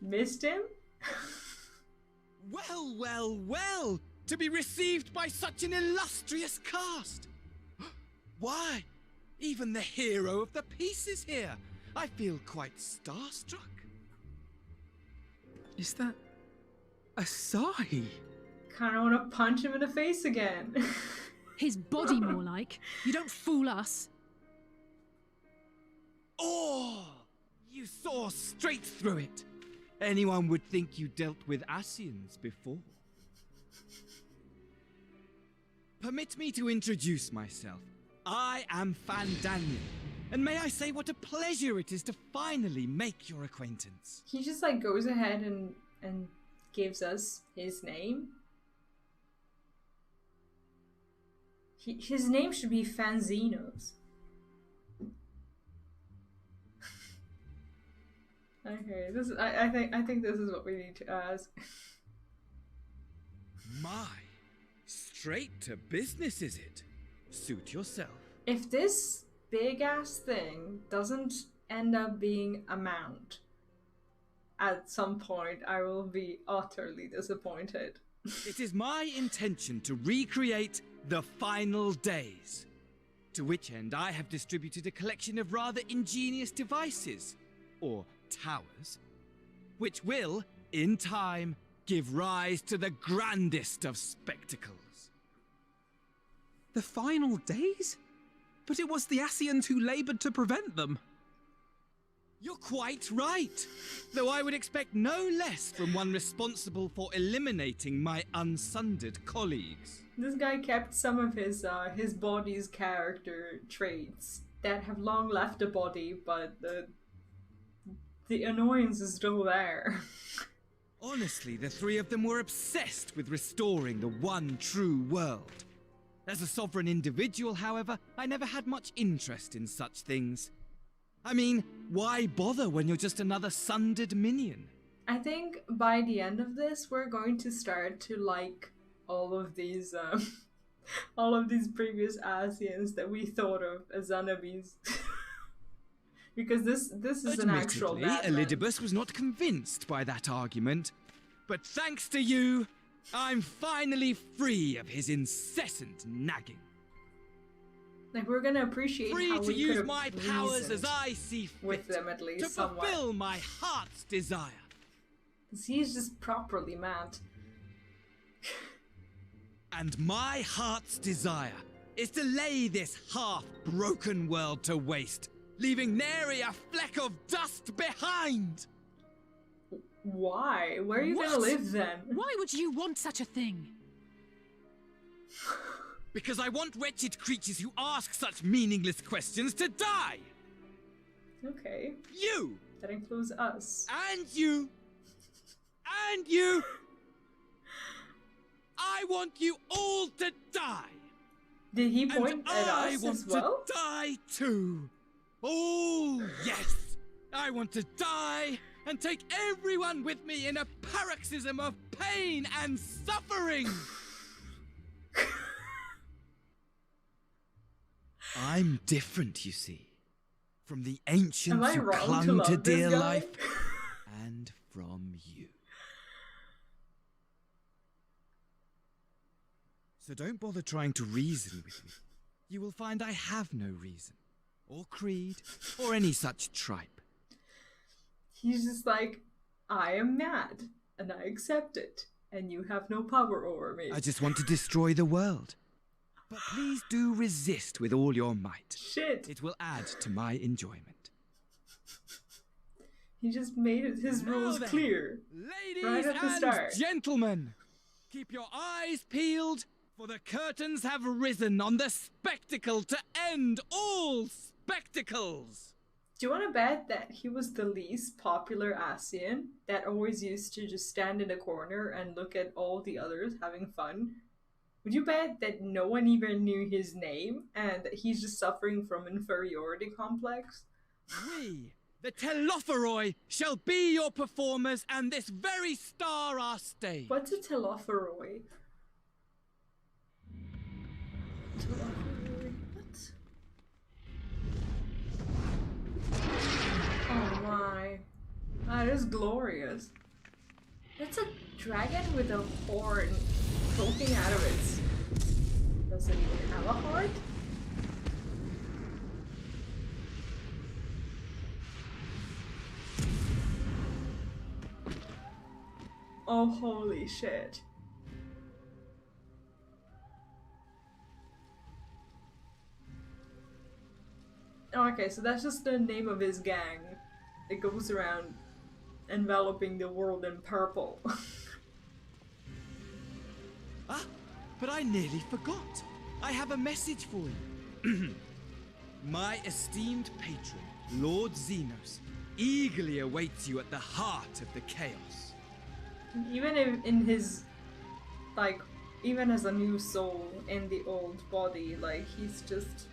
Missed him? Well, well, well! To be received by such an illustrious cast! Why, even the hero of the piece is here! I feel quite starstruck. Is that Asahi? Kinda wanna punch him in the face again. His body, more like. You don't fool us. Oh! You saw straight through it! Anyone would think you dealt with Asians before. Permit me to introduce myself. I am Fandaniel, and may I say what a pleasure it is to finally make your acquaintance. He just like goes ahead and gives us his name. His name should be Fanzinos. Okay, this is, I think this is what we need to ask. My, straight to business is it? Suit yourself. If this big ass thing doesn't end up being a mount, at some point I will be utterly disappointed. It is my intention to recreate the final days. To which end I have distributed a collection of rather ingenious devices, or towers, which will, in time, give rise to the grandest of spectacles. The final days? But it was the Asians who labored to prevent them. You're quite right, though I would expect no less from one responsible for eliminating my unsundered colleagues. This guy kept some of his body's character traits that have long left the body, but the annoyance is still there. Honestly, the three of them were obsessed with restoring the one true world. As a sovereign individual, however, I never had much interest in such things. I mean, why bother when you're just another sundered minion? I think by the end of this, we're going to start to like all of these previous Asians that we thought of as enemies. Because this is an actual Admittedly, Elidibus was not convinced by that argument, but thanks to you, I'm finally free of his incessant nagging. Like, we're gonna appreciate free how to we use could my have powers as reasoned I see fit, with them at least to somewhat. fulfill my heart's desire. 'Cause he's just properly mad. And my heart's desire is to lay this half-broken world to waste, leaving nary a fleck of dust behind! Why? Where are you gonna live then? Why would you want such a thing? Because I want wretched creatures who ask such meaningless questions to die! Okay. You! That includes us. And you! And you! I want you all to die! Did he point at I us want as well? to die too. Oh, yes. I want to die and take everyone with me in a paroxysm of pain and suffering. I'm different, you see, from the ancients who clung to dear life, and from you. So don't bother trying to reason with me. You will find I have no reason, or creed, or any such tripe. He's just like, I am mad, and I accept it, and you have no power over me. I just want to destroy the world. But please do resist with all your might. Shit. It will add to my enjoyment. He just made his rules then, clear. Ladies right at the and start. gentlemen, keep your eyes peeled, for the curtains have risen on the spectacle to end all spectacles. Do you want to bet that he was the least popular Asian that always used to just stand in a corner and look at all the others having fun? Would you bet that no one even knew his name and that he's just suffering from inferiority complex? We, the Telophoroi, shall be your performers, and this very star our stage. What's a Telophoroi? Oh my. That is glorious. That's a dragon with a horn poking out of its... Does it even have a heart? Oh, holy shit. Okay, so that's just the name of his gang. It goes around enveloping the world in purple. But I nearly forgot. I have a message for you. My esteemed patron, Lord Xenos, eagerly awaits you at the heart of the chaos. Even in his, like, even as a new soul in the old body, like, he's just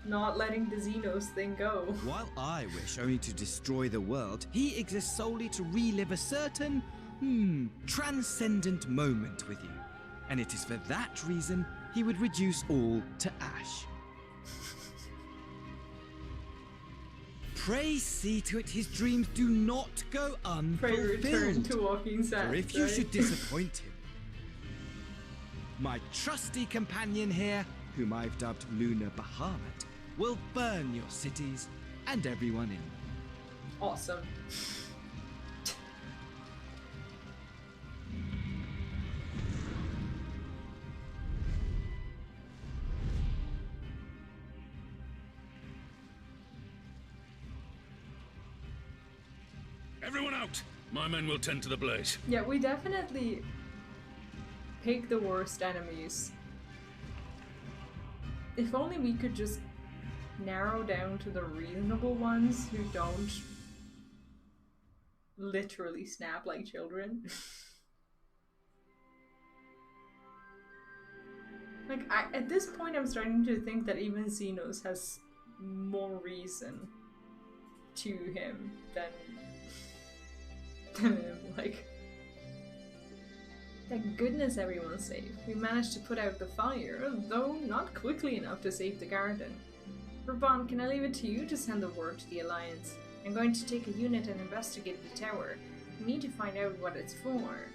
not letting the Xenos thing go. While I wish only to destroy the world, he exists solely to relive a certain, transcendent moment with you. And it is for that reason he would reduce all to ash. Pray see to it his dreams do not go unfulfilled. Pray return to walking sad. For if you should disappoint him, my trusty companion here, whom I've dubbed Lunar Bahamut, will burn your cities and everyone in them. Awesome. Everyone out! My men will tend to the blaze. Yeah, we definitely pick the worst enemies. If only we could just narrow down to the reasonable ones who don't literally snap like children. Like, at this point I'm starting to think that even Xenos has more reason to him than him. Like, thank goodness everyone's safe. We managed to put out the fire, though not quickly enough to save the garden. Raban, can I leave it to you to send the word to the Alliance? I'm going to take a unit and investigate the tower. We need to find out what it's for.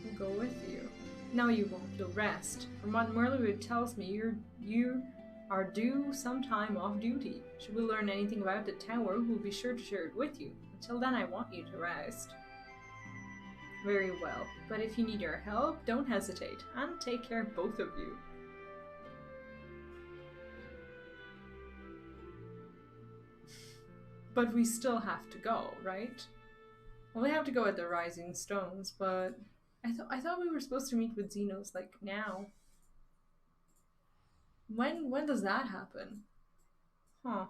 We'll go with you. No, you won't. You'll rest. From what Merlewood tells me, you are due some time off duty. Should we learn anything about the tower, we'll be sure to share it with you. Until then, I want you to rest. Very well, but if you need our help, don't hesitate, and take care, both of you. But we still have to go, right? Well, we have to go at the Rising Stones, but I thought we were supposed to meet with Xenos, like, now. When does that happen? Huh.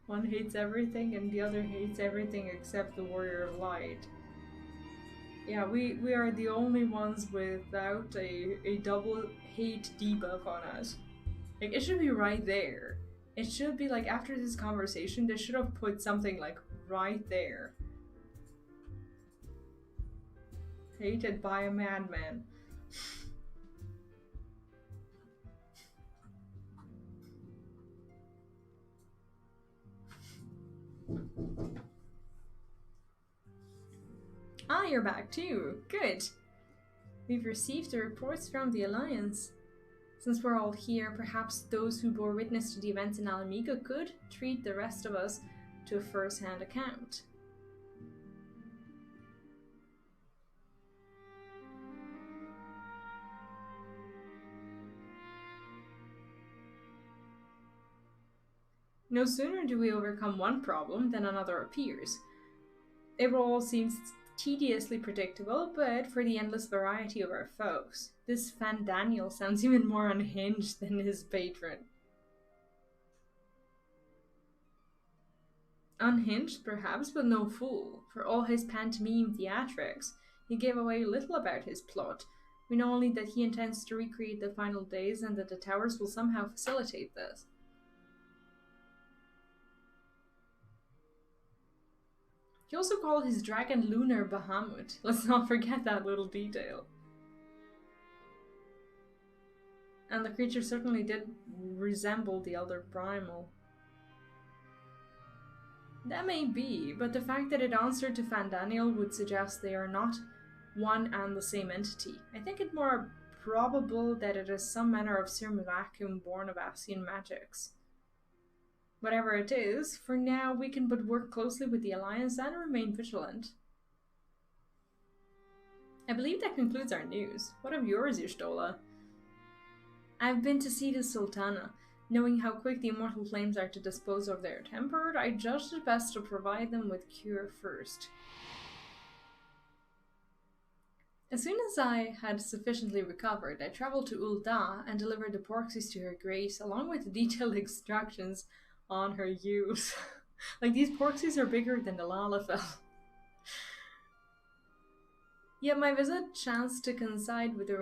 One hates everything and the other hates everything except the Warrior of Light. Yeah, we are the only ones without a double hate debuff on us. Like, it should be right there. It should be like, after this conversation, they should have put something like right there. Hated by a madman. Ah, you're back too. Good. We've received the reports from the Alliance. Since we're all here, perhaps those who bore witness to the events in Alamiga could treat the rest of us to a first-hand account. No sooner do we overcome one problem than another appears. It all seems tediously predictable, but for the endless variety of our foes. This Fandaniel sounds even more unhinged than his patron. Unhinged, perhaps, but no fool. For all his pantomime theatrics, he gave away little about his plot. We know only that he intends to recreate the final days and that the towers will somehow facilitate this. He also called his dragon Lunar Bahamut. Let's not forget that little detail. And the creature certainly did resemble the Elder Primal. That may be, but the fact that it answered to Fandaniel would suggest they are not one and the same entity. I think it more probable that it is some manner of simulacrum born of Ascian magics. Whatever it is, for now we can but work closely with the Alliance and remain vigilant. I believe that concludes our news. What of yours, Y'shtola? I've been to see the Sultana. Knowing how quick the immortal flames are to dispose of their temper, I judged it best to provide them with cure first. As soon as I had sufficiently recovered, I travelled to Ul'dah and delivered the porxies to her grace, along with detailed instructions on her use. Like, these porxies are bigger than the Lalafell. Yet my visit chanced to coincide with the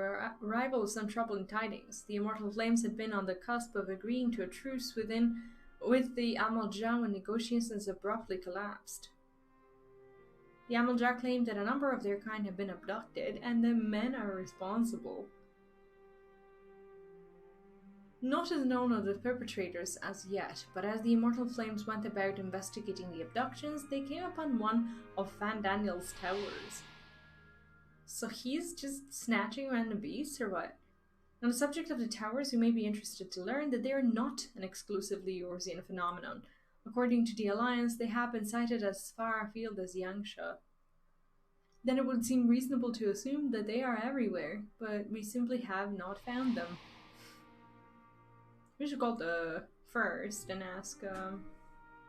arrival of some troubling tidings. The immortal flames had been on the cusp of agreeing to a truce with the Amalj'aa when negotiations abruptly collapsed. The Amalj'aa claimed that a number of their kind had been abducted, and the men are responsible. Not as known of the perpetrators as yet, but as the Immortal Flames went about investigating the abductions, they came upon one of Fandaniel's towers. So he's just snatching random beasts, or what? On the subject of the towers, you may be interested to learn that they are not an exclusively Eorzean phenomenon. According to the Alliance, they have been sighted as far afield as Yangsha. Then it would seem reasonable to assume that they are everywhere, but we simply have not found them. We should call the first and ask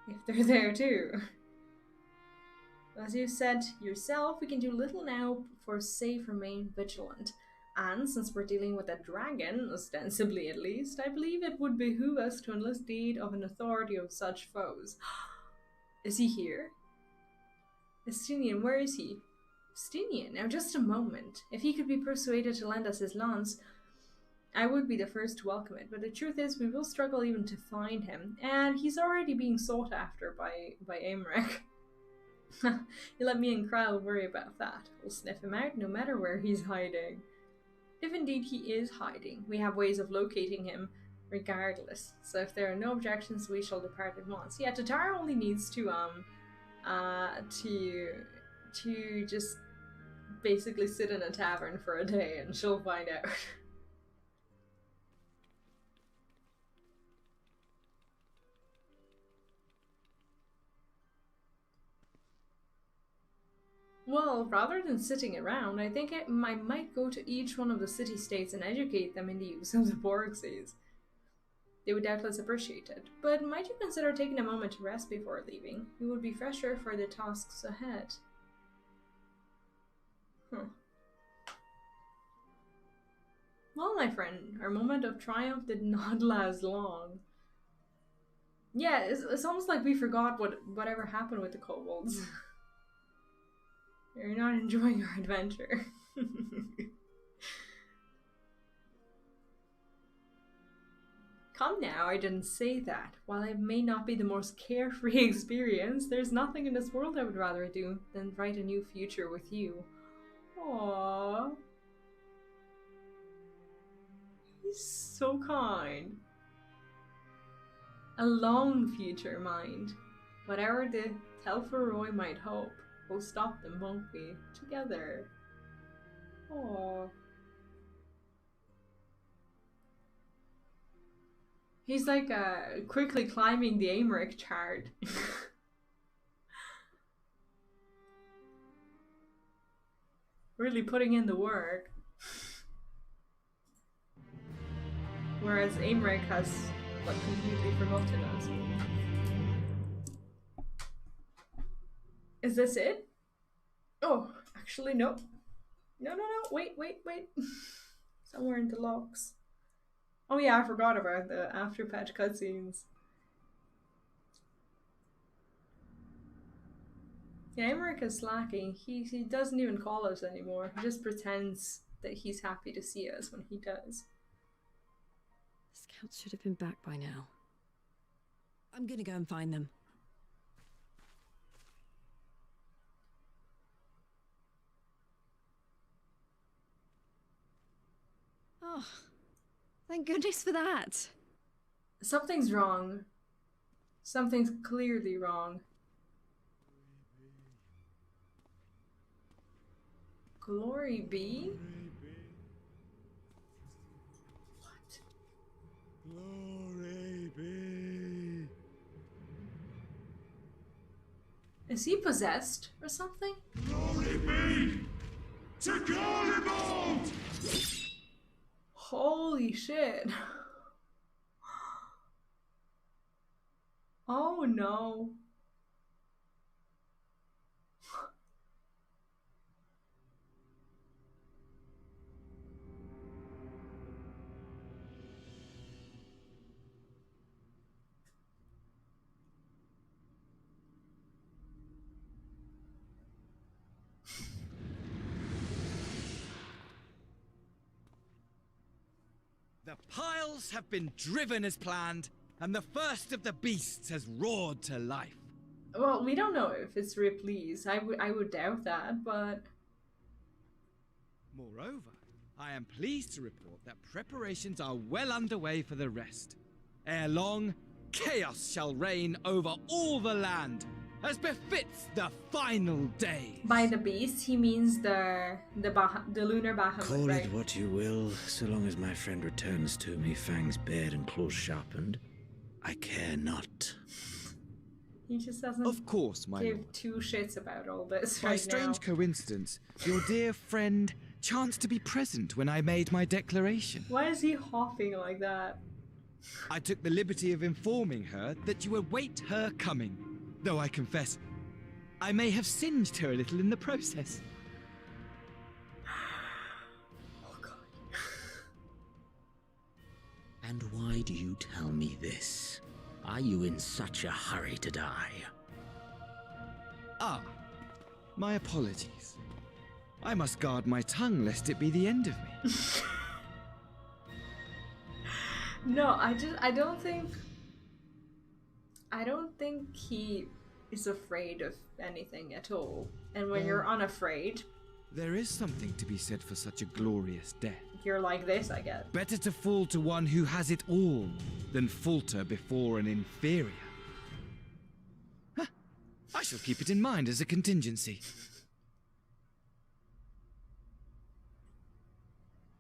if they're there too. As you said yourself, we can do little now for safe remain vigilant. And since we're dealing with a dragon, ostensibly at least, I believe it would behoove us to enlist the aid of an authority of such foes. Is he here? Estinian, where is he? Estinian, now just a moment. If he could be persuaded to lend us his lance, I would be the first to welcome it, but the truth is we will struggle even to find him, and he's already being sought after by Aimrek. You let me and Kryle worry about that. We'll sniff him out no matter where he's hiding. If indeed he is hiding, we have ways of locating him regardless, so if there are no objections we shall depart at once. Yeah, Tatara only needs to just basically sit in a tavern for a day and she'll find out. Well, rather than sitting around, I think I might go to each one of the city-states and educate them in the use of the porxies. They would doubtless appreciate it, but might you consider taking a moment to rest before leaving? You would be fresher for the tasks ahead. Well, my friend, our moment of triumph did not last long. Yeah, it's almost like we forgot whatever happened with the kobolds. You're not enjoying your adventure. Come now, I didn't say that. While it may not be the most carefree experience, there's nothing in this world I would rather do than write a new future with you. Aww. He's so kind. A long future, mind. Whatever the Telferoi might hope, we'll stop them, won't we? Together. Aww. He's like quickly climbing the Amric chart. Really putting in the work. Whereas Amric has like completely forgotten us. Is this it? Oh, actually no. No, wait. Somewhere in the logs. Oh yeah, I forgot about the after patch cutscenes. Yeah, Emmerich is slacking. He doesn't even call us anymore. He just pretends that he's happy to see us when he does. Scouts should have been back by now. I'm gonna go and find them. Oh, thank goodness for that. Something's wrong. Something's clearly wrong. Glory be? What? Glory be. Is he possessed or something? Glory be to Garlemald! Holy shit. Oh no. The piles have been driven as planned, and the first of the beasts has roared to life. Well, we don't know if it's Ripley's. I would doubt that, but... Moreover, I am pleased to report that preparations are well underway for the rest. Ere long, chaos shall reign over all the land, as befits the final day. By the beast, he means the lunar Bahamut, Call right? it what you will, so long as my friend returns to me, fangs bared and claws sharpened. I care not. He just doesn't Of course, my give lord. two shits about all this By right strange now. coincidence, your dear friend chanced to be present when I made my declaration. Why is he hopping like that? I took the liberty of informing her that you await her coming, though I confess, I may have singed her a little in the process. Oh god. And why do you tell me this? Are you in such a hurry to die? Ah, my apologies. I must guard my tongue lest it be the end of me. No, I don't think he is afraid of anything at all. And when you're unafraid, There is something to be said for such a glorious death. you're like this, I guess. Better to fall to one who has it all than falter before an inferior. Huh. I shall keep it in mind as a contingency.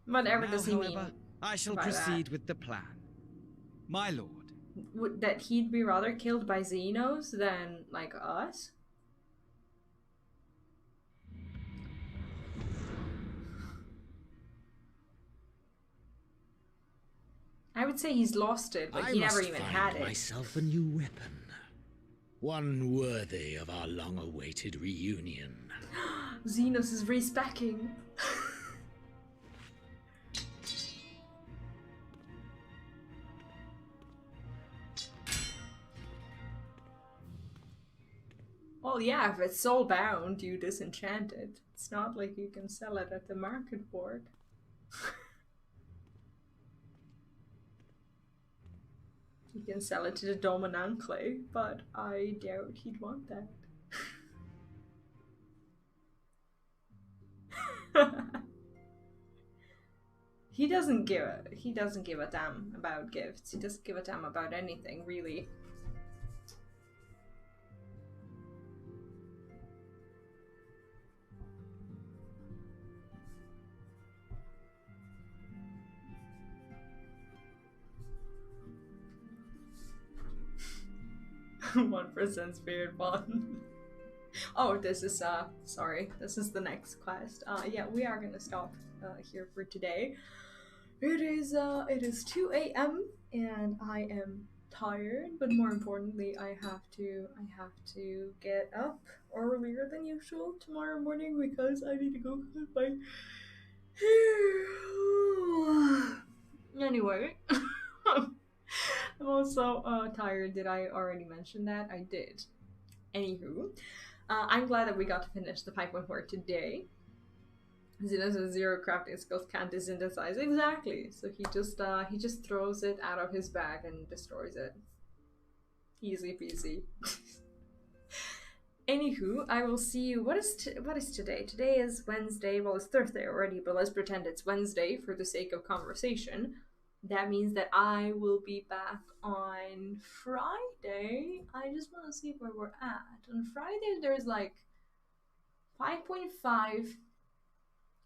Whatever Now, does he however, mean? I shall by proceed with the plan. My lord. That he'd be rather killed by Xenos than, like, us? I would say he's lost it, but he never even had it. Myself a new weapon. One worthy of our long-awaited reunion. Xenos is respecking. Well, yeah, if it's soul bound, you disenchant it. It's not like you can sell it at the market board. You can sell it to the Dominancle, but I doubt he'd want that. He doesn't give a damn about gifts. He doesn't give a damn about anything, really. One percent spirit bond. Oh, this is sorry, this is the next quest. Yeah, we are gonna stop here for today. It is 2 a.m. and I am tired, but more importantly, I have to get up earlier than usual tomorrow morning because I need to go cut my hair. Anyway, I'm also tired. Did I already mention that? I did. Anywho, I'm glad that we got to finish the 5.4 today. Xenos with 0 crafting skills can't desynthesize. Exactly. So he just throws it out of his bag and destroys it. Easy peasy. Anywho, I will see you. What is today? Today is Wednesday. Well, it's Thursday already, but let's pretend it's Wednesday for the sake of conversation. That means that I will be back on Friday. I just want to see where we're at. On Friday, there's like 5.5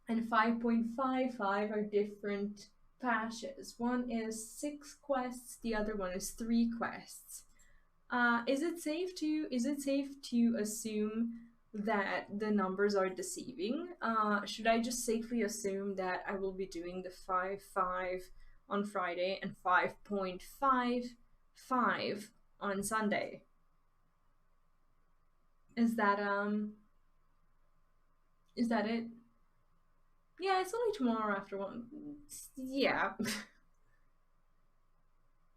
and 5.55 are different patches. One is 6 quests, the other one is 3 quests. Is it safe to assume that the numbers are deceiving? Should I just safely assume that I will be doing the 5.5 on Friday and 5.55 on Sunday? Is that it? Yeah, it's only tomorrow after 1. Yeah.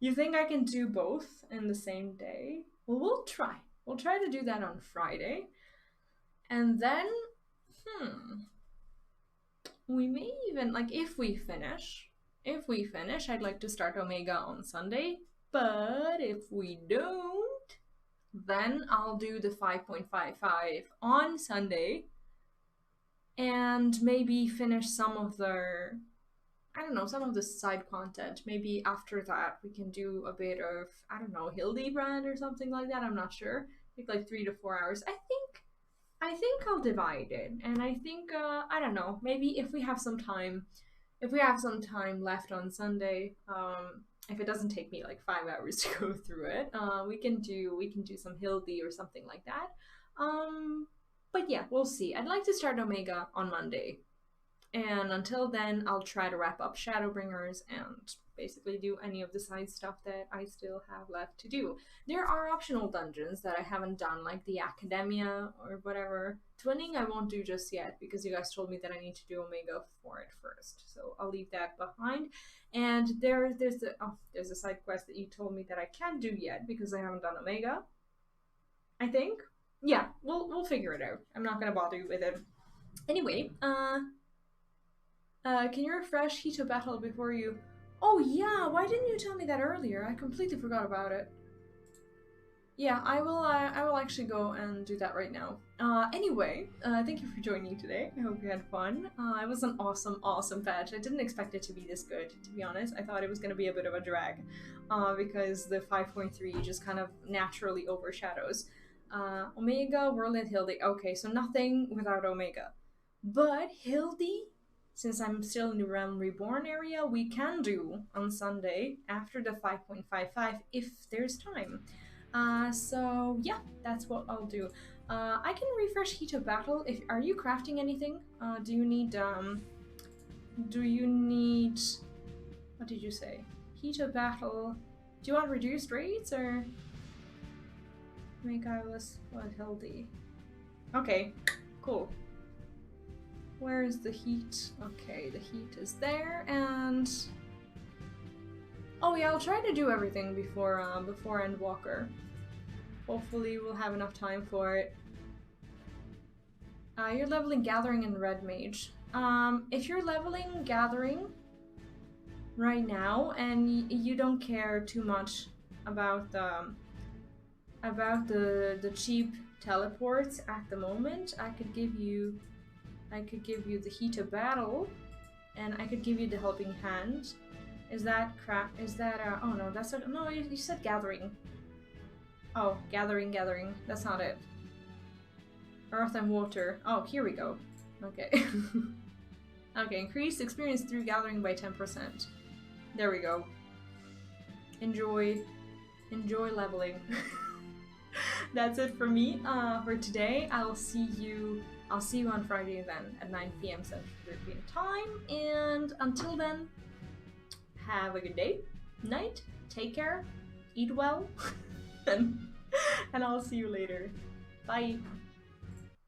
You think I can do both in the same day? Well, we'll try. We'll try to do that on Friday. And then, we may even, like, if we finish, I'd like to start Omega on Sunday. But if we don't, then I'll do the 5.55 on Sunday. And maybe finish some of the, some of the side content. Maybe after that we can do a bit of, Hildebrand or something like that. I'm not sure. I think like 3 to 4 hours. I think I'll divide it. And I think, maybe if we have some time left on Sunday, if it doesn't take me like 5 hours to go through it, we can do some Hildy or something like that. But yeah, we'll see. I'd like to start Omega on Monday. And until then, I'll try to wrap up Shadowbringers and basically do any of the side stuff that I still have left to do. There are optional dungeons that I haven't done, like the Academia or whatever. Twinning I won't do just yet because you guys told me that I need to do Omega for it first. So I'll leave that behind. And there's a side quest that you told me that I can't do yet because I haven't done Omega, I think. Yeah, we'll figure it out. I'm not gonna bother you with it. Anyway, can you refresh Heat of Battle before you... Oh yeah, why didn't you tell me that earlier? I completely forgot about it. Yeah, I will actually go and do that right now. Anyway, thank you for joining today. I hope you had fun. It was an awesome patch. I didn't expect it to be this good, to be honest. I thought it was gonna be a bit of a drag, because the 5.3 just kind of naturally overshadows Omega, World and Hildy. Okay, so nothing without Omega. But Hildy, since I'm still in the Realm Reborn area, we can do on Sunday after the 5.55 if there's time. So yeah, that's what I'll do. I can refresh Heat of Battle. Are you crafting anything? Do you need, what did you say? Heat of Battle. Do you want reduced rates or? Make Eyeless, what Hildy? Okay, cool. Where is the heat? Okay, the heat is there, and oh yeah, I'll try to do everything before Endwalker. Hopefully, we'll have enough time for it. You're leveling Gathering and Red Mage. If you're leveling Gathering right now and you don't care too much about the cheap teleports at the moment, I could give you the Heat of Battle, and I could give you the Helping Hand. Is that crap? Is that oh no, that's not, no, you said Gathering. Oh, Gathering. That's not it. Earth and Water. Oh, here we go. Okay. Okay, increase experience through Gathering by 10%. There we go. Enjoy leveling. That's it for me for today. I'll see you on Friday then at 9 p.m. Central European time. And until then, have a good day, night, take care, eat well, and I'll see you later. Bye.